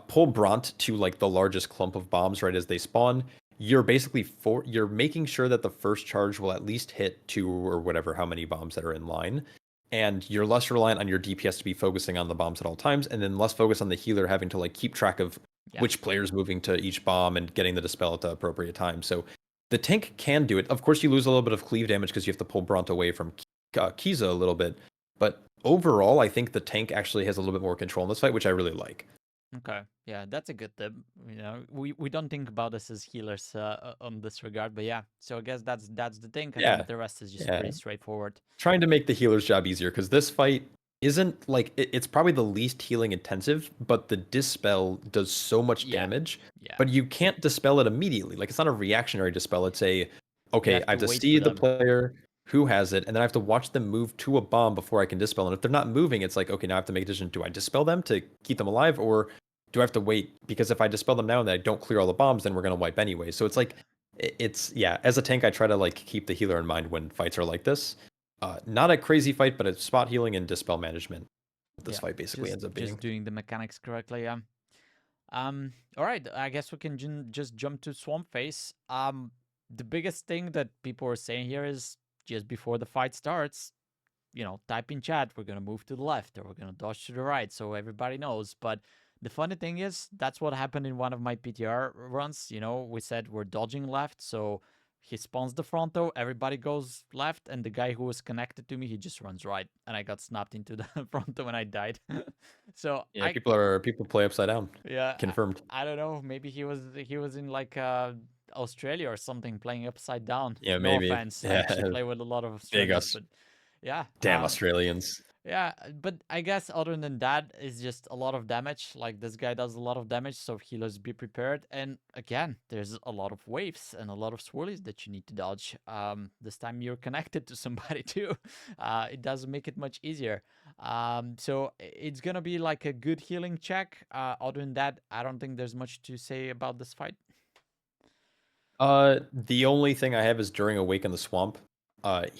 [SPEAKER 2] pull Bront to like the largest clump of bombs right as they spawn, you're basically you're making sure that the first charge will at least hit 2 or whatever how many bombs that are in line. And you're less reliant on your DPS to be focusing on the bombs at all times, and then less focus on the healer having to like keep track of which player's moving to each bomb and getting the dispel at the appropriate time. So the tank can do it. Of course, you lose a little bit of cleave damage because you have to pull Bront away from Kiza a little bit. But overall, I think the tank actually has a little bit more control in this fight, which I really like.
[SPEAKER 1] Okay, yeah, that's a good tip. You know, we don't think about us as healers on this regard, but yeah. So I guess that's the thing. I
[SPEAKER 2] Yeah,
[SPEAKER 1] think the rest is just
[SPEAKER 2] yeah.
[SPEAKER 1] pretty straightforward.
[SPEAKER 2] Trying to make the healer's job easier because this fight isn't like it's probably the least healing intensive, but the dispel does so much damage.
[SPEAKER 1] Yeah.
[SPEAKER 2] But you can't dispel it immediately. Like it's not a reactionary dispel. It's a okay,
[SPEAKER 1] have
[SPEAKER 2] I have
[SPEAKER 1] to
[SPEAKER 2] to
[SPEAKER 1] wait
[SPEAKER 2] see
[SPEAKER 1] for
[SPEAKER 2] the
[SPEAKER 1] them.
[SPEAKER 2] player who has it, and then I have to watch them move to a bomb before I can dispel. And if they're not moving, it's like okay, now I have to make a decision: do I dispel them to keep them alive, or do I have to wait? Because if I dispel them now and I don't clear all the bombs, then we're gonna wipe anyway. So it's like it's yeah. As a tank, I try to like keep the healer in mind when fights are like this. Not a crazy fight, but it's spot healing and dispel management. This fight basically ends up being.
[SPEAKER 1] Just doing the mechanics correctly. Yeah. All right. I guess we can just jump to Swamp Face. The biggest thing that people are saying here is just before the fight starts, you know, type in chat, we're gonna move to the left or we're gonna dodge to the right, so everybody knows. But the funny thing is, that's what happened in one of my PTR runs. You know, we said we're dodging left, so he spawns the fronto, everybody goes left, and the guy who was connected to me, he just runs right, and I got snapped into the fronto and I died. So
[SPEAKER 2] yeah, people play upside down.
[SPEAKER 1] yeah,
[SPEAKER 2] Confirmed.
[SPEAKER 1] I don't know. Maybe he was in like Australia or something playing upside down.
[SPEAKER 2] Yeah,
[SPEAKER 1] No
[SPEAKER 2] maybe.
[SPEAKER 1] offense. I
[SPEAKER 2] Yeah,
[SPEAKER 1] actually play with a lot of
[SPEAKER 2] big
[SPEAKER 1] Australians, but yeah.
[SPEAKER 2] Damn Australians.
[SPEAKER 1] Yeah, but I guess other than that, it's just a lot of damage. Like this guy does a lot of damage, so healers be prepared. And again, there's a lot of waves and a lot of swirlies that you need to dodge. This time you're connected to somebody too. It doesn't make it much easier. So it's gonna be like a good healing check. Other than that, I don't think there's much to say about this fight.
[SPEAKER 2] The only thing I have is during Awake in the Swamp.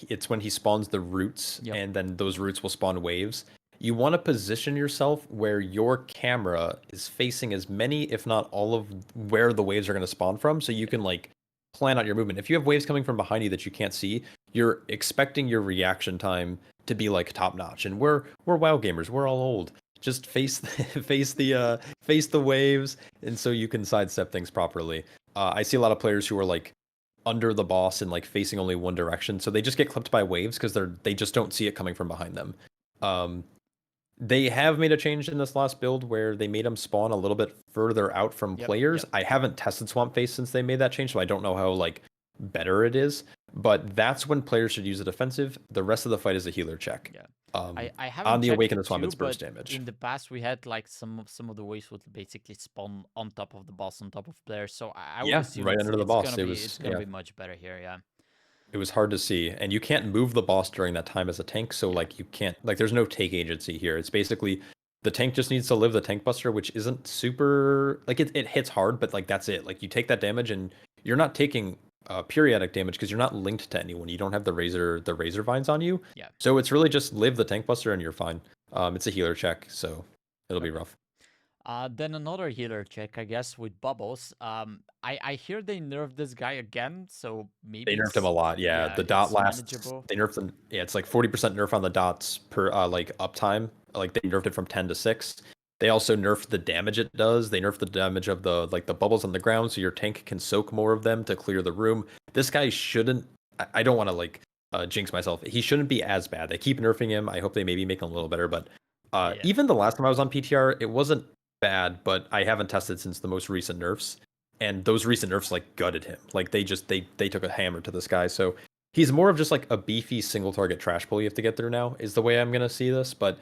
[SPEAKER 2] It's when he spawns the roots, and then those roots will spawn waves. You want to position yourself where your camera is facing as many, if not all of where the waves are going to spawn from, so you can like plan out your movement. If you have waves coming from behind you that you can't see, you're expecting your reaction time to be like top notch. And we're WoW gamers, we're all old. Just face face the waves, and so you can sidestep things properly. I see a lot of players who are like under the boss and like facing only one direction, so they just get clipped by waves because they just don't see it coming from behind them. They have made a change in this last build where they made them spawn a little bit further out from players. I haven't tested Swamp Face since they made that change, so I don't know how like better it is. But that's when players should use a defensive. The rest of the fight is a healer check.
[SPEAKER 1] Yeah.
[SPEAKER 2] I
[SPEAKER 1] haven't
[SPEAKER 2] on the
[SPEAKER 1] checked
[SPEAKER 2] Awaken
[SPEAKER 1] it
[SPEAKER 2] the Swamp,
[SPEAKER 1] too,
[SPEAKER 2] it's burst
[SPEAKER 1] but
[SPEAKER 2] damage.
[SPEAKER 1] in the past we had like some of the waves would basically spawn on top of the boss, on top of players. So I would assume
[SPEAKER 2] right under the boss.
[SPEAKER 1] It's gonna be much better here. Yeah.
[SPEAKER 2] It was hard to see, and you can't move the boss during that time as a tank, so like you can't like there's no take agency here. It's basically The tank just needs to live the tank buster, which isn't super like it hits hard, but like that's it. Like you take that damage and you're not taking periodic damage because you're not linked to anyone. You don't have the razor vines on you.
[SPEAKER 1] Yeah.
[SPEAKER 2] So it's really just live the tank buster and you're fine. It's a healer check, so it'll be rough.
[SPEAKER 1] Then another healer check, I guess, with bubbles. I hear they nerfed this guy again, so maybe
[SPEAKER 2] They nerfed him a lot. Yeah, the dot
[SPEAKER 1] it's
[SPEAKER 2] lasts.
[SPEAKER 1] manageable.
[SPEAKER 2] They nerfed them. Yeah, it's like 40% nerf on the dots per like uptime. Like they nerfed it from 10 to 6. They also nerfed the damage it does. They nerfed the damage of the the bubbles on the ground, so your tank can soak more of them to clear the room. This guy shouldn't. I don't want to jinx myself. He shouldn't be as bad. They keep nerfing him. I hope they maybe make him a little better. But even the last time I was on PTR, it wasn't bad. But I haven't tested since the most recent nerfs, and those recent nerfs like gutted him. Like they took a hammer to this guy. So he's more of just like a beefy single target trash pull you have to get through now. Is the way I'm gonna see this, but.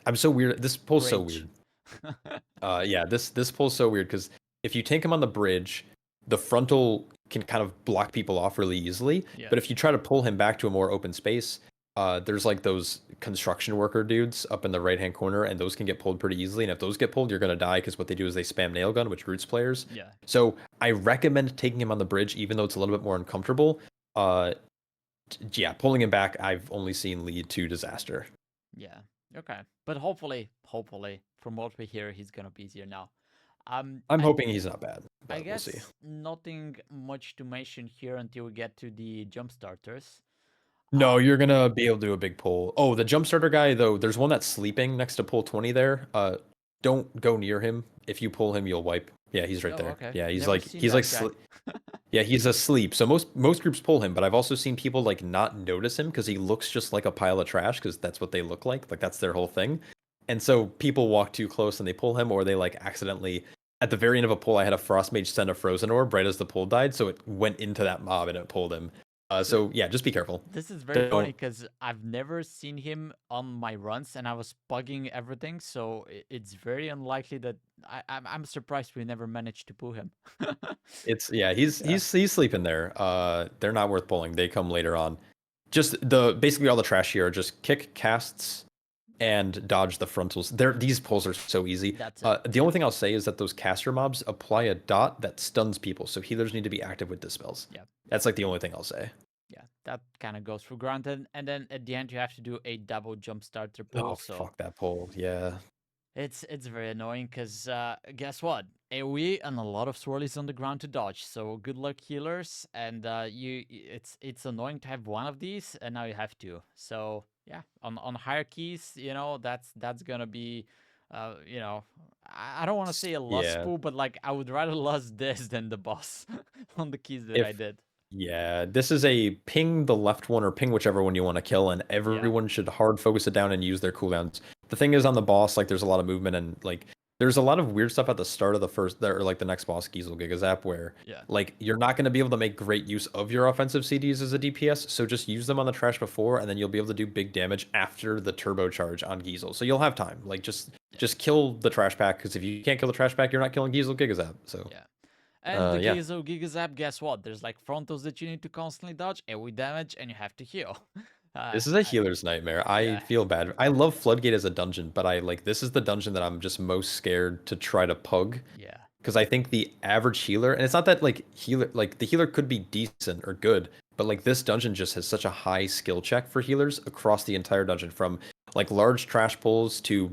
[SPEAKER 2] I'm so weird. This pull's so weird. Yeah, this pull's so weird because if you tank him on the bridge, the frontal can kind of block people off really easily.
[SPEAKER 1] Yeah.
[SPEAKER 2] But if you try to pull him back to a more open space, there's like those construction worker dudes up in the right hand corner, and those can get pulled pretty easily. And if those get pulled, you're gonna die because what they do is they spam nail gun, which roots players.
[SPEAKER 1] Yeah.
[SPEAKER 2] So I recommend taking him on the bridge, even though it's a little bit more uncomfortable. Yeah, pulling him back, I've only seen lead to disaster.
[SPEAKER 1] Yeah. Okay. But hopefully, from what we hear, he's gonna be easier now.
[SPEAKER 2] I'm hoping he's not bad. But
[SPEAKER 1] I guess
[SPEAKER 2] we'll see.
[SPEAKER 1] nothing much to mention here until we get to the jump starters.
[SPEAKER 2] No, you're gonna be able to do a big pull. Oh, the jump starter guy though. There's one that's sleeping next to pull 20 there. Don't go near him. If you pull him, you'll wipe. Yeah, he's right there.
[SPEAKER 1] Okay.
[SPEAKER 2] Yeah, he's
[SPEAKER 1] Never
[SPEAKER 2] like
[SPEAKER 1] seen
[SPEAKER 2] he's
[SPEAKER 1] that
[SPEAKER 2] like
[SPEAKER 1] guy.
[SPEAKER 2] yeah, he's asleep. So most groups pull him, but I've also seen people like not notice him because he looks just like a pile of trash because that's what they look like. Like that's their whole thing. And so people walk too close and they pull him, or they like accidentally. At the very end of a pull, I had a frost mage send a frozen orb right as the pull died, so it went into that mob and it pulled him. So yeah, just be careful.
[SPEAKER 1] This is very funny because I've never seen him on my runs, and I was pugging everything, so it's very unlikely that I'm surprised we never managed to pull him.
[SPEAKER 2] He's sleeping there. They're not worth pulling. They come later on. Just basically all the trash here are just kick casts and dodge the frontals. These pulls are so easy.
[SPEAKER 1] That's it.
[SPEAKER 2] The only thing I'll say is that those caster mobs apply a dot that stuns people, so healers need to be active with dispels.
[SPEAKER 1] Yeah.
[SPEAKER 2] That's like the only thing I'll say.
[SPEAKER 1] Yeah, that kind of goes for granted. And then at the end, you have to do a double jump starter pull.
[SPEAKER 2] Oh,
[SPEAKER 1] so
[SPEAKER 2] fuck that pull. Yeah.
[SPEAKER 1] it's very annoying because guess what? AoE and a lot of swirlies on the ground to dodge. So good luck, healers. And it's annoying to have one of these, and now you have two. So yeah, on higher keys, that's gonna be, I don't want to say a lost pool, but like I would rather lose this than the boss on the keys that I did.
[SPEAKER 2] Yeah, this is a ping the left one or ping whichever one you want to kill, and everyone should hard focus it down and use their cooldowns. The thing is, on the boss, like there's a lot of movement and like there's a lot of weird stuff at the start of the next boss, Giesel Gigazap, where like you're not going to be able to make great use of your offensive CDs as a DPS, so just use them on the trash before, and then you'll be able to do big damage after the turbocharge on Giesel. So you'll have time. Like just kill the trash pack, because if you can't kill the trash pack, you're not killing Giesel Gigazap. So
[SPEAKER 1] yeah. And the Giesel Gigazap, guess what? There's like frontals that you need to constantly dodge, AoE damage, and you have to heal.
[SPEAKER 2] This is a healer's nightmare. I feel bad. I love Floodgate as a dungeon, but this is the dungeon that I'm just most scared to try to pug.
[SPEAKER 1] Yeah.
[SPEAKER 2] Because I think the average healer, and it's not that the healer could be decent or good, but like this dungeon just has such a high skill check for healers across the entire dungeon, from like large trash pulls to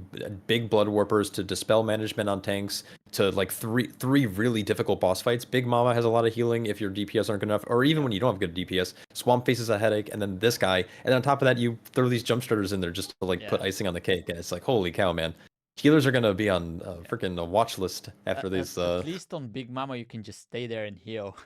[SPEAKER 2] big blood warpers to dispel management on tanks to like three really difficult boss fights. Big Mama has a lot of healing if your DPS aren't good enough, or even when you don't have good DPS. Swamp Face is a headache, and then this guy, and on top of that, you throw these jump starters in there just to like put icing on the cake, and it's like, holy cow, man. Healers are gonna be on freaking a watch list after these.
[SPEAKER 1] At least on Big Mama, you can just stay there and heal,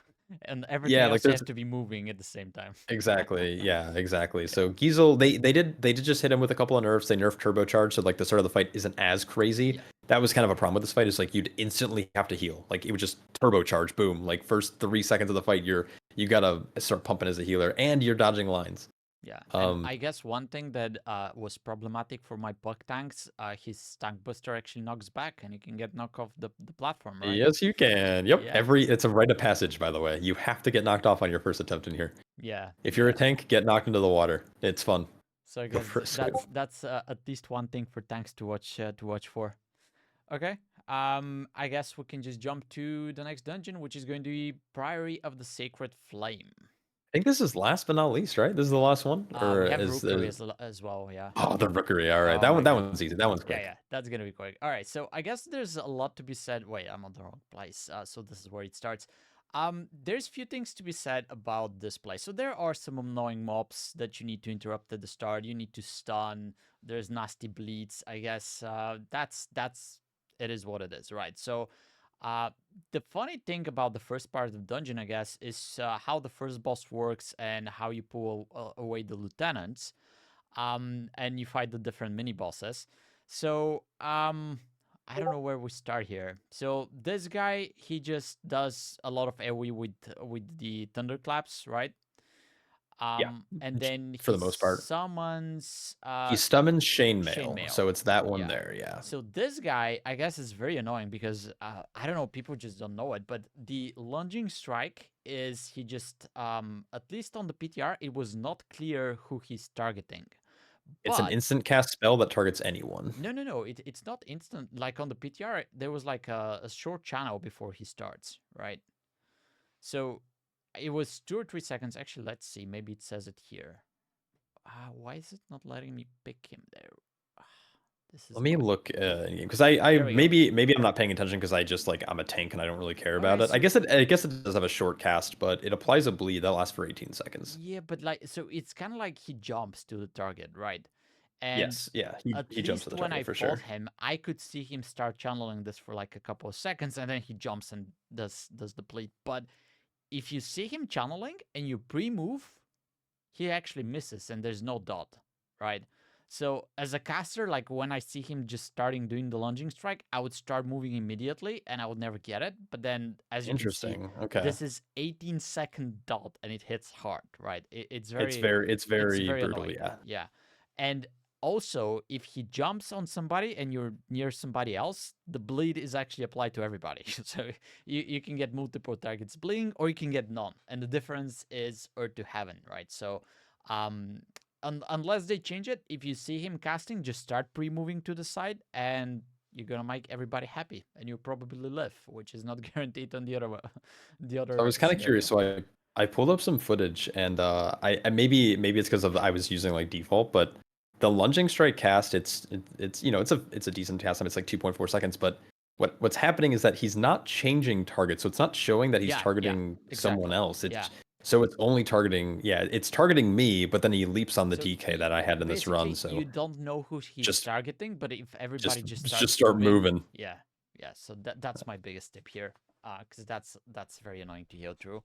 [SPEAKER 1] and everything else you have to be moving at the same time.
[SPEAKER 2] Exactly. Yeah. Exactly. So Giesel, they did just hit him with a couple of nerfs. They nerfed turbocharge, so like the start of the fight isn't as crazy. That was kind of a problem with this fight. Is like you'd instantly have to heal. Like it would just turbocharge, boom. Like first 3 seconds of the fight, you gotta start pumping as a healer, and you're dodging lines.
[SPEAKER 1] Yeah, and I guess one thing that was problematic for my puck tanks, his tank buster actually knocks back, and you can get knocked off the platform, right?
[SPEAKER 2] Yes, you can. Yep. It's a rite of passage, by the way. You have to get knocked off on your first attempt in here.
[SPEAKER 1] Yeah.
[SPEAKER 2] If you're a tank, get knocked into the water. It's fun.
[SPEAKER 1] So I
[SPEAKER 2] Go
[SPEAKER 1] guess
[SPEAKER 2] for a swing.
[SPEAKER 1] that's at least one thing for tanks to watch for. Okay. I guess we can just jump to the next dungeon, which is going to be Priory of the Sacred Flame.
[SPEAKER 2] I think this is last but not least, right? This is the last one, or
[SPEAKER 1] We have
[SPEAKER 2] is
[SPEAKER 1] Rookery
[SPEAKER 2] there?
[SPEAKER 1] as well. Yeah.
[SPEAKER 2] Oh, the Rookery. All right,
[SPEAKER 1] Oh my
[SPEAKER 2] that
[SPEAKER 1] god.
[SPEAKER 2] one's easy. That one's
[SPEAKER 1] Yeah,
[SPEAKER 2] quick.
[SPEAKER 1] yeah, that's gonna be quick. All right, so I guess there's a lot to be said. Wait, I'm on the wrong place. So this is where it starts. There's few things to be said about this place. So there are some annoying mobs that you need to interrupt at the start. You need to stun. There's nasty bleeds. I guess that's it is what it is, right? So the funny thing about the first part of the dungeon, I guess, is how the first boss works and how you pull away the lieutenants, and you fight the different mini bosses. So I don't know where we start here. So this guy, he just does a lot of AoE with the thunderclaps, right?
[SPEAKER 2] Yeah,
[SPEAKER 1] And then
[SPEAKER 2] for
[SPEAKER 1] he
[SPEAKER 2] the most part.
[SPEAKER 1] summons
[SPEAKER 2] He summons
[SPEAKER 1] chainmail.
[SPEAKER 2] Chainmail, so it's that one
[SPEAKER 1] Yeah.
[SPEAKER 2] there. Yeah.
[SPEAKER 1] So this guy, I guess, is very annoying because I don't know, people just don't know it. But the lunging strike is he just at least on the PTR, it was not clear who he's targeting.
[SPEAKER 2] It's an
[SPEAKER 1] But
[SPEAKER 2] instant cast spell that targets anyone.
[SPEAKER 1] no, it's not instant. Like on the PTR, there was like a short channel before he starts, right? So it was 2 or 3 seconds. Actually, let's see. Maybe it says it here. Why is it not letting me pick him there? This is
[SPEAKER 2] Let me
[SPEAKER 1] annoying.
[SPEAKER 2] look, because I
[SPEAKER 1] There we go.
[SPEAKER 2] maybe I'm not paying attention because I just like I'm a tank and I don't really care about
[SPEAKER 1] Okay,
[SPEAKER 2] it. I guess it does have a short cast, but it applies a bleed that lasts for 18 seconds.
[SPEAKER 1] Yeah, but like, so it's kind of like he jumps to the target, right? And
[SPEAKER 2] Yes, yeah,
[SPEAKER 1] at
[SPEAKER 2] he jumps to
[SPEAKER 1] least
[SPEAKER 2] the
[SPEAKER 1] when I
[SPEAKER 2] target for
[SPEAKER 1] fought
[SPEAKER 2] sure.
[SPEAKER 1] him, I could see him start channeling this for like a couple of seconds, and then he jumps and does the bleed. But if you see him channeling and you pre-move, he actually misses, and there's no dot, right? So as a caster, like when I see him just starting doing the lunging strike, I would start moving immediately, and I would never get it. But then, as you can see,
[SPEAKER 2] Interesting. Okay,
[SPEAKER 1] this is 18-second dot, and it hits hard, right? It's
[SPEAKER 2] it's
[SPEAKER 1] it's
[SPEAKER 2] very
[SPEAKER 1] very
[SPEAKER 2] brutal.
[SPEAKER 1] annoying.
[SPEAKER 2] Yeah,
[SPEAKER 1] Yeah. And also, if he jumps on somebody and you're near somebody else, the bleed is actually applied to everybody. So you can get multiple targets bleeding, or you can get none. And the difference is Earth to Heaven, right? So unless they change it, if you see him casting, just start pre-moving to the side, and you're gonna make everybody happy, and you'll probably live, which is not guaranteed on the other the
[SPEAKER 2] so
[SPEAKER 1] other
[SPEAKER 2] I was kind of
[SPEAKER 1] scenario.
[SPEAKER 2] curious, so I pulled up some footage, and I maybe it's because of I was using like default, but the lunging strike cast, it's it's a decent cast time. It's like 2.4 seconds, but what's happening is that he's not changing targets, so it's not showing that he's
[SPEAKER 1] Yeah,
[SPEAKER 2] targeting someone
[SPEAKER 1] exactly.
[SPEAKER 2] else.
[SPEAKER 1] Yeah.
[SPEAKER 2] So it's only targeting, it's targeting me, but then he leaps on the
[SPEAKER 1] So
[SPEAKER 2] DK that I had in this run.
[SPEAKER 1] basically,
[SPEAKER 2] So
[SPEAKER 1] you don't know who he's
[SPEAKER 2] just
[SPEAKER 1] targeting, but if everybody just starts
[SPEAKER 2] start moving.
[SPEAKER 1] yeah, yeah. So that's my biggest tip here, because that's very annoying to heal through.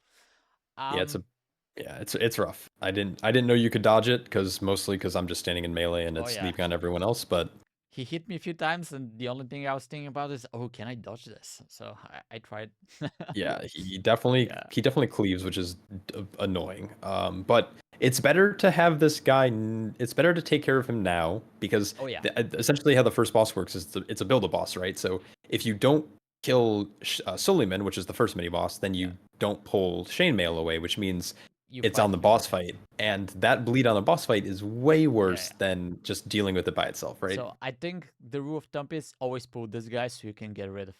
[SPEAKER 2] Yeah, it's rough. I didn't know you could dodge it mostly because I'm just standing in melee and
[SPEAKER 1] Oh
[SPEAKER 2] it's
[SPEAKER 1] yeah,
[SPEAKER 2] leaving on everyone else. But
[SPEAKER 1] he hit me a few times, and the only thing I was thinking about is, oh, can I dodge this? So I tried.
[SPEAKER 2] yeah,
[SPEAKER 1] Yeah.
[SPEAKER 2] he definitely cleaves, which is annoying. But it's better to have this guy. It's better to take care of him now because
[SPEAKER 1] Oh yeah.
[SPEAKER 2] essentially how the first boss works is it's a build a boss, right? So if you don't kill Suleiman, which is the first mini boss, then you don't pull Chainmail away, which means
[SPEAKER 1] You
[SPEAKER 2] it's
[SPEAKER 1] fight
[SPEAKER 2] on the
[SPEAKER 1] him
[SPEAKER 2] boss
[SPEAKER 1] before.
[SPEAKER 2] fight, and that bleed on the boss fight is way worse
[SPEAKER 1] Yeah.
[SPEAKER 2] than just dealing with it by itself, right?
[SPEAKER 1] So I think the rule of thumb is always pull this guy so you can get rid of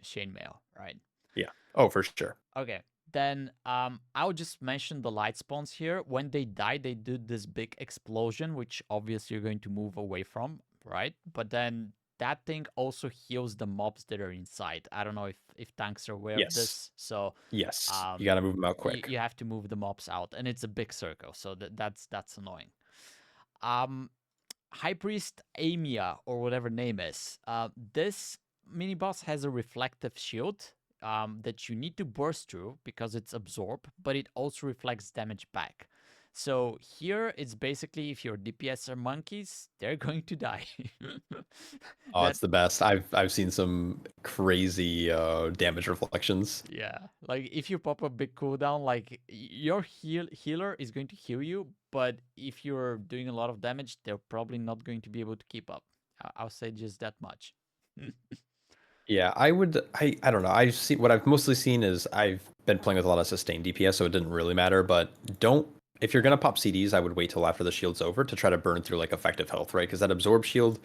[SPEAKER 1] Chainmail, right?
[SPEAKER 2] Yeah. Oh, for sure.
[SPEAKER 1] Okay. Then I'll just mention the light spawns here. When they die, they do this big explosion, which obviously you're going to move away from, right? But then that thing also heals the mobs that are inside. I don't know if tanks are aware of
[SPEAKER 2] Yes.
[SPEAKER 1] this. So
[SPEAKER 2] Yes. You gotta move them out quick.
[SPEAKER 1] you have to move the mobs out, and it's a big circle, so that's annoying. High Priest Amia, or whatever name is. This mini boss has a reflective shield that you need to burst through because it's absorb, but it also reflects damage back. So here it's basically if your DPS are monkeys, they're going to die.
[SPEAKER 2] Oh, it's the best. I've seen some crazy damage reflections.
[SPEAKER 1] Yeah, like if you pop a big cooldown, like your healer is going to heal you, but if you're doing a lot of damage, they're probably not going to be able to keep up. I'll say just that much.
[SPEAKER 2] Yeah, I don't know. I've seen what I've mostly seen is I've been playing with a lot of sustained DPS, so it didn't really matter. But don't if you're gonna pop CDs, I would wait till after the shield's over to try to burn through like effective health, right? Because that absorb shield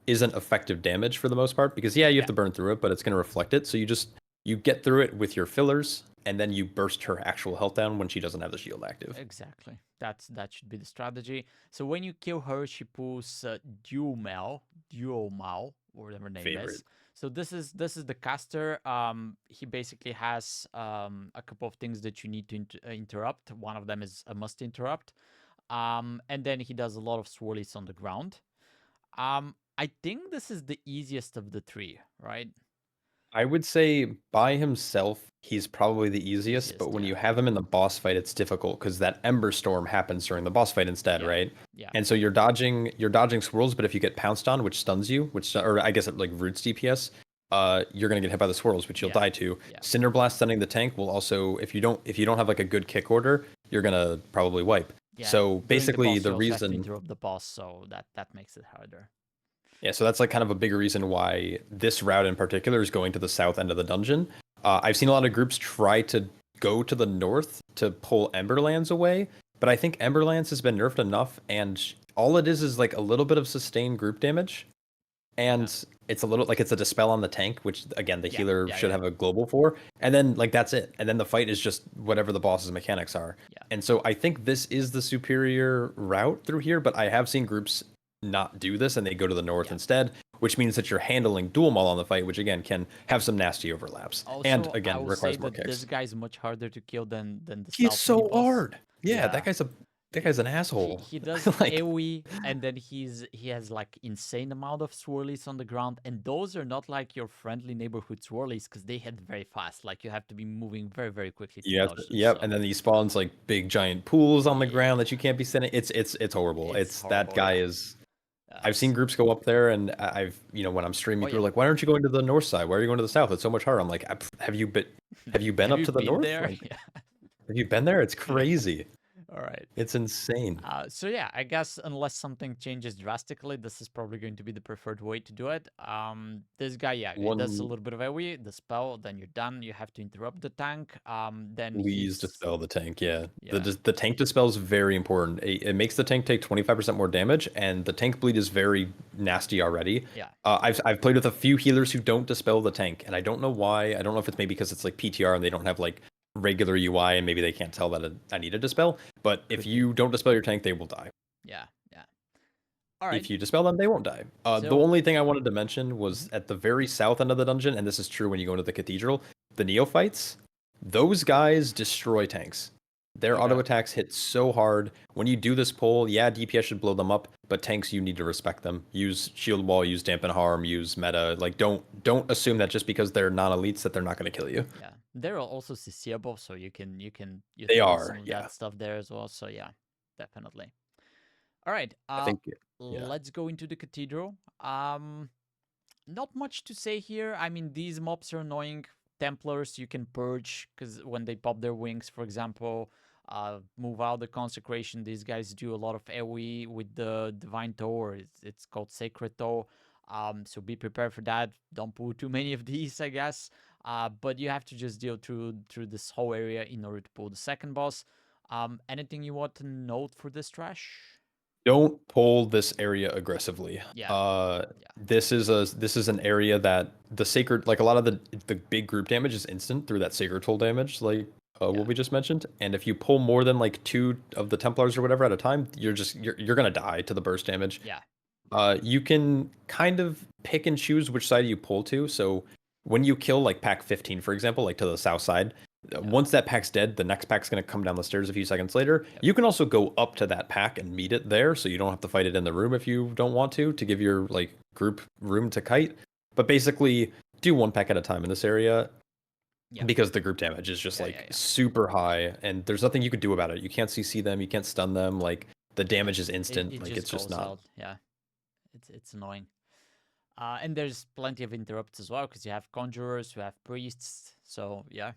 [SPEAKER 2] isn't effective damage for the most part. Because yeah, you have to burn through it, but it's gonna reflect it. So you get through it with your fillers, and then you burst her actual health down when she doesn't have the shield active.
[SPEAKER 1] Exactly. That should be the strategy. So when you kill her, she pulls Dual Mal, whatever her name is. So this is the caster. He basically has a couple of things that you need to interrupt. One of them is a must interrupt. And then he does a lot of swirlies on the ground. I think this is the easiest of the three, right?
[SPEAKER 2] I would say by himself, he's probably the easiest, but when you have him in the boss fight, it's difficult because that Ember Storm happens during the boss fight instead, right?
[SPEAKER 1] Yeah.
[SPEAKER 2] And so you're dodging swirls, but if you get pounced on, which stuns you, or I guess it like roots DPS, you're gonna get hit by the swirls, which you'll die to. Cinder Blast stunning the tank will also, if you don't have like a good kick order, you're gonna probably wipe. So basically, the reason
[SPEAKER 1] you have to interrupt the boss, so that makes it harder.
[SPEAKER 2] Yeah, so that's like kind of a big reason why this route in particular is going to the south end of the dungeon. I've seen a lot of groups try to go to the north to pull Emberlands away, but I think Emberlands has been nerfed enough, and all it is like a little bit of sustained group damage, and it's a little like it's a dispel on the tank, which again the healer should have a global for, and then like that's it, and then the fight is just whatever the boss's mechanics are. And so I think this is the superior route through here, but I have seen groups not do this and they go to the north instead, which means that you're handling dual maul on the fight, which again can have some nasty overlaps.
[SPEAKER 1] Also,
[SPEAKER 2] and again
[SPEAKER 1] I will
[SPEAKER 2] requires
[SPEAKER 1] say
[SPEAKER 2] more
[SPEAKER 1] that
[SPEAKER 2] kicks.
[SPEAKER 1] this guy's much harder to kill than the
[SPEAKER 2] He's
[SPEAKER 1] South
[SPEAKER 2] so
[SPEAKER 1] mini boss.
[SPEAKER 2] hard. Yeah, that guy's an asshole.
[SPEAKER 1] He does
[SPEAKER 2] like,
[SPEAKER 1] AoE, and then he has like insane amount of swirlies on the ground, and those are not like your friendly neighborhood swirlies because they hit very fast. Like you have to be moving very, very quickly to dodge them,
[SPEAKER 2] so. And then he spawns like big giant pools on the ground that you can't be sending. It's horrible. It's horrible, that guy is. I've seen groups go up there, and I've when I'm streaming, people are like, "Why aren't you going to the north side? Why are you going to the south? It's so much harder." I'm like, "Have you been up to the north? Like, have you been there? It's crazy."
[SPEAKER 1] All right.
[SPEAKER 2] It's insane.
[SPEAKER 1] So yeah, I guess unless something changes drastically, this is probably going to be the preferred way to do it. This guy, he does a little bit of AoE, the spell, then you're done. You have to interrupt the tank. Then
[SPEAKER 2] Please dispel the tank. The tank dispel is very important. It makes the tank take 25% more damage, and the tank bleed is very nasty already. I've played with a few healers who don't dispel the tank, and I don't know why. I don't know if it's maybe because it's like PTR and they don't have like regular UI, and maybe they can't tell that I need a dispel. But if you don't dispel your tank, they will die.
[SPEAKER 1] Yeah. All right.
[SPEAKER 2] If you dispel them, they won't die. The only thing I wanted to mention was at the very south end of the dungeon, and this is true when you go into the cathedral, the neophytes, those guys destroy tanks. Their auto attacks hit so hard. When you do this pull, DPS should blow them up, but tanks, you need to respect them. Use shield wall, use dampen harm, use meta. Like don't assume that just because they're non-elites that they're not going to kill you.
[SPEAKER 1] Yeah, they're also CCable, so you can
[SPEAKER 2] they are
[SPEAKER 1] some of that stuff there as well. So yeah, definitely. All right.
[SPEAKER 2] I think
[SPEAKER 1] let's go into the cathedral. Not much to say here. I mean, these mobs are annoying. Templars you can purge because when they pop their wings, for example, move out the consecration. These guys do a lot of AoE with the divine toe, or it's called sacred toe. So be prepared for that. Don't pull too many of these, I guess. But you have to just deal through this whole area in order to pull the second boss. Anything you want to note for this trash?
[SPEAKER 2] Don't pull this area aggressively. This is an area that the sacred, like a lot of the big group damage is instant through that sacred toll damage, like what we just mentioned. And if you pull more than like 2 of the Templars or whatever at a time, you're gonna die to the burst damage. You can kind of pick and choose which side you pull to. So when you kill like pack 15, for example, like to the south side, once that pack's dead, the next pack's going to come down the stairs a few seconds later. You can also go up to that pack and meet it there, so you don't have to fight it in the room if you don't want to give your like group room to kite. But basically, do 1 pack at a time in this area because the group damage is just super high, and there's nothing you could do about it. You can't CC them, you can't stun them. Like the damage is instant. It's just not.
[SPEAKER 1] Out. Yeah, it's annoying. And there's plenty of interrupts as well because you have conjurers, you have priests. So yeah.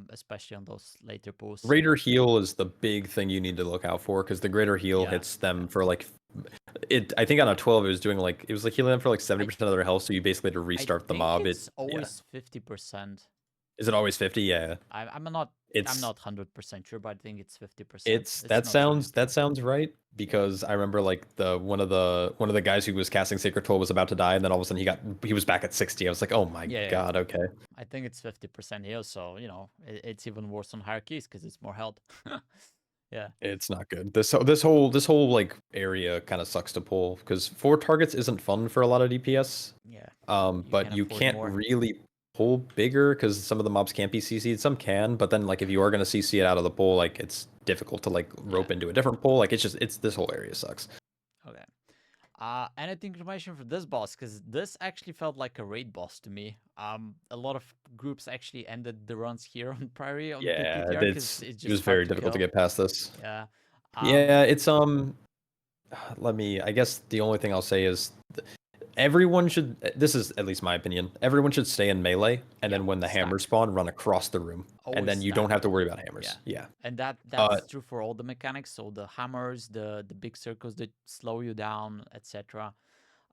[SPEAKER 1] Especially on those later pulls.
[SPEAKER 2] Greater heal is the big thing you need to look out for because the greater heal hits them for like I think on a 12 it was like healing them for like 70% of their health, so you basically had to restart the mob.
[SPEAKER 1] It's always 50%.
[SPEAKER 2] Is it always 50? Yeah.
[SPEAKER 1] I'm not
[SPEAKER 2] It's
[SPEAKER 1] 100% sure, but I think it's 50%.
[SPEAKER 2] it's
[SPEAKER 1] It's
[SPEAKER 2] that
[SPEAKER 1] not too
[SPEAKER 2] sounds that sounds right because I remember like one of the guys who was casting Sacred Toll was about to die, and then all of a sudden he was back at 60. I was like, oh my
[SPEAKER 1] Yeah.
[SPEAKER 2] god, okay.
[SPEAKER 1] I think it's 50% heal, so it's even worse on higher keys because it's more health. Yeah.
[SPEAKER 2] It's not good. This whole like area kind of sucks to pull because 4 targets isn't fun for a lot of DPS.
[SPEAKER 1] Yeah.
[SPEAKER 2] But
[SPEAKER 1] can
[SPEAKER 2] you
[SPEAKER 1] afford
[SPEAKER 2] can't
[SPEAKER 1] more.
[SPEAKER 2] really pull bigger because some of the mobs can't be CC'd. Some can, but then like if you are gonna CC it out of the pool, like it's difficult to like rope into a different pool. Like it's this whole area sucks.
[SPEAKER 1] Okay. Anything to mention for this boss? Because this actually felt like a raid boss to me. A lot of groups actually ended the runs here on Priory on
[SPEAKER 2] Yeah,
[SPEAKER 1] PTR because it's
[SPEAKER 2] it was
[SPEAKER 1] just hard
[SPEAKER 2] very
[SPEAKER 1] to
[SPEAKER 2] difficult to
[SPEAKER 1] kill.
[SPEAKER 2] get past this.
[SPEAKER 1] Yeah.
[SPEAKER 2] Yeah, it's I guess the only thing I'll say is everyone should, this is at least my opinion, everyone should stay in melee, and then when the hammers spawn, run across the room, and
[SPEAKER 1] Always
[SPEAKER 2] then you don't
[SPEAKER 1] stack.
[SPEAKER 2] have to worry about hammers. Yeah.
[SPEAKER 1] And that's true for all the mechanics. So the hammers, the big circles that slow you down, etc.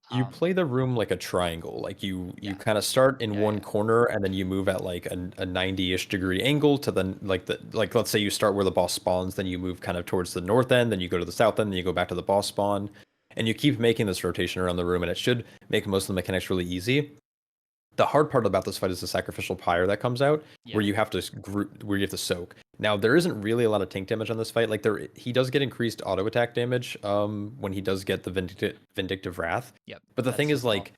[SPEAKER 2] You play the room like a triangle. Like you kind of start in one
[SPEAKER 1] yeah.
[SPEAKER 2] corner, and then you move at like a 90-ish degree angle to the like let's say you start where the boss spawns, then you move kind of towards the north end, then you go to the south end, then you go back to the boss spawn, and you keep making this rotation around the room, and it should make most of the mechanics really easy. The hard part about this fight is the sacrificial pyre that comes out, where you have to soak. Now there isn't really a lot of tank damage on this fight. Like he does get increased auto attack damage when he does get the vindictive wrath.
[SPEAKER 1] Yep.
[SPEAKER 2] But the thing is like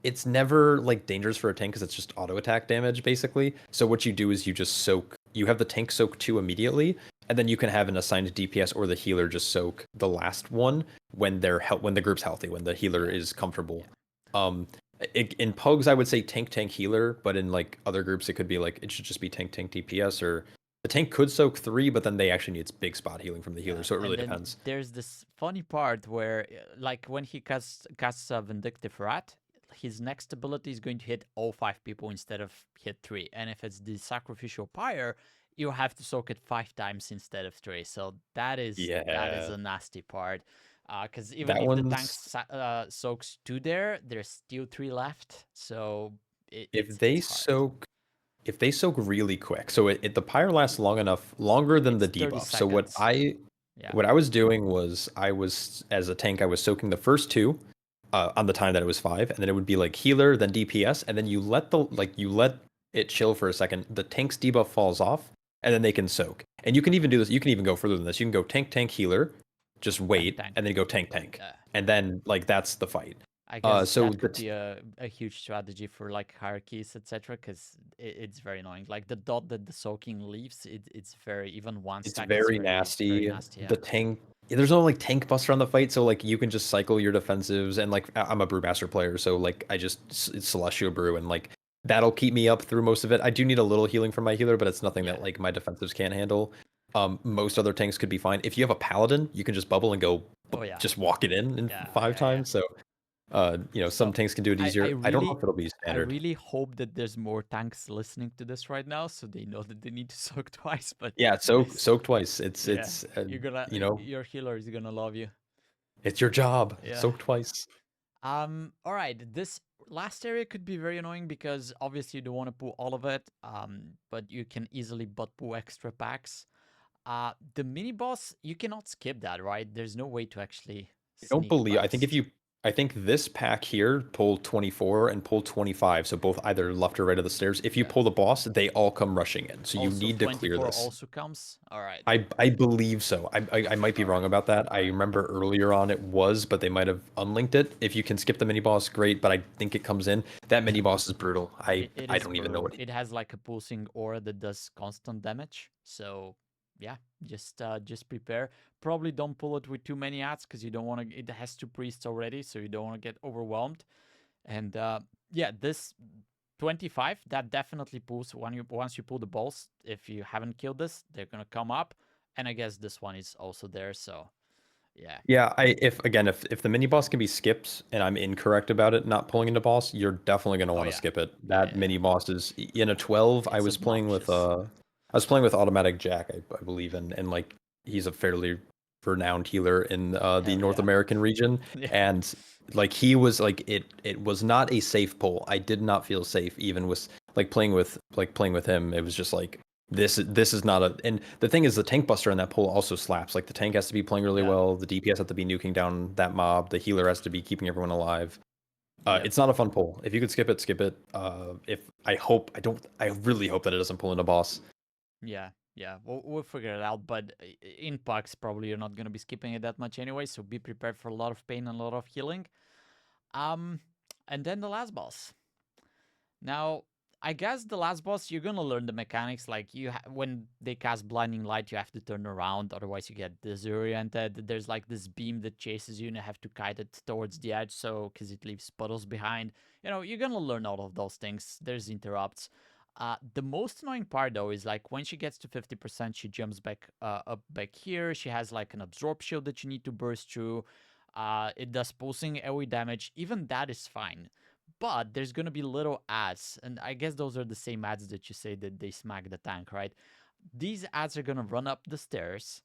[SPEAKER 2] it's never like dangerous for a tank because it's just auto attack damage basically. So what you do is you just soak. You have the tank soak 2 immediately, and then you can have an assigned DPS or the healer just soak the last one when when the group's healthy, when the healer is comfortable. In PUGs, I would say tank healer, but in like other groups, it could be like it should just be tank DPS, or the tank could soak 3, but then they actually need big spot healing from the healer, so it really depends.
[SPEAKER 1] There's this funny part where, like, when he casts a Vindictive Wrath, his next ability is going to hit all 5 people instead of hit 3, and if it's the Sacrificial Pyre, you have to soak it 5 times instead of 3. So that is a nasty part. Because even if the tank soaks 2 there, there's still 3 left. So
[SPEAKER 2] if they soak really quick, so the pyre lasts longer than the debuff. So what I was doing was as a tank, I was soaking the first 2 on the time that it was 5, and then it would be like healer, then DPS, and then you let it chill for a second. The tank's debuff falls off, and then they can soak. And you can even do this. You can even go further than this. You can go tank healer. Just wait, and then go tank. And then, like, that's the fight.
[SPEAKER 1] I guess so that could be a huge strategy for, like, hierarchies, etc., because it's very annoying. Like, the dot that the soaking leaves, it's very, even one stack
[SPEAKER 2] it's very nasty. The tank, there's no, like, tank buster on the fight, so, like, you can just cycle your defensives, and, like, I'm a Brewmaster player, so, like, it's Celestial Brew, and, like, that'll keep me up through most of it. I do need a little healing from my healer, but it's nothing that, like, my defensives can't handle. Most other tanks could be fine. If you have a paladin, you can just bubble and go, just walk it in 5 times. So, some tanks can do it easier. I don't know if it'll be standard.
[SPEAKER 1] I really hope that there's more tanks listening to this right now, so they know that they need to soak twice. But
[SPEAKER 2] yeah, soak twice. It's
[SPEAKER 1] you're gonna, your healer is gonna love you.
[SPEAKER 2] It's your job. Soak twice.
[SPEAKER 1] All right, this last area could be very annoying because obviously you don't want to pull all of it. But you can easily butt pull extra packs. The mini boss, you cannot skip that, right? There's no way to actually.
[SPEAKER 2] I don't believe. I think this pack here pulled 24 and pulled 25, so both either left or right of the stairs. If you pull the boss, they all come rushing in, so you need to clear this.
[SPEAKER 1] Also comes. All right.
[SPEAKER 2] I believe so. I might be wrong about that. I remember earlier on it was, but they might have unlinked it. If you can skip the mini boss, great. But I think it comes in. That mini boss is brutal. I don't even know what
[SPEAKER 1] it has. Like a pulsing aura that does constant damage. So. Yeah, just prepare. Probably don't pull it with too many ads because you don't want to. It has 2 priests already, so you don't want to get overwhelmed. And this 25 that definitely pulls once you pull the balls. If you haven't killed this, they're gonna come up, and I guess this one is also there. So yeah.
[SPEAKER 2] If the mini boss can be skipped, and I'm incorrect about it not pulling into boss, you're definitely gonna want to skip it. That mini boss is in a 12. I was playing with Automatic Jack, I believe, and like he's a fairly renowned healer in the North American region, and like he was like it was not a safe pull. I did not feel safe even with like playing with him, it was just like this is not a. And the thing is, the tank buster in that pull also slaps. Like the tank has to be playing really well. The DPS has to be nuking down that mob. The healer has to be keeping everyone alive. It's not a fun pull. If you could skip it, skip it. I really hope that it doesn't pull in a boss.
[SPEAKER 1] Yeah, we'll figure it out. But in PUGs, probably you're not gonna be skipping it that much anyway. So be prepared for a lot of pain and a lot of healing. And then the last boss. Now, I guess the last boss, you're gonna learn the mechanics. Like when they cast Blinding Light, you have to turn around, otherwise you get disoriented. There's like this beam that chases you, and you have to kite it towards the edge, so because it leaves puddles behind. You know, you're gonna learn all of those things. There's interrupts. The most annoying part though is like when she gets to 50%, she jumps back up back here. She has like an absorb shield that you need to burst through. It does pulsing AoE damage. Even that is fine. But there's gonna be little ads, and I guess those are the same ads that you say that they smack the tank, right? These ads are gonna run up the stairs,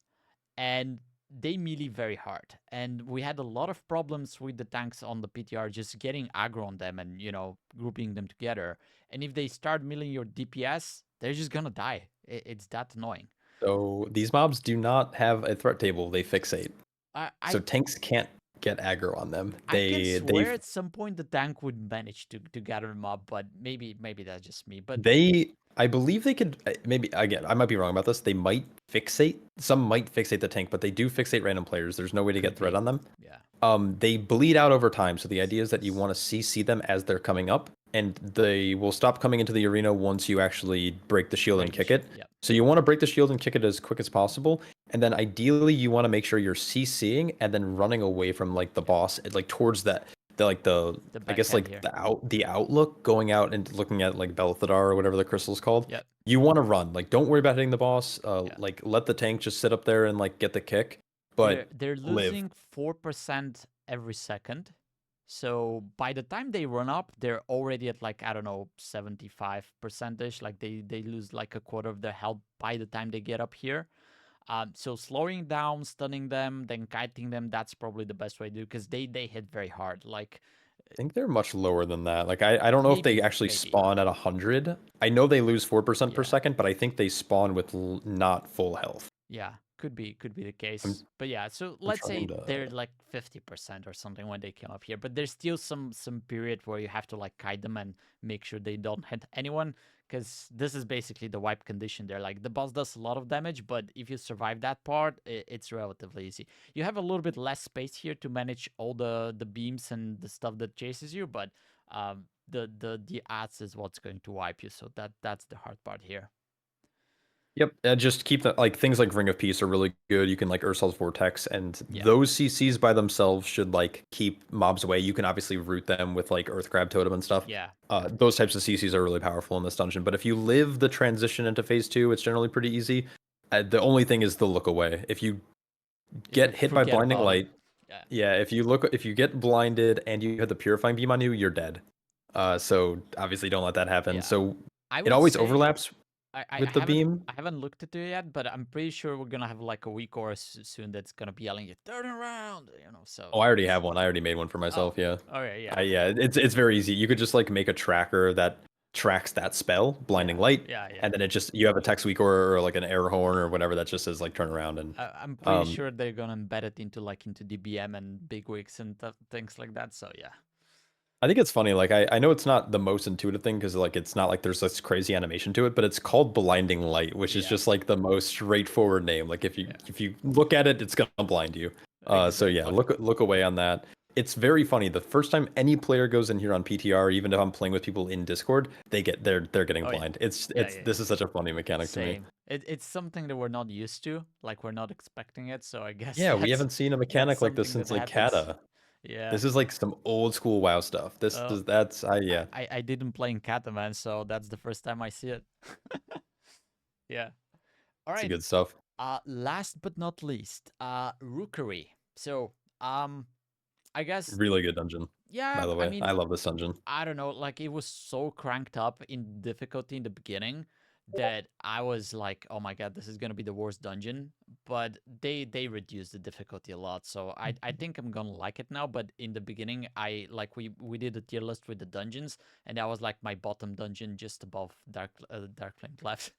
[SPEAKER 1] and they melee very hard. And we had a lot of problems with the tanks on the PTR just getting aggro on them and, you know, grouping them together. And if they start meleeing your DPS, they're just gonna die. It's that annoying.
[SPEAKER 2] So these mobs do not have a threat table. They fixate.
[SPEAKER 1] I
[SPEAKER 2] So tanks can't get aggro on them.
[SPEAKER 1] I can swear at some point the tank would manage to gather them up, but maybe that's just me. But
[SPEAKER 2] I believe they could, maybe, again, I might be wrong about this. They might fixate. Some might fixate the tank, but they do fixate random players. There's no way to get threat on them.
[SPEAKER 1] Yeah.
[SPEAKER 2] They bleed out over time. So the idea is that you want to CC them as they're coming up, and they will stop coming into the arena once you actually break the shield and kick it.
[SPEAKER 1] Yep.
[SPEAKER 2] So you want to break the shield and kick it as quick as possible. And then ideally you want to make sure you're CCing and then running away from like the boss, like towards that. I guess like
[SPEAKER 1] here.
[SPEAKER 2] the outlook, going out and looking at like Belthadar or whatever the crystal's called.
[SPEAKER 1] Yep.
[SPEAKER 2] You want to run. Like don't worry about hitting the boss.
[SPEAKER 1] Yeah.
[SPEAKER 2] Like let the tank just sit up there and like get the kick. But
[SPEAKER 1] they're losing 4% every second. So by the time they run up, they're already at like, I don't know, 75%ish. Like they lose like a quarter of their health by the time they get up here. So slowing down, stunning them, then kiting them, that's probably the best way to do, because they hit very hard. Like,
[SPEAKER 2] I think they're much lower than that. Like I don't know if they actually spawn at 100. I know they lose 4% per second, but I think they spawn with not full health.
[SPEAKER 1] Yeah, could be the case. But yeah, so let's say they're like 50% or something when they come up here. But there's still some period where you have to like kite them and make sure they don't hit anyone, because this is basically the wipe condition. They're like, the boss does a lot of damage, but if you survive that part, it's relatively easy. You have a little bit less space here to manage all the beams and the stuff that chases you, but the ads is what's going to wipe you. So that's the hard part here.
[SPEAKER 2] Yep, just keep that, like things like Ring of Peace are really good. You can like Ursul's Vortex, and those CCs by themselves should like keep mobs away. You can obviously root them with like Earth Grab Totem and stuff.
[SPEAKER 1] Yeah.
[SPEAKER 2] Those types of CCs are really powerful in this dungeon. But if you live the transition into phase 2, it's generally pretty easy. The only thing is the look away. If you get hit by blinding light, if you get blinded and you have the purifying beam on you, you're dead. So obviously don't let that happen.
[SPEAKER 1] Yeah.
[SPEAKER 2] So it always overlaps. With the beam?
[SPEAKER 1] I haven't looked at it yet, but I'm pretty sure we're gonna have like a weak or soon that's gonna be yelling, "Turn around!" You know. So.
[SPEAKER 2] Oh, I already have one. I already made one for myself. Yeah.
[SPEAKER 1] Oh yeah.
[SPEAKER 2] Yeah. It's very easy. You could just like make a tracker that tracks that spell, blinding light.
[SPEAKER 1] Yeah.
[SPEAKER 2] And then you have a text weak or like an air horn or whatever that just says like turn around. And
[SPEAKER 1] I'm pretty sure they're gonna embed it into DBM and big wigs and things like that. So yeah.
[SPEAKER 2] I think it's funny. Like I know it's not the most intuitive thing, because like it's not like there's this crazy animation to it, but it's called Blinding Light, which is just like the most straightforward name. Like if you look at it, it's gonna blind you. So yeah, look away on that. It's very funny. The first time any player goes in here on PTR, even if I'm playing with people in Discord, they're getting blind. This is such a funny mechanic to me.
[SPEAKER 1] It's something that we're not used to. Like we're not expecting it. So I guess
[SPEAKER 2] we haven't seen a mechanic like this since like Kata.
[SPEAKER 1] Yeah.
[SPEAKER 2] This is like some old school WoW stuff.
[SPEAKER 1] I didn't play in Kata, man, so that's the first time I see it. Yeah. All right.
[SPEAKER 2] It's good stuff.
[SPEAKER 1] Last but not least, Rookery. So, I guess
[SPEAKER 2] really good dungeon.
[SPEAKER 1] Yeah.
[SPEAKER 2] By the way,
[SPEAKER 1] I mean,
[SPEAKER 2] I love this dungeon.
[SPEAKER 1] I don't know, like it was so cranked up in difficulty in the beginning that I was like, oh my god, this is gonna be the worst dungeon. But they reduced the difficulty a lot, so I think I'm gonna like it now. But in the beginning, we did a tier list with the dungeons, and that was like my bottom dungeon just above Darkflame Cleft.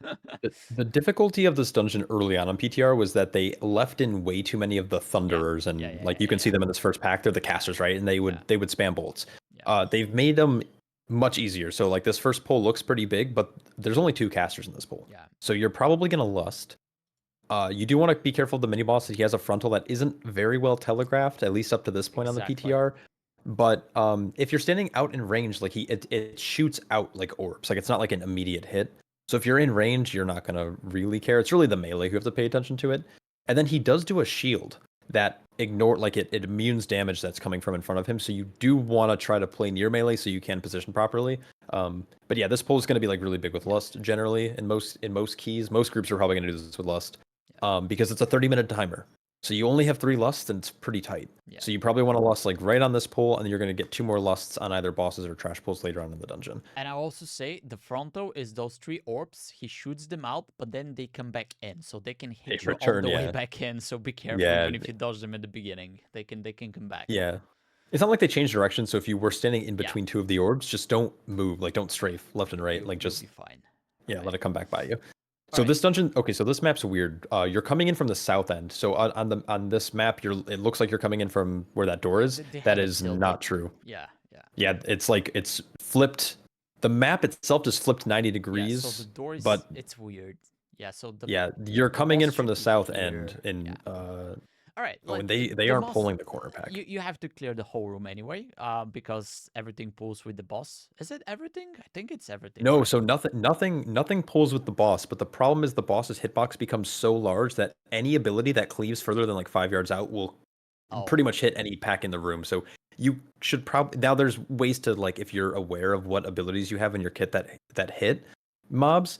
[SPEAKER 2] The difficulty of this dungeon early on PTR was that they left in way too many of the Thunderers, and you can see them in this first pack. They're the casters, right? And they would spam bolts. They've made them much easier. So like this first pull looks pretty big, but there's only 2 casters in this pull.
[SPEAKER 1] Yeah.
[SPEAKER 2] So you're probably gonna lust. You do want to be careful of the mini boss. He has a frontal that isn't very well telegraphed, at least up to this point on the PTR. But if you're standing out in range, like it shoots out like orbs. Like it's not like an immediate hit. So if you're in range, you're not gonna really care. It's really the melee who have to pay attention to it. And then he does do a shield that it immunes damage that's coming from in front of him. So you do want to try to play near melee so you can position properly. But yeah, this pull is going to be like really big with Lust generally in most keys. Most groups are probably going to do this with Lust because it's a 30-minute timer. So you only have 3 lusts and it's pretty tight.
[SPEAKER 1] Yeah.
[SPEAKER 2] So you probably want to lust like right on this pull, and you're going to get 2 more lusts on either bosses or trash pulls later on in the dungeon.
[SPEAKER 1] And I also say the fronto is those 3 orbs. He shoots them out, but then they come back in, so they can hit you all the way back in. So be careful even if you dodge them at the beginning. They can come back.
[SPEAKER 2] Yeah. It's not like they change direction, so if you were standing in between 2 of the orbs, just don't move, like don't strafe left and right, like just
[SPEAKER 1] be fine.
[SPEAKER 2] Yeah, let it come back by you. So this dungeon, okay, so this map's weird. You're coming in from the south end. So on this map, it looks like you're coming in from where that door is. That is not true.
[SPEAKER 1] Yeah.
[SPEAKER 2] Yeah, it's like it's flipped. The map itself just flipped 90 degrees.
[SPEAKER 1] So the door is,
[SPEAKER 2] but
[SPEAKER 1] it's weird. Yeah, so
[SPEAKER 2] you're coming in from the south end in
[SPEAKER 1] all right.
[SPEAKER 2] and they aren't pulling the corner pack.
[SPEAKER 1] You have to clear the whole room anyway, because everything pulls with the boss. Is it everything? I think it's everything.
[SPEAKER 2] No, so nothing pulls with the boss, but the problem is the boss's hitbox becomes so large that any ability that cleaves further than like 5 yards out will pretty much hit any pack in the room. So you should probably, now there's ways to, like, if you're aware of what abilities you have in your kit that hit mobs,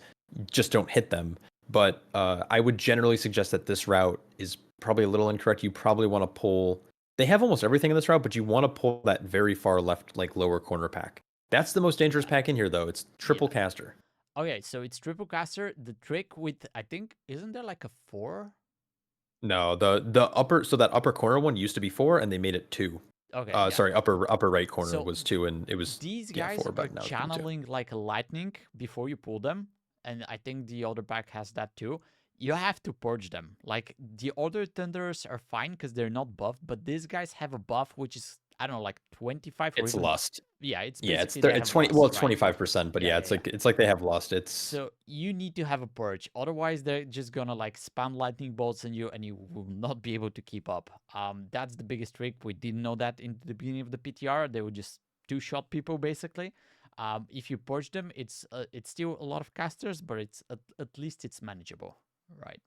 [SPEAKER 2] just don't hit them. But I would generally suggest that this route is probably a little incorrect. You probably want to pull, they have almost everything in this route, but you want to pull that very far left, like lower corner pack. That's the most dangerous pack in here, though. It's triple caster.
[SPEAKER 1] Okay, so it's triple caster. The trick with, I think, isn't there like a 4?
[SPEAKER 2] No, the upper, so that upper corner one used to be 4, and they made it 2.
[SPEAKER 1] Okay.
[SPEAKER 2] Sorry, upper right corner was 2, and it was
[SPEAKER 1] these guys
[SPEAKER 2] 4,
[SPEAKER 1] are channeling like a lightning before you pull them, and I think the other pack has that too. You have to purge them. Like the other Thunderers are fine because they're not buffed, but these guys have a buff which is, I don't know, like 25.
[SPEAKER 2] It's lust.
[SPEAKER 1] Yeah, it's
[SPEAKER 2] 20. Well, it's 25%, but it's like they have lust. It's
[SPEAKER 1] so you need to have a purge, otherwise they're just gonna like spam lightning bolts on you, and you will not be able to keep up. That's the biggest trick. We didn't know that in the beginning of the PTR. They would just 2-shot people basically. If you purge them, it's still a lot of casters, but it's at least it's manageable, right?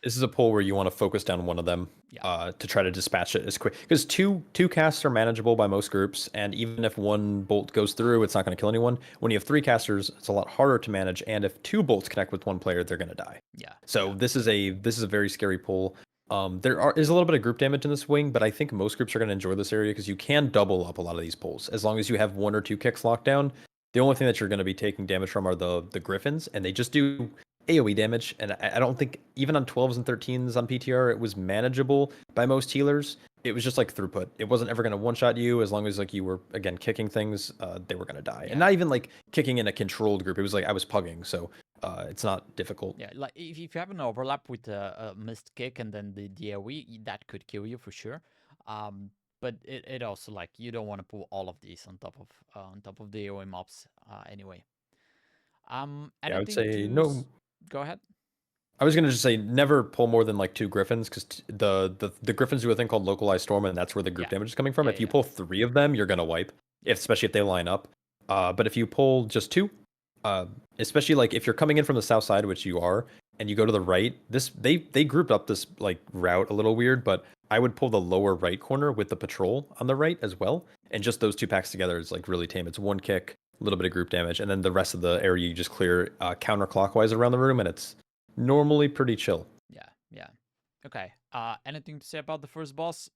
[SPEAKER 2] This is a pull where you want to focus down one of them to try to dispatch it as quick, because two casts are manageable by most groups, and even if one bolt goes through, it's not going to kill anyone. When you have 3 casters, it's a lot harder to manage, and if 2 bolts connect with one player, they're going to die. So this is a very scary pull. There is a little bit of group damage in this wing, but I think most groups are going to enjoy this area because you can double up a lot of these pulls as long as you have 1 or 2 kicks locked down. The only thing that you're going to be taking damage from are the griffins, and they just do AoE damage, and I don't think even on 12s and 13s on PTR it was manageable by most healers. It was just like throughput. It wasn't ever going to one-shot you as long as like you were, again, kicking things. They were going to die, and not even like kicking in a controlled group. It was like I was pugging, so it's not difficult.
[SPEAKER 1] Yeah, like if you have an overlap with a missed kick and then the AoE, that could kill you for sure. But it also, like, you don't want to pull all of these on top of the AoE mobs anyway.
[SPEAKER 2] I would say no.
[SPEAKER 1] Go ahead.
[SPEAKER 2] I was gonna just say never pull more than like 2 griffins, because the griffins do a thing called localized storm, and that's where the group damage is coming from. If you pull 3 of them, you're gonna wipe, especially if they line up. But if you pull just 2, especially like if you're coming in from the south side, which you are, and you go to the right, they grouped up this like route a little weird, but I would pull the lower right corner with the patrol on the right as well, and just those 2 packs together is like really tame. It's 1 kick, a little bit of group damage, and then the rest of the area you just clear counterclockwise around the room, and it's normally pretty chill.
[SPEAKER 1] Yeah. Okay. Anything to say about the first boss?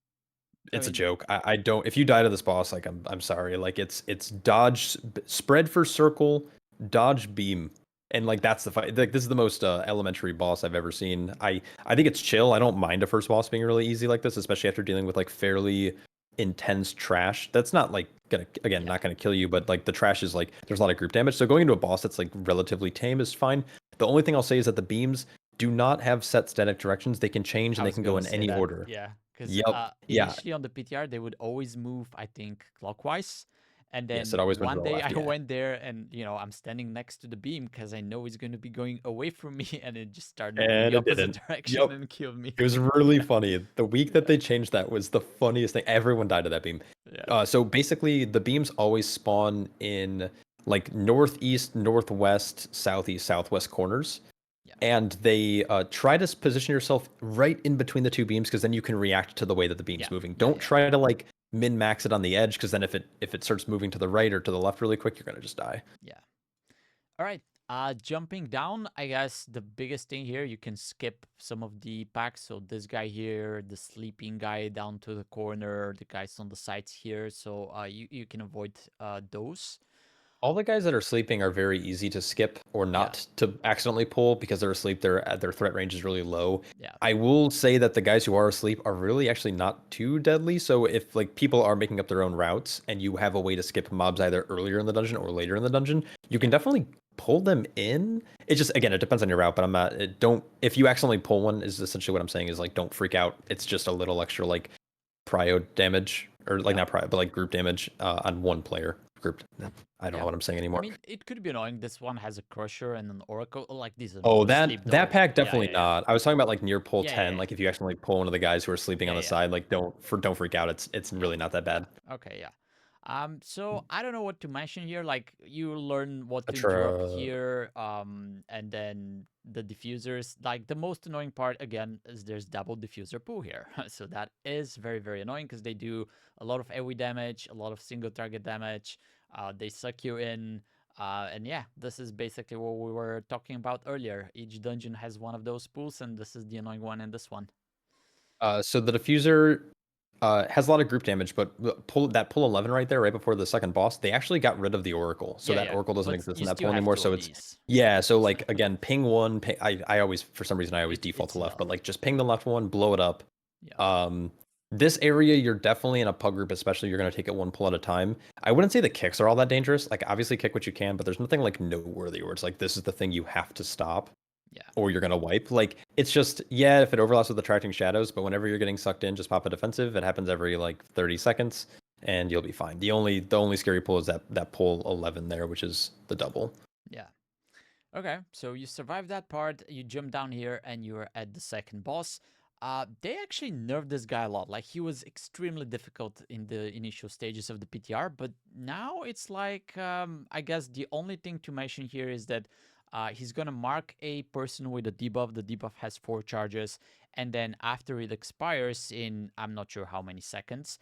[SPEAKER 2] It's a joke. I don't. If you die to this boss, like I'm sorry. Like it's dodge, spread for circle, dodge beam. And like that's the fight. Like this is the most elementary boss I've ever seen. I think it's chill. I don't mind a first boss being really easy like this, especially after dealing with like fairly intense trash. That's not like gonna not gonna kill you, but like the trash is like there's a lot of group damage. So going into a boss that's like relatively tame is fine. The only thing I'll say is that the beams do not have set static directions. They can change and they can go in any order.
[SPEAKER 1] Yeah, because
[SPEAKER 2] Yep.
[SPEAKER 1] initially on the PTR they would always move, I think, clockwise. And then
[SPEAKER 2] Yes, it always went to
[SPEAKER 1] one
[SPEAKER 2] the
[SPEAKER 1] day
[SPEAKER 2] left,
[SPEAKER 1] I
[SPEAKER 2] yeah.
[SPEAKER 1] went there and I'm standing next to the beam because I know it's going to be going away from me, and it just started moving
[SPEAKER 2] And
[SPEAKER 1] the
[SPEAKER 2] it
[SPEAKER 1] opposite
[SPEAKER 2] didn't.
[SPEAKER 1] direction
[SPEAKER 2] Yep.
[SPEAKER 1] and killed me.
[SPEAKER 2] It was really funny. The week that they changed that was the funniest thing. Everyone died to that beam.
[SPEAKER 1] Yeah.
[SPEAKER 2] So basically, the beams always spawn in like northeast, northwest, southeast, southwest corners.
[SPEAKER 1] Yeah.
[SPEAKER 2] And they try to position yourself right in between the two beams because then you can react to the way that the beam's moving. Don't try to like min-max it on the edge because then if it starts moving to the right or to the left really quick, you're gonna just die.
[SPEAKER 1] Yeah. All right. Jumping down, I guess the biggest thing here, you can skip some of the packs. So this guy here, the sleeping guy down to the corner, the guys on the sides here. So you can avoid those.
[SPEAKER 2] All the guys that are sleeping are very easy to skip or not to accidentally pull because they're asleep. Their threat range is really low.
[SPEAKER 1] Yeah.
[SPEAKER 2] I will say that the guys who are asleep are really actually not too deadly. So if like people are making up their own routes and you have a way to skip mobs either earlier in the dungeon or later in the dungeon, you can definitely pull them in. It just again it depends on your route, but I'm not don't if you accidentally pull one is essentially what I'm saying is like don't freak out. It's just a little extra like prio damage or like not prio but like group damage on one player. Group. I don't know what I'm saying anymore.
[SPEAKER 1] I mean, it could be annoying. This one has a crusher and an oracle. Like these are
[SPEAKER 2] Oh,
[SPEAKER 1] sleep
[SPEAKER 2] that
[SPEAKER 1] though.
[SPEAKER 2] pack definitely not. I was talking about like near pull
[SPEAKER 1] Yeah,
[SPEAKER 2] 10.
[SPEAKER 1] yeah,
[SPEAKER 2] Like if you actually pull one of the guys who are sleeping on the side, like don't freak out. It's really not that bad.
[SPEAKER 1] Okay, yeah. So I don't know what to mention here. Like you learn what to
[SPEAKER 2] True.
[SPEAKER 1] drop here, and then the diffusers. Like the most annoying part again is there's double diffuser pool here. So that is very, very annoying because they do a lot of AoE damage, a lot of single target damage. They suck you in. And yeah, this is basically what we were talking about earlier. Each dungeon has one of those pools, and this is the annoying one in this one.
[SPEAKER 2] So the diffuser has a lot of group damage, but pull 11 right there, right before the second boss, they actually got rid of the oracle, so that oracle doesn't exist in that pool anymore. So it's so like again, ping one. I always for some reason I always default to left, but like just ping the left one, blow it up.
[SPEAKER 1] Yeah.
[SPEAKER 2] This area, you're definitely in a pug group, especially you're going to take it one pull at a time. I wouldn't say the kicks are all that dangerous. Like, obviously, kick what you can, but there's nothing, like, noteworthy where it's like, this is the thing you have to stop.
[SPEAKER 1] Yeah.
[SPEAKER 2] Or you're going to wipe. Like, it's just, yeah, if it overlaps with attracting shadows, but whenever you're getting sucked in, just pop a defensive. It happens every, like, 30 seconds, and you'll be fine. The only scary pull is that pull 11 there, which is the double.
[SPEAKER 1] Yeah. Okay, so you survive that part, you jump down here, and you're at the second boss. They actually nerfed this guy a lot. Like, he was extremely difficult in the initial stages of the PTR, but now it's like, I guess the only thing to mention here is that he's gonna mark a person with a debuff. The debuff has 4 charges, and then after it expires in, I'm not sure how many seconds,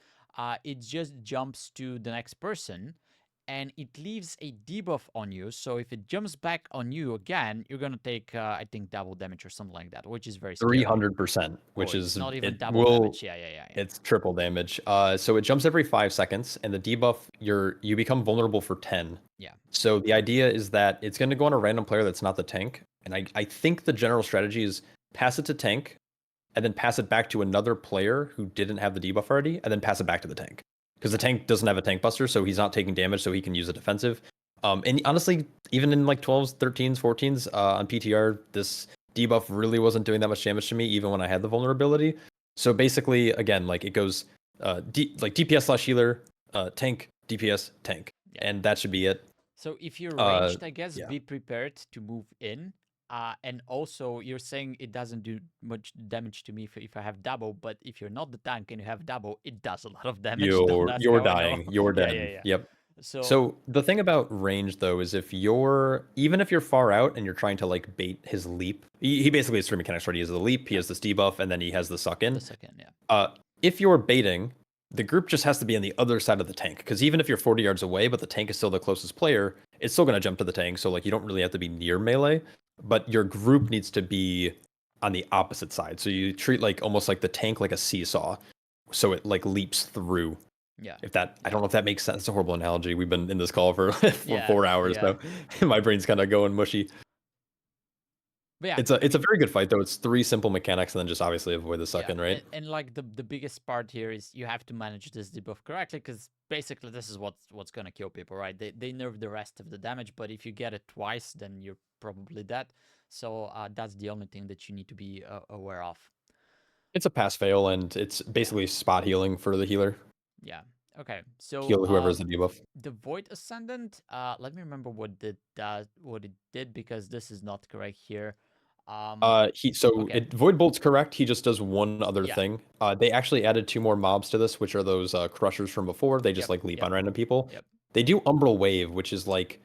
[SPEAKER 1] it just jumps to the next person, and it leaves a debuff on you. So if it jumps back on you again, you're gonna take, I think, double damage or something like that, which is very scary.
[SPEAKER 2] 300%, which is
[SPEAKER 1] not even double damage. Yeah.
[SPEAKER 2] It's triple damage. So it jumps every 5 seconds, and the debuff you become vulnerable for 10.
[SPEAKER 1] Yeah.
[SPEAKER 2] So the idea is that it's going to go on a random player that's not the tank, and I think the general strategy is pass it to tank, and then pass it back to another player who didn't have the debuff already, and then pass it back to the tank. Because the tank doesn't have a tank buster, so he's not taking damage, so he can use a defensive. And honestly, even in like 12s, 13s, 14s on PTR, this debuff really wasn't doing that much damage to me, even when I had the vulnerability. So basically, again, like it goes like DPS / healer, tank, DPS, tank, and that should be it.
[SPEAKER 1] So if you're ranged, I guess be prepared to move in. And also, you're saying it doesn't do much damage to me if I have double, but if you're not the tank and you have double, it does a lot of damage.
[SPEAKER 2] You're dying. You're dead.
[SPEAKER 1] Yeah.
[SPEAKER 2] Yep. So the thing about range though is even if you're far out and you're trying to like bait his leap, he basically has 3 mechanics, right? He has the leap, he has this debuff, and then he has the suck in. If you're baiting, the group just has to be on the other side of the tank, because even if you're 40 yards away, but the tank is still the closest player, it's still going to jump to the tank. So like you don't really have to be near melee, but your group needs to be on the opposite side. So you treat like almost like the tank like a seesaw, so it like leaps through.
[SPEAKER 1] Yeah.
[SPEAKER 2] I don't know if that makes sense. It's a horrible analogy. We've been in this call for 4 hours, so my brain's kind of going mushy.
[SPEAKER 1] But yeah,
[SPEAKER 2] It's a very good fight though. It's 3 simple mechanics and then just obviously avoid the suck in, right?
[SPEAKER 1] and like the biggest part here is you have to manage this debuff correctly, because basically this is what's gonna kill people, right? They nerf the rest of the damage, but if you get it twice, then you're probably dead. So that's the only thing that you need to be aware of.
[SPEAKER 2] It's a pass fail and it's basically spot healing for the healer.
[SPEAKER 1] Yeah. Okay. So
[SPEAKER 2] Heal whoever has the debuff.
[SPEAKER 1] the Void Ascendant. Let me remember what it did, because this is not correct here. Okay.
[SPEAKER 2] Void Bolt's correct. He just does one other
[SPEAKER 1] Yeah.
[SPEAKER 2] thing. They actually added 2 more mobs to this, which are those crushers from before. They just
[SPEAKER 1] Yep,
[SPEAKER 2] like leap
[SPEAKER 1] yep,
[SPEAKER 2] on random people.
[SPEAKER 1] yep.
[SPEAKER 2] They do Umbral Wave, which is like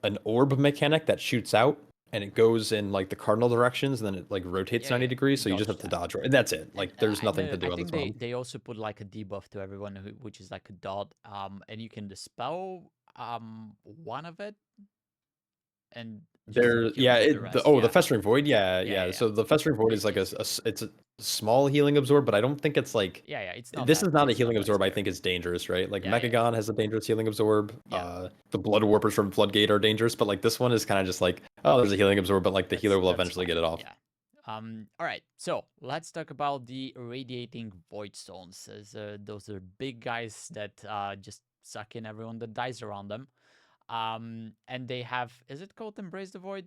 [SPEAKER 2] an orb mechanic that shoots out and it goes in like the cardinal directions, and then it like rotates
[SPEAKER 1] Yeah,
[SPEAKER 2] 90
[SPEAKER 1] yeah,
[SPEAKER 2] degrees.
[SPEAKER 1] you
[SPEAKER 2] So you just
[SPEAKER 1] dodge
[SPEAKER 2] have to
[SPEAKER 1] that.
[SPEAKER 2] dodge. And that's it.
[SPEAKER 1] And
[SPEAKER 2] Like there's nothing to do
[SPEAKER 1] I
[SPEAKER 2] on this
[SPEAKER 1] think
[SPEAKER 2] mob.
[SPEAKER 1] they also put like a debuff to everyone which is like a dot. And you can dispel one of it and just get rid of the rest.
[SPEAKER 2] The Festering Void, yeah. So the Festering Void is like it's a small healing absorb, but I don't think it's like
[SPEAKER 1] yeah. It's not.
[SPEAKER 2] this is not a
[SPEAKER 1] it's not
[SPEAKER 2] healing
[SPEAKER 1] that
[SPEAKER 2] absorb. I
[SPEAKER 1] scary.
[SPEAKER 2] think is dangerous, right? Like
[SPEAKER 1] Yeah,
[SPEAKER 2] Mechagon has a dangerous healing absorb.
[SPEAKER 1] Yeah.
[SPEAKER 2] The Blood Warpers from Floodgate are dangerous, but like this one is kind of just like, oh, there's a healing absorb, but like the healer will
[SPEAKER 1] That's
[SPEAKER 2] eventually
[SPEAKER 1] fine.
[SPEAKER 2] get it off.
[SPEAKER 1] Yeah. All right. So let's talk about the radiating void stones. Those are big guys that just suck in everyone that dies around them. And they have, is it called Embrace the Void?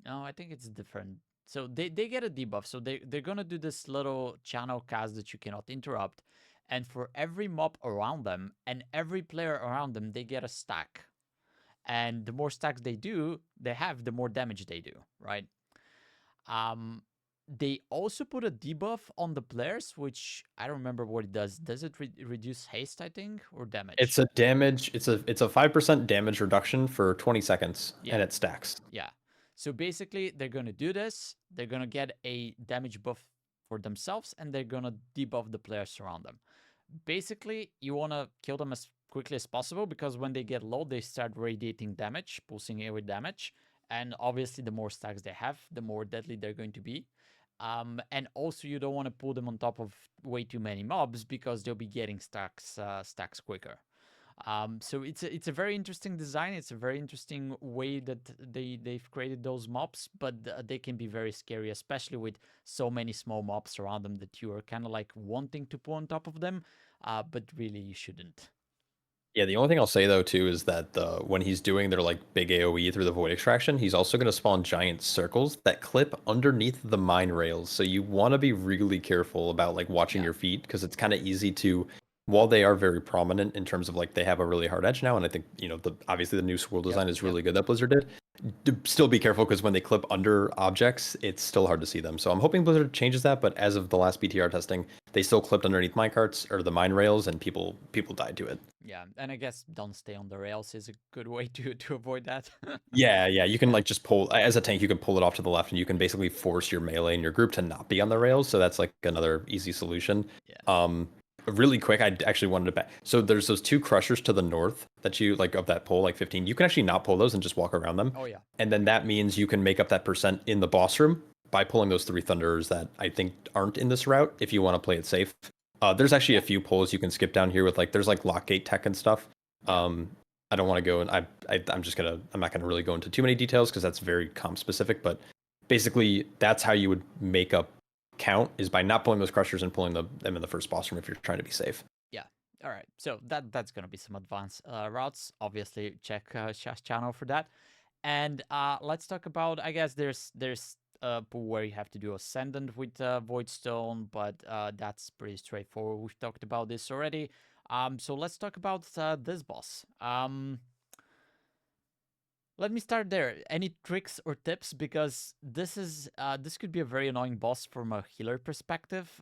[SPEAKER 1] No, I think it's different. So they get a debuff. So they're gonna do this little channel cast that you cannot interrupt. And for every mob around them and every player around them, they get a stack. And the more stacks they have, the more damage they do, right? They also put a debuff on the players, which I don't remember what it does. Does it reduce haste, I think, or damage?
[SPEAKER 2] It's a damage. It's a 5% damage reduction for 20 seconds, and it stacks.
[SPEAKER 1] Yeah. So basically, they're gonna do this. They're gonna get a damage buff for themselves, and they're gonna debuff the players around them. Basically, you wanna kill them as quickly as possible, because when they get low, they start radiating damage, pulsing AoE damage, and obviously, the more stacks they have, the more deadly they're going to be. And also, you don't want to pull them on top of way too many mobs, because they'll be getting stacks quicker. So it's a very interesting design. It's a very interesting way that they've created those mobs, but they can be very scary, especially with so many small mobs around them that you are kind of like wanting to pull on top of them, but really you shouldn't.
[SPEAKER 2] Yeah, the only thing I'll say though too is that when he's doing their like big AoE through the void extraction, he's also going to spawn giant circles that clip underneath the mine rails. So you want to be really careful about like watching your feet, because it's kind of easy to, while they are very prominent in terms of like they have a really hard edge now, and I think obviously the new swirl design is really good that Blizzard did. Still be careful, because when they clip under objects, it's still hard to see them. So I'm hoping Blizzard changes that, but as of the last BTR testing, they still clipped underneath minecarts or the mine rails, and people died to it.
[SPEAKER 1] Yeah, and I guess don't stay on the rails is a good way to avoid that.
[SPEAKER 2] Yeah, you can like just pull, as a tank, you can pull it off to the left, and you can basically force your melee in your group to not be on the rails. So that's like another easy solution.
[SPEAKER 1] Yeah.
[SPEAKER 2] Really quick, I actually wanted to back. So there's those 2 crushers to the north that you like of that pole, like 15. You can actually not pull those and just walk around them.
[SPEAKER 1] Oh yeah.
[SPEAKER 2] And then that means you can make up that percent in the boss room by pulling those 3 thunderers that I think aren't in this route, if you want to play it safe. There's actually a few pulls you can skip down here with like there's like Lockgate tech and stuff. I don't want to go, and I'm not gonna really go into too many details, because that's very comp specific. But basically, that's how you would make up count, is by not pulling those crushers and pulling them in the first boss room if you're trying to be safe.
[SPEAKER 1] Yeah. All right. So that's gonna be some advanced routes. Obviously, check Shah's channel for that. And let's talk about. I guess there's a pool where you have to do Ascendant with Void Stone, but that's pretty straightforward. We've talked about this already. So let's talk about this boss. Let me start there. Any tricks or tips? Because this could be a very annoying boss from a healer perspective.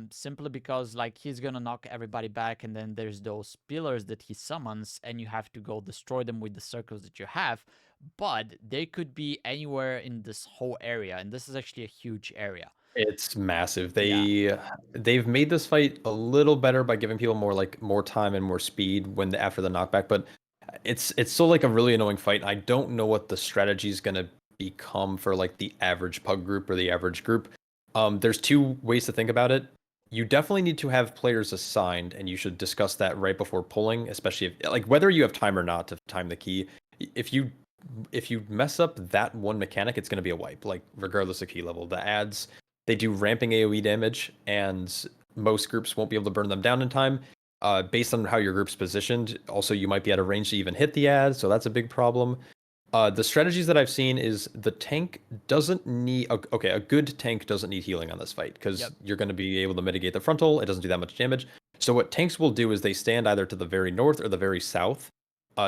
[SPEAKER 1] Simply because like he's gonna knock everybody back, and then there's those pillars that he summons, and you have to go destroy them with the circles that you have. But they could be anywhere in this whole area, and this is actually a huge area.
[SPEAKER 2] It's massive. They've made this fight a little better by giving people more time and more speed after the knockback, but it's still like a really annoying fight. I don't know what the strategy is gonna become for like the average pug group or the average group. There's 2 ways to think about it. You definitely need to have players assigned, and you should discuss that right before pulling, especially if like whether you have time or not to time the key. If you if you mess up that one mechanic, it's going to be a wipe. Like regardless of key level, the ads they do ramping AOE damage, and most groups won't be able to burn them down in time. Based on how your group's positioned, also you might be out of range to even hit the ad, so that's a big problem. The strategies that I've seen is the tank doesn't need a good tank doesn't need healing on this fight because you're going to be able to mitigate the frontal. It doesn't do that much damage. So what tanks will do is they stand either to the very north or the very south.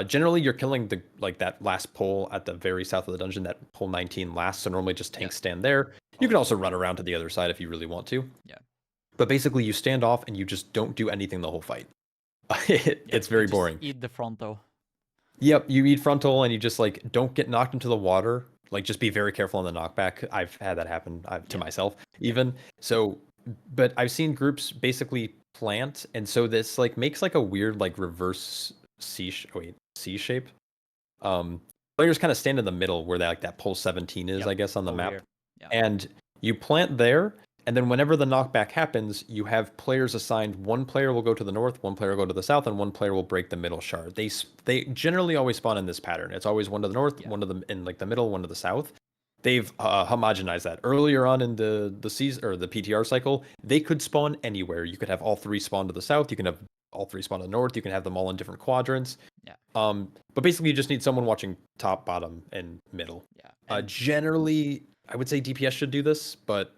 [SPEAKER 2] Generally, you're killing that last pole at the very south of the dungeon. That pole 19 lasts, so normally just tanks stand there. You can also run around to the other side if you really want to.
[SPEAKER 1] Yeah.
[SPEAKER 2] But basically, you stand off and you just don't do anything the whole fight. It's very boring.
[SPEAKER 1] Eat the frontal.
[SPEAKER 2] Yep, you eat frontal and you just like don't get knocked into the water. Like just be very careful on the knockback. I've had that happen to myself even. So, but I've seen groups basically plant, and so this like makes like a weird like reverse C shape. Players kind of stand in the middle where that pole 17 is, I guess, on the map. And you plant there, and then whenever the knockback happens, you have players assigned. One player will go to the north, one player will go to the south, and one player will break the middle shard. They generally always spawn in this pattern. It's always one to the north, one to the middle, one to the south. They've homogenized that. Earlier on in the season or the PTR cycle, they could spawn anywhere. You could have all three spawn to the south. You can have all three spawn to the north. You can have them all in different quadrants.
[SPEAKER 1] Yeah.
[SPEAKER 2] But basically, you just need someone watching top, bottom, and middle.
[SPEAKER 1] Yeah.
[SPEAKER 2] Generally, I would say DPS should do this, but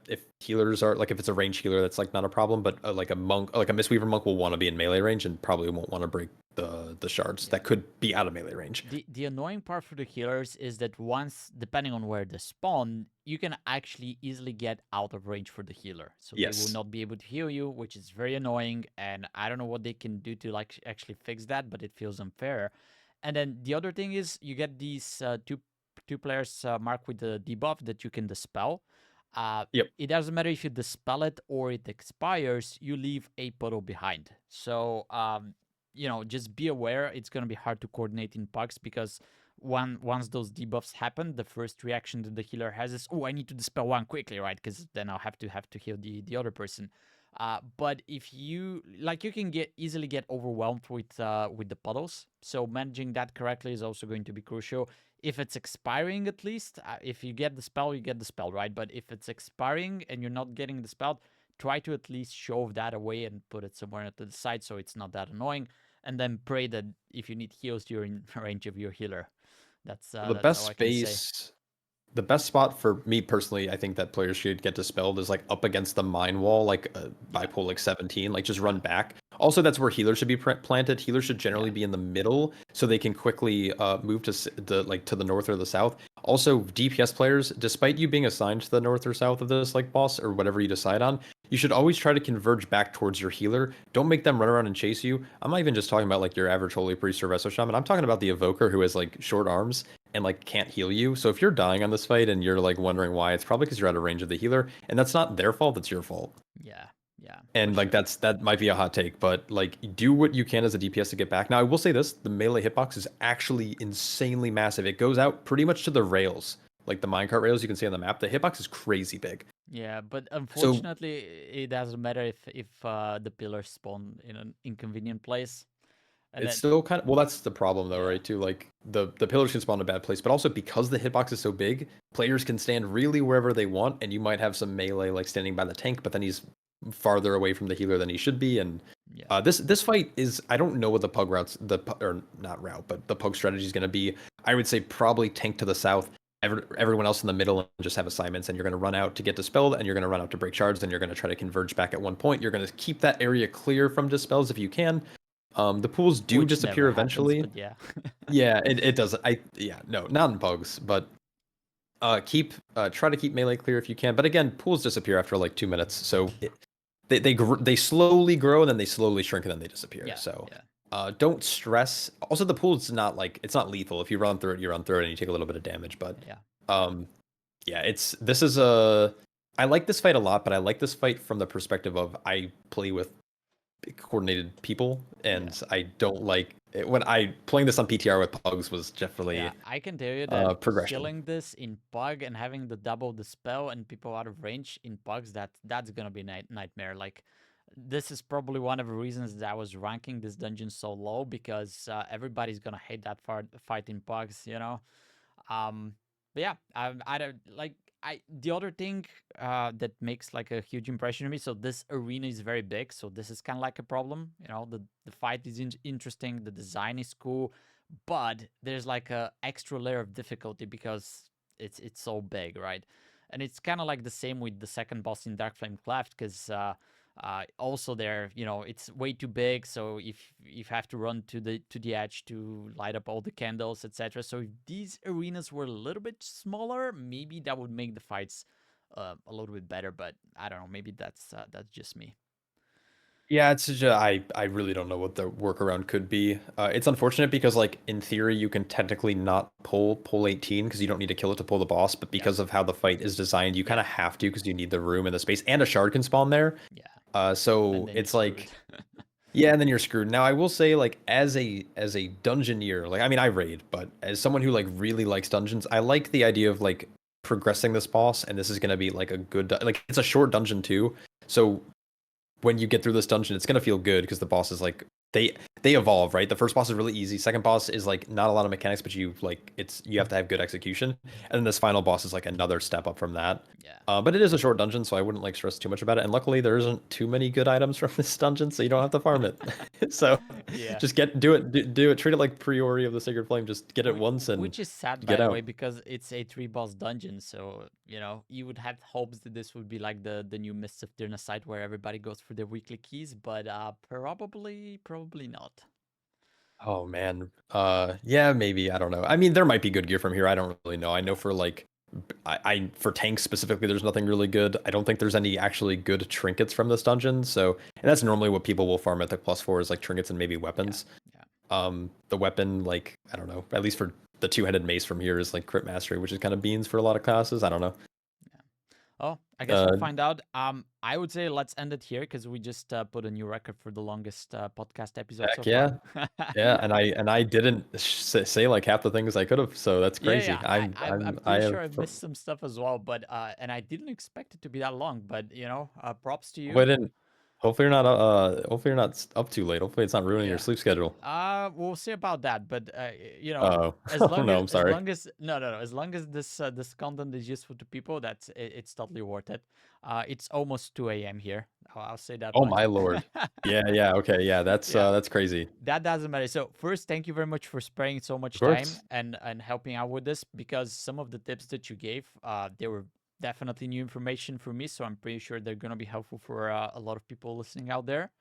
[SPEAKER 2] if healers are if it's a range healer, that's like not a problem. But like a monk, like a Mistweaver monk, will want to be in melee range and probably won't want to break the shards that could be out of melee range.
[SPEAKER 1] The annoying part for the healers is that once, depending on where they spawn, you can actually easily get out of range for the healer. So they will not be able to heal you, which is very annoying. And I don't know what they can do to actually fix that, but it feels unfair. And then the other thing is you get these two players marked with the debuff that you can dispel. It doesn't matter if you dispel it or it expires, you leave a puddle behind. So, just be aware it's going to be hard to coordinate in PUGs because once those debuffs happen, the first reaction that the healer has is, oh, I need to dispel one quickly, right? Because then I'll have to heal the other person. But if you can easily get overwhelmed with the puddles. So managing that correctly is also going to be crucial. If it's expiring, at least, if you get the spell, you get the spell, right? But if it's expiring and you're not getting the spell, try to at least shove that away and put it somewhere to the side so it's not that annoying. And then pray that if you need heals, you're in range of your healer. That's
[SPEAKER 2] the best
[SPEAKER 1] all I can say.
[SPEAKER 2] space. The best spot for me personally, I think that players should get dispelled is up against the mine wall, by pole 17, just run back. Also, that's where healers should be planted. Healers should generally be in the middle so they can quickly move to the north or the south. Also, DPS players, despite you being assigned to the north or south of this boss or whatever you decide on, you should always try to converge back towards your healer. Don't make them run around and chase you. I'm not even just talking about your average holy priest or resto shaman. I'm talking about the evoker who has short arms and can't heal you. So if you're dying on this fight and you're wondering why, it's probably because you're out of range of the healer, and that's not their fault, that's your fault.
[SPEAKER 1] Yeah.
[SPEAKER 2] And that might be a hot take, but do what you can as a DPS to get back. Now I will say this, the melee hitbox is actually insanely massive. It goes out pretty much to the rails. The minecart rails you can see on the map. The hitbox is crazy big.
[SPEAKER 1] Yeah, but unfortunately it doesn't matter if the pillars spawn in an inconvenient place.
[SPEAKER 2] And it's still kind of, well, that's the problem though, right? Too, the pillars can spawn in a bad place, but also because the hitbox is so big, players can stand really wherever they want, and you might have some melee standing by the tank, but then he's farther away from the healer than he should be. And this fight is, I don't know what the pug routes, the pug strategy is going to be. I would say probably tank to the south, everyone else in the middle, and just have assignments, and you're going to run out to get dispelled, and you're going to run out to break shards, and you're going to try to converge back at one point. You're going to keep that area clear from dispels if you can. The pools do disappear eventually.
[SPEAKER 1] Happens,
[SPEAKER 2] yeah, it doesn't. No, not in pugs, but try to keep melee clear if you can. But again, pools disappear after 2 minutes, so they slowly grow and then they slowly shrink and then they disappear. Don't stress. Also, the pool's not it's not lethal. If you run through it, you run through it and you take a little bit of damage. But I like this fight a lot, but I like this fight from the perspective of I play with coordinated people, and I don't like it. When playing this on PTR with pugs was definitely
[SPEAKER 1] I can tell you that
[SPEAKER 2] progression.
[SPEAKER 1] killing this in pug and having the double dispel and people out of range in pugs, that's gonna be nightmare. this is probably one of the reasons that I was ranking this dungeon so low, because everybody's gonna hate that fight in PUGs, you know. But yeah, I don't like. The other thing that makes like a huge impression to me. So this arena is very big, so this is kind of like a problem. You know, the fight is interesting, the design is cool, but there's like a extra layer of difficulty because it's so big, right? And it's kind of like the same with the second boss in Darkflame Cleft, because also there, you know, it's way too big. So if you have to run to the edge to light up all the candles, etc. So if these arenas were a little bit smaller, maybe that would make the fights a little bit better. But I don't know. Maybe that's just me.
[SPEAKER 2] Yeah, it's just, I really don't know what the workaround could be. It's unfortunate because like in theory you can technically not pull 18 because you don't need to kill it to pull the boss, but because of how the fight is designed, you kind of have to because you need the room and the space, and a shard can spawn there.
[SPEAKER 1] Yeah.
[SPEAKER 2] So
[SPEAKER 1] And then
[SPEAKER 2] it's
[SPEAKER 1] you're
[SPEAKER 2] like
[SPEAKER 1] screwed.
[SPEAKER 2] yeah, and then you're screwed. Now I will say like as a dungeoneer, like I mean I raid, but as someone who like really likes dungeons, I like the idea of like progressing this boss, and this is gonna be like a good like it's a short dungeon too. So when you get through this dungeon, it's gonna feel good because the bosses like they evolve, right? The first boss is really easy. Second boss is like not a lot of mechanics, but you like you have to have good execution. And then this final boss is like another step up from that.
[SPEAKER 1] Yeah.
[SPEAKER 2] But it is a short dungeon, so I wouldn't like stress too much about it. And luckily there isn't too many good items from this dungeon, so you don't have to farm it. So
[SPEAKER 1] Yeah.
[SPEAKER 2] just do it, treat it like Priory of the Sacred Flame. Just get it once and
[SPEAKER 1] Which is sad, by
[SPEAKER 2] get
[SPEAKER 1] the
[SPEAKER 2] out.
[SPEAKER 1] way, because it's a 3 boss dungeon. So, you know, you would have hopes that this would be like the new Mists of Dirna site where everybody goes for their weekly keys, but probably not.
[SPEAKER 2] Oh man. Yeah, maybe. I don't know. I mean, there might be good gear from here. I don't really know. I know for like I for tanks specifically, there's nothing really good. I don't think there's any actually good trinkets from this dungeon. So, and that's normally what people will farm at the +4 is like trinkets and maybe weapons.
[SPEAKER 1] Yeah.
[SPEAKER 2] The weapon, like, I don't know, at least for the two-headed mace from here is like crit mastery, which is kind of beans for a lot of classes. I don't know.
[SPEAKER 1] Oh, I guess we'll find out. I would say let's end it here because we just put a new record for the longest podcast episode so
[SPEAKER 2] Heck yeah.
[SPEAKER 1] far.
[SPEAKER 2] Yeah, and I didn't say like half the things I could have, so that's crazy.
[SPEAKER 1] Yeah. I'm
[SPEAKER 2] I
[SPEAKER 1] pretty
[SPEAKER 2] have
[SPEAKER 1] sure I missed some stuff as well, but and I didn't expect it to be that long. But you know, props to
[SPEAKER 2] hopefully
[SPEAKER 1] you.
[SPEAKER 2] I didn't. Hopefully you're not up too late. Hopefully it's not ruining your
[SPEAKER 1] Yeah.
[SPEAKER 2] sleep schedule.
[SPEAKER 1] We'll see about that. But you know,
[SPEAKER 2] Oh,
[SPEAKER 1] as
[SPEAKER 2] oh
[SPEAKER 1] long
[SPEAKER 2] no,
[SPEAKER 1] as
[SPEAKER 2] I'm sorry.
[SPEAKER 1] no, as long as this content is useful to people, it's totally worth it. It's almost 2 a.m. here. I'll say that
[SPEAKER 2] Oh
[SPEAKER 1] much.
[SPEAKER 2] my lord. Yeah, okay, yeah,
[SPEAKER 1] Yeah.
[SPEAKER 2] that's crazy.
[SPEAKER 1] That doesn't matter. So first, thank you very much for sparing so
[SPEAKER 2] Of
[SPEAKER 1] much time
[SPEAKER 2] course.
[SPEAKER 1] and helping out with this, because some of the tips that you gave, they were definitely new information for me. So I'm pretty sure they're gonna be helpful for a lot of people listening out there.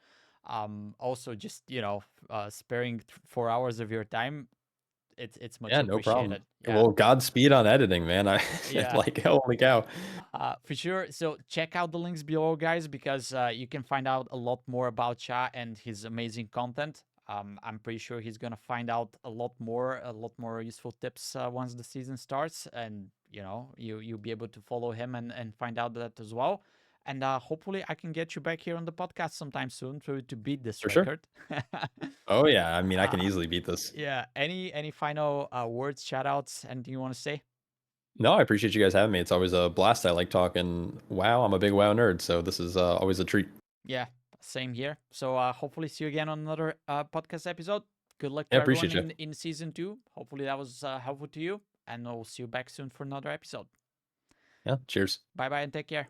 [SPEAKER 1] Also, just you know, sparing 4 hours of your time, it's much
[SPEAKER 2] Yeah, no problem.
[SPEAKER 1] appreciated. Yeah,
[SPEAKER 2] Well, Godspeed on editing, man. I
[SPEAKER 1] yeah.
[SPEAKER 2] like holy cow.
[SPEAKER 1] For sure. So check out the links below, guys, because you can find out a lot more about Cha and his amazing content. I'm pretty sure he's gonna find out a lot more useful tips once the season starts, and you know, you'll be able to follow him and find out that as well. And hopefully, I can get you back here on the podcast sometime soon to beat this
[SPEAKER 2] For sure.
[SPEAKER 1] record.
[SPEAKER 2] Oh yeah, I mean I can
[SPEAKER 1] uh,
[SPEAKER 2] easily beat this.
[SPEAKER 1] yeah. Any final words, shout outs, anything you want to say?
[SPEAKER 2] No, I appreciate you guys having me. It's always a blast. I like talking WoW. I'm a big WoW nerd, so this is always a treat.
[SPEAKER 1] Yeah, same here. So hopefully see you again on another podcast episode. Good luck
[SPEAKER 2] Yeah,
[SPEAKER 1] to everyone
[SPEAKER 2] appreciate you.
[SPEAKER 1] in season 2. Hopefully that was helpful to you, and we'll see you back soon for another episode.
[SPEAKER 2] Yeah, cheers.
[SPEAKER 1] Bye bye and take care.